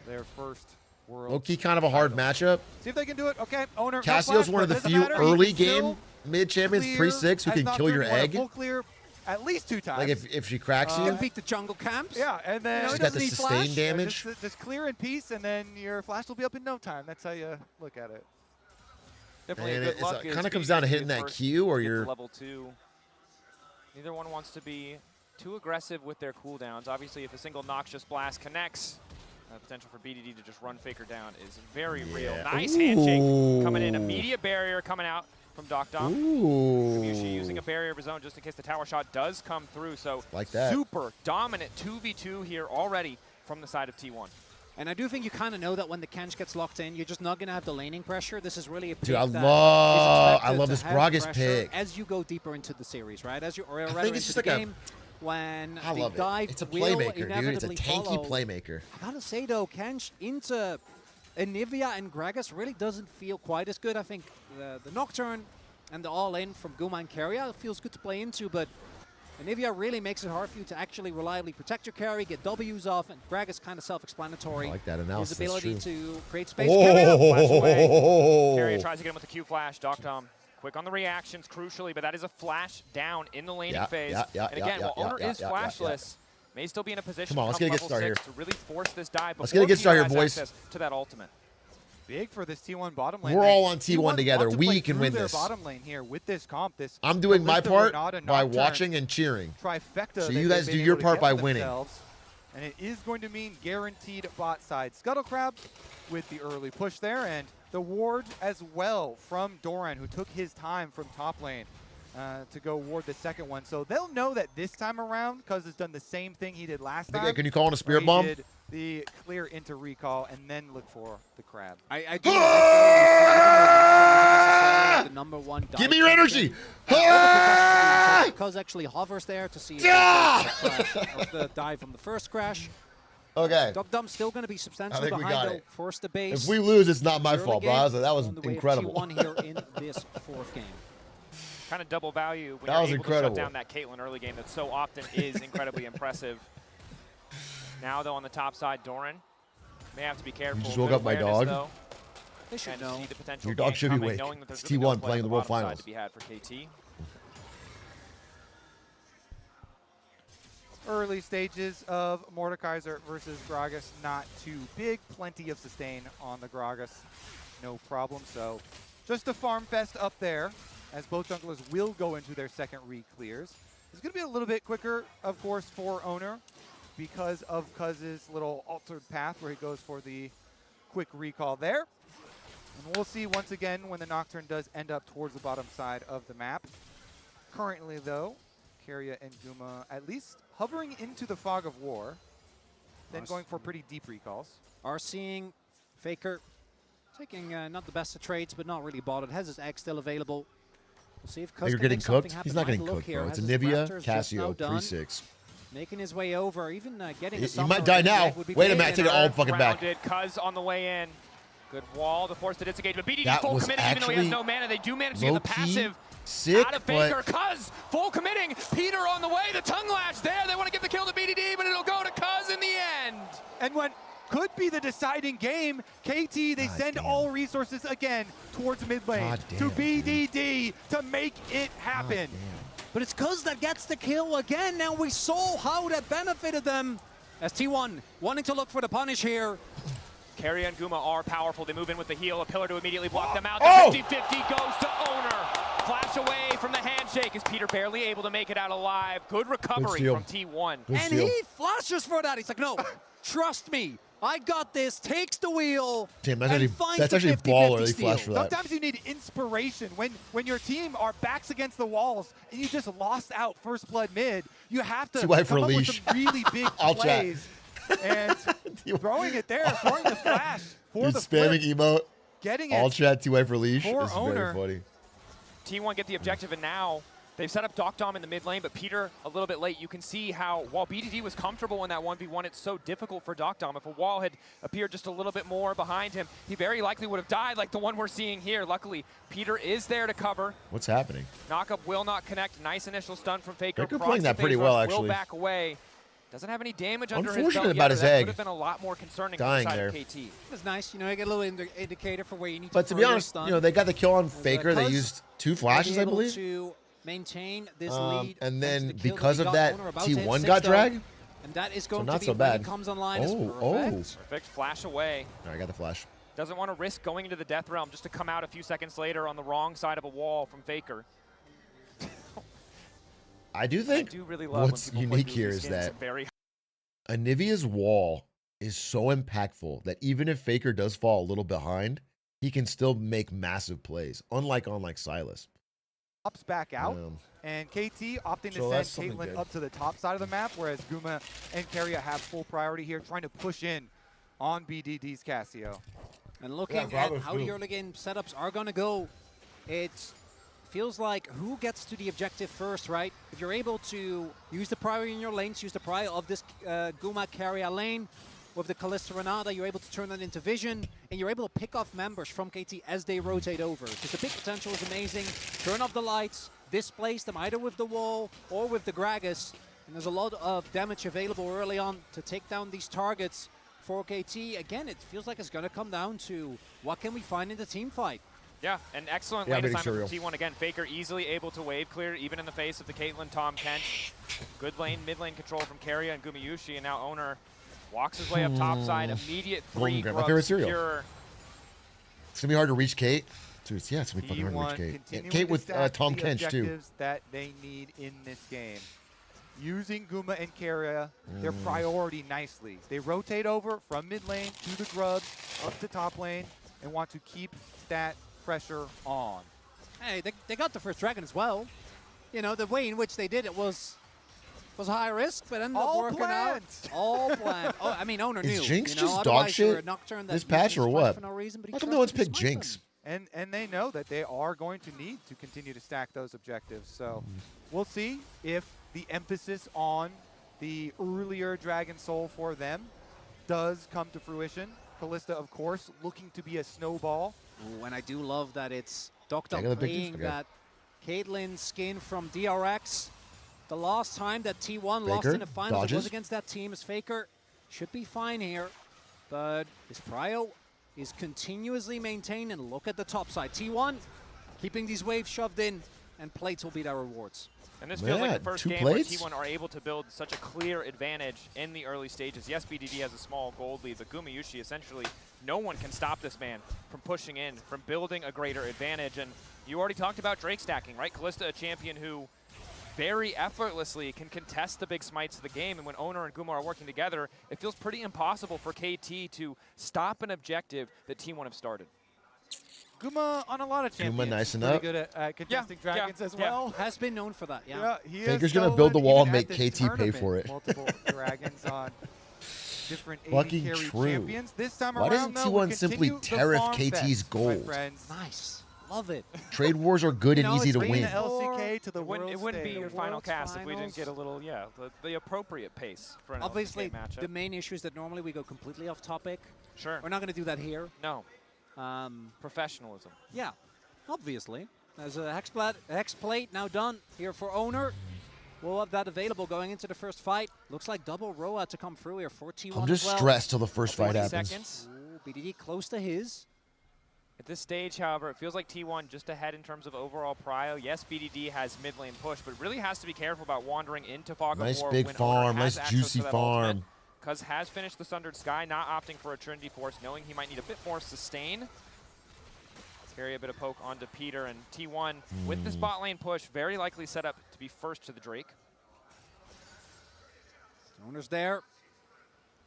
their first world. Low-key kind of a hard matchup. See if they can do it. Okay, Owner. Cassio's one of the few early game mid champions pre-6 who can kill your egg. Full clear at least 2 times. Like if she cracks you. You can beat the jungle camps. Yeah, and then she's got the sustained damage. Just clear in peace, and then your flash will be up in no time. That's how you look at it. Definitely And good luck. it kind of comes down to hitting that Q or your level 2. Neither one wants to be too aggressive with their cooldowns. Obviously, if a single Noxious Blast connects, potential for BDD to just run Faker down is very real. Nice handshake coming in. Immediate barrier coming out from Docdom. Kamushi using a barrier of his own just in case the tower shot does come through. So like that. Super dominant 2v2 here already from the side of T1. And I do think you kind of know that when the Kench gets locked in, you're just not going to have the laning pressure. This is really a pick Dude, I that love is this expected to Gragas have pick. pressure as you go deeper into the series, right? As you or I rather think it's into just the like game, when I the love dive it. It's a will playmaker, dude. It's a inevitably tanky follow. playmaker. I gotta say though, Kench into Anivia and Gragas really doesn't feel quite as good. I think the Nocturne and the all-in from Guma and Carrier feels good to play into, but Anivia really makes it hard for you to actually reliably protect your carry, get W's off, and Gragas kind of self-explanatory. I like that analysis. His ability That's true. to create space. Flash away. Carrier tries to get him with the Q flash. Docdom quick on the reactions, crucially, but that is a flash down in the laning phase. And again, while Owner is flashless, may still be in a position Come on, let's get a good start here. to really force this dive. Let's get a good start here, boys. To that ultimate. Big for this T1 bottom lane. We're all on T1 together. We can win their this. bottom lane here with this comp. I'm doing my Kalista, part Renata, by Nocturne, watching and cheering. Trifecta. So that you they've guys been do your able to part get by for winning. themselves. And it is going to mean guaranteed bot side. Scuttlecrab with the early push there, and the ward as well from Doran, who took his time from top lane. to go ward the second one. So they'll know that this time around, Cuz has done the same thing he did last time. Can you call in a spirit he bomb? did the clear into recall and then look for the crab. I do. The number one. Give me your energy. Cuz actually hovers there to see if the dive from the first crash. Okay. Dum still going to be substantially behind though. Force the base. If we lose, it's not my fault, bro. That was incredible. T1 here in this fourth game. Kind of double value when that you're was able incredible. to shut down that Caitlyn early game that so often is incredibly impressive. Now, though, on the top side, Doran may have to be careful. You just woke up my dog. Though, they should know. See the potential Your dog should be awake. It's T1 playing the World Finals. To be had for KT. Early stages of Mordekaiser versus Gragas, not too big. Plenty of sustain on the Gragas, no problem. So just a farm fest up there, as both junglers will go into their second re-clears. It's going to be a little bit quicker, of course, for Owner because of Cuz's little altered path where he goes for the quick recall there. And we'll see once again when the Nocturne does end up towards the bottom side of the map. Currently, though, Keria and Guma at least hovering into the fog of war, then going for pretty deep recalls. Are seeing Faker taking not the best of trades, but not really bothered. Has his egg still available. We'll see if Cuz You're can getting make something cooked? happen. He's not getting Look cooked, here, bro. It's has a his Nivea, Raptors just now Casio, done, 3-6. Making his way over, even getting He a summoner might die in the now. egg would be Wait a big. minute, I take it all fucking back. Cuz on the way in. Good wall to force the disengage, but BDD That full was committing even though he has actually no mana. They do manage to get the passive sick, out of Faker. Cuz full committing. Peter on the way. The tongue lash there. They want to give the kill to BDD, but it'll go to Cuz in the end. And what could be the deciding game, KT, they send all resources again towards mid lane to BDD to make it happen. But it's Cuz that gets the kill again. Now we saw how that benefited them. As T1 wanting to look for the punish here. Keria and Guma are powerful. They move in with the heal, a pillar to immediately block them out. The 50-50 goes to Owner. Flash away from the handshake. Is Peter barely able to make it out alive? Good recovery from T1. And he flashes for that. He's like, no, trust me. I got this. Takes the wheel. Damn, that's actually baller. He flashed for that. Sometimes you need inspiration. When your team are backs against the walls and you just lost out first blood mid, you have to come up with some really big plays. And throwing it there, throwing the flash for the spamming emote. Getting all it chat T-Way for leash. for It's Owner. very funny. T1 get the objective, and now they've set up Dom in the mid lane, but Peter a little bit late. You can see how, while BDD was comfortable in that 1v1, it's so difficult for Dom. If a wall had appeared just a little bit more behind him, he very likely would have died like the one we're seeing here. Luckily, Peter is there to cover. What's happening? Knockup will not connect. Nice initial stun from Faker. Faker playing that pretty well, actually. Will back away. Doesn't have any damage under his Unfortunate belt about yet, his that egg. Could have been a lot more concerning Dying for the there. side of KT. It's nice, you know, you get a little indicator for where you need But to be honest, you know, they got the kill on Faker. They used 2 flashes, I believe. To maintain this lead, and then the kill because that of he got, that, Owner about to hit T1 six, got though. dragged. And that is going not to be so when bad. he comes online. Is perfect. Perfect. Flash away. All right, I got the flash. Doesn't want to risk going into the death realm just to come out a few seconds later on the wrong side of a wall from Faker. I do think really love what's when people unique play here goofy is skins. that It's very Anivia's wall is so impactful that even if Faker does fall a little behind, he can still make massive plays, unlike on like Silas. Pops back out, and KT opting So to that's send something Caitlyn good. up to the top side of the map, whereas Guma and Keria have full priority here, trying to push in on BDD's Casio. And looking at how the early game setups are going to go, it feels like who gets to the objective first, right? If you're able to use the priority in your lanes, use the priority of this Guma Keria lane, with the Kalista Renata, you're able to turn that into vision, and you're able to pick off members from KT as they rotate over. Because the big potential is amazing. Turn off the lights, displace them either with the wall or with the Gragas. And there's a lot of damage available early on to take down these targets for KT. Again, it feels like it's going to come down to what can we find in the team fight. Yeah, an excellent lane assignment from T1. Again, Faker easily able to wave clear, even in the face of the Caitlyn Tom Kench. Good lane, mid lane control from Keria and Gumayushi, and now Owner walks his way up top side. Immediate 3 grub secure. It's going to be hard to reach Kate. Dude, yeah, it's going to be fucking hard to reach Kate. And Kate with Tom Kench, too. That they need in this game. Using Guma and Keria, their priority nicely. They rotate over from mid lane to the grubs, up to top lane, and want to keep that pressure on. Hey, they got the first dragon as well. you know, the way in which they did it was high risk, but ended up working out. All planned. Oh, I mean, owner knew. Is Jinx you know, just dog shit Nocturne this patch or what? no reason, but How come no one's picked Jinx? And they know that they are going to need to continue to stack those objectives. So we'll see if the emphasis on the earlier Dragon Soul for them does come to fruition. Kalista, of course, looking to be a snowball. Ooh, and I do love that it's Doctor playing that Caitlyn skin from DRX. The last time that T1 lost in the finals was against that team as Faker. Should be fine here, but his prio is continuously maintained, and look at the top side. T1 keeping these waves shoved in, and plates will be their rewards. And this feels like the first game where T1 are able to build such a clear advantage in the early stages. Yes, BDD has a small gold lead, but Gumayushi, essentially, no one can stop this man from pushing in, from building a greater advantage. And you already talked about Drake stacking, right? Kalista, a champion who very effortlessly can contest the big smites of the game, and when Owner and Guma are working together, it feels pretty impossible for KT to stop an objective that T1 have started. Guma on a lot of champions. Guma nice pretty enough. good at contesting dragons as well. Has been known for that, yeah. Faker's going to build the wall and make KT pay for it. Multiple dragons on different Fucking carry true. champions. This time Why around, doesn't T1 simply tariff KT's gold? Nice. Love it. Trade wars are good and easy to win. The LCK to the It wouldn't be your final World's cast if we didn't finals. get a little, the appropriate pace for an Obviously, LCK matchup. the main issue is that normally we go completely off topic. Sure. We're not going to do that here. No. Professionalism. Yeah, obviously. There's a hex plate now done here for Owner. We'll have that available going into the first fight. Looks like double Roa to come through here for T1 I'm just as well. stressed till the first fight 20 happens. seconds. Ooh, BDD close to his. At this stage, however, it feels like T1 just ahead in terms of overall prio. Yes, BDD has mid lane push, but really has to be careful about wandering into Fog of Nice War big when farm, Owner has nice access juicy to that farm. ultimate. Cuz has finished the Sundered Sky, not opting for a Trinity Force, knowing he might need a bit more sustain. Carry a bit of poke onto Peter, and T1 with the spot lane push, very likely set up to be first to the Drake. Owner's there.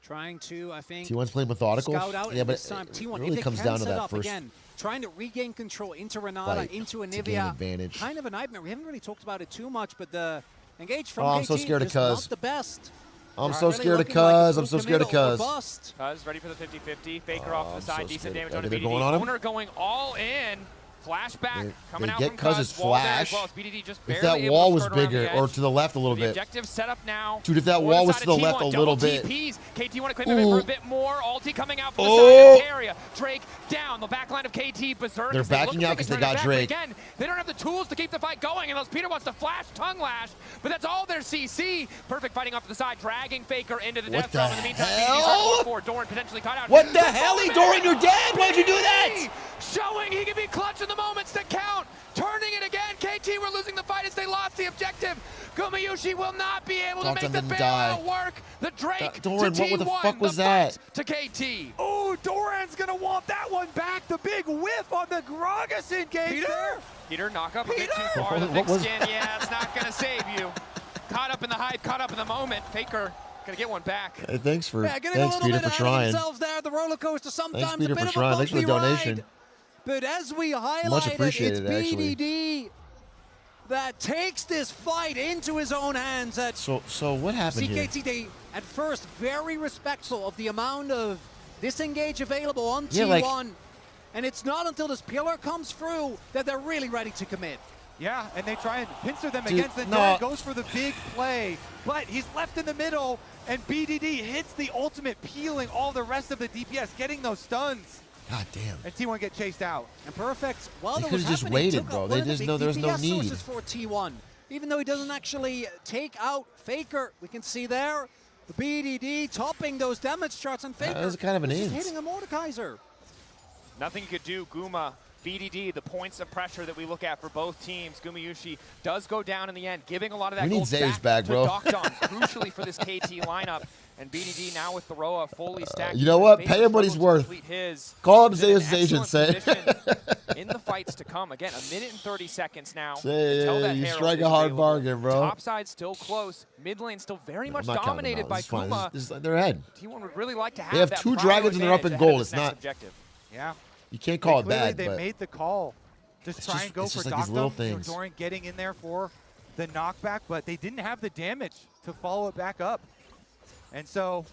Trying to, I think, T1's playing methodical. scout out Yeah, but this time. T1, it really if they comes can down to set that up first again, trying to regain control into Renata, fight into to gain Anivia. advantage. Kind of a nightmare. We haven't really talked about it too much, but the engage from Oh, KT I'm so scared of just Cuz. not the best. I'm Not so really scared of looking like a Cuz. I'm full so scared of committal or Cuz. bust. Cuz ready for the 50-50. Faker off to the I'm side, so decent scared. damage Okay, on the they're BDD. going on him? Owner going all in. Flashback coming out get from Cuz's Cuz. Wall there as flash. well as BDD just If barely that able wall to was skirt around the bigger, edge. or to the left a little The bit. objective set up now. Dude, if that for wall the was side to the of left a T1. little Double bit. TPs. KT want to claim it for a bit more. Ulti coming out from the side Oh. of Area. Drake down. The backline of KT Berserk. They're as they backing look out like 'cause they they turn it got back, but Drake. Again, they don't have the tools to keep the fight going unless Peter wants to flash tongue lash. But that's all their CC. Perfect fighting off to the side, dragging Faker into the death zone. In the meantime, BDD's on 4. Doran potentially caught out. What the hell? Doran, you're dead! Why'd you do that? Showing he can be clutch in the moments that count. Turning it again. KT were losing the fight as they lost the objective. Gumayushi will not be able to make the bailout work. The Drake Doran, to what the T1, fuck was the that? fight to KT. Oh, Doran's going to want that one back. The big whiff on the Gragas engage there. Peter, knock up a bit too far. The thick skin, yeah, it's not going to save you. Caught up in the hype, caught up in the moment. Faker going to get one back. Hey, thanks, Getting a Peter, little for bit ahead of trying. themselves there. The roller coaster sometimes Thanks, Peter, a bit for of trying. a Thanks for the bumpy donation. ride. But as we highlighted, Much appreciated, it's actually. BDD that takes this fight into his own hands. At So what happened here? CKT, they at first very respectful of the amount of disengage available on Yeah, T1. And it's not until this pillar comes through that they're really ready to commit. Yeah, and they try and pincer them Dude, against the no. Doran goes for the big play, but he's left in the middle, and BDD hits the ultimate, peeling all the rest of the DPS, getting those stuns. God damn. And T1 get chased out. And Perfect, while They that was could've just happening, waited, took bro. out They one of the just big know there's no DPS need. sources for T1. Even though he doesn't actually take out Faker, we can see there the BDD topping those damage charts, and Faker that was kind of an is just int. hitting a Mordekaiser. Nothing you could do, Guma. BDD, the points of pressure that we look at for both teams. Gumayushi does go down in the end, giving a lot of that We need gold Zeus back back, to bro. Docdon, crucially for this KT lineup. And BDD now with the Roa fully stacked. You know what? Faker Pay him what he's struggles to worth. complete his. Call him He's in an Zeus' agent, excellent say. position in the fights to come. Again, 1 minute and 30 seconds now. Say, until that you Herald strike is a hard available. bargain, bro. Top side still close. Mid lane still very much I'm not counting them dominated out. by This is fine. Kuma. This is they're ahead. T1 would really like to have They have that 2 prior dragons and they're up in advantage ahead of gold. this It's next not. objective. Yeah. You can't call it Clearly bad, they but made the call. Just It's try just- and go it's for just like these little Doctor. things. Doran getting in there for the knockback, but they didn't have the damage to follow it back up. And so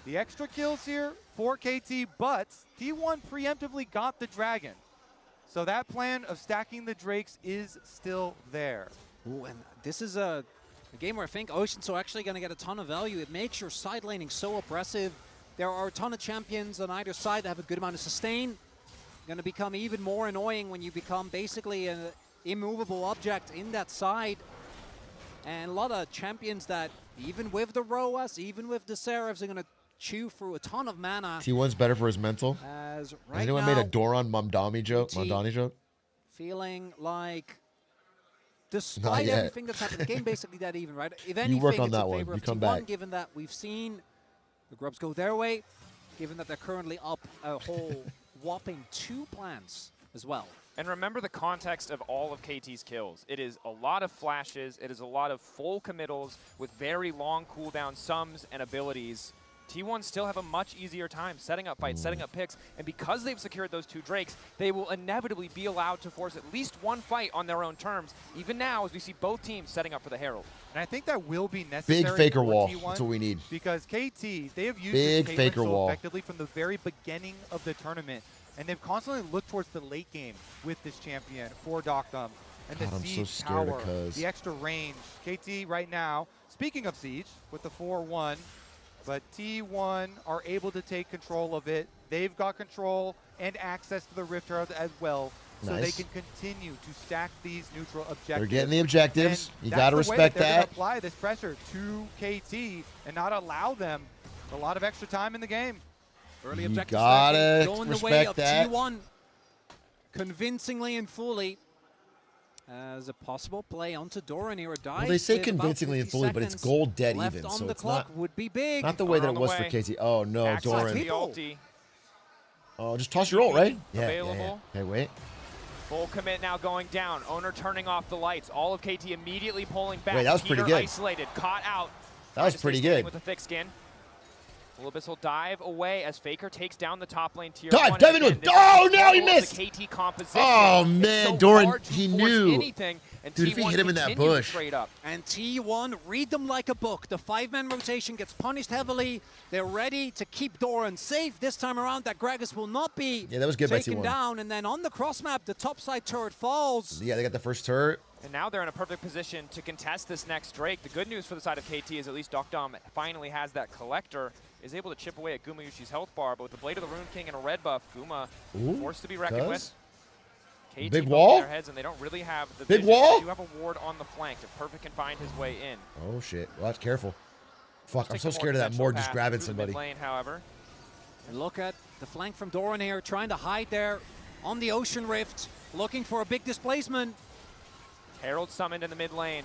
the extra kills here for KT, but T1 preemptively got the Dragon. So that plan of stacking the Drakes is still there. Ooh, and this is a game where I think Ocean's are actually going to get a ton of value. It makes your side laning so oppressive. There are a ton of champions on either side that have a good amount of sustain. Going to become even more annoying when you become basically an immovable object in that side. And a lot of champions that, even with the Roas, even with the Seraphs, are going to chew through a ton of mana. T1's better for his mental. As right Has anyone now, made a Doran Mamdani joke? Feeling like, despite everything that's happened, the game basically dead even, right? If anything, you work on it's that in one. favor You of come T1, back. given that we've seen the Grubs go their way, given that they're currently up a whole whopping 2 plants as well. And remember the context of all of KT's kills. It is a lot of flashes, it is a lot of full committals with very long cooldown sums and abilities. T1 still have a much easier time setting up fights, setting up picks, and because they've secured those 2 Drakes, they will inevitably be allowed to force at least one fight on their own terms, even now as we see both teams setting up for the Herald. And I think that will be necessary. Big faker for wall. T1 That's what we need. Because KT, they have used Big this faker so wall. effectively from the very beginning of the tournament. And they've constantly looked towards the late game with this champion for Doctum. And the God, I'm so siege scared of power, Cuz. the extra range. KT right now, speaking of siege, with the 4-1, but T1 are able to take control of it. They've got control and access to the Rift Herald as well. So Nice. they can continue to stack these neutral objectives. They're getting the objectives. And You that's got to the way respect they're gonna that. apply this pressure to KT and not allow them a lot of extra time in the game. Early You objectives gotta going the way respect of that. T1 convincingly and fully as a possible play onto Doran here. Well, they say convincingly and fully, but it's gold dead left even, on so the it's clock not, would be big. not the way that On it the was way. for KT. Oh, no, Access Doran. to the ulti. Oh, just toss your ult, right? Yeah, Available. Hey, wait. Full commit now going down. Owner turning off the lights. All of KT immediately pulling back. Wait, that was pretty Peter good. isolated, caught out. That was Trying to pretty stay standing good. With the thick skin. Abyss will dive away as Faker takes down the top lane tier. Dive, 1. dive into Again, it. this Oh, is the no, he trouble of missed. the KT composition. Oh, It's man, so Doran, hard to he force knew. anything, and Dude, if he T1 hit him in that continues to bush. trade up. And T1 read them like a book. The 5-man rotation gets punished heavily. They're ready to keep Doran safe this time around. That Gragas will not be Yeah, that was good by taken T1. down. And then on the cross map, the top side turret falls. Yeah, they got the first turret. And now they're in a perfect position to contest this next Drake. The good news for the side of KT is at least Doctum finally has that collector, is able to chip away at Gumayushi's health bar, but with the Blade of the Rune King and a red buff, Guma Ooh, forced to be reckoned with. KT Big poking wall? their heads, and they don't really have the Big vision. wall? They do have a ward on the flank if Perfect can find his way in. Oh, shit. Well, that's careful. Fuck, I'm Take so the more scared of that conventional Mord just path grabbing through the somebody. mid lane, however. And look at the flank from Doran here, trying to hide there on the Ocean Rift, looking for a big displacement. Herald summoned in the mid lane.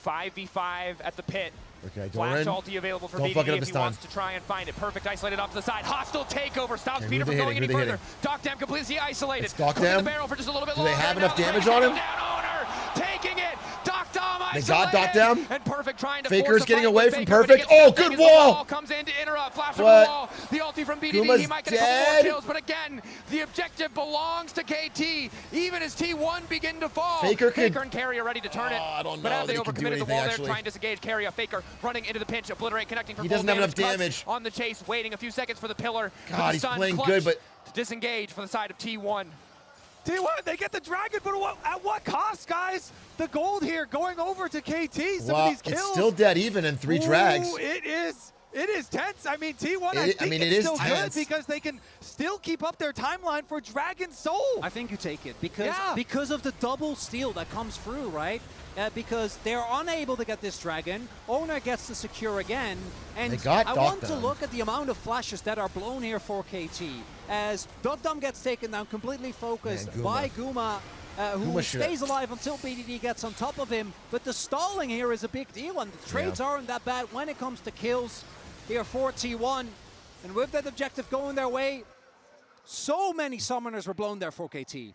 5v5 at the pit. Okay, Flash Doran. ulti available for Don't fuck it BDD up if this he time. wants to try and find it. Perfect isolated off to the side. Hostile takeover stops Okay, Peter who from they going any hitting? Who they further. Doctam completely isolated. It's Cooking Doctam? the barrel for just a little bit Do they longer. have Now enough the damage Raiders on him? down, Owner taking it. Doctam They got isolated. Doctam? And Perfect trying to Faker's force a getting fight away with from Faker, but he Perfect. gets Oh, nothing good as the wall. Comes in to interrupt. Flash from But the wall. The ulti from BDD. Guma's He might get a couple dead. more kills, but again, the objective belongs to KT. Even as T1 begin to fall. Faker could- and Carry are ready to turn it. I don't But know have that they he can do overcommitted the anything, wall there, actually. trying to disengage Carry. Faker running into the pinch, obliterate, connecting for He full doesn't have enough Cuts damage. on the chase, waiting a few seconds for the pillar. God, for the he's stun, playing clutch good, but- to disengage for the side of T1. T1, they get the Dragon, but at what cost, guys? The gold here going over to KT. Some Well, of these kills. it's still dead even in 3 drags. Ooh, it is tense. I mean, T1, I It- think it it's is still tense. good because they can still keep up their timeline for Dragon Soul. I think you take it because of the double steal that comes through, right? Because they're unable to get this Dragon. Owner gets to secure again. And They got I want to Doctum. look at the amount of flashes that are blown here for KT. As Doctum gets taken down, completely focused Man, Guma. by Guma. Who Guma should- stays alive until BDD gets on top of him. But the stalling here is a big deal, and the trades Yeah. aren't that bad when it comes to kills here for T1. And with that objective going their way, so many summoners were blown there for KT.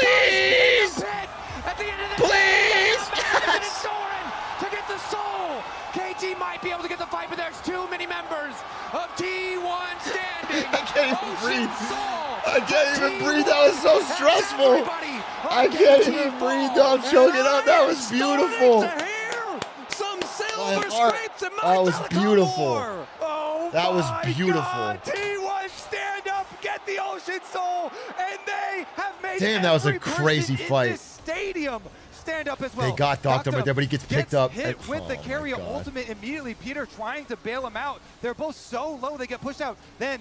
Please! At the end of the Please! Yes! To get the soul. KT might be able to get the fight, but there's too many members of T1 standing. I can't even breathe. I can't even breathe. That was so stressful. Everybody I can't even breathe, though. I'm choking up. That was beautiful. Some silver scrapes and that was beautiful. Oh, that was beautiful. God. T1 stand up, get the Ocean Soul, and they have made Damn, that was a crazy fight. Stadium stand up as well. They got Doctor right there, but he gets picked up. Hit with the carry ultimate immediately. Peter trying to bail him out. They're both so low, they get pushed out. Then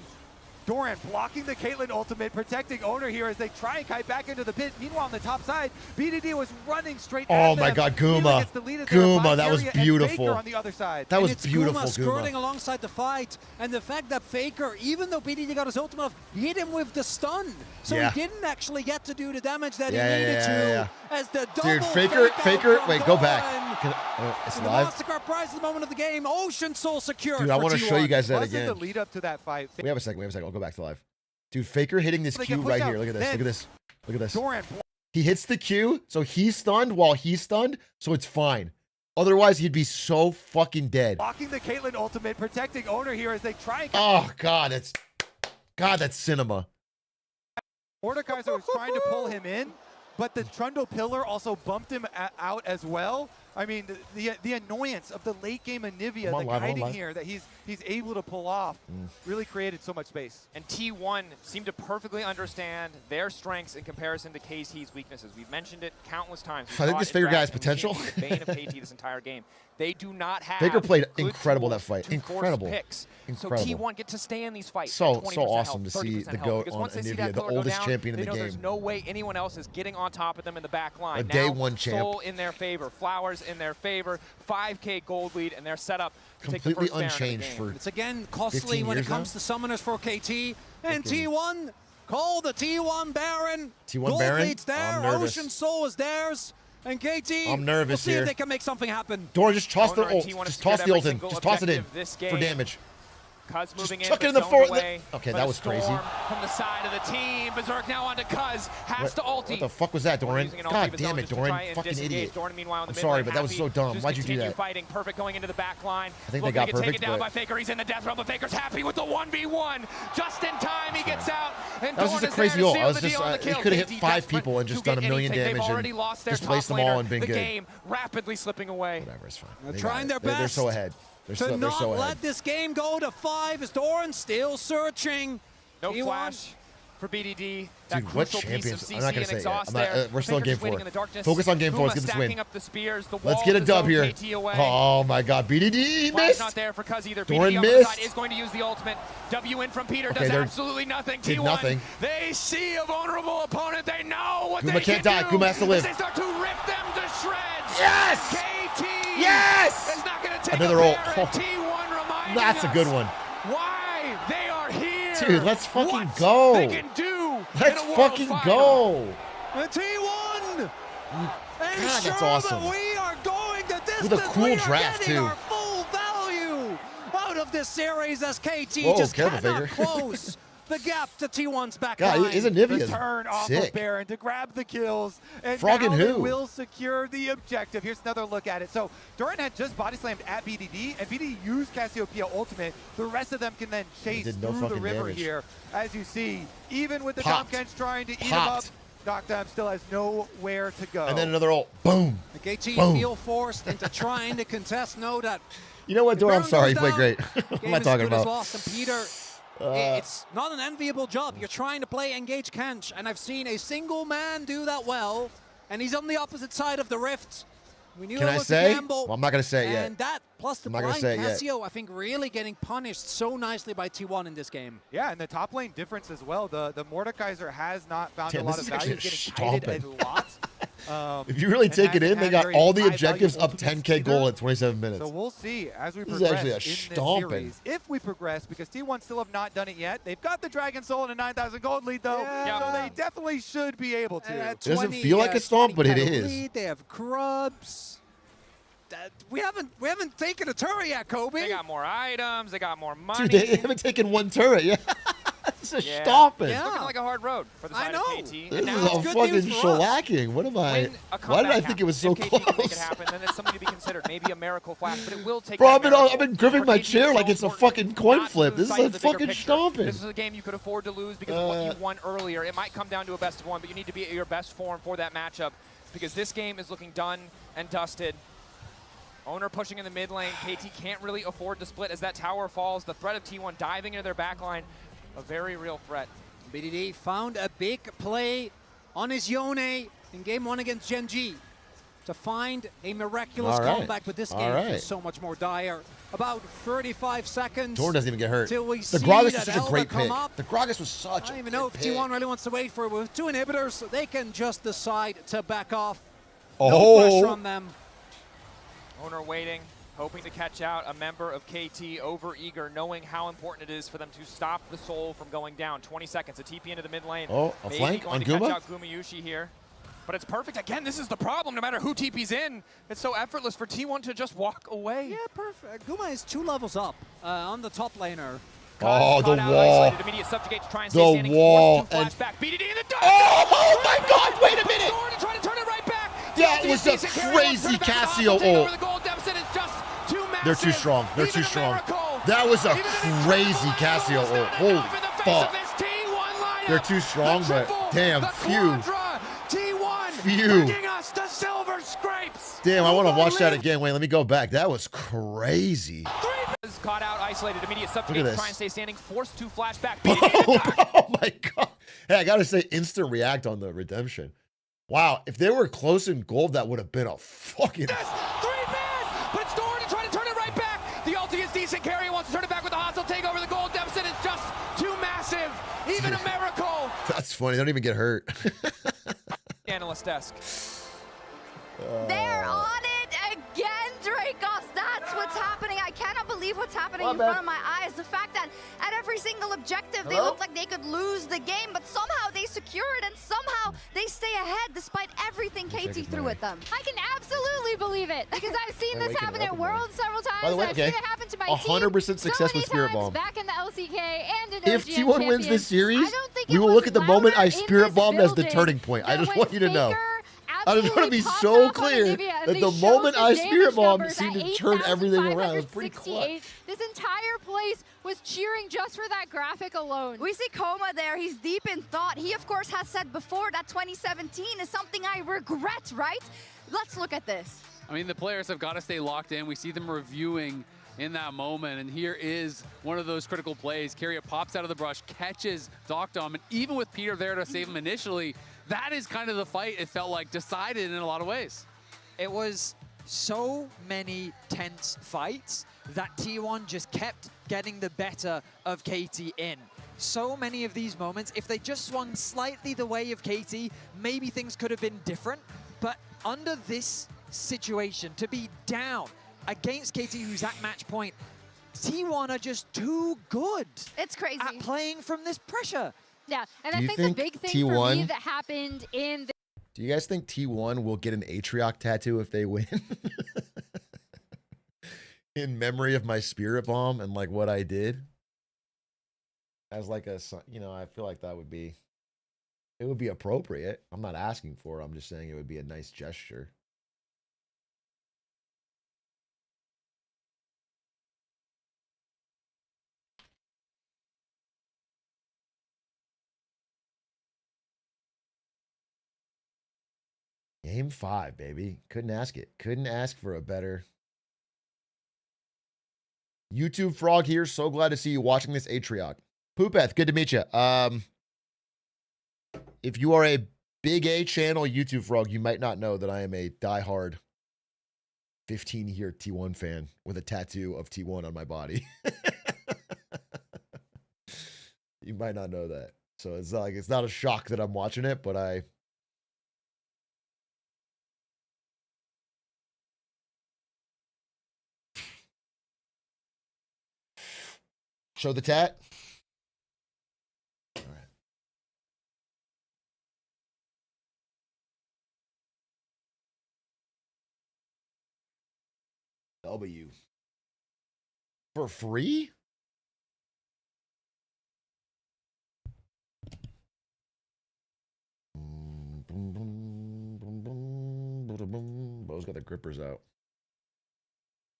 Doran blocking the Caitlyn ultimate, protecting Owner here as they try and kite back into the pit. Meanwhile, on the top side, BDD was running straight at them. Oh my God, Guma. Guma, that was beautiful. On the other side. That was beautiful, Guma skirting alongside the fight. And the fact that Faker, even though BDD got his ultimate off, hit him with the stun. So he didn't actually get to do the damage that he needed to. As the double Faker, wait, go back. It's the live. Mastercard prize at the moment of the game. Ocean Soul secured. Dude, I want to show you guys that Wasn't again. the lead up to that fight. Wait a second. I'll go back to live. Dude, Faker hitting this Q right here. Look at this. Look at this. He hits the Q, so he's stunned while he's stunned, so it's fine. Otherwise, he'd be so fucking dead. Blocking the Caitlyn ultimate, protecting Owner here as they try and... Oh, God, that's cinema. Mordekaiser was trying to pull him in, but the Trundle Pillar also bumped him out as well. I mean, the annoyance of the late game Anivia, the kiting here that he's able to pull off, really created so much space. And T1 seemed to perfectly understand their strengths in comparison to KT's weaknesses. We've mentioned it countless times. I think this Faker guy has potential. The bane of KT this entire game. They do not have Faker played incredible that fight. Incredible. Incredible. So T1 get to stay in these fights. So health, awesome to see the GOAT because on once they see Anivia, that the color go oldest down, champion in the they know game. there's no way anyone else is getting on top of them in the back line. A day one champ. Soul in their favor, Flowers in their favor, 5K gold lead, and they're set up to take the Completely first Baron in the unchanged game. for It's again costly when it comes to summoners for KT. And T1, call the T1 Baron. T1 Gold Baron? lead's there. I'm nervous. Ocean Soul is theirs. And KT, I'm nervous we'll see here. if they can make something happen. Doran, just toss the ult. T1 Just toss the ult in. Just toss it in for damage. Cuz moving in, chuck it in but the forward. zoned away. Okay, But that a was crazy. storm from the side of the team. Berserk now onto Cuz. Has to ulti. What the fuck was that, Doran? Using an ulti God of his damn own it, just to Doran. try and Fucking disengage. idiot. Doran, meanwhile, in the I'm mid sorry, lane, but that was happy so dumb. just Why'd you do continue that? Fighting perfect going into the back line. I think they Looking got to get perfect, taken down but- by Faker. He's in the death realm, but Faker's happy with the 1v1. Just in time, he gets out. And That was just a Doran is crazy there to ult. seal I was the just, deal on the he kill. could have KT hit 5 desperate people and to just get done a million anything. damage They've and already lost their just top placed them all laner. and been the good. game rapidly slipping away. Whatever, it's fine. They're They trying got it. their They're best so ahead. They're to so not ahead. let this game go to 5 as Doran still searching. No T1. flash for BDD. That Dude, what crucial piece of champions? CC I'm not going and to say it yet. exhaust I'm not, there. we're still in Faker game just waiting 4. in the darkness. Focus on game 4. Let's Guma get this stacking win. up the spears. The Let's wall get a to dub zone here. KT away. Oh my God, BDD Flash missed. not there for Cuz either. Doran BDD on the missed. side is going to use the ultimate. W in from Peter Okay, does they're- absolutely nothing. did T1, nothing. they see a vulnerable opponent. They know what Guma they can't can die. do. Guma has to live. As they start to rip them to shreds. Yes! KT Yes! is not going to take Another a ult. Baron. T1 reminding That's a good one. why they are here. Dude, let's fucking what go. They can do Let's in a world fucking final. go. The T1! God, Ensure that's awesome. that we are going the distance. With a cool we are draft, getting too. our full value out of this series as KT Whoa, just careful, cannot Faker. close the gap to T1's back God, line. isn't The Anivia turn off sick? of Baron to grab the kills, and Frogging now they who? will secure the objective. Here's another look at it. So Doran had just body slammed at BDD, and BDD used Cassiopeia ultimate. The rest of them can then chase did no through the fucking river damage. here. As you see, even with the Popped. Tomkins trying to eat him up, Popped. Knockdown still has nowhere to go. And then another ult. Boom. The KT Boom. feel forced into trying to contest. Know that You know what, Doran? I'm Baron sorry. He goes played down, great. What game am I is talking good as about? lost, and Peter, it's not an enviable job. You're trying to play engage Kench, and I've seen a single man do that well, and he's on the opposite side of the rift. We knew Can it I was say? a gamble, Well, I'm not going to say it yet. and that plus the I'm not gonna blind say it yet. Cassio, I think, really getting punished so nicely by T1 in this game. Yeah, and the top lane difference as well. The Mordekaiser has not found Damn, a lot this of is value. actually He's getting kited stomping. a lot. If you really and take it hasn't in, they had got very all the high-value objectives up ultimates 10K goal either. at 27 minutes. So we'll see as we This is progress actually a in this stomping. series. If we progress, because T1 still have not done it yet. They've got the Dragon Soul and a 9,000 gold lead, though. So they definitely should be able to. It doesn't feel like a stomp, but it 20 is. lead, they have Krubs. We haven't taken a turret yet, Kobe. They got more items. They got more money. Dude, they haven't taken one turret yet. was a stomping. It's looking like a hard road for the side of KT. This And is now a fucking shellacking. What am I? Why did I think it was so if KT can make it close? happen, then it's something to be considered. Maybe a miracle flash, but it will take. Bro, that I've been miracle. gripping my For KT, chair it's like so it's a important fucking coin not to flip. lose This is sight a of the bigger fucking picture. stomping. This is a game you could afford to lose because of what you won earlier. It might come down to a best of one, but you need to be at your best form for that matchup because this game is looking done and dusted. Owner pushing in the mid lane. KT can't really afford to split as that tower falls. The threat of T1 diving into their backline, a very real threat. BDD found a big play on his Yone in game 1 against Gen G to find a miraculous comeback, but this game is so much more dire. About 35 seconds. Jordan doesn't even get hurt. Till we The see Gragas that was such a great Elva come pick. up. The Gragas was such I don't a even know if pick. T1 really wants to wait for it. With 2 inhibitors, they can just decide to back off. Oh. No pressure on them. Owner waiting, hoping to catch out a member of KT, over eager, knowing how important it is for them to stop the Soul from going down. 20 seconds, a TP into the mid lane. Oh, a Maybe flank going on to catch Guma? out Gumayushi here. But it's perfect. Again, this is the problem. No matter who TP's in, it's so effortless for T1 to just walk away. Yeah, perfect. Guma is 2 levels up on the top laner. Oh, the Caught out, wall. isolated, immediate subjugate to try and stay standing. The wall. Forced to flash back. BDD in the dark. Oh my God! Wait a minute. To try to turn it right back. That was a crazy Cassio ult. The goal deficit is just too massive. They're too strong. They're too strong. That was a crazy Cassio ult. Holy fuck. They're too strong, but damn, phew. T1 Phew. bringing us to silver scrapes. Damn, I want to watch that again. Wait, let me go back. That was crazy. Caught out, isolated, immediate Look subjugate at to try this. and stay standing, forced to flash back. Oh my God. Hey, I got to say, instant react on the redemption. Wow, if they were close in gold, that would have been a fucking... 3-man, but it's Doran to try to turn it right back. The ulti is decent. Carry wants to turn it back with the hostile takeover. The gold deficit is just too massive. Even a miracle. That's funny. They don't even get hurt. Analyst desk. They're on it again, Dracos. That's what's happening. I cannot believe what's happening in front of my eyes. The fact that at every single objective, they look like they could lose the game, but somehow they secure it and somehow they stay ahead despite everything KT threw at them. I can absolutely believe it because I've seen this happen at Worlds several times. By the way, I've seen it happen to my 100% team success so with many Spirit times Bomb. back in the LCK and in If OGN T1 wins this Champions. series, I don't think we it will was look at the moment I louder in Spirit this Bombed as the building turning point. I than just when want you to know. Faker I just want to be absolutely so popped off on clear Anivia, that and the they moment showed I the Spirit damage Bomb numbers seemed at to turn everything around. It was pretty clutch. 8,568. This entire place was cheering just for that graphic alone. We see Koma there. He's deep in thought. He, of course, has said before that 2017 is something I regret, right? Let's look at this. I mean, the players have got to stay locked in. We see them reviewing in that moment, and here is one of those critical plays. Carrier pops out of the brush, catches Docdom, and even with Peter there to save him initially, that is kind of the fight, it felt like, decided in a lot of ways. It was so many tense fights that T1 just kept getting the better of KT in. So many of these moments, if they just swung slightly the way of KT, maybe things could have been different. But under this situation, to be down against KT, who's at match point, T1 are just too good. It's crazy. At playing from this pressure. Yeah, and Do I you think the think big thing for T1 me that happened in the Do you guys think T1 will get an Atrioc tattoo if they win? In memory of my Spirit Bomb and like what I did? As like a, you know, I feel like that would be, it would be appropriate. I'm not asking for it. I'm just saying it would be a nice gesture. Game 5, baby. Couldn't ask it. Couldn't ask for a better. YouTube Frog here. So glad to see you watching this Atrioc. Poopeth, good to meet you. If you are a big A channel YouTube Frog, you might not know that I am a diehard 15-year T1 fan with a tattoo of T1 on my body. You might not know that. So it's like, it's not a shock that I'm watching it, but I... Show the tat. All right. W. For free? Bro's got the grippers out.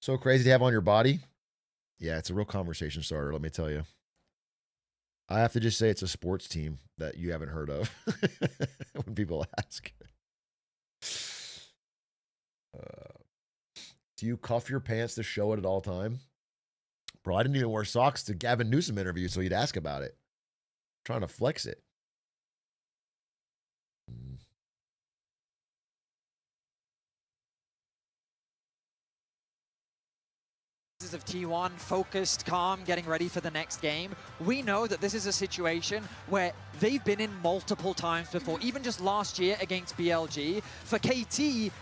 So crazy to have on your body. Yeah, it's a real conversation starter, let me tell you. I have to just say it's a sports team that you haven't heard of when people ask. Do you cuff your pants to show it at all time? Bro, I didn't even wear socks to Gavin Newsom interview, so you'd ask about it. I'm trying to flex it. Of T1, focused, calm, getting ready for the next game. We know that this is a situation where they've been in multiple times before, even just last year against BLG. For KT,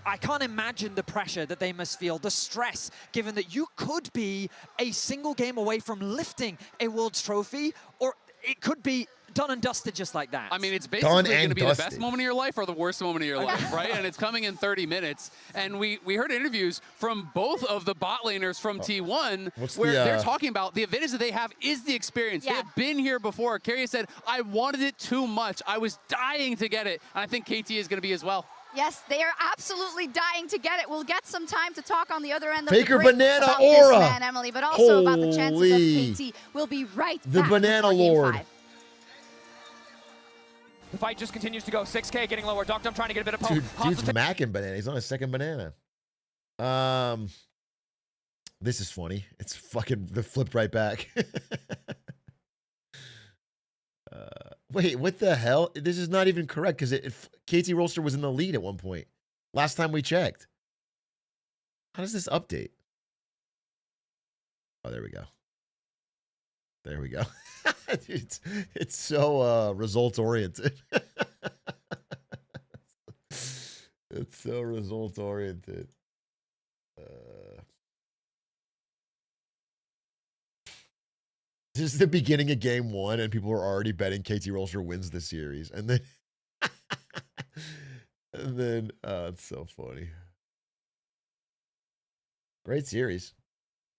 I can't imagine the pressure that they must feel, the stress, given that you could be a single game away from lifting a World's Trophy, or it could be done and dusted just like that. I mean, it's basically going to be the best moment of your life or the worst moment of your life, right? And it's coming in 30 minutes. And we heard interviews from both of the bot laners from T1 where they're talking about the advantage that they have is the experience. They have been here before. Carrie said, I wanted it too much. I was dying to get it. And I think KT is going to be as well. Yes, they are absolutely dying to get it. We'll get some time to talk on the other end of Faker the break Banana about Aura. this man, Emily, but also about the chances Holy. of KT. We'll be right The back. Banana before Game Lord. 5. The fight just continues to go. 6K getting lower. Doctum trying to get a bit of poke. Dude's macking banana. He's on his second banana. This is funny. It's fucking the flipped right back. Wait, what the hell? This is not even correct because KT Rolster was in the lead at one point. Last time we checked. How does this update? Oh, there we go. There we go. Dude, it's so results oriented. It's so results oriented. This is the beginning of game 1, and people are already betting KT Rolster wins the series, and then, it's so funny. Great series.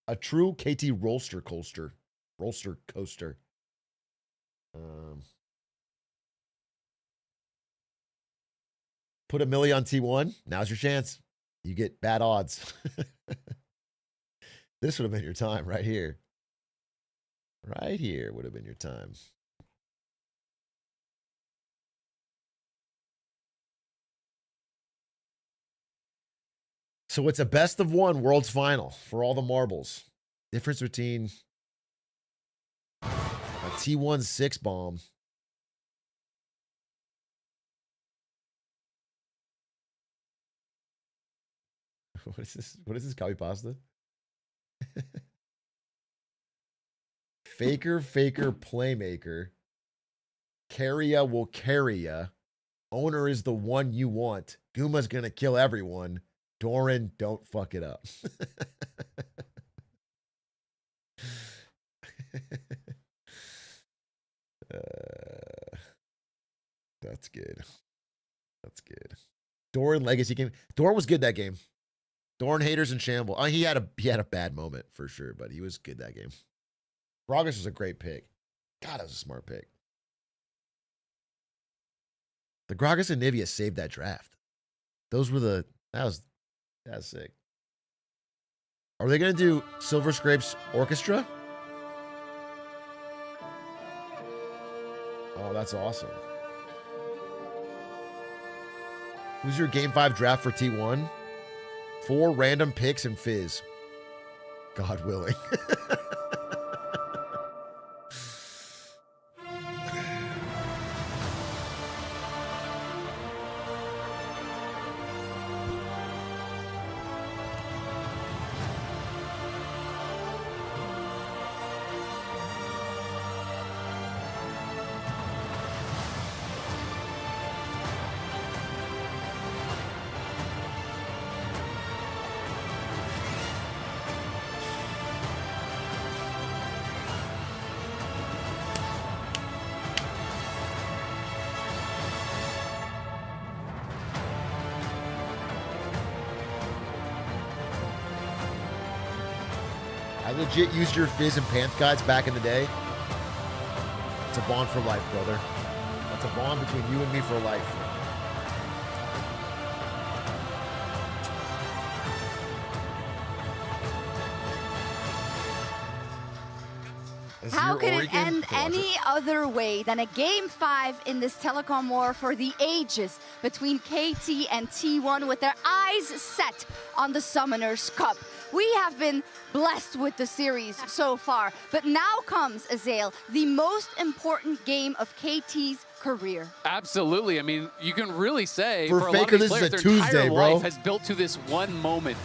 A true KT Rolster coaster. Put a milli on T1. Now's your chance. You get bad odds. This would have been your time right here. Right here would have been your time. So it's a best of 1 World's Final for all the marbles. Difference between a T1 6 bomb What is this? What is this? Copy pasta? Faker, playmaker. Carria will carry ya. Owner is the one you want. Guma's gonna kill everyone. Doran, don't fuck it up. That's good. That's good. Doran Legacy game. Doran was good that game. Doran haters in shamble. He had a bad moment for sure, but he was good that game. Gragas was a great pick. God, that was a smart pick. The Gragas and Nivea saved that draft. Those were that was sick. Are they gonna do Silver Scrapes Orchestra? Oh, that's awesome. Who's your Game 5 draft for T1? 4 random picks and Fizz. God willing. I legit used your Fizz and Panth guides back in the day. It's a bond for life, brother. That's a bond between you and me for life. How could it Oregon? end any other way than a Game 5 in this telecom war for the ages between KT and T1 with their eyes set on the Summoners Cup? We have been blessed with the series so far, but now comes, Azael, the most important game of KT's career. Absolutely. I mean, you can really say For for a Faker, lot of these this is players, a their Tuesday, entire bro. life has built to this one moment.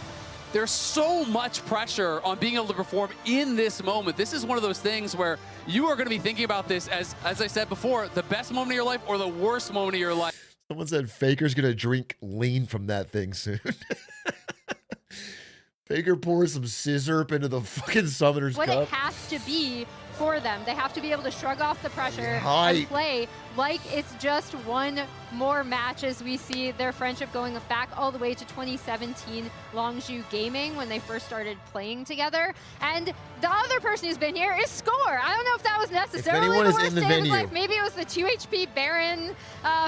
There's so much pressure on being able to perform in this moment. This is one of those things where you are going to be thinking about this as I said before, the best moment of your life or the worst moment of your life. Someone said Faker's going to drink lean from that thing soon. Faker pours some syrup into the fucking Summoners What Cup. it has to be for them. They have to be able to shrug off the pressure Right. and play like it's just one more match, as we see their friendship going back all the way to 2017 Longzhou Gaming when they first started playing together. And the other person who's been here is Score. I don't know if that was necessarily anyone the is worst in the day of his venue, life. Maybe it was the 2 HP Baron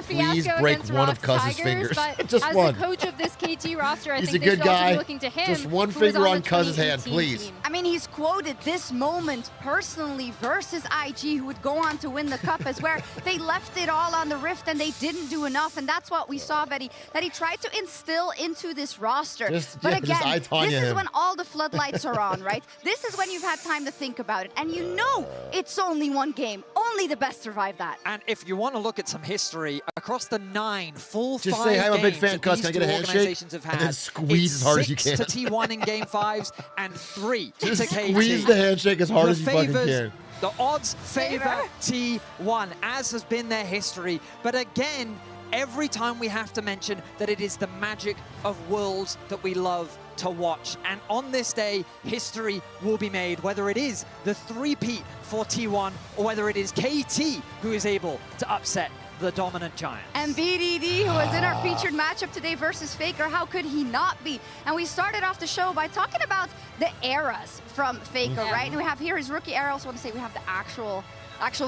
please fiasco break against one Rock's of Cuz's Tigers, fingers. but Just as one. the coach of this KT roster, I He's think a they good should also guy. be looking to him. Just one who was finger on on the Cuz's hand, 2018 please. team. I mean, he's quoted this moment personally versus IG, who would go on to win the cup, as where they left it all on the Rift and they didn't do enough. And that's what we saw that he tried to instill into this roster. But again, this is when all the floodlights are on, right? This is when you've had time to think about it. And you know it's only one game. Only the best survive that. And if you want to look at some history, across the 9 full Just 5 say, "Hey, I'm a big games fan, that Cuz. these Can I get a two handshake?" organizations have And had, then squeeze it's as hard as you 6 can. to T1 in Game 5s and 3 Just to KT. squeeze the handshake as hard The as you fucking favors- can. The odds favor T1, as has been their history. But again, every time we have to mention that it is the magic of Worlds that we love to watch. And on this day, history will be made, whether it is the 3-peat for T1 or whether it is KT who is able to upset the dominant giant. And BDD, who was in our featured matchup today versus Faker, how could he not be? And we started off the show by talking about the eras from Faker, right? And we have here his rookie era. I also want to say we have the actual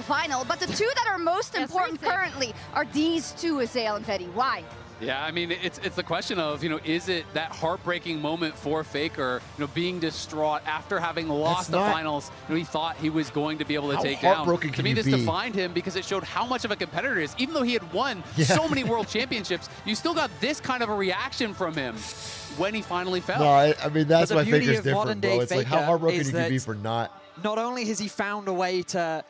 final. But the two that are most important currently are these two, Azael and Fetty. Why? Yeah, I mean, it's the question of, is it that heartbreaking moment for Faker, being distraught after having lost the finals? He thought he was going to be able to take down. heartbroken To can me, you this be? defined him because it showed how much of a competitor he is. Even though he had won so many world championships, you still got this kind of a reaction from him when he finally fell. No, I mean, that's But why the beauty Faker's of different, modern bro. day It's like, how Faker heartbroken is you can be that for not. Not only has he found a way to,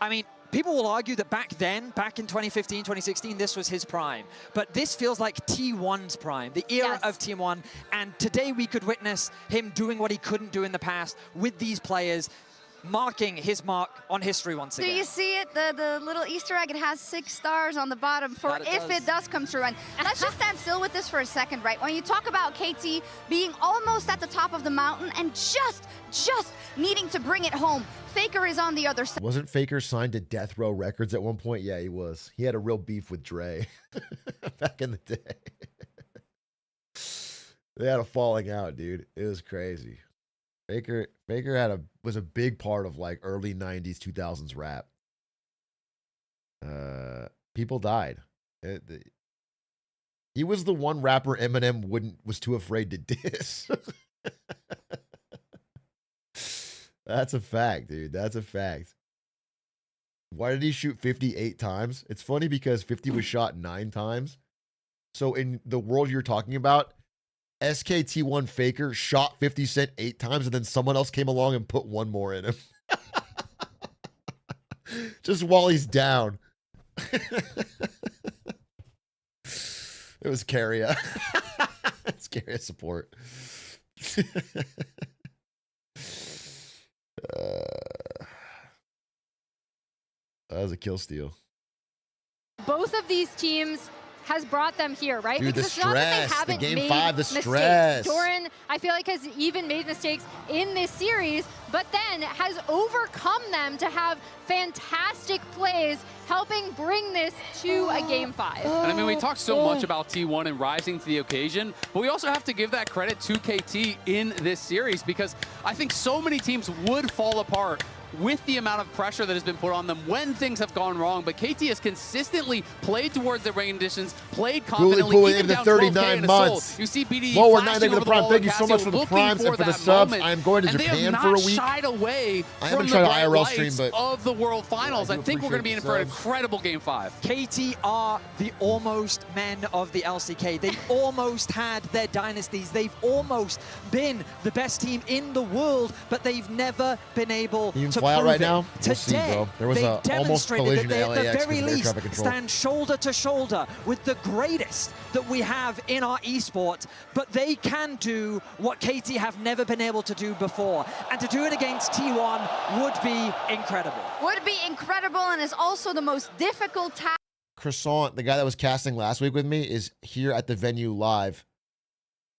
I mean, people will argue that back then, back in 2015, 2016, this was his prime. But this feels like T1's prime, the era of T1. And today we could witness him doing what he couldn't do in the past with these players, marking his mark on history once Do again. you see it? The little Easter egg, it has 6 stars on the bottom for That it if does. it does come true. And let's just stand still with this for a second, right? When you talk about KT being almost at the top of the mountain and just needing to bring it home, Faker is on the other side. Wasn't Faker signed to Death Row Records at one point? Yeah, he was. He had a real beef with Dre back in the day. They had a falling out, dude. It was crazy. Faker was a big part of like early 90s, 2000s rap. People died. He was the one rapper Eminem was too afraid to diss. That's a fact, dude. That's a fact. Why did he shoot 58 times? It's funny because 50 was shot 9 times. So in the world you're talking about, SKT1 Faker shot 50 Cent 8 times and then someone else came along and put one more in him. Just while he's down. It was Carrier. It's Carrier support. That was a kill steal. Both of these teams has brought them here, right? Dude, because the it's not that they stress, the haven't game made 5, the mistakes. stress. Doran, I feel like, has even made mistakes in this series, but then has overcome them to have fantastic plays, helping bring this to a game 5. And I mean, we talked so much about T1 and rising to the occasion, but we also have to give that credit to KT in this series because I think so many teams would fall apart with the amount of pressure that has been put on them when things have gone wrong. But KT has consistently played towards their rain conditions, played confidently, Cooley, even the down 39 months. You see BDD Well, we're not flashing taking over the the prime. wall. Thank you so much for the looking primes and for the that subs. moment. I am going to And Japan they have for a not week. shied away I from haven't the tried bright IRL stream, lights but of the World Finals. I I do think we're going to be in for an appreciate the incredible Game 5. KT are the almost men of the LCK. They've almost had their dynasties. They've almost been the best team in the world, but they've never been able You can to fly out prove right it. now? We'll see, Today, bro. There was they've a almost demonstrated collision that they, at at the LAX very because of air least, traffic control. stand shoulder to shoulder with the greatest that we have in our esport, but they can do what KT have never been able to do before. And to do it against T1 would be incredible. Would be incredible, and is also the most difficult task. Croissant, the guy that was casting last week with me, is here at the venue live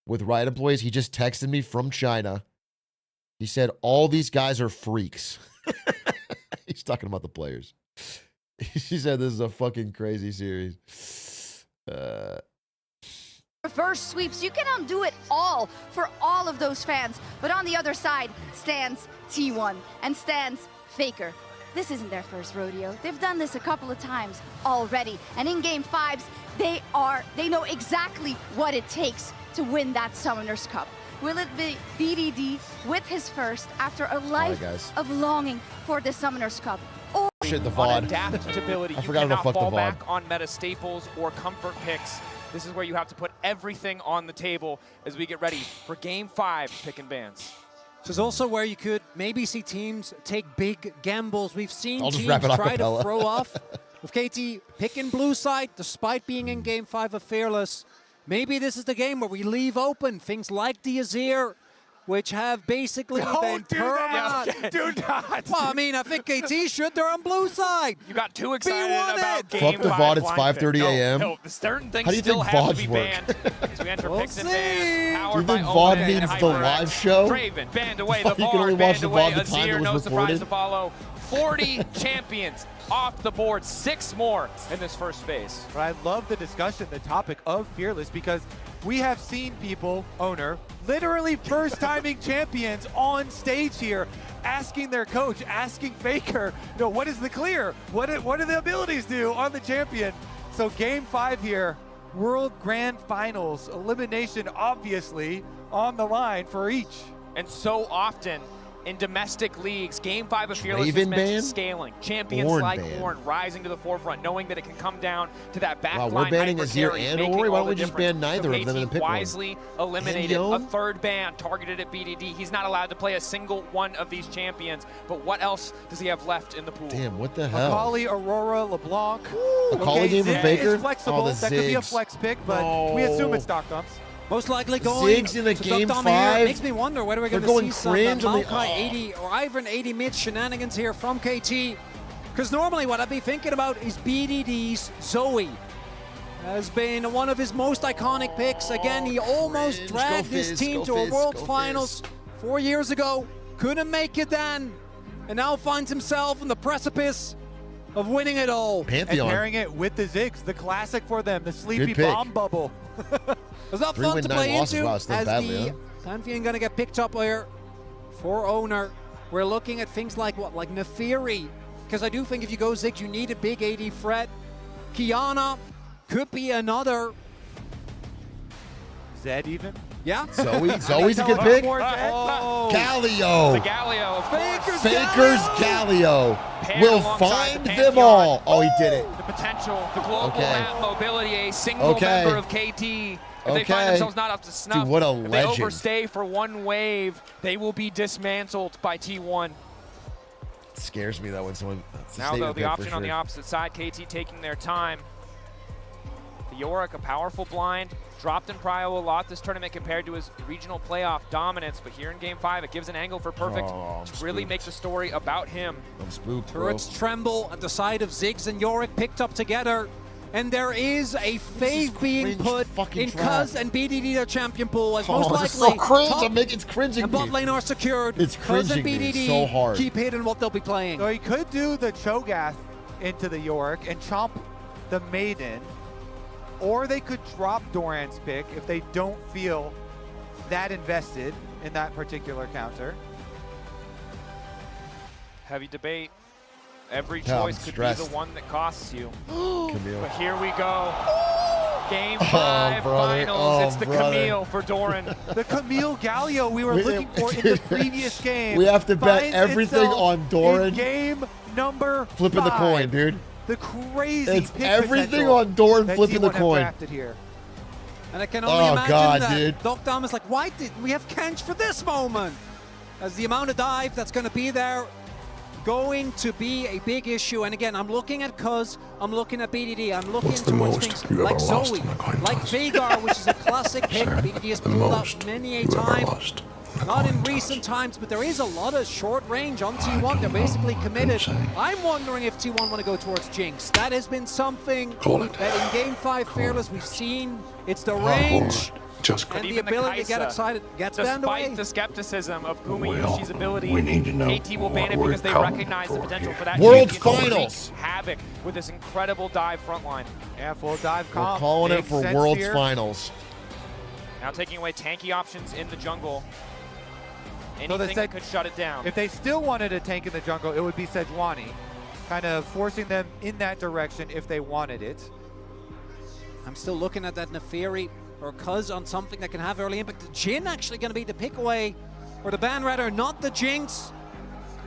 with Riot employees. He just texted me from China. He said, all these guys are freaks. He's talking about the players. He said this is a fucking crazy series. Reverse sweeps, you can undo it all for all of those fans. But on the other side stands T1 and stands Faker. This isn't their first rodeo. They've done this a couple of times already. And in Game 5s, they know exactly what it takes to win that Summoners Cup. Will it be BDD with his first after a life of longing for the Summoners Cup? Or Shit, the On VOD. adaptability, I you forgot to cannot fuck the fall VOD. back on meta staples or comfort picks. This is where you have to put everything on the table as we get ready for Game 5 pick and bans. This is also where you could maybe see teams take big gambles. We've seen I'll just teams wrap it a try to cappella. throw off with KT picking blue side, despite being in Game 5 of Fearless. Maybe this is the game where we leave open things like the Azir, which have basically been permanent. Do not. Well, I mean, I think KT should. They're on blue side. You got too excited about Game Fuck the 5 VOD, it's blind pick. 5:30 a.m. No, the certain things How do you still think have to VODs be work? banned as we enter We'll picks and see. bans. Do Powered you by think Omen VOD and means the HyperX. live show? Draven banned away the You can bar, only watch banned the away VOD the time it Azir, was no surprise recorded. to follow. 40 champions off the board, 6 more in this first phase. But I love the discussion, the topic of Fearless, because we have seen people, owner, literally first-timing champions on stage here, asking their coach, asking Faker, what is the clear? What do the abilities do on the champion? So Game 5 here, World Grand Finals, elimination obviously on the line for each. And so often in domestic leagues, Game 5 of Fearless is Draven meant ban? scaling. Champions Ornn like ban. Ornn rising to the forefront, knowing that it can come down to that back Wow, line. we're banning hyper Azir carry, and making Ori? Why all don't we the just difference. ban neither So of them and KT pick one? wisely eliminated And a Yone? third ban targeted at BDD. He's not allowed to play a single one of these champions, but what else does he have left in the pool? Damn, what the hell? Akali, Aurora, LeBlanc. Akali game for Ziggs Faker? is flexible. Oh, the that could be a Ziggs. flex pick, but we assume it's Doc Dumps. Most likely going Ziggs in the to Game Dr. 5? Here. Makes me wonder whether we're They're going to going see some cringe on the- Maokai 80 or Ivern 80 mid shenanigans here from KT. Because normally what I'd be thinking about is BDD's Zoe. Has been one of his most iconic picks. Again, he almost cringe. dragged Go his Fizz, team go to a Fizz, World go Finals 4 years ago. Couldn't make it then. And now finds himself on the precipice of winning it all. Pantheon. And pairing it with the Ziggs, the classic for them, the sleepy Good pick. bomb bubble. Is that 3 fun win, to 9 play losses. into? Wow, it's still As badly, the huh? Pantheon going to get picked up here for owner. We're looking at things like what? Like Nefiri. Because I do think if you go Ziggs, you need a big AD threat. Kiana could be another. Zed even? Yeah. Zoe's a good pick. Oh. Galio. The Galio, of course. Faker's Galio Paired will alongside find the them Pantheon. all. Oh, he did it. The potential, the global Okay. map mobility, a single Okay. member of KT. If they Okay. find themselves not up to snuff, Dude, what a if they legend. overstay for one wave, they will be dismantled by T1. It scares me that when someone. That's a Now, though, statement the pick for option on the sure. opposite side, KT taking their time. The Yorick, a powerful blind, dropped in prio a lot this tournament compared to his regional playoff dominance, but here in Game 5, it gives an angle for Perfect Oh, I'm to really spooked. make the story about him. I'm spooked, bro. Turrets tremble at the side of Ziggs and Yorick picked up together. And there is a fave being put in Cuz and BDD their champion pool as most this is likely so cringe. top It's cringing and me. bot lane are secured. It's Cuz and cringing me BDD so hard. keep hitting what they'll be playing. So he could do the Cho'Gath into the Yorick and chomp the Maiden, or they could drop Doran's pick if they don't feel that invested in that particular counter. Heavy debate. Every Oh, I'm choice could stressed. be the one that costs you. Camille. But here we go. Game 5 brother. finals. Oh, It's the brother. Camille for Doran. The Camille Galio we were looking for in the previous game. We have to bet finds everything itself on Doran. in game number Flipping the 5. coin, dude. The crazy It's pick everything potential on Doran that flipping the T1 have coin. drafted here. And I can only Oh, imagine God, that dude. Doc Dom is like, why didn't we have Kench for this moment? As the amount of dive that's going to be there, going to be a big issue. And again, I'm looking at Cuz, I'm looking at BDD, I'm looking What's the towards most things you've like ever lost Zoe, in a coin like toss? Vagar, which is a classic pick. Sir, BDD has the pulled most out many a you've ever time. lost in a Not in coin recent times, but there is a lot of short range on T1. They're basically committed. I'm wondering if T1 want to go towards Jinx. That has been something Call it. that in Game 5 Fearless we've seen. It's the Hard range board. Just and the Even ability to get Kaisa, excited, get banned away. Despite the skepticism of Well, Gumayushi's ability, we need to know KT will ban it what because they we're coming recognize the for potential here. for that World champion to wreak Finals. havoc with this incredible dive front line. Yeah, full dive We're comp. calling it Makes for sense World's here. Finals. Now taking away tanky options in the jungle. So Anything the that could shut it down. If they still wanted a tank in the jungle, it would be Sejuani, kind of forcing them in that direction if they wanted it. I'm still looking at that Neferi or Cuz on something that can have early impact. Jin actually going to be the pick away, or the ban rather, not the Jinx.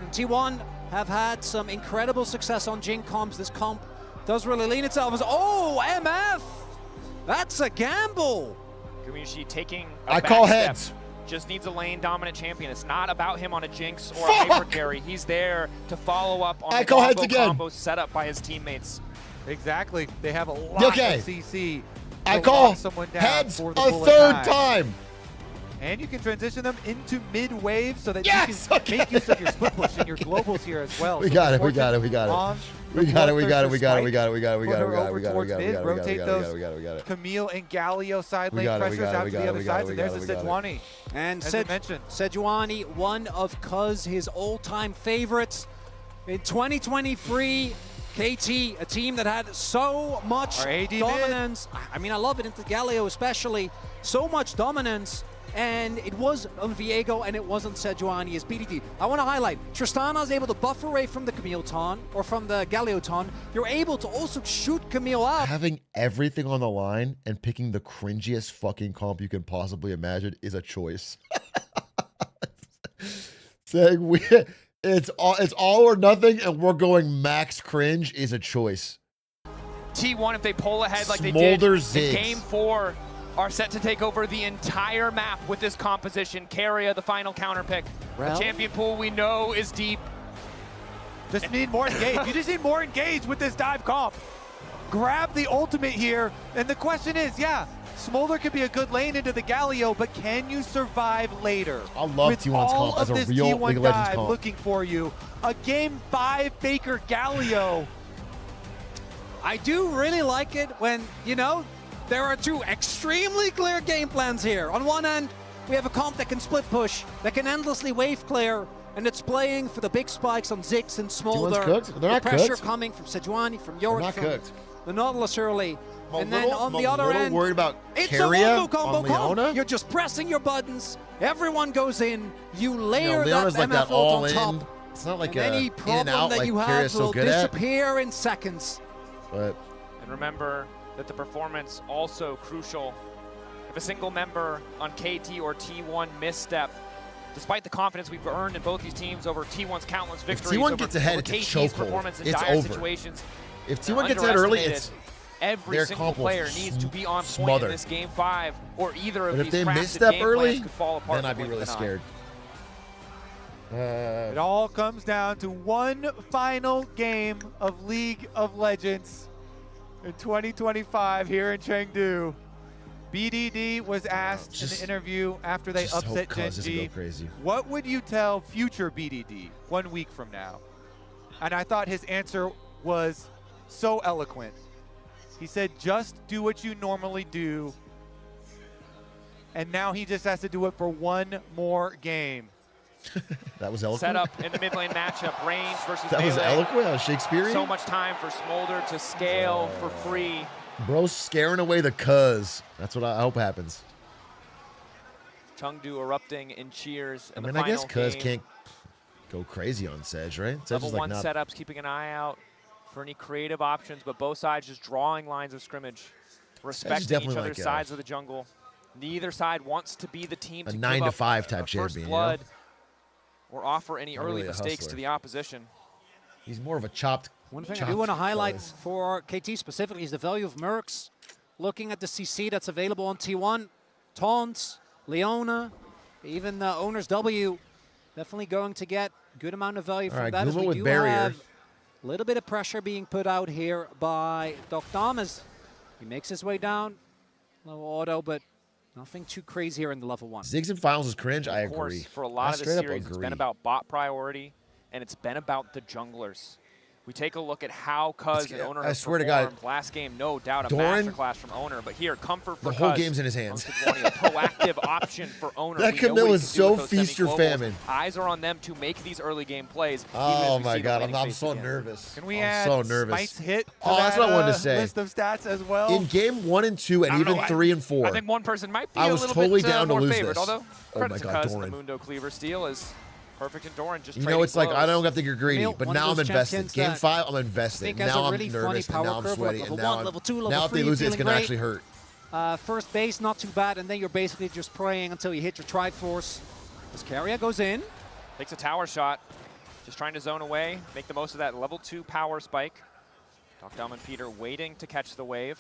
And T1 have had some incredible success on Jin comps. This comp does really lean itself as, oh, MF! That's a gamble! Gumayushi taking a I back call step. heads. Just needs a lane dominant champion. It's not about him on a Jinx or a hyper carry. He's there to follow up on I the call heads again. combos set up by his teammates. Exactly. They have a lot Okay. of CC. I to call lock someone down heads for the a bullet third time. And you can transition them into mid-wave so that Yes, you can make use of your split push and your globals here as well. We So got it, the we got it, we got it. on We the got it, we Bloodthirster got it, we got it, we spike. got it, we got it, we Put got it, her we got it, over we got it, we towards got it, we mid, got it, we got it, rotate we got it, those we got it, we got it. Camille and Galio side We lane got it, we pressures got it, out we to got the it, other we got it, sides, we and got there's it, the we got it. Sejuani. And As I mentioned. Sejuani, one of Cuz, his all-time favorites. In 2023, KT, a team that had so much Our AD mid. dominance. I mean, I love it into Galio especially. So much dominance. And it was on Viego and it wasn't Sejuani as BDD. I want to highlight, Tristana is able to buffer away from the Camille taunt or from the Galio taunt. You're able to also shoot Camille up. Having everything on the line and picking the cringiest fucking comp you can possibly imagine is a choice. Saying it's all or nothing and we're going max cringe is a choice. T1, if they pull ahead like Smolder they did Ziggs. in Game 4, are set to take over the entire map with this composition. Carria, the final counter pick. Well. A champion pool we know is deep. Just need more engage. You just need more engage with this dive comp. Grab the ultimate here, and the question is, yeah, Smolder could be a good lane into the Galio, but can you survive later? I love With T1's all comp as of a this real T1 League of Legends dive comp. looking for you. A Game 5 Baker Galio. I do really like it when, you know, there are two extremely clear game plans here. On one end, we have a comp that can split push, that can endlessly wave clear, and it's playing for the big spikes on Ziggs and Smolder. T1's cooked? They're not the pressure cooked. coming from Sejuani, from They're Yorick, not from cooked. the Nautilus early. I'm a And then little- on I'm the a other little end, worried about it's Carria a wombo combo on comp. Leona. You're just pressing your buttons. Everyone goes in. You layer Leona's that like MF that all ult on in. top. It's not like and a any in problem and out that like you have Carria's so will good at. disappear in seconds. But And remember that the performance also crucial. If a single member on KT or T1 misstep, despite the confidence we've earned in both these teams over T1's countless if victories, T1 over, gets ahead, over it's a KT's chokehold. performance in It's dire over. situations, If they're T1 gets ahead early, underestimated. it's Every their single comp will player needs to be on point smother. in this Game 5, or either of But if these they crafted misstep game early, plans could fall apart. then I'd be in the really blink of an scared. It all comes down to one final game of League of Legends in 2025 here in Chengdu. BDD was asked in an interview after they just upset hope Cuz doesn't Gen G, go crazy. what would you tell future BDD 1 week from now? And I thought his answer was so eloquent. He said, just do what you normally do. And now he just has to do it for one more game. That was eloquent. Set up in the mid lane matchup, range versus That was melee. eloquent. That was Shakespearean. So much time for Smolder to scale for free. Bro's scaring away the Cuz. That's what I hope happens. Chengdu erupting in cheers I in mean, the I guess final Cuz game. can't go crazy on Sedge, right? Sedge Level is like 1 not... setups, keeping an eye out for any creative options, but both sides just drawing lines of scrimmage, respecting each definitely other's like sides of the jungle. Neither side wants to be the team a to 9 give to up 5 type a champion, first you know? blood or offer any Not early really a mistakes hustler. to the opposition. He's more of a chopped. One thing I do want to highlight for KT specifically is the value of Mercs. Looking at the CC that's available on T1, Taunts, Leona, even the Owner's W, definitely going to get a good amount of value All from right, that. As Guma we with do barrier. have a little bit of pressure being put out here by Dom as he makes his way down. Low auto, but nothing too crazy here in the level 1. Ziggs in finals is cringe. I Of course, agree. for a lot I of the straight up series, it's agree. been about bot priority, and it's been about the junglers. We take a look at how Cuz and Owner I have swear to God. performed. Last game, no doubt, a Doran, masterclass from Owner, but here, comfort for the whole Cuz. game's in his hands. A proactive option for Owner. That We know Camille what he is can do with so those feast or semi-globals. famine. Eyes are on them to make these early game plays. even Oh as we my see the God, laning I'm phase so begin. nervous. Can we I'm add so nervous. Smite's hit to Oh, that's that, what I wanted to say. list of stats as well? In game 1 and 2, and I don't even know, 3 and 4, I think one person might be I a was little totally bit down to more lose favored, this. although Oh credit my to God, Cuz, the Doran. Mundo Cleaver steal is perfect, and Doran just You know, trading it's like, I blows. don't have to get greedy, Camille, but one of now I'm those invested. champions Game that 5, I'm I invested. think has Now a I'm really funny nervous, and power now I'm curve, sweaty, level and now 1, I'm, level 2, level now if 3, they lose it, it's feeling going to great. actually hurt. First base, not too bad, and then you're basically just praying until you hit your Triforce. As Carrier goes in. Takes a tower shot, just trying to zone away, make the most of that level 2 power spike. Dom and Peter waiting to catch the wave.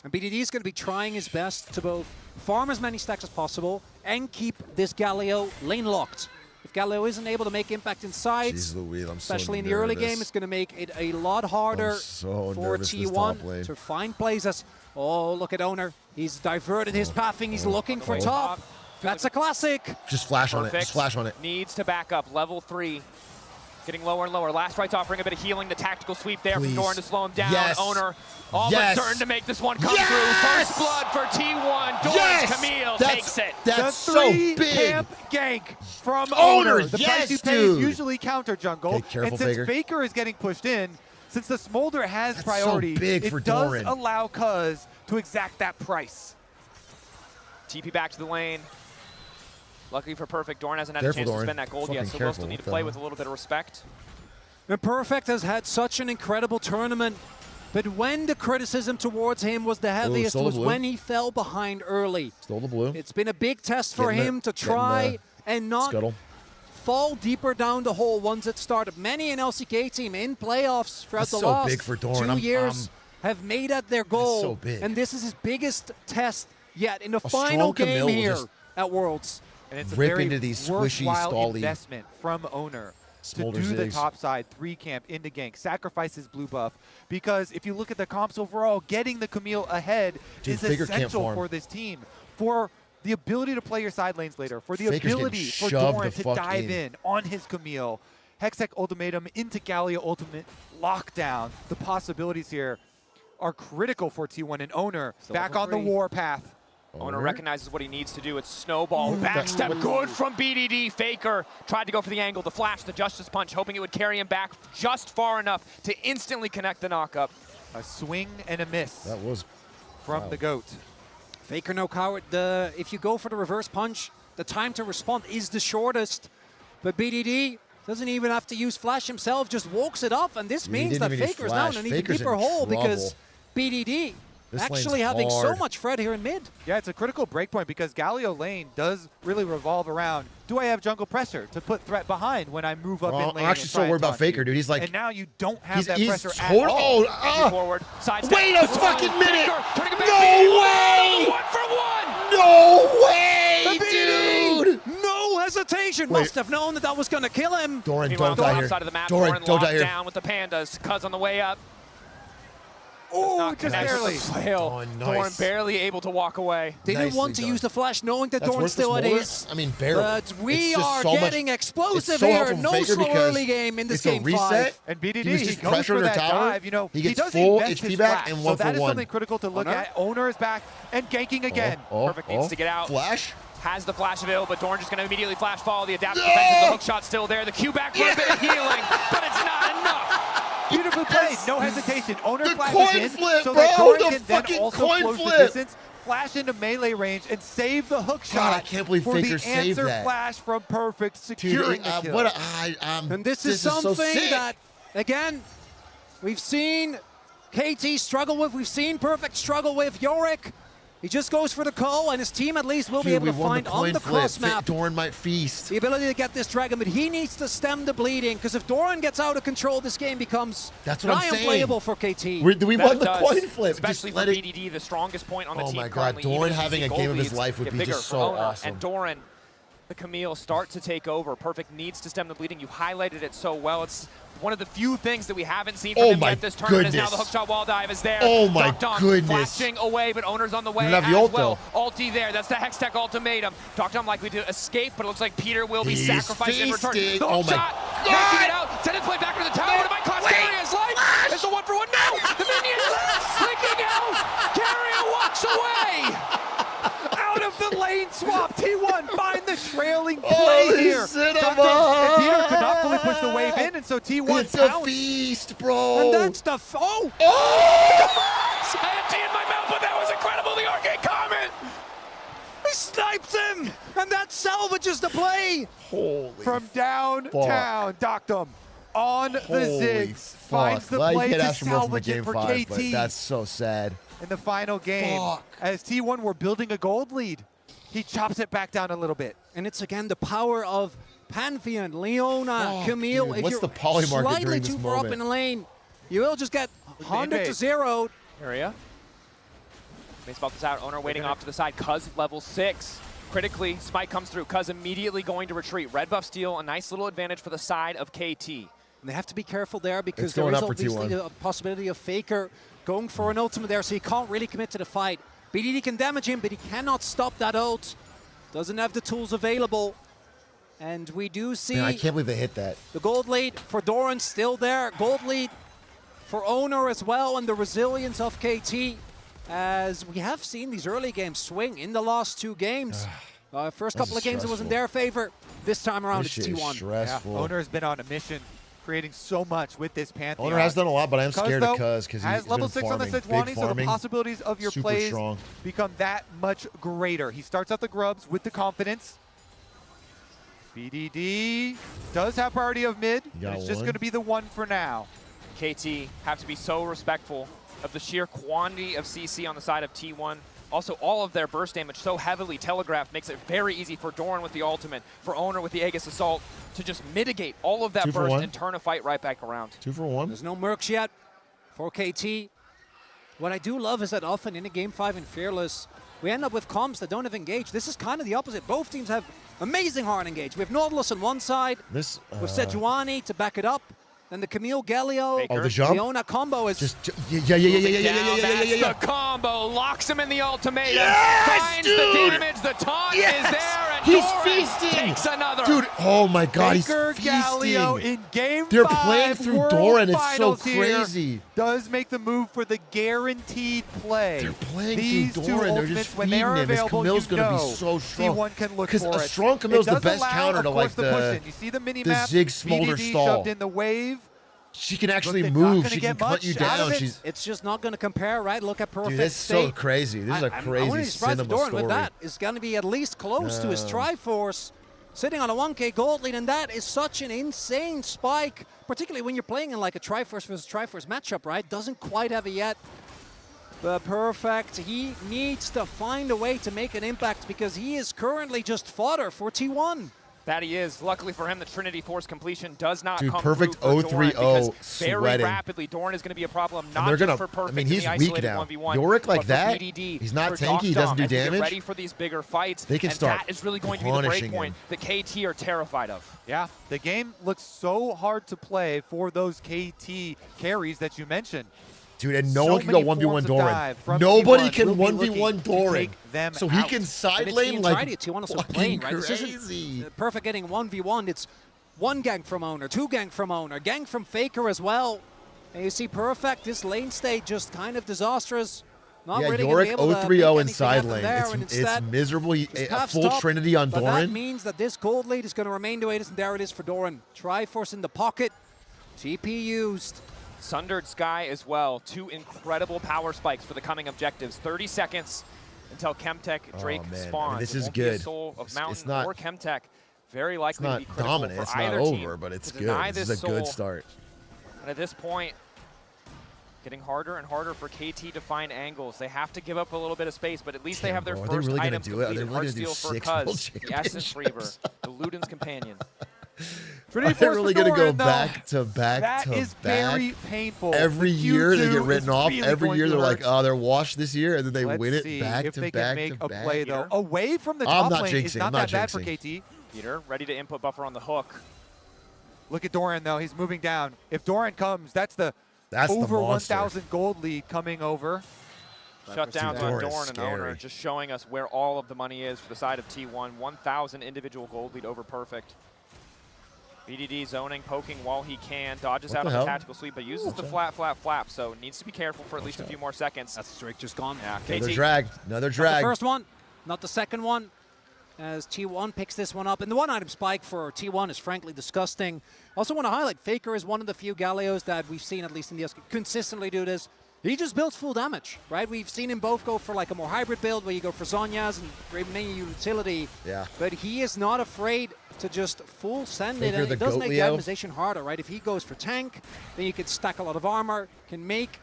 And BDD is going to be trying his best to both farm as many stacks as possible and keep this Galio lane locked. If Galio isn't able to make impact inside, Jeez Louise, I'm so especially in the early nervous. game, it's going to make it a lot harder I'm so for nervous this top lane. T1 to find plays. As, oh, look at Owner. He's diverted his pathing. He's looking for top. That's a classic. Just flash on it. Perfect. Just flash on it. Needs to back up. Level 3. Getting lower and lower. Last right's offering a bit of healing. The tactical sweep there Please. from Doran to slow him down. Yes. Owner all Yes. but certain to make this one come Yes. through. First blood for T1. Doran Yes. Camille That's- takes it. That's the so 3 big. camp gank from Owner, Owner. The yes, price you pay dude. is usually counter jungle. Okay, careful, and since Faker. Faker is getting pushed in, since the Smolder has That's priority, so big it for does Doran. allow Cuz to exact that price. TP back to the lane. Luckily for Perfect, Doran hasn't had Careful, a chance Doran. to spend that gold yet, Fucking so they'll careful, still need to what the play hell? with a little bit of respect. And Perfect has had such an incredible tournament, but when the criticism towards him was the heaviest stole the was blue. when he fell behind early. Stole the blue. It's been a big test for Getting him to getting try and not Scuttle. fall deeper down the hole once it started. Many an LCK team in playoffs throughout That's the so last big for Doran. 2 I'm- years have made it their goal. so big. And this is his biggest test yet in the A final strong Camille game will here just at Worlds. And it's Rip a very into these squishy, worthwhile stally investment from Owner to Smolder do the Ziggs. top side 3 camp into gank, sacrifice his blue buff. Because if you look at the comps overall, getting the Camille ahead Dude, is Faker can't essential farm. for this team. For the ability to play your side lanes later, for the Faker's ability getting for shoved Doran the to fuck dive in. in on his Camille. Hextech Ultimatum into Gallia Ultimate lockdown. The possibilities here are critical for T1 and Owner. Still Back level on the 3. warpath. Owner recognizes what he needs to do. It's snowball. Ooh, Backstep good from BDD. Faker tried to go for the angle, the flash, the Justice Punch, hoping it would carry him back just far enough to instantly connect the knockup. A swing and a miss That was from the GOAT. Faker no coward. If you go for the reverse punch, the time to respond is the shortest. But BDD doesn't even have to use flash himself, just walks it off, and this He means didn't that even use Faker's now in flash. an even Faker's deeper in hole trouble. because BDD This actually lane's having so hard. much Fred here in mid. Yeah, it's a critical breakpoint because Galio lane does really revolve around, do I have jungle pressure to put threat behind when I move up Well, in lane? I'm actually and so try and worried about taunt Faker, you? dude. He's like- and now you don't have that he's pressure at total. all. Forward, sidestep. Wait a fucking minute! Faker, turning it back. No way! 1 for 1! No way, BDD! dude! No hesitation. Wait. Must have known that that was going to kill him. Doran, Meanwhile, don't die top here. side of the map, Doran, Doran don't die locked here. down with the Pandas. Cuz on the way up. Oh, just Connects barely. with the flail. Oh, nice. Doran barely able to walk away. Didn't Nicely want to done. use the flash, knowing that That's Doran's worth the still at Smolder? his. I mean, barely. But we It's just are so much- getting explosive it's so here. helpful from No Faker slow because early game in this it's a game reset. 5. And BDD, He was he just goes pressure for in the that tower. dive. You know, He he gets does full invest his HP back flash, and so 1 for that is 1. something critical to look Owner? at. Owner is back and ganking again. Perfect needs to get out. Flash. Has the flash available, but Doran just going to immediately flash follow. The adaptive defense, the hook shot still there. The Q back for a bit of healing, but it's not enough. Beautifully played. No hesitation. Owner The flashes coin in, flip, so bro. that Doran The can then fucking also coin close the flip. distance, flash into melee range, and save the hook shot. I can't believe for Faker the saved answer that. flash from Perfect, securing the kill. And this is something that, again, we've seen KT struggle with. We've seen Perfect struggle with. Yorick, he just goes for the call, and his team at least will be able to find on the cross map Doran might feast. the ability to get this dragon, but he needs to stem the bleeding, because if Doran gets out of control, this game becomes That's what I'm saying. unplayable for KT. We won the coin flip. Especially Just for let it- BDD, the strongest point on the Oh team my God, currently. Doran Even if you having see a goal game of his leads life would get be bigger just for so Owner. awesome. And Doran, the Camille start to take over. Perfect needs to stem the bleeding. You highlighted it so well. It's one of the few things that we haven't seen from him yet this tournament is now the hookshot wall dive is there. Oh my Dom goodness. flashing away, but Owner's on the way You have as the ult, well. though. Ulti there. That's the Hextech ultimatum. Dom likely to escape, but it looks like Peter will be He's sacrificed in return. feasting. The Oh my hookshot, making it out. Send it play back to the tower, but it might cost Carrier's life. It's a 1-for-1. No! The minions flicking out. Carrier walks away. Out of the lane swap, T1 find the trailing play Holy here. cinema! And Peter could not fully push the wave in, and so T1 It's a pounced. feast, bro. And that's the Oh! I had tea in my mouth, but that was incredible. The arcade comment. He snipes him, and that salvages the play. Holy From downtown, Doctum on the Holy Ziggs fuck. finds the Well, you play can't to ask for more from the salvage it game for 5, but KT that's so sad. in the final game. Fuck. As T1 were building a gold lead, he chops it back down a little bit. And it's again the power of Pantheon, Leona, Fuck, Camille. dude. If What's you're the poly market slightly during too this far up moment? in the lane, you will just get 100 to 0. Area. They spot this out. Owner waiting off to the side. Cuz level 6. Critically, Spike comes through. Cuz immediately going to retreat. Red buff steal, a nice little advantage for the side of KT. And they have to be careful there because It's there going is up for obviously T1. a possibility of Faker going for an ultimate there, so he can't really commit to the fight. BDD can damage him, but he cannot stop that ult. Doesn't have the tools available. And we do see Man, I can't believe they hit that. the gold lead for Doran still there. Gold lead for Owner as well, and the resilience of KT. As we have seen these early games swing in the last 2 games. First couple of games it was in their favor. This time around This it's shit is T1. stressful. Owner has been on a mission, creating so much with this Pantheon. Owner has done a lot, but I am Cuz, scared though, of Cuz because he's has level been 6 on the farming. Sejuani, Big so the farming, possibilities of your super plays strong. become that much greater. He starts out the grubs with the confidence. BDD does have priority of mid. got It's just one. going to be the one for now. KT have to be so respectful of the sheer quantity of CC on the side of T1. Also, all of their burst damage so heavily telegraphed makes it very easy for Doran with the ultimate, for Owner with the Aegis Assault, to just mitigate all of that 2 for burst 1. and turn a fight right back around. 2 for 1. There's no mercs yet for KT. What I do love is that often in a Game 5 in Fearless, we end up with comps that don't have engage. This is kind of the opposite. Both teams have amazing hard engage. We have Nautilus on one side, This with Sejuani to back it up. Then the Camille Galio, Oh, the jump? Leona combo is yeah. That's the combo. Locks him in the ultimatum. Finds the damage. The taunt is there. And He's Doran feasting. takes another. Dude, oh my God, Baker he's Galio feasting. in Game They're 5 playing through World Doran. It's so Finals here crazy. Does make the move for the guaranteed play. They're playing These through two Doran. They're ultimates, just when they feeding are him. His available, Camille's you going to know be so strong. T1 can look Because for a it. strong Camille's It the does best allow, counter of to course, like the push in. You see the mini map. Zig smolder BDD stall. shoved in the wave. She can actually Look, they're not move. gonna She can get cut much you out of down. it. She's it's just not going to compare, right? Look at Perfect dude, that's so State. crazy. This is a I crazy wouldn't be surprised if cinema Doran story. with that is going to be at least close to his No. Triforce, sitting on a 1K gold lead, and that is such an insane spike, particularly when you're playing in like a Triforce versus Triforce matchup, right? Doesn't quite have it yet. But Perfect, he needs to find a way to make an impact because he is currently just fodder for T1. That he is. Luckily for him, the Trinity Force completion does not Dude, come Perfect through for Doran 0-3-0 because very sweating. rapidly Doran is going to be a problem, And not they're just gonna, for Perfect I mean, in he's the weak isolated now. 1v1, Yorick like but for that, BDD, he's not for tanky, he doesn't do as we get damage. ready for these bigger fights, They can and start that is really going to be the punishing break point him. that KT are terrified of. Yeah, the game looks so hard to play for those KT carries that you mentioned. Dude, and no So one can go many 1v1 forms of Doran. dive from Nobody T1 can will be looking 1v1 to Doran. take them So he out. can side And it's the lane entirety like of T1 also fucking playing, right? This crazy. isn't Perfect getting 1v1. It's one gang from Owner, 2 gang from Owner, gang from Faker as well. And you see Perfect, this lane state just kind of disastrous. Not Yeah, really Yorick gonna be able to 0-3-0 make in anything side happen lane. there, and It's instead, miserable. A tough full stop, Trinity on but that Doran. means that this gold lead is going to remain the way it is, and there it is for Doran. Triforce in the pocket. TP used. Sundered Sky as well. 2 incredible power spikes for the coming objectives. 30 seconds until Chemtech Drake spawns. I mean, this is Won't be a good. soul of Mountain It's not, or Chemtech. Very likely to be it's not critical dominant. for It's not either over, team but it's to deny good. This is a good soul. start. And at this point, getting harder and harder for KT to find angles. They have to give up a little bit of space, but at least they have their first really items do it? Are they completed. really gonna do Heartsteel for 6 Cuz, World the Essence Reaver, the Luden's Companion. Are they really going to go Doran, back to back That to is back? very painful. Every The year they Q2 get written is off. really Every going year to they're like, hurt. oh, they're washed this year, and then they Let's win it see back if to they back can make to a back. play, though. Away from the I'm top not lane jinxing, is I'm not not that bad for jinxing. KT. Peter, ready to input buffer on the hook. Look at Doran, though. He's moving down. If Doran comes, that's the over monster. 1,000 gold lead coming over. Shutdowns on Doran is Dorn and scary. Owner, just showing us where all of the money is for the side of T1. 1,000 individual gold lead over Perfect. BDD zoning, poking while he can, dodges What out the on the hell? tactical sweep, but uses the flap, so needs to be careful for at least a few more seconds. That's Drake just gone. Yeah, Another KT. drag. Another Not drag. the first one, not the second one, as T1 picks this one up. And the one-item spike for T1 is frankly disgusting. Also want to highlight, Faker is one of the few Gallios that we've seen, at least in the SK, consistently do this. He just builds full damage, right? We've seen him both go for like a more hybrid build where you go for Zhonya's and remain utility. Yeah. But he is not afraid to just full send it, Faker and the it does goat make Leo. the optimization harder, right? If he goes for tank, then you could stack a lot of armor, can make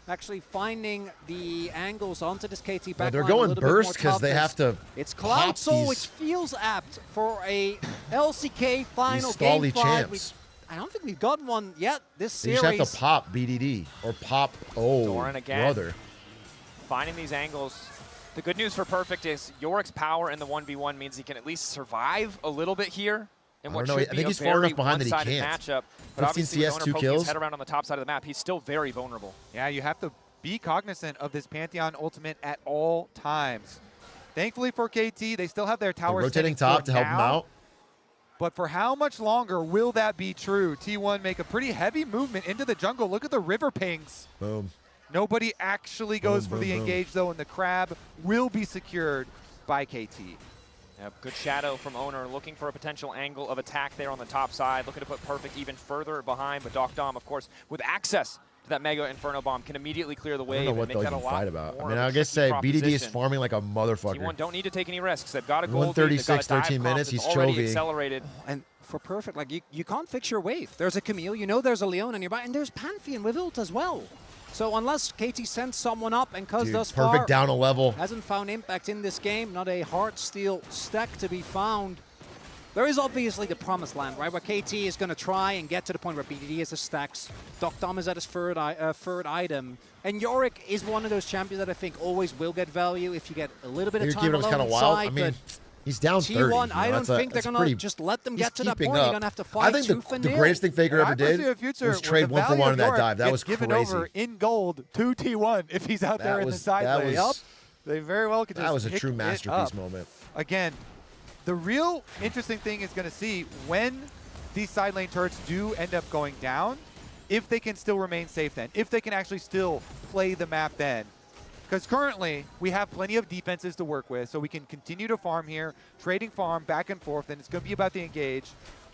actually finding the angles onto this KT backline they're a going little bit more burst 'cause tough they as have to It's pop Cloud Soul, these- which feels apt for a LCK final These game stally 5. champs. I don't think we've gotten one yet this They series. just have to pop BDD or pop. Oh, Doran again. brother. Finding these angles. The good news for Perfect is Yorick's power in the 1v1 means he can at least survive a little bit here in what I don't know. should I be think a he's far very enough behind that he one-sided can't. matchup. 15 But obviously with CS, Owner 2 poking kills. his head around on the top side of the map, he's still very vulnerable. Yeah, you have to be cognizant of this Pantheon ultimate at all times. Thankfully for KT, they still have their They're tower rotating standing top for to help him now. out. But for how much longer will that be true? T1 make a pretty heavy movement into the jungle. Look at the river pings. Boom. Nobody actually goes Boom, for boom, the boom. engage, though, and the crab will be secured by KT. Yeah, good shadow from Owner, looking for a potential angle of attack there on the top side, looking to put Perfect even further behind, but Doc Dom, of course, with access to that Mega Inferno Bomb, can immediately clear the I wave don't know what and they'll make that a even lot fight about. I more mean, of a I guess tricky say BDD is proposition. farming like a motherfucker. T1 don't need to take any risks. They've got a gold 136, lead. They've got a 13 dive minutes, comp he's that's already Chovy. accelerated. And for Perfect, like you can't fix your wave. There's a Camille, you know there's a Leona nearby, and there's Pantheon with ult as well. So unless KT sends someone up, and Cuz Dude, thus Perfect far down a level. hasn't found impact in this game, not a Heartsteel stack to be found. There is obviously the promised land, right, where KT is going to try and get to the point where BDD is his stacks, Doc Dom is at his third item, and Yorick is one of those champions that I think always will get value if you get a little bit of You're time keeping him alone kind of wild. inside, I mean, but he's down 30. T1, you know, I don't think they're that's going to pretty- just let them he's get to that keeping point. You're up. going to have to I fight think tooth the and nail. greatest thing Faker ever I did foresee a future was where trade the 1 for value 1 of in that Yorick dive. That gets was given crazy. over in gold to T1 if he's out That there in the was- side that lane. was- They very well could just That was a pick true it masterpiece up. moment. Again, the real interesting thing is going to see when these side lane turrets do end up going down, if they can still remain safe then, if they can actually still play the map then. Because currently, we have plenty of defenses to work with, so we can continue to farm here, trading farm back and forth, and it's going to be about the engage.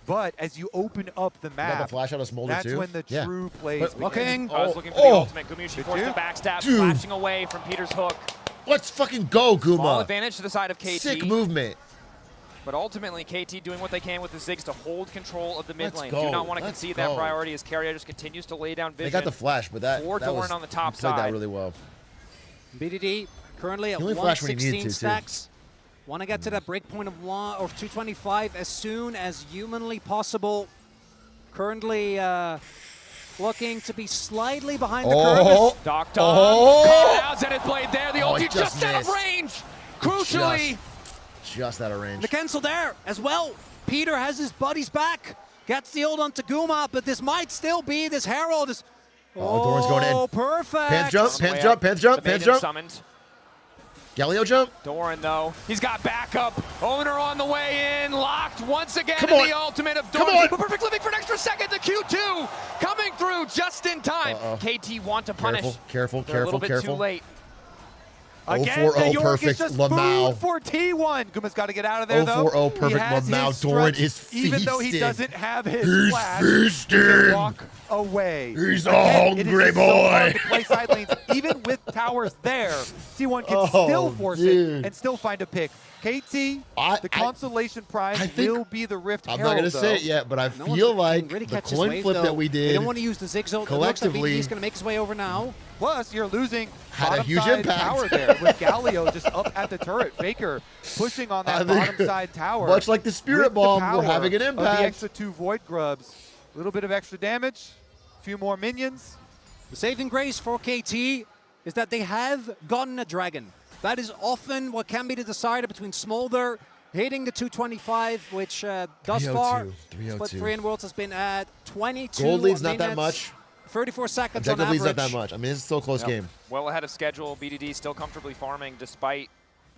But as you open up the You got map, the flash out of Smolder that's too? when the Yeah. true plays But- begin. Looking. I was looking for the ultimate. Gumayushi Did forced you? the backstab, Dude. flashing away from Peter's hook. Let's fucking go, Small Guma. advantage to the side of KT. Sick movement. But ultimately, KT doing what they can with the Ziggs to hold control of the mid Let's lane. go. Do not want to Let's concede go. that priority as Carrier just continues to lay down vision. They got the flash, but that for Doran was, on the top he played side. that really well. BDD currently at He only flashed when he needed 116 to, too. stacks. Want to get to that break point of 225 as soon as humanly possible. Currently looking to be slightly behind the curve. Doc Dom call-outs and it played there. The ulti just out of range. Crucially. Just out of range. The cancel there as well. Peter has his buddies back. Gets the ult onto Guma, but this might still be this Herald. Is, Doran's going in. Perfect. Pants jump, pants jump, pants jump, The pants maiden jump. summoned. Galileo jump. Doran, though, he's got backup. Owner on the way in, locked once again Come in on. the ultimate of Come Doran. on. But Perfect living for an extra second. The Q2 coming through just in time. KT want to punish. Careful, They're a little bit careful. too late. Again, 0-4-0 the Yorick perfect is just Lamau. food for T1. Guma's got to get out of there, though. 0-4-0 perfect He has Lamau. his Doran stretch, is even though he feasting. doesn't have his He's flash. feasting. He can walk away. He's Again, a it is hungry just so hard boy. to play side lanes, even with towers there. T1 can still force it and still find a pick. KT, the consolation prize will be the Rift I'm Herald, not going to say it yet, but I feel like really the catch his coin wave, flip though. that we They did don't want to use the Zigzag. collectively He's going to make his way over now. Plus, you're losing had a huge bottom side impact. tower there with Galio just up at the turret. Faker pushing on that bottom side tower. Much like the Spirit Bomb, we're power having an of impact. The extra 2 Void Grubs. A little bit of extra damage, a few more minions. The saving grace for KT is that they have gotten a dragon. That is often what can be the decider between Smolder hitting the 225, which thus far, Split 3 in Worlds has been at 22 Gold lead's minutes, not that much. 34 seconds Objective on average. lead's not that much. I mean, it's still a close game. Well ahead of schedule. BDD still comfortably farming despite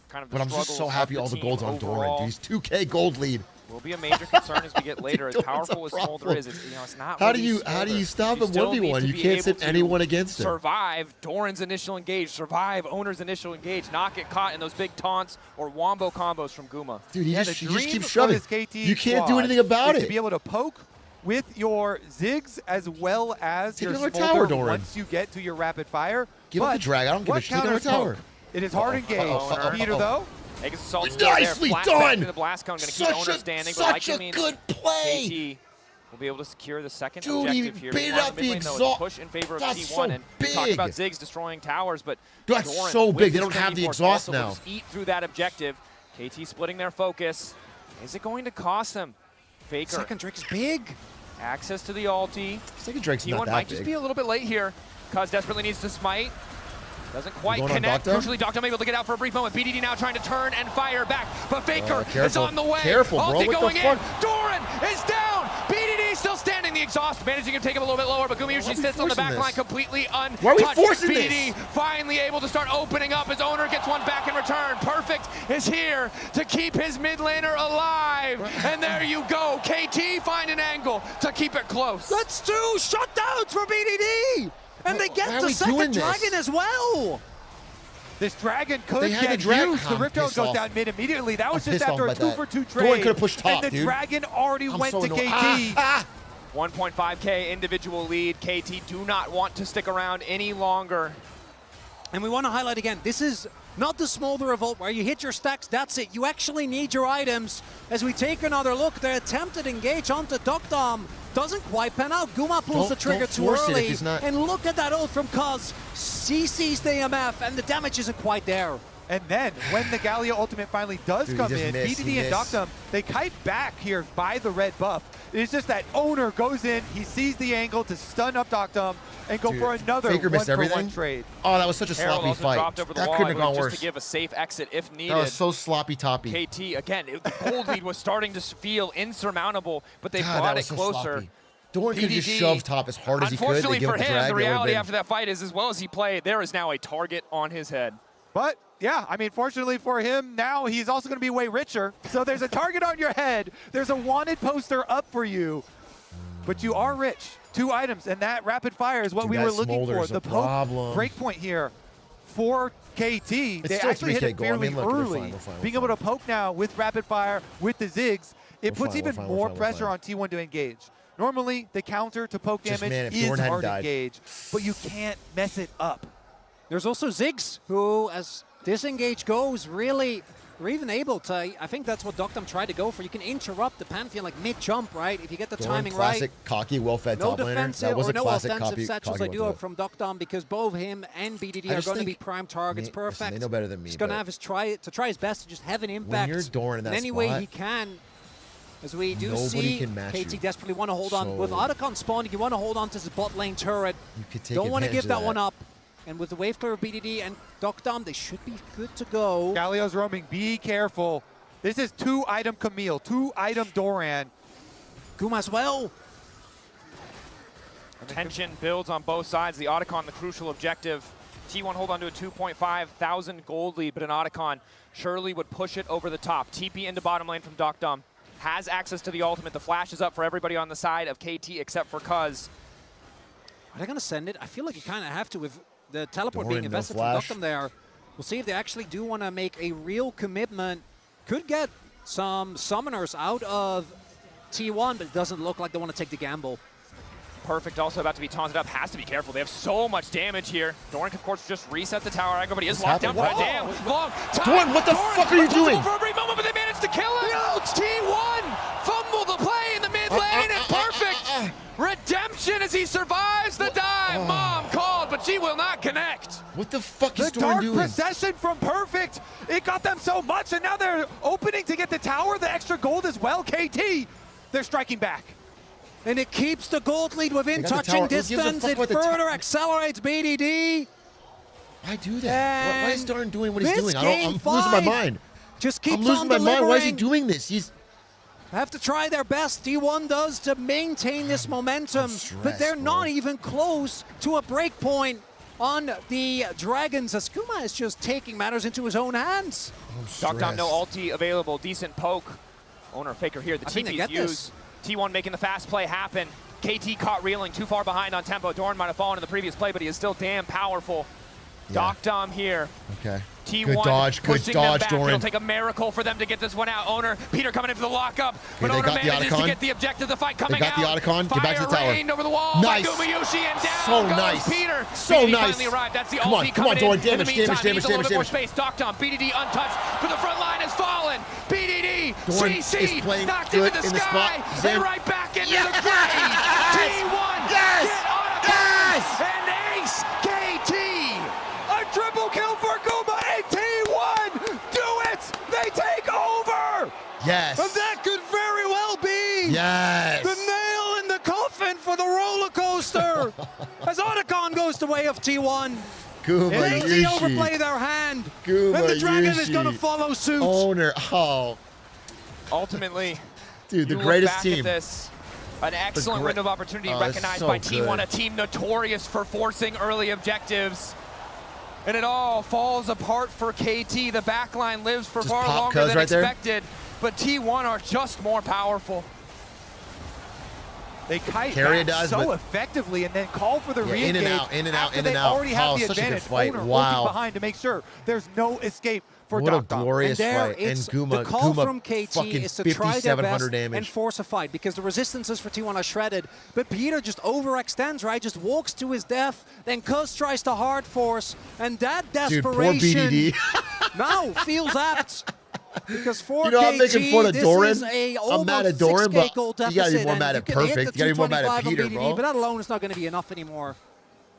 kind of the But I'm just so happy all the gold's on Doran. Dude, he's 2K gold lead. Will be a major concern as we get later. As powerful as Smolder is, it's not. How do you stop him 1v1? You can't sit anyone against him. Survive Doran's initial engage, survive Owner's initial engage, not get caught in those big taunts or wombo combos from Guma. Dude, he just keeps for shoving. this KT You can't do squad anything about is it. To be able to poke with your Ziggs as well as Take your another Smolder tower, Doran. once you get to your rapid fire. Give him But the drag. I don't give a what shit. Take another counters tower. poke? It is hard engaged. Peter, though, Aegis Assault Nicely there. done. The blast cone going to keep Owner standing. Such a good play. KT will be able to secure the second Dude, objective he here. baited Meanwhile, out mid the lane, though, is exhaust. push in favor of That's T1, so and we talked big. about Ziggs destroying towers, but That's Doran, so with big. They his don't have Trinity the Force, exhaust also will now. just eat through that objective. KT splitting their focus. Is it going to cost them? Faker. Second Drake is big. Access to the ulti. Second Drake's T1 not that might big. just be a little bit late here. Cuz desperately needs to smite. Doesn't quite going on connect. Doctor? Crucially, Doctor able to get out for a brief moment. BDD now trying to turn and fire back, but Faker is careful. on the way. Careful, bro. Ulti What the going in. fuck? Doran is down. BDD still standing. The exhaust managing to take him a little bit lower, but Gumayushi sits on the back line completely untouched. Why are we forcing BDD this? finally able to start opening up. His Owner gets one back in return. Perfect is here to keep his mid laner alive. And there you go. KT find an angle to keep it close. That's 2 shutdowns for BDD. And they get why are the we doing second this? dragon as well. This dragon could They had get the drag- used. The I'm Rift Herald pissed goes off. down mid immediately. That was I'm just pissed after a off about 2-for-2 that. trade. Doran could've pushed top, and the dude. dragon already I'm went so to annoyed. KT. 1.5k individual lead. KT do not want to stick around any longer. And we want to highlight again, this is not the Smolder Revolt where you hit your stacks, that's it. You actually need your items. As we take another look, the attempted engage onto Doctom doesn't quite pan out. Guma pulls the trigger too early. And look at that ult from Cuz. CC's the MF, and the damage isn't quite there. And then, when the Galio ultimate finally does Dude, come he just in, missed, BDD he and missed. Doctum, they kite back here by the red buff. It's just that Owner goes in, he sees the angle to stun up Doctum and go Dude, for another Faker missed 1-for-1 everything? trade. Oh, that was such a Herald sloppy also fight. dropped over the That wall, couldn't have I believe, gone just worse. to give a safe exit if needed. That was so sloppy toppy. KT, again, the gold lead was starting to feel insurmountable, but they God, brought that it was so closer. sloppy. Doran could just PDD, shove top as hard as he could. They Unfortunately give for him the him, drag. the they would've reality been- after that fight is, as well as he played, there is now a target on his head. But yeah, I mean, fortunately for him, now he's also going to be way richer. So there's a target on your head. There's a wanted poster up for you. But you are rich. 2 items, and that rapid fire is what Dude, we that were looking for. Smolder's The a problem. breakpoint here for KT. They still actually hit 3K it goal. I fairly mean, look, we're early. fine, we're fine, we're Being able to poke now with rapid fire, with the Ziggs, it We're puts fine, we're even fine, we're more fine, we're pressure fine. on T1 to engage. Normally, the counter to poke Just, damage man, if is Doran hadn't hard to died. engage, but you can't mess it up. There's also Ziggs, who, as disengage goes, really, we're even able to, I think that's what Doctum tried to go for. You can interrupt the Pantheon like mid-jump, right? If you get the Doran, timing classic, right. cocky, well-fed No top laner. defensive That was or a no classic offensive copy. satchels I do have from Doctum because both him and BDD I are just going to be think- prime targets. Listen, Perfect. they know better than me, He's going to but- have his try his best to just have an impact you're Doran in that any way spot, he can. As we do nobody see, can match KT you. desperately want to hold on. With So- Otacon spawning, you want to hold on to his bot lane turret. You could take Don't want to advantage give of that one up. And with the wave clear of BDD and Doctum, they should be good to go. Galio's roaming. Be careful. This is 2-item Camille, 2-item Doran. Guma as well. Tension builds on both sides. The Otacon, the crucial objective. T1 hold on to a 2.5 thousand gold lead, but an Otacon surely would push it over the top. TP into bottom lane from Doctum. Has access to the ultimate. The flash is up for everybody on the side of KT except for Cuz. Are they going to send it? I feel like you kind of have to with the teleport Doran, being no invested from flash. Doctum there. We'll see if they actually do want to make a real commitment. Could get some summoners out of T1, but it doesn't look like they want to take the gamble. Perfect also about to be taunted up. Has to be careful. They have so much damage here. Doran, of course, just reset the tower aggro, but he is locked down for a damn long time. Doran, what the fuck are you doing? For a brief moment, but they managed to kill him. No, T1 fumbled the play in the mid lane, and Perfect redemption as he survives the dive. Mom called, but she will not connect. What the fuck is The Doran dark doing? procession from Perfect. It got them so much, and now they're opening to get the tower, the extra gold as well. KT, they're striking back. And it keeps the gold lead within They got the touching tower. Who gives a distance. fuck It about the further accelerates BDD. Why do that? Why is Doran doing what he's doing? Game I'm losing my 5 mind. Just keeps I'm losing on my mind. Why is he delivering. doing this? He's Have to try their best, T1 does, to maintain this momentum, but they're not even close to a break point on the Dragons. As Kuma is just taking matters into his own hands. Doctom, no ulti available. Decent poke. Owner Faker here. The I think they TP's get used. this. T1 making the fast play happen. KT caught reeling, too far behind on tempo. Doran might have fallen in the previous play, but he is still damn powerful. Doctom here. Okay. T1 Good dodge, pushing them back. Doran. It'll take a miracle for them to get this one out. Owner, Peter coming in for the lockup, but they Owner got the manages to Otacon. get the objective. The fight coming They got the out. Otacon. Get back to the Fire tower. rained over the wall. Nice. By Gumayushi, and down So goes nice. Peter. So BDD nice. finally arrived. That's the Come on, ulti come on, coming Doran. in. In the Damage, meantime, damage, needs a little damage, bit more damage. space. Doctom, BDD untouched, but the front line has fallen. BDD, Doran CC, is playing knocked good into the in the spot. sky, He's and in. right back into the grave. T1, Yes. get on a Yes. and ace KT. A triple kill for Guma and T1. Do it. They take over. Yes. And that could very well be Yes. the nail in the coffin for the roller coaster. As Otacon goes the way of T1. KT overplay their hand. And the Dragon is going to follow suit. Owner. Oh. Ultimately, Dude, the you greatest look back team. At this, an excellent window of opportunity Oh, recognized so by T1, good. a team notorious for forcing early objectives. And it all falls apart for KT. The backline lives for Just far pop longer Cuz than right there. expected, but T1 are just more powerful. They kite Carry back it does, so but- effectively and then call for the Yeah, re-engage. in and out, in and out, after in and they out. already have Oh, the such a good advantage. fight. Owner Wow. working behind to make sure there's no escape for What a Doctom. glorious And there, fight. And it's Guma, the call Guma from KT fucking is to try their 5,700 best damage. and force a fight because the resistances for T1 are shredded. But Peter just overextends, right? Just walks to his death. Then Cuz tries to hard force, and that Dude, poor desperation BDD. now feels apt. Because for You know, I'm making KT, fun of this Doran. is a I'm mad at almost Doran, 6K but goal you gotta deficit, be more and mad you at can hit Perfect. the You gotta be more mad at 225 on Peter, BDD, bro. but that alone is not going to be enough anymore.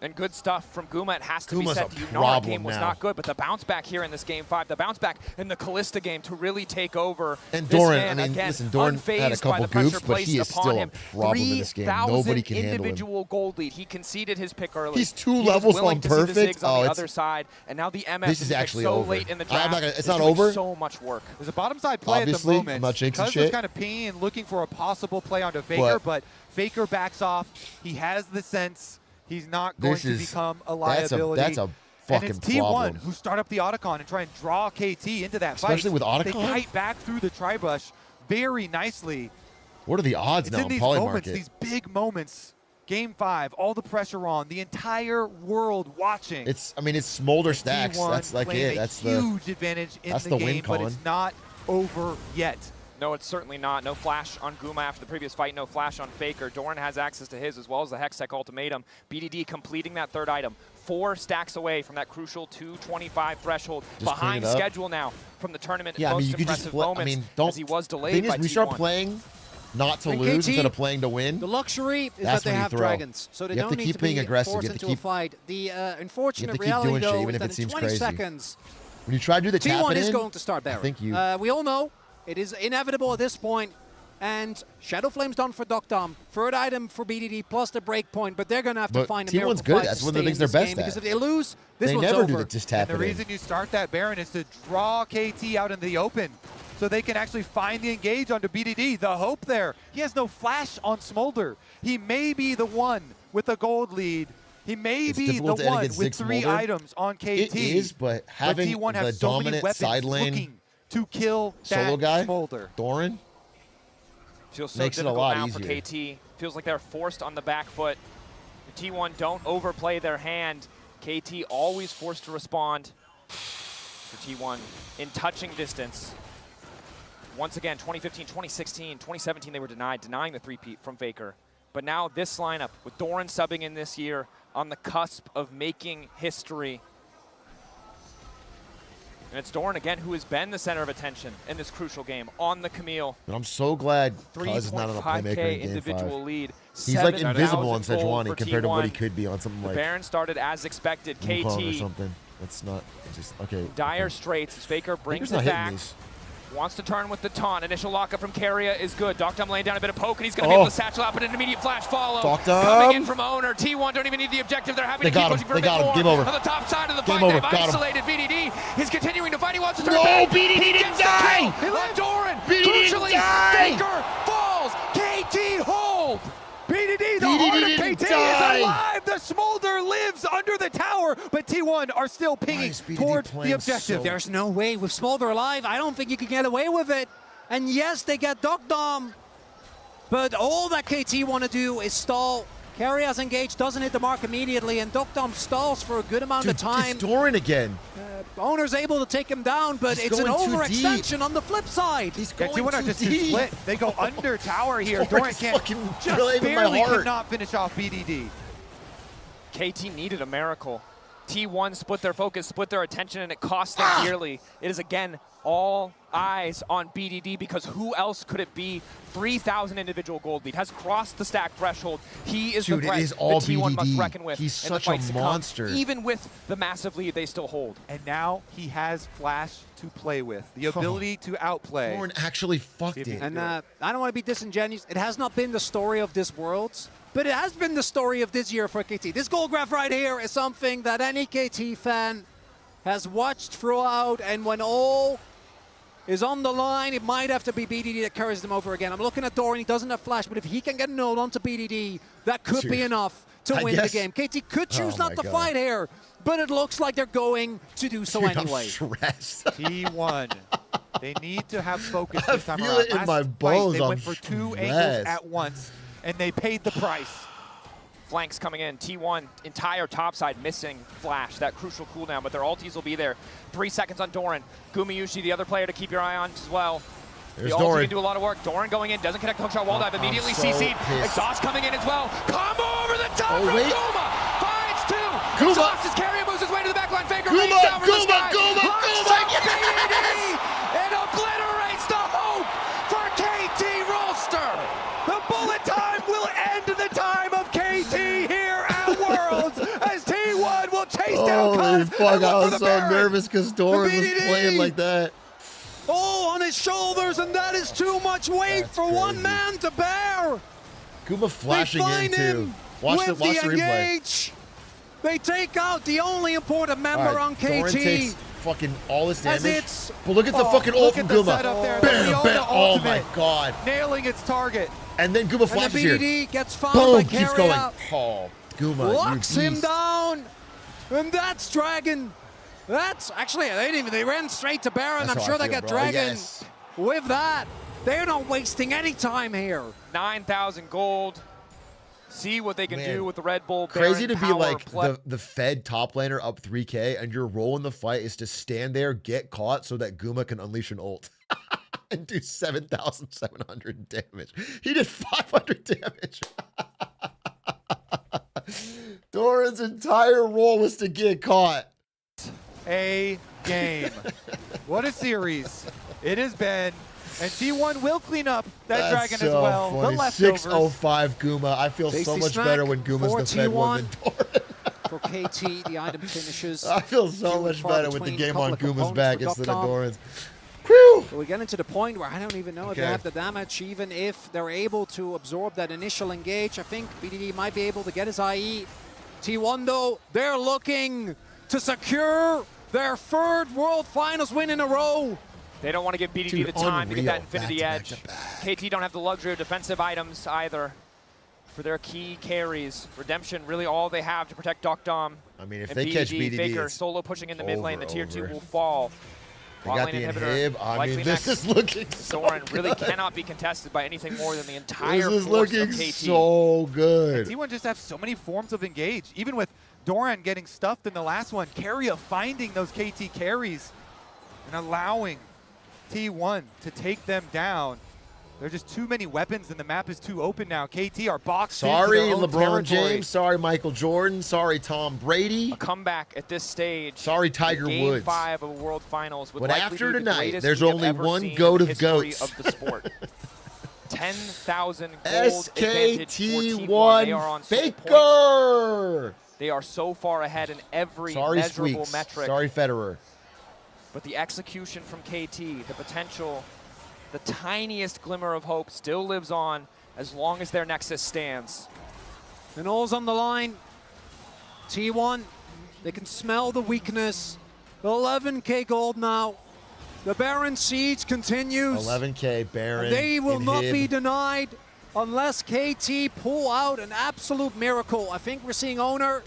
And good stuff from Guma. It has to be Guma's said. a The Yunara problem game was now. not good, but the bounce back here in this game 5, the bounce back in the Callista game to really take over. And This Doran, man, I mean, again, listen, Doran had a unfazed by couple the pressure goofs, but he placed is upon still a him. problem in this game. 3,000 Nobody can handle him. individual gold lead. He conceded his pick early. He's 2 He was levels willing on to see the Perfect. zigs on the Oh, other side, and now the MS this is picked actually so over. late in the I'm draft. not gonna- it's is not doing over. So much work. There's a bottom side play Obviously, at the moment. I'm not jinxing Cuz was shit. kind of pinging and looking for a possible play onto Faker, but Faker backs off. He has the sense. He's not going to become a liability. That's a fucking and it's T1 problem. who start up the Otacon and try and draw KT into that Especially fight. with Otacon? They kite back through the tri-bush very nicely. What are the odds It's now in in these Poly moments, Market? these big moments. Game 5, all the pressure on, the entire world watching. It's, I mean, it's Smolder stacks. T1 That's like playing it. a That's the huge advantage in that's the the game, win but con. it's not over yet. No, it's certainly not. No flash on Guma after the previous fight. No flash on Faker. Doran has access to his as well as the Hextech ultimatum. BDD completing that third item. 4 stacks away from that crucial 225 threshold. Just Behind clean it up. schedule now from the tournament. Yeah, I mean, most you could just impressive play. I moments mean, don't. as he was delayed Thing is, by we start T1. playing not to And lose KT, instead of playing to win. The luxury is That's that they when you have throw. dragons, so they You have don't to need keep to being be aggressive. forced You have to into a keep- fight. The unfortunate keep reality, doing shit, though, even is if that it in seems 20 crazy. seconds, When you try to do the T1 tap is in, going to start I barreling. think you. We all know it is inevitable at this point, and Shadow Flame's done for Doctom. Third item for BDD plus the breakpoint, but they're going to have to But find a T1's miracle good. fight That's to one of the stay things in they're this best game, because at. if they lose, this They one's never over. do the just tap And the it in. reason you start that Baron is to draw KT out in the open so they can actually find the engage onto BDD. The hope there. He has no flash on Smolder. He may be the one with a gold lead. He may It's be the difficult to end one against with Ziggs 3 Smolder. items on KT. It is, but having T1 the has so many dominant weapons side lane looking to kill solo that guy, Smolder. Doran, Feels so makes it a difficult lot now easier. for KT. Feels like they're forced on the back foot. The T1 don't overplay their hand. KT always forced to respond. For T1 in touching distance. Once again, 2015, 2016, 2017, they were denying the three-peat from Faker. But now this lineup, with Doran subbing in this year, on the cusp of making history. And it's Doran again, who has been the center of attention in this crucial game on the Camille. And I'm so glad Cuz is not on a playmaker in 3.5K Game individual 5. lead. He's like invisible on 7,000 gold Sejuani for compared to what he T1. could be on something The like Baron started as expected. Wukong or KT, something. That's not just okay. dire straits. Faker brings Faker's it not back. hitting these. Wants to turn with the taunt. Initial lockup from Keria is good. Doctum laying down a bit of poke, and he's going to be able to satchel out, but an immediate flash follow. Doctum. Coming in from Owner. T1 don't even need the objective. They're happy They to keep got him. pushing for They a bit got him. more. Game over. On the top side of the Game fight, over. they've Got him. isolated BDD. He's continuing to fight. He wants to turn No, back. BDD He didn't gets the die. kill on Doran. BDD didn't Crucially, die. Faker falls. KT hold. BDD, the BDD heart of didn't KT die. is alive. The smolder lives under the tower, but T1 are still pinging toward the objective. There's no way with Smolder alive. I don't think you can get away with it. And yes, they get Doctum, but all that KT want to do is stall. Keria's engaged, doesn't hit the mark immediately, and Doctum stalls for a good amount of time. It's Doran again. Owner's able to take him down, but He's it's an going too overextension on the flip side. He's Yeah, going T1 are too just too deep. split. They go under tower here. Doran's Doran can't fucking just braving my barely heart. cannot finish off BDD. KT needed a miracle. T1 split their focus, split their attention, and it cost them dearly. It is, again, all eyes on BDD, because who else could it be? 3,000 individual gold lead, has crossed the stack threshold. He is Dude, the it threat is all that T1 must BDD. reckon with. He's in the such a fights to come, monster. even with the massive lead they still hold. And now he has Flash to play with, the ability to outplay. Doran actually fucked it. And I don't want to be disingenuous. It has not been the story of this Worlds, but it has been the story of this year for KT. This gold graph right here is something that any KT fan has watched throughout, and when all is on the line, it might have to be BDD that carries them over again. I'm looking at Doran, he doesn't have flash, but if he can get a node onto BDD, that could be enough to win the game. KT could choose not to fight here, but it looks like they're going to do so anyway. I'm stressed. T1. They need to have focus I this time feel around. it in Last my fight, bones. they I'm went for two stressed. angles at once, and they paid the price. Flanks coming in. T1 entire top side missing flash, that crucial cooldown, but their ultis will be there. 3 seconds on Doran. Gumayushi, the other player to keep your eye on as well. There's the ulti Doran. can do a lot of work. Doran going in, doesn't connect hookshot wall dive, immediately so CC'd. pissed. Exhaust coming in as well. Combo over the top Oh, from wait. Guma. Finds two. Guma. Exhaust is carrying, moves his way to the backline. Faker Guma, rains down from the Guma, sky. Guma, Locks Guma, up BDD and obliterates the hope for KT roster. The bullet time will end the time of KT here at Worlds as T1 will chase down Holy Cuz fuck, and look I for was the so Baron. nervous because Doran was BDD. playing like that. Oh, on his shoulders, and that is too much weight That's for one crazy. man to bear. Guma flashing They in find too. him Watch the with replay. engage. They take out the only important member All right, on Doran KT. takes fucking all this As damage. it's- But look at the fucking Look ult from at the Guma. setup there. Bam, Leona bam. Oh my ultimate. god. Nailing its target. And then Guma And the flashes here. BDD gets found Boom, by keeps Keria. going. Oh, Guma, Locks you him beast. down. And that's Dragon. That's actually, they ran straight to Baron. That's I'm how sure I they feel, got bro. Dragon. Yes. With that, they're not wasting any time here. 9,000 gold. See what they can Man. do with the Red Bull Crazy Baron to be power like play. the Fed top laner up 3K, and your role in the fight is to stand there, get caught, so that Guma can unleash an ult and do 7,700 damage. He did 500 damage. Doran's entire role was to get caught. A game. What a series it has been. And T1 will clean up that That's dragon so as well. funny. The leftovers. 605 Guma. I feel so Tasty much snack better when Guma's for the Fed one T1. than Doran. For KT, the item finishes. I feel so few and much far better with the between. game Couple on of Guma's components back for instead of Doctom. Doran's. Whew! So we're getting to the point where I don't even know if they Okay. have the damage, even if they're able to absorb that initial engage. I think BDD might be able to get his IE. T1, though, they're looking to secure their third World Finals win in a row. They don't want to give BDD Dude, the time to get that unreal. Infinity Back Edge. to back KT don't have the luxury of defensive items either for their key carries. Redemption, really all they have to protect Doctom. I mean, if and they catch BDD, Faker it's solo pushing in the mid lane, the tier 2 over. will fall. They Bot got lane the inhibitor, inhib. I likely mean, this next. is looking so Doran good. really cannot be contested by anything more than the entire This is force looking of KT. so good. T1 just have so many forms of engage. Even with Doran getting stuffed in the last one, Keria finding those KT carries and allowing T1 to take them down. There are just too many weapons, and the map is too open now. KT are boxed Sorry, into their own LeBron territory. James. Sorry, Michael Jordan. Sorry, Tom Brady. A comeback at this stage. Sorry, Tiger Game Woods. 5 of a World Finals would But likely after be the tonight, greatest there's we have only ever one seen goat in the of history goats. of the sport. 10,000 gold advantage for T1. They are on SKT1 sole point. Faker. They are so far ahead in every Sorry, measurable Squeaks. metric. Sorry, Federer. But the execution from KT, the potential, the tiniest glimmer of hope still lives on as long as their Nexus stands. And all's on the line. T1, they can smell the weakness. 11K gold now. The Baron siege continues. 11K Baron. They will not Inhib. be denied unless KT pull out an absolute miracle. I think we're seeing Owner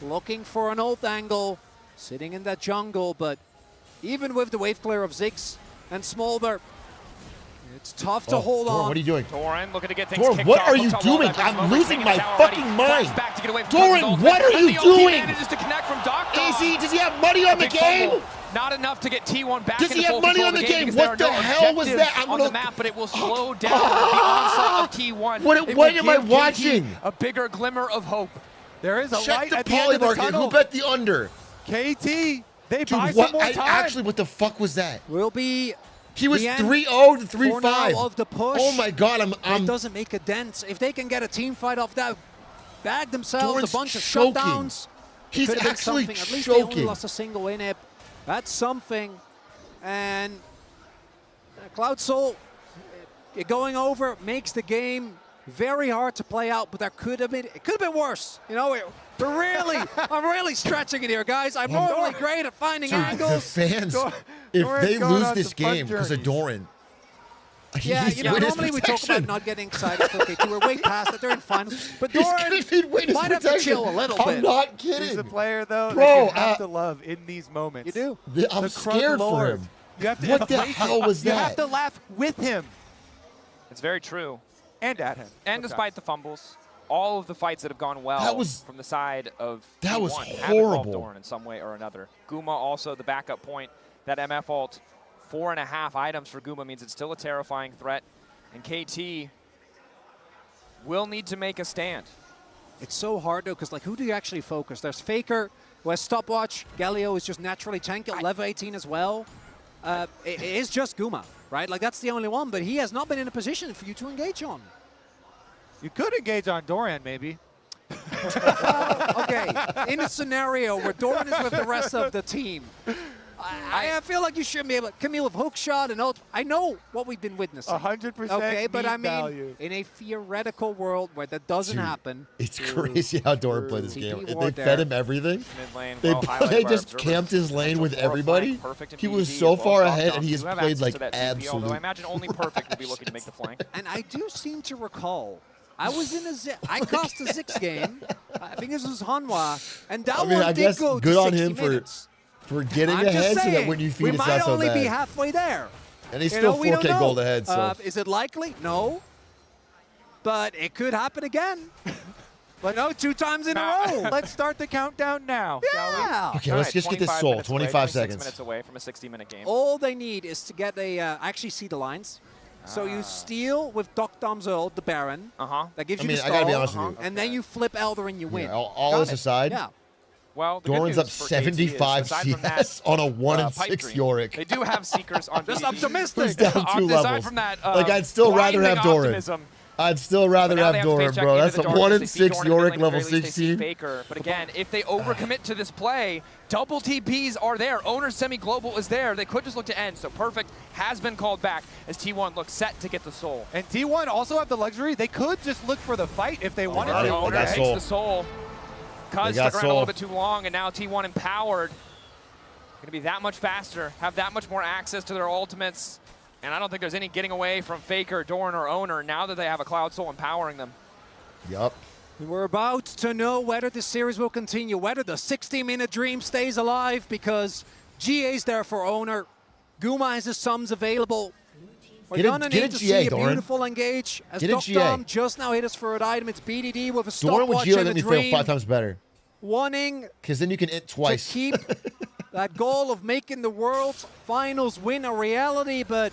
looking for an ult angle, sitting in that jungle, but even with the wave clear of Ziggs and Smolder, it's tough to hold Doran, on. what are you doing? Doran looking to get things Doran, kicked what off. are you Looks all doing? that there's I'm Mowgli losing swinging my a tower fucking already. mind. Flashes back to get away from Doran, Cousins' ultimate. what are And you the ulti doing? manages to connect from Doctor. Does he have money on the Big game? fumble. Not enough to get T1 back Does into he have full money control on of the game? game? Because there What are the no hell was objectives that? I'm on the gonna- map, but it will slow down the onslaught of T1. What It am will I give watching? KT a bigger glimmer of hope. There is a Check light the at the end of the polymarket. tunnel. Who bet the under? KT, they Dude, buy what? some more time. Actually, what the fuck was that? Will be He was the end 3-0 to for now 3-5. of the push. Oh my God, It doesn't make a dent. If they can get a team fight off that, bag themselves Doran's a bunch of choking. shutdowns. He's Could have been actually something. At least they only choking. lost a single inhib. That's something. And Cloud Soul going over makes the game very hard to play out, but that could have been, it could have been worse. You know, I'm really stretching it here, guys. I'm normally great at finding Dude, angles. the fans, if Doran's they going lose on this some fun game because of journeys. Doran, Yeah, he's you know, witness normally we talk protection. about not getting excited for KT. We're way past it. They're in finals. But He's Doran gonna need witness might have to protection. chill a little bit. I'm not kidding. He's a player, though, Bro, that you have to love in these moments. You do. I'm The Crud scared for Lord. him. You have to What the embrace hell it. was You that? have to laugh with him It's very true. and at him. And despite the fumbles, all of the fights that have gone well That was- from the side of that T1 was have involved horrible. Doran in some way or another. Guma also the backup point. That MF ult, 4.5 items for Guma means it's still a terrifying threat. And KT will need to make a stand. It's so hard, though, because, like, who do you actually focus? There's Faker, who has stopwatch. Galio is just naturally tanky at level 18 as well. It is just Guma, right? Like, that's the only one, but he has not been in a position for you to engage on. You could engage on Doran, maybe. Okay, in a scenario where Doran is with the rest of the team, I feel like you shouldn't be able to. Camille with hook shot and ult. I know what we've been witnessing. 100% Okay, but I mean, value. in a theoretical world where that doesn't Dude, happen, It's crazy how Doran played this game. TP They ward fed there. him everything. Mid lane, They, well highlighted they by just observers. camped his lane with Potential everybody. flank, perfect in He was BDD so as well. far Dog ahead, and Dogs he has do have played access like to that TP, although I absolute. imagine only Perfect will be looking to make the flank. and I do seem to recall, I was in I cost a Zix game. I think this was Hanwha, and that I mean, one I did guess go good to on 60 him minutes. for getting I'm just ahead, so that saying, when you feed we it's might not so only be bad. halfway there. And he's You still know, we don't 4K know. gold ahead. So Is it likely? No. But it could happen again. But no, 2 times in a row. Let's start the countdown now, shall we? Yeah. okay, All let's right, just get this 25 soul. minutes away, 25 26 seconds. minutes away from a 60-minute game. All they need is to get a actually see the lines. So you steal with Doc Dom's ult, the Baron. That gives I you mean, the I gotta be stall, honest with you. and then you flip Elder and you win. Yeah, all Got this it. aside, Yeah. Well, the good Doran's news up for KT is, 75 aside from that, CS on a 1 and pipe 6 dream, Yorick. They do have Seekers on Just BDD. optimistic. Who's down 2 Aside levels. from that, Like, I'd still rather have blinding Doran. optimism. I'd still rather But now they have have to Doran, face check bro. into That's the a darkness. 1 They and see 6 Doran in Yorick the level very least, they see 16. Faker. But again, if they overcommit to this play, double TPs are there. Owner semi-global is there. They could just look to end. So Perfect has been called back as T1 looks set to get the soul. And T1 also have the luxury. They could just look for the fight if they wanted got to. it. Owner got takes soul. the soul. Cuz They got stuck around a soul. little bit too long, and now T1 empowered. Going to be that much faster, have that much more access to their ultimates. And I don't think there's any getting away from Faker, Doran, or Owner now that they have a Cloud Soul empowering them. Yup. We're about to know whether this series will continue, whether the 60-minute dream stays alive, because GA's there for Owner. Guma has his sums available. We're Get a- gonna get a need to GA, see a Doran. beautiful engage. As Get a Doc GA. Dom just now hit us for an item. It's BDD with a Doran with stopwatch Geo, and let a me fail dream. 5 times better. Wanting Because then you can int twice. to keep that goal of making the World's Finals win a reality, but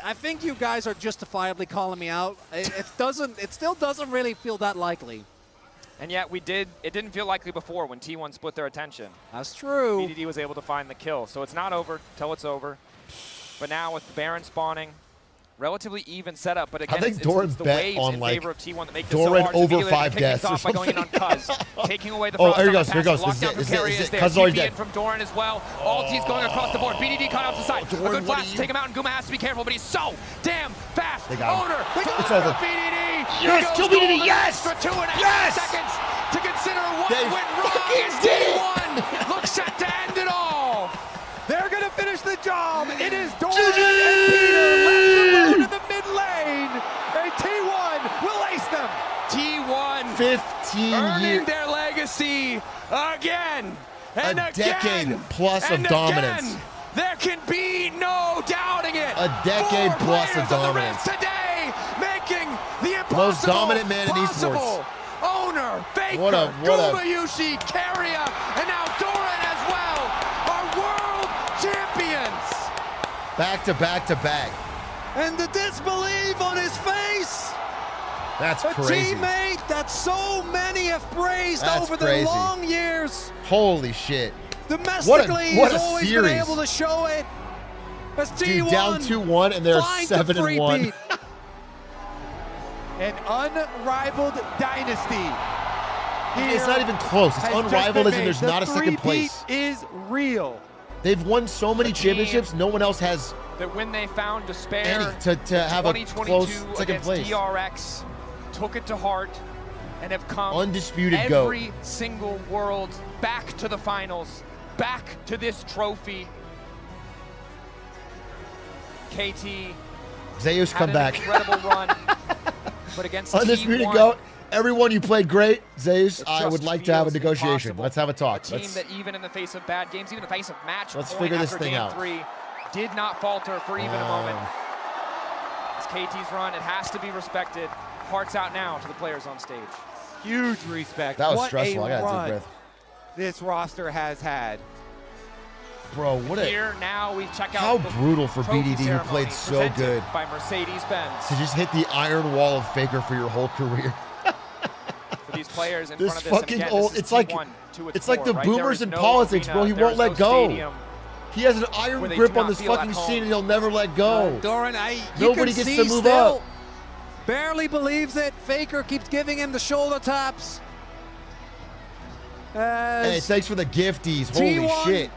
I think you guys are justifiably calling me out. It still doesn't really feel that likely. And yet it didn't feel likely before when T1 split their attention. That's true. BDD was able to find the kill. So it's not over till it's over. But now with Baron spawning, relatively even setup, but again, I think it's Doran the bet waves on in like favor of T1 that make this so Doran hard. over So 5 deaths or off by going in something. on Cuz, taking away the Oh, frost here he on the goes, here he pass. goes. Lockdown from Carry is there. Cuz already TP in dead. from Doran as well. Ulti's going across the board. BDD caught off the side. A good flash to take him out, and Guma has to be careful, but he's so damn fast. They got him. Owner, It's over. BDD. Yes, kill BDD, yes! For 2.5 Yes! seconds to consider what They went wrong fucking as did it! T1 looks set to end it all. They're going to finish the job. It is Doran GG! and Peter left alone in the mid lane. And T1 will ace them. T1 15 earning years. their legacy again. And A again, decade plus and of dominance. Again. There can be no doubting it. A decade 4 plus players of dominance. On the Rift today, making the impossible Most dominant man in possible. esports. Owner, Faker, What a- Gumayushi, Carrier, and now Doran as well are world champions. Back to back to back. And the disbelief on his face. That's a crazy. teammate that so many have praised That's over crazy. the long years. Holy shit. Domestically, what he's a always series. been able to show it. As Dude, T1 down 2-1 and they're finds a 7-1. three-peat. An unrivaled dynasty. It's not even close. It's has just unrivaled been as in made. there's The not a second three-peat place. is real. They've won so many A team championships, no one else has That when they found despair any to have a 2022 close second against place. DRX, took it to heart, and have come Undisputed every GOAT. single world back to the finals, back to this trophy. KT Zeus, had come an back. incredible run, but against Undisputed T1, GOAT. Everyone, you played great. Zeus, it I just would like to have a feels negotiation. impossible. Let's have a talk. A team Let's, that even in the face of bad games, even in the face of match Let's point figure this after thing game out. 3, did not falter for even a moment. It's KT's run. It has to be respected. Hearts out now to the players on stage. Huge respect. That was What stressful. I a got to take a run breath. this roster has had. Bro, what a... Here now we check out How the brutal for trophy BDD, who ceremony played so presented good, by Mercedes-Benz. to just hit the iron wall of Faker for your whole career. For these players in This front of this, fucking and again, old... this is It's like, T1 to its it's like core, the right? There boomers is in no politics, arena, bro. He there won't is let no go. stadium He has an iron where they grip do on not this feel at fucking home. scene, and he'll never let go. Doran, Nobody gets to move up. Barely believes it. Faker keeps giving him the shoulder taps. Hey, thanks for the gifties. Holy T1 shit.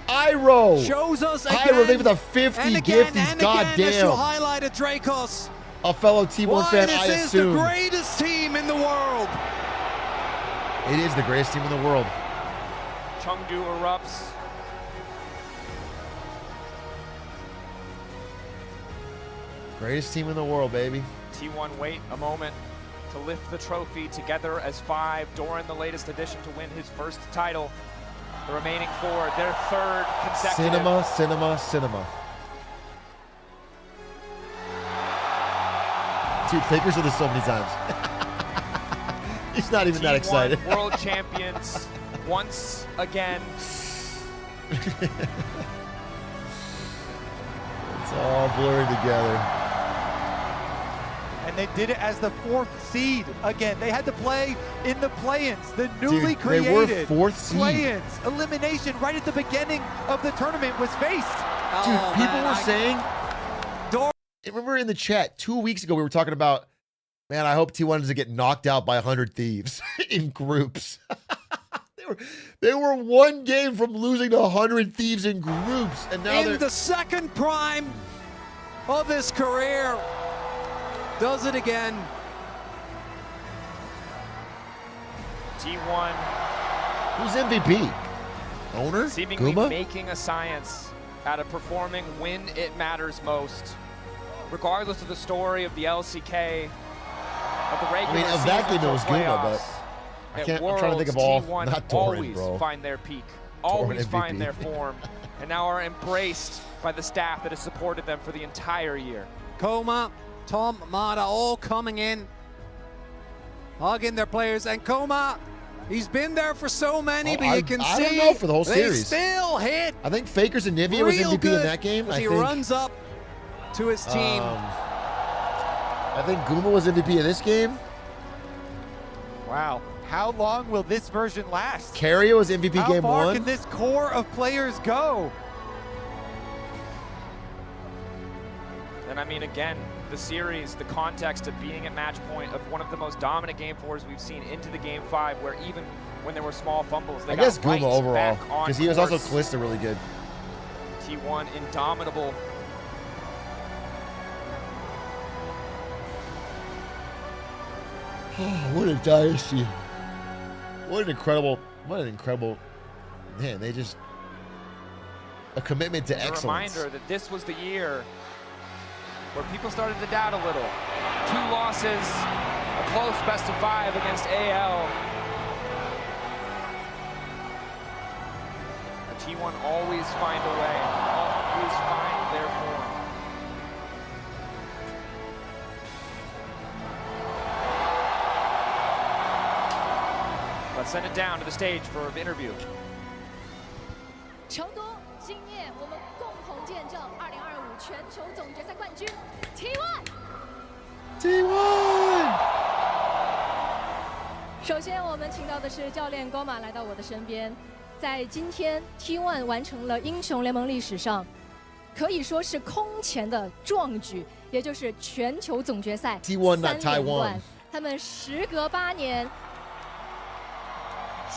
Iro. Shows us again. Iro, thank you for the 50 and again, gifties. and God again, as you damn. highlighted Dracos. A fellow T1 Why fan, this I is assume. the greatest team in the world. It is the greatest team in the world. Chengdu erupts. Greatest team in the world, baby. T1 wait a moment to lift the trophy together as 5. Doran, the latest addition to win his first title. The remaining 4, their third consecutive. Cinema, cinema, cinema. Dude, Faker's with us so many times. He's not even that T1 excited. World champions once again. It's all blurred together. And they did it as the 4th seed again. They had to play in the play-ins, the newly Dude, created they were 4th seed. play-ins. Elimination right at the beginning of the tournament was faced. Dude, people were saying, remember in the chat 2 weeks ago, we were talking about, man, I hope T1 doesn't get knocked out by 100 Thieves in groups. They were one game from losing to 100 Thieves in groups, and now they're In the second prime of his career, does it again. T1 Who's MVP? Owner? seemingly Guma? making a science out of performing when it matters most. Regardless of the story of the LCK, of the regular I mean, of that season game it or was Guma, playoffs, but I at can't, I'm trying to think of all, Worlds, T1 not Doran, always bro. find their peak, Doran always find MVP. their form, and now are embraced by the staff that has supported them for the entire year. Coma, Tom, Mata, all coming in, hugging their players. And Coma, he's been there for so many, but you can I see don't know for the whole they series. still hit I think Fakers and Nivea was real MVP good in that game. as I he think runs up to his team. I think Guma was MVP of this game. Wow. How long will this version last? Cario was MVP How game far 1. can this core of players go? And I mean, again, the series, the context of being at match point of one of the most dominant game 4s we've seen into the game 5, where even when there were small fumbles, they I guess got right Guma overall, back on because he was also course. Callista really good. T1 indomitable. What a dynasty. What an incredible, man, they just, a commitment to excellence. A reminder that this was the year where people started to doubt a little. 2 losses, a close best of 5 against AL. The T1 always find a way, always find their form. Let's send it down to the stage for an interview. 成都今夜我们共同见证2025全球总决赛冠军 T1。首先，我们请到的是教练高马来到我的身边。在今天 T1 完成了英雄联盟历史上可以说是空前的壮举，也就是全球总决赛T1 not 3连 Taiwan 冠。他们时隔8年。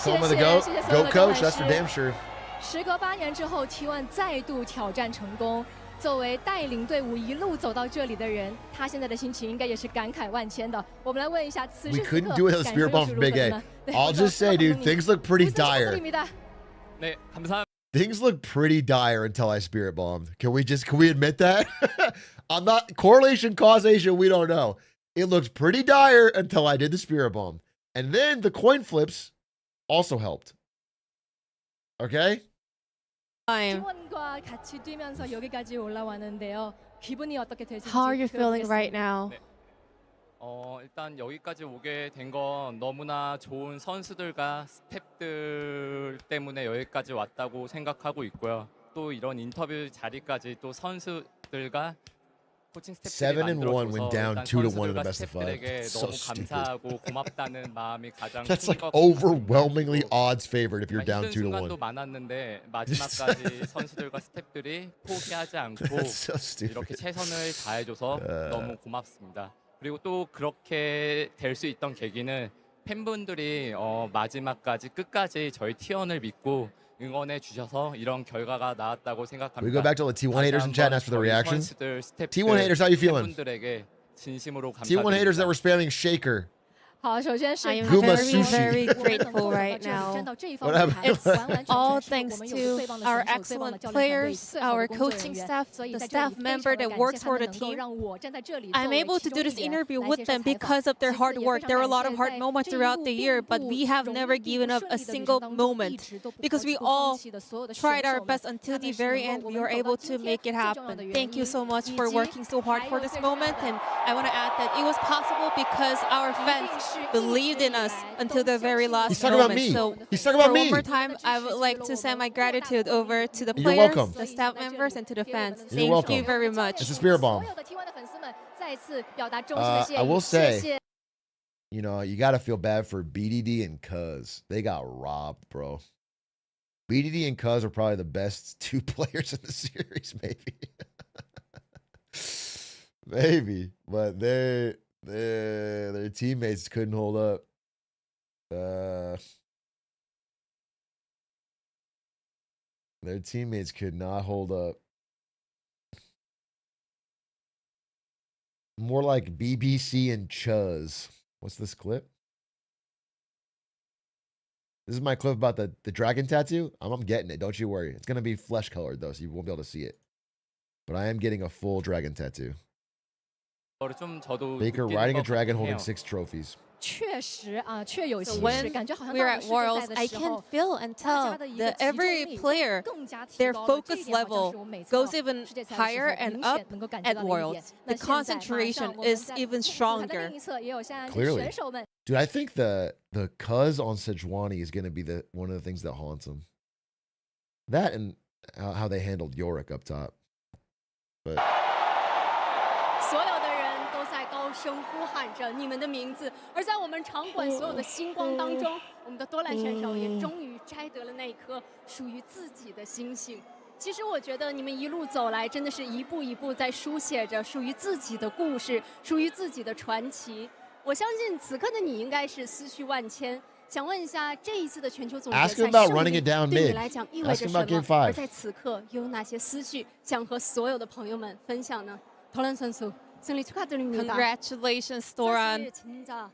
Call him the GOAT. Go coach, that's for damn sure. 时隔8年之后 ，T1 再度挑战成功。作为带领队伍一路走到这里的人，他现在的心情应该也是感慨万千的。我们来问一下，此时 We 此刻 couldn't do it with a 感 spirit 受 bomb 又是 from 如 Big 何的 A. 呢？ I'll just say, dude, things look pretty dire. 네, Things look pretty dire until I spirit bombed. Can we admit that? I'm not correlation, causation, we don't know. It looks pretty dire until I did the spirit bomb. And then the coin flips also helped. Okay? T1과 같이 뛰면서 여기까지 올라왔는데요. 기분이 어떻게 되시는지 How are you feeling 들어보겠습니다. right now? 일단 여기까지 오게 된 건 너무나 좋은 선수들과 스태프들 때문에 여기까지 왔다고 생각하고 있고요. 또 이런 인터뷰 자리까지 또 선수들과 코칭 스태프들이 7-1 went down 2-1 in the 선수들과 best of 5. 스태프들에게 So 너무 stupid. 감사하고 고맙다는 마음이 가장 That's 큰 like 것 overwhelmingly odds favored if you're down 힘든 순간도 2-1. 많았는데 마지막까지 선수들과 스태프들이 포기하지 않고 That's so stupid. 이렇게 최선을 다해줘서 너무 고맙습니다. 그리고 또 그렇게 될 수 있던 계기는 팬분들이 마지막까지 끝까지 저희 T1을 믿고 응원해 주셔서 이런 결과가 나왔다고 생각합니다. We go back to all the T1 haters in chat and ask for the reaction. 선수들, 스태프들, T1 haters, how you feeling? 팬분들에게 진심으로 T1 haters that 감사드립니다. were spamming Shaker. 好，首先是 I am Guma very, sushi. very grateful right now. What happened? It's all thanks to our excellent players, our coaching staff, the staff member that works for the team. I'm able to do this interview with them because of their hard work. There were a lot of hard moments throughout the year, but we have never given up a single moment because we all tried our best until the very end. We were able to make it happen. Thank you so much for working so hard for this moment. And I want to add that it was possible because our fans believed in us until the very last He's talking moment. about me. So He's talking about for me. one more time, I would like to send my gratitude over to the You're players, welcome. the staff members, and to the fans. You're Thank welcome. you very much. It's a spirit bomb. 所有的 T1 的粉丝们再次表达衷心的谢意。 I will 谢 say, 谢。 you know, you got to feel bad for BDD and Cuz. They got robbed, bro. BDD and Cuz are probably the best 2 players in the series, maybe. Maybe, but their teammates couldn't hold up. Their teammates could not hold up. More like BBC and Chuz. What's this clip? This is my clip about the dragon tattoo. I'm getting it. Don't you worry. It's going to be flesh colored, though, so you won't be able to see it. But I am getting a full dragon tattoo. 좀 저도 Baker 느끼는 riding a 것 dragon 같긴 holding 해요. 6 trophies. 确实啊，确有 So 其 when 事，感觉好像 we're 到了 at 世界赛 Worlds, 的 I 时 can 候， feel and 大 tell 家的一个 that 集中 every 力 player, 更加提 their 高了。这 focus 一点好像 level 是我每次 goes 到 even 世界赛的时 higher 候 and 明 up 显能够感觉 at 到的一 Worlds. 点。 The 那现在马上 concentration 我们 is 在 even 舞台的 stronger. 另一侧也有现在的 Clearly. 选手们。 Dude, I think the Cuz on Sejuani is going to be one of the things that haunts him. That and how they handled Yorick up top. But 声呼喊着你们的名字。而在我们场馆所有的星光当中，我们的多兰选手也终于摘得了那一颗属于自己的星星。其实我觉得你们一路走来，真的是一步一步在书写着属于自己的故事，属于自己的传奇。我相信此刻的你应该是思绪万千。想问一下，这一次的全球总决赛胜利对你来讲意味着什么？而在此刻又有哪些思绪想和所有的朋友们分享呢？도란 선수 승리 축하드립니다. Congratulations, Doran. 진짜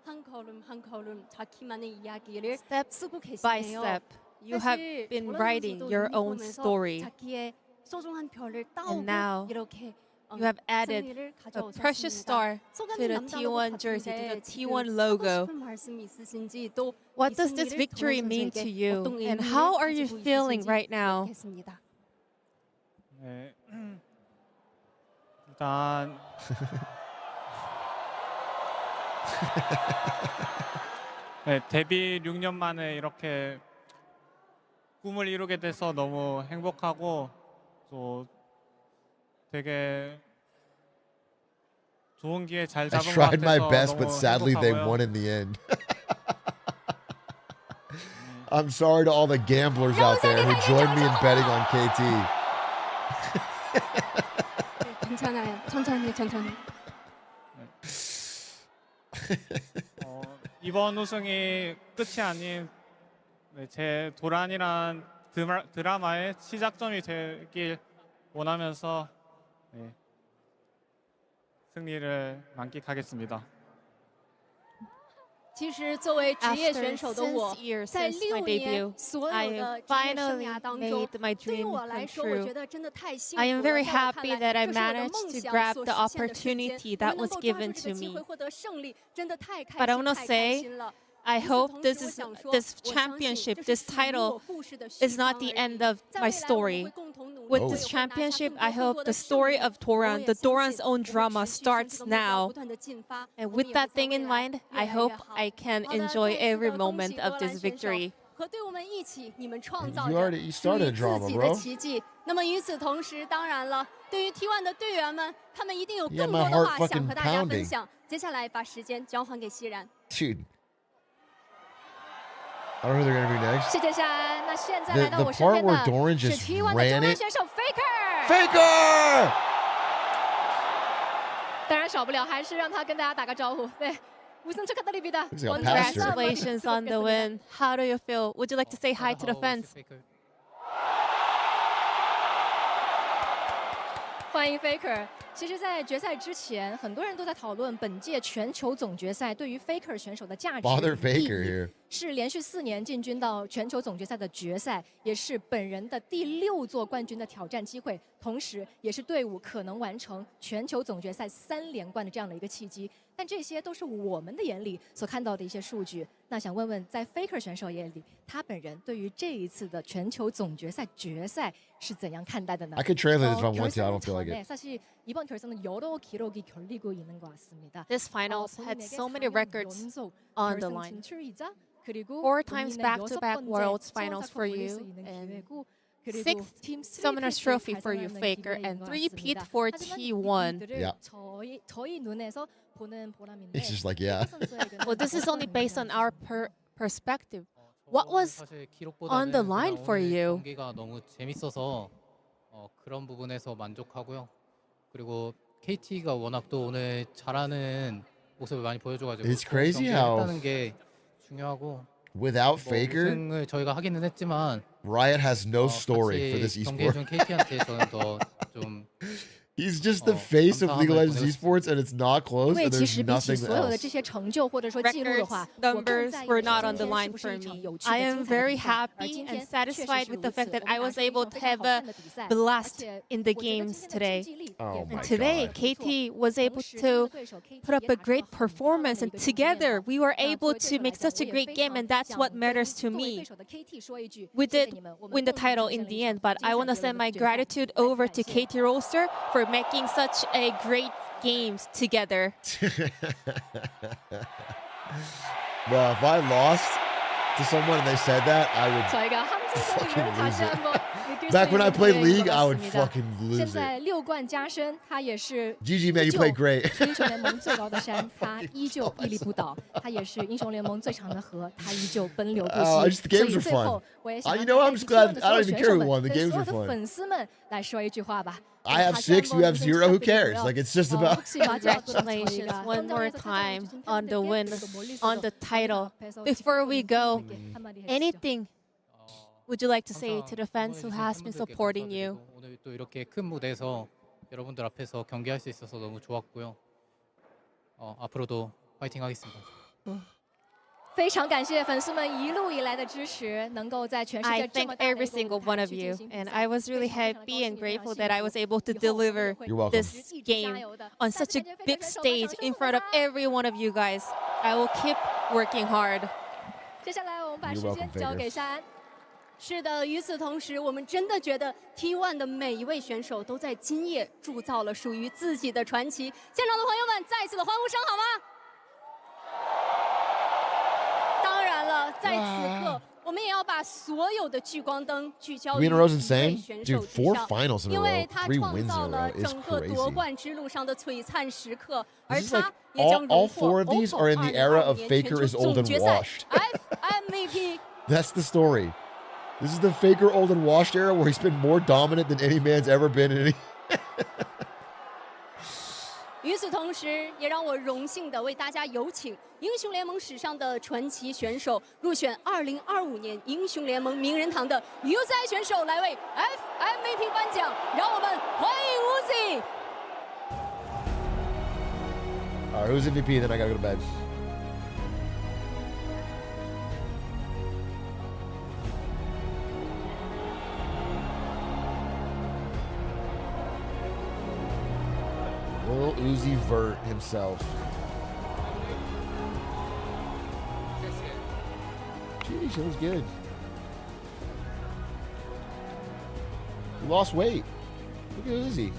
한 걸음 한 걸음 자기만의 이야기를 Step 쓰고 계시네요. by step, you have been writing your own story. 자기의 소중한 별을 And 따오고 now 이렇게 you have added a precious star to the T1 jersey, to the T1 logo. What does this victory mean to you, and how are you feeling right now? 네, 일단 네, 데뷔 6년 만에 이렇게 꿈을 이루게 돼서 너무 행복하고 또 되게 좋은 기회 잘 I 잡은 것 tried my 같아서 best, but 너무 sadly they 행복하고요. won in the end. I'm sorry to all the gamblers out there who joined me in betting on KT. 괜찮아요. 천천히. 이번 우승이 끝이 아닌 제 도란이란 드라마의 시작점이 되길 원하면서 승리를 만끽하겠습니다. 其实作为职业选手的我，在6年所有的职业生涯当中，对于我来说，我觉得真的太幸福了。 I am very happy that I 这是我的梦 managed to 想 grab 所 the 实现的瞬间。 opportunity 我 that 们能 was 够抓住 given 这 to 个机 me. 会，获得胜利，真的太开 But I 心 want to 太开 say, 心了。 I 与此 hope 同 this 时，我 is 想说， this 我相信 championship, 这 this 是属于我 title 故事的序 is not 章 the 而已。 end of 在 my 未来，我们会 story. 共同努力， With 我 this 也会拿下 championship, 更 I 多 hope 更多 the 的胜 story 利。 of 我 Toran, 也 the 相 Doran's 信 own 我们 drama 持续向 starts 这个目标 now. 不断地进发，我 And 们 with 也会 that 在 thing 未 in 来 mind, 越 I 来 hope 越好。 I can 好的， enjoy 再次 every 的恭 moment 喜 of 多 this 兰选手 victory. 和队伍们一起，你们创 You 造着 already 属于 started a 自 drama, 己的 bro. 奇迹。那么与此同时，当然了，对于 T1 的队员们，他们一定有 Yeah, 更 my 多的 heart 话想 fucking 和大家分 pounding. 享。接下来把时间交还给熙然。 Dude. I don't know who they're going to be next. 谢谢夏安。那现在 The- 来到 the 我身 part 边 where 的 Doran 是 just T1 的 ran 中 it 文选手 Faker。 Faker! 当然少不了还是让他跟大家打个招呼。对，우승 축하드립니다. Looks like a pastor. Congratulations on the win. How do you feel? Would you like to say hi to the fans? 欢迎 Faker。其实，在决赛之前，很多人都在讨论本届全球总决赛对于 Faker 选手的价值 Father 与意 Faker 义。 here. 是连续4年进军到全球总决赛的决赛，也是本人的第6座冠军的挑战机会，同时也是队伍可能完成全球总决赛3连冠的这样的一个契机。但这些都是我们的眼里所看到的一些数据。那想问问，在 Faker 选手眼里，他本人对于这一次的全球总决赛决赛是怎样看待的呢？ I could translate this if I want to. I don't feel like it. 사실 이번 결선은 여러 기록이 결리고 있는 것 같습니다. This finals had 본인에게 so many 4년 records 연속 on the 결승 line. 진출이자 그리고 4 times 본인의 back-to-back 6번째 Worlds 수원 finals 사건 for 올릴 수 you, 있는 and 기회고, 그리고 6th 팀 Summoner's 3-peat을 Trophy for you, 달성하는 Faker, 기회인 and 것 3-peat 같습니다. for 하지만 T1. 이 Yeah. 경기들을 저희 눈에서 보는 보람인데 It's just like, yeah. Well, this is only based on our perspective. What was on the line for you? 경기가 너무 재밌어서 그런 부분에서 만족하고요. 그리고 KT가 워낙 또 오늘 잘하는 모습을 많이 보여줘가지고 It's crazy how 했다는 게 중요하고 without Faker, 우승을 저희가 하기는 했지만 Riot has no story for this 같이 esport. 경기해준 KT한테 저는 더 좀 He's just the face of League of Legends 감사함을 esports, and it's not 因 close, 为 and 其 there's 实比起 nothing 所有的这 else. 些成就或者说记录的话 Records, 我更 numbers 在意 were 的 not 是 on 今 the 天是 line 不是 for 一场 me. 有趣 I 的 am 精彩的 very 比赛。而 happy 今 and 天确实 satisfied 是 with 如 the 此， fact that 我 I 们 was 打出一 able 场 to 非常 have 好 a 看的比赛，而 blast 且 in the 我觉得今 games 天的竞 today. 技力 Oh 也 my 非 And 常 today, 不错。 KT was 同 able 时他们 to 的对手 KT put up 也 a 打出了 great 很漂亮 performance, 的一 and 个经验 together 哦。 we were 那作 able 为对 to 手来 make 讲， such 我 a 也 great 非 game, 常 and that's 想 what 跟 matters to 作为 me. 对手的 KT 说一句， We 谢谢 did 你们，我们 win the 共同 title 贡献 in 了 the 一场 end, but 精 I 彩 want to 绝伦 send 的 my 决赛。 gratitude 再次 over 感 to 谢。 KT Roster for making such a great games together. Bro, if I lost to someone and they said that, I would 저희가 함성 fucking 소리를 lose 다시 it. 한번 Back when I played League, I would fucking 现 lose 在 it. 6冠加身，他也是 GG man, you played great. 英雄联盟最高的山，他依旧屹立不倒；他也是英雄联盟最长的河，他依旧奔流不息。 just the 所 games 以 are 最后 fun. 我也想 You know, I'm just glad. 所 I 有 don't even 选 care 手 who 们 won. The 对 games 所 were 有的 fun. 粉丝们来说一句话吧。 I have 6, you have 0. Who cares? Like it's just about. Congratulations one more time on the win, on the title. Before we go, anything would you like to say to the fans who has been supporting you? 오늘 또 이렇게 큰 무대에서 여러분들 앞에서 경기할 수 있어서 너무 좋았고요. 앞으로도 파이팅 하겠습니다. 非常感谢粉丝们一路以来的支持，能够在全世 I 界这 thank 么大的 every 一个 single 舞 one 台 of 去 you, 进行比 and 赛 I was really 非常 happy and 非常 grateful 幸 that I 福 was able to 以后我们 deliver 会 You're welcome. this game on such a big stage in front of every one of you guys. I will keep working hard. 接下来我们把 You're 时 welcome, 间交 Faker. 给夏安。是的，与此同时，我们真的觉得 T1 的每一位选手都在今夜铸造了属于自己的传奇。现场的朋友们，再次的欢呼声好吗？当然了，在此刻，我们也要把所有的聚光灯聚焦于 Win in a row is 一 insane. 位选手 Dude, 之 4 上， finals in a 因为 row, 他 3创 wins in 造 a 了 row is 整个夺 crazy. 冠之路上的璀璨时刻，而 This is like 他也将 all 荣获 4 of these OPPO are in the era of 2025 Faker is 全球 old 总 and 决赛 washed. MVP。 That's the story. This is the Faker old and washed era where he's been more dominant than any man's ever been in any. 与此同时，也让我荣幸的为大家有请英雄联盟史上的传奇选手，入选2025年英雄联盟名人堂的 UZI 选手来为 FMVP 颁奖。让我们欢迎 Uzi。 All right, who's MVP? Then I gotta go to bed. Lil Uzi Vert himself. Geez, that was good. He lost weight. Look at Uzi.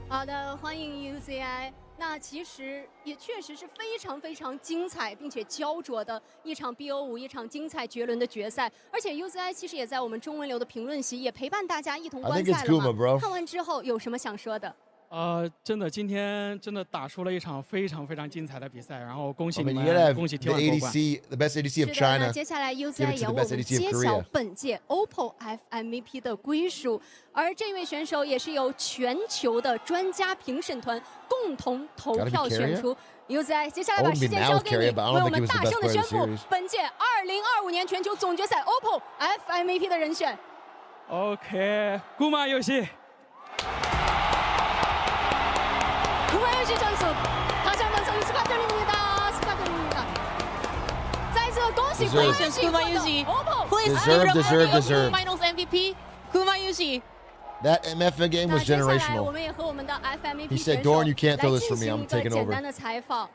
好的，欢迎 UZI。那其实也确实是非常非常精彩并且焦灼的一场 BO5，一场精彩绝伦的决赛。而且 UZI 其实也在我们中文流的评论席也陪伴大家一同观赛了嘛。看完之后有什么想说的？真的，今天真的打出了一场非常非常精彩的比赛，然后恭喜 I 你 mean, 们 you gotta have 恭喜 the T1 夺冠。 ADC, the best ADC of 是的，那 China. 接下来 Give UZI it 也 to 要 the 我 best 们 ADC 揭 of 晓 Korea. 本届 OPPO FMVP 的归属，而这位选手也是由全球的专家评审团共同投票选出。UZI， 接下来把时间交给你，为我们大声的宣布本届2025年全球总决赛 OPPO FMVP 的人选。OK， 구마 요시。 구마요시 선수 다시 한번 선수 축하드립니다. 축하드립니다. 再次恭喜 Gumayushi. Please deserve. Finals MVP. Gumayushi. That MF game was 那接下来我 generational. 们也和我们的 FMVP He said, 选手 "Doran, you can't 来 throw this 进 for me. 行 I'm 一个 taking 简 over." 单的采访。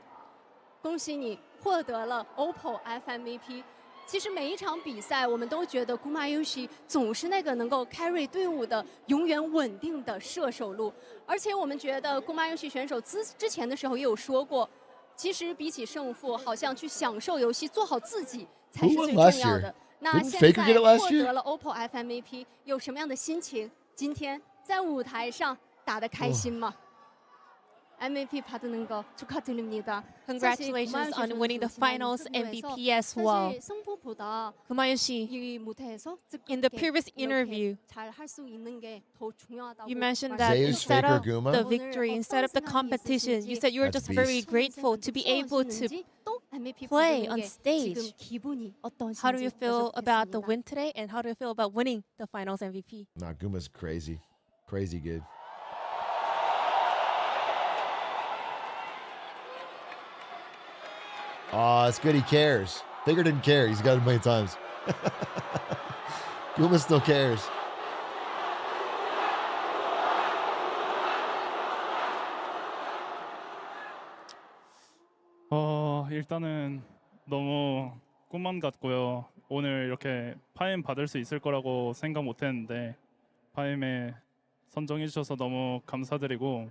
恭喜你获得了 OPPO FMVP。其实每一场比赛，我们都觉得 Gumayushi 总是那个能够 carry 队伍的永远稳定的射手路，而且我们觉得 Gumayushi 选手之前的时候也有说过，其实比起胜负，好像去享受游戏，做好自己才是最重要的。那现在获得了 OPPO FMVP， 有什么样的心情？今天在舞台上打得开心吗？ MVP 받는 거 축하드립니다. Congratulations on winning the finals MVP as well. Gumayushi, in the previous interview, you mentioned that instead of the victory, instead of the competition, you said you were just very grateful to be able to play on stage. How do you feel about the win today, and how do you feel about winning the finals MVP? Nah, Guma's crazy. Crazy good. Aw, it's good he cares. Faker didn't care. He's got it a million times. Guma still cares. 일단은 너무 꿈만 같고요. 오늘 이렇게 파임 받을 수 있을 거라고 생각 못 했는데 파임에 선정해 주셔서 너무 감사드리고,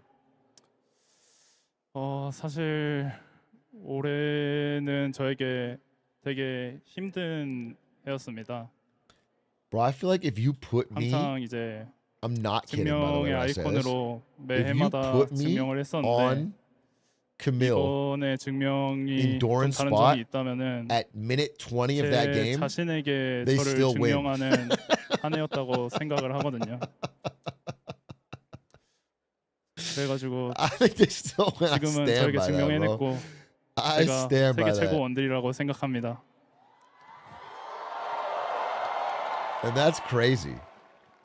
那接下来获得了 OPPO FMVP 选手来进行一个简单的采访。恭喜你获得了 OPPO FMVP，有什么样的心情？今天在舞台上打得开心吗？ 일단은 사실 올해는 저에게 되게 힘든 해였습니다. Bro, I feel like if you put me, 항상 이제 I'm not kidding by the way 증명의 when I say this. 아이콘으로 매 If you 해마다 put me 증명을 했었는데 on Camille 이번에 증명이 in 좀 Doran's 다른 spot 점이 있다면은 at minute 20 of that 제 game, 자신에게 they 저를 still win. 증명하는 한 해였다고 생각을 하거든요. 그래가지고 I think they still win. I 지금은 stand 저에게 by that, bro. 증명해냈고 I 제가 stand by 세계 최고 that. 원딜이라고 생각합니다. And that's crazy.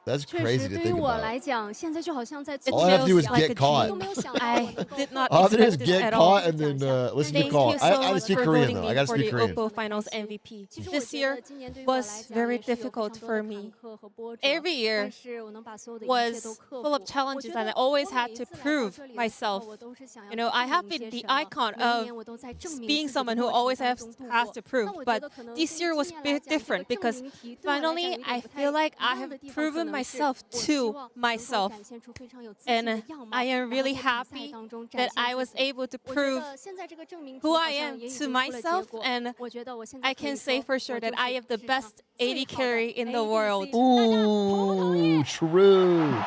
That's 确 crazy 实， to 对于 think 我 about. 来讲，现在就好像在做 All I have to do is 梦一样 get caught. 都没有想到 I 我能够 did not All I have to do is expect this get at all. caught and then listen to Thank call. you so I gotta much speak for Korean voting though. me I gotta for speak the Korean. Oppo Finals MVP. 其实我 This 觉 year 得今年对于我来 was 讲 very 也是有非 difficult 常多 for 的 me. 坎坷和波折， Every year 但是我能把所有的一切都 was 克 full of 服。我 challenges 觉 and I 得 always 我 had 每一 to 次来到 prove 这里的时候， myself. 我都是想要 You know, I 证 have 明一 been 些 the 什么。 icon 每一 of 年我都在证明 being 自己的 someone who 过程 always 当 has 中度 has 过。 to prove. 那我觉 But 得可能 this 对于 year was 今年 a 来 bit 讲，这个 different 证 because 明题对我来讲有 finally 一点 I 不太 feel like 一 I 样 have 的地方，可 proven 能是 myself 我希 to 望能够 myself. 展现出非常有自信的 And 样貌， I am 然后 really 在比赛 happy 当中展 that I 现 was 自己。 able to 我觉 prove 得现在这个证明题 who 好 I 像 am 也已 to 经出了结 myself, 果。 and 我觉得我现在 I 可以 can say 说， for 我 sure 就 that I 是 have the 史上 best 最 AD 好的 carry in the world. ADC。大家同不同意？ Ooh, true.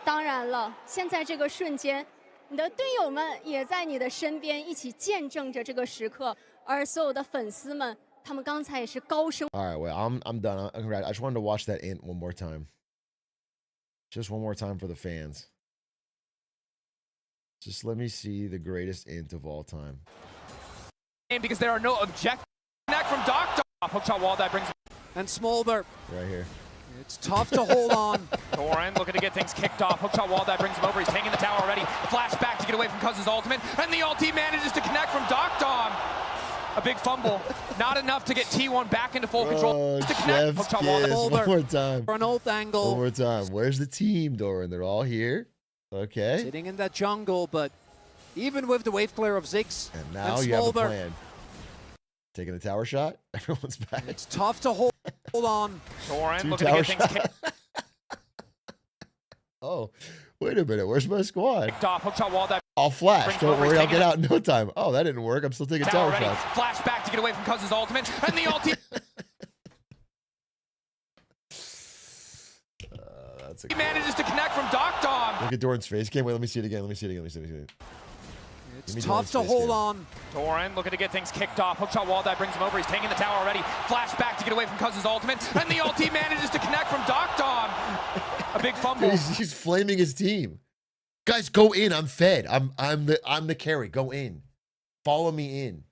当然了，现在这个瞬间，你的队友们也在你的身边，一起见证着这个时刻，而所有的粉丝们，他们刚才也是高声。 All right, well, I'm done. Congrats. I just wanted to watch that int one more time. Just one more time for the fans. Just let me see the greatest int of all time. Because there are no objectives. Connect from Doctor. Hook shot wall that brings. And Smolder. Right here. It's tough to hold on. Doran looking to get things kicked off. Hook shot wall that brings him over. He's taking the tower already. Flash back to get away from Cousins' ultimate. And the ulti manages to connect from Doctor. A big fumble. Not enough to get T1 back into full control. Oh, chef's kiss. One more time. For an ult angle. One more time. Where's the team, Doran? They're all here. Okay. Sitting in that jungle, but even with the wave clear of Ziggs And now and you have a Smolder, plan. Taking a tower shot. Everyone's back. it's tough to hold on. Doran 2 looking to tower get things shots. Oh, Wait a minute. Where's my squad? kicked off. Hook shot wall that I'll flash. brings Don't over. worry. He's I'll get taking out in no time. Oh, that didn't work. I'm still taking tower tower already. shots. Flash back to get away from Cousins' ultimate. And the ulti That's he manages to connect from Doctor. Look at Doran's face cam. Wait, let me see it again. Let me see it again. Let me see it again. It's Give me tough Doran's to face hold cam. on. Doran looking to get things kicked off. Hook shot wall that brings him over. He's taking the tower already. Flash back to get away from Cousins' ultimate. And the ulti manages to connect from Doctor. A big fumble. He's flaming his team. Guys, go in. I'm fed. I'm the carry. Go in. Follow me in.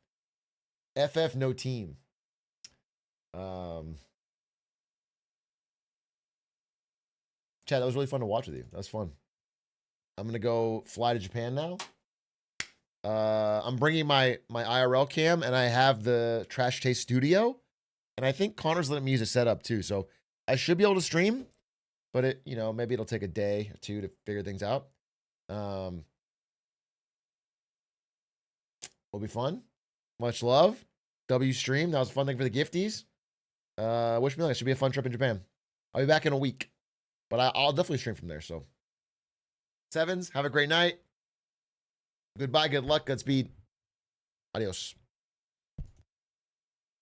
FF no team. Chad, that was really fun to watch with you. That was fun. I'm gonna go fly to Japan now. I'm bringing my IRL cam, and I have the Trash Taste Studio, and I think Connor's letting me use a setup too. So I should be able to stream, but maybe it'll take a day or two to figure things out. Will be fun. Much love. W stream. That was a fun thing for the gifties. Wish me luck. It should be a fun trip in Japan. I'll be back in a week, but I'll definitely stream from there. So, Sevens, have a great night. Goodbye. Good luck. Godspeed. Adios.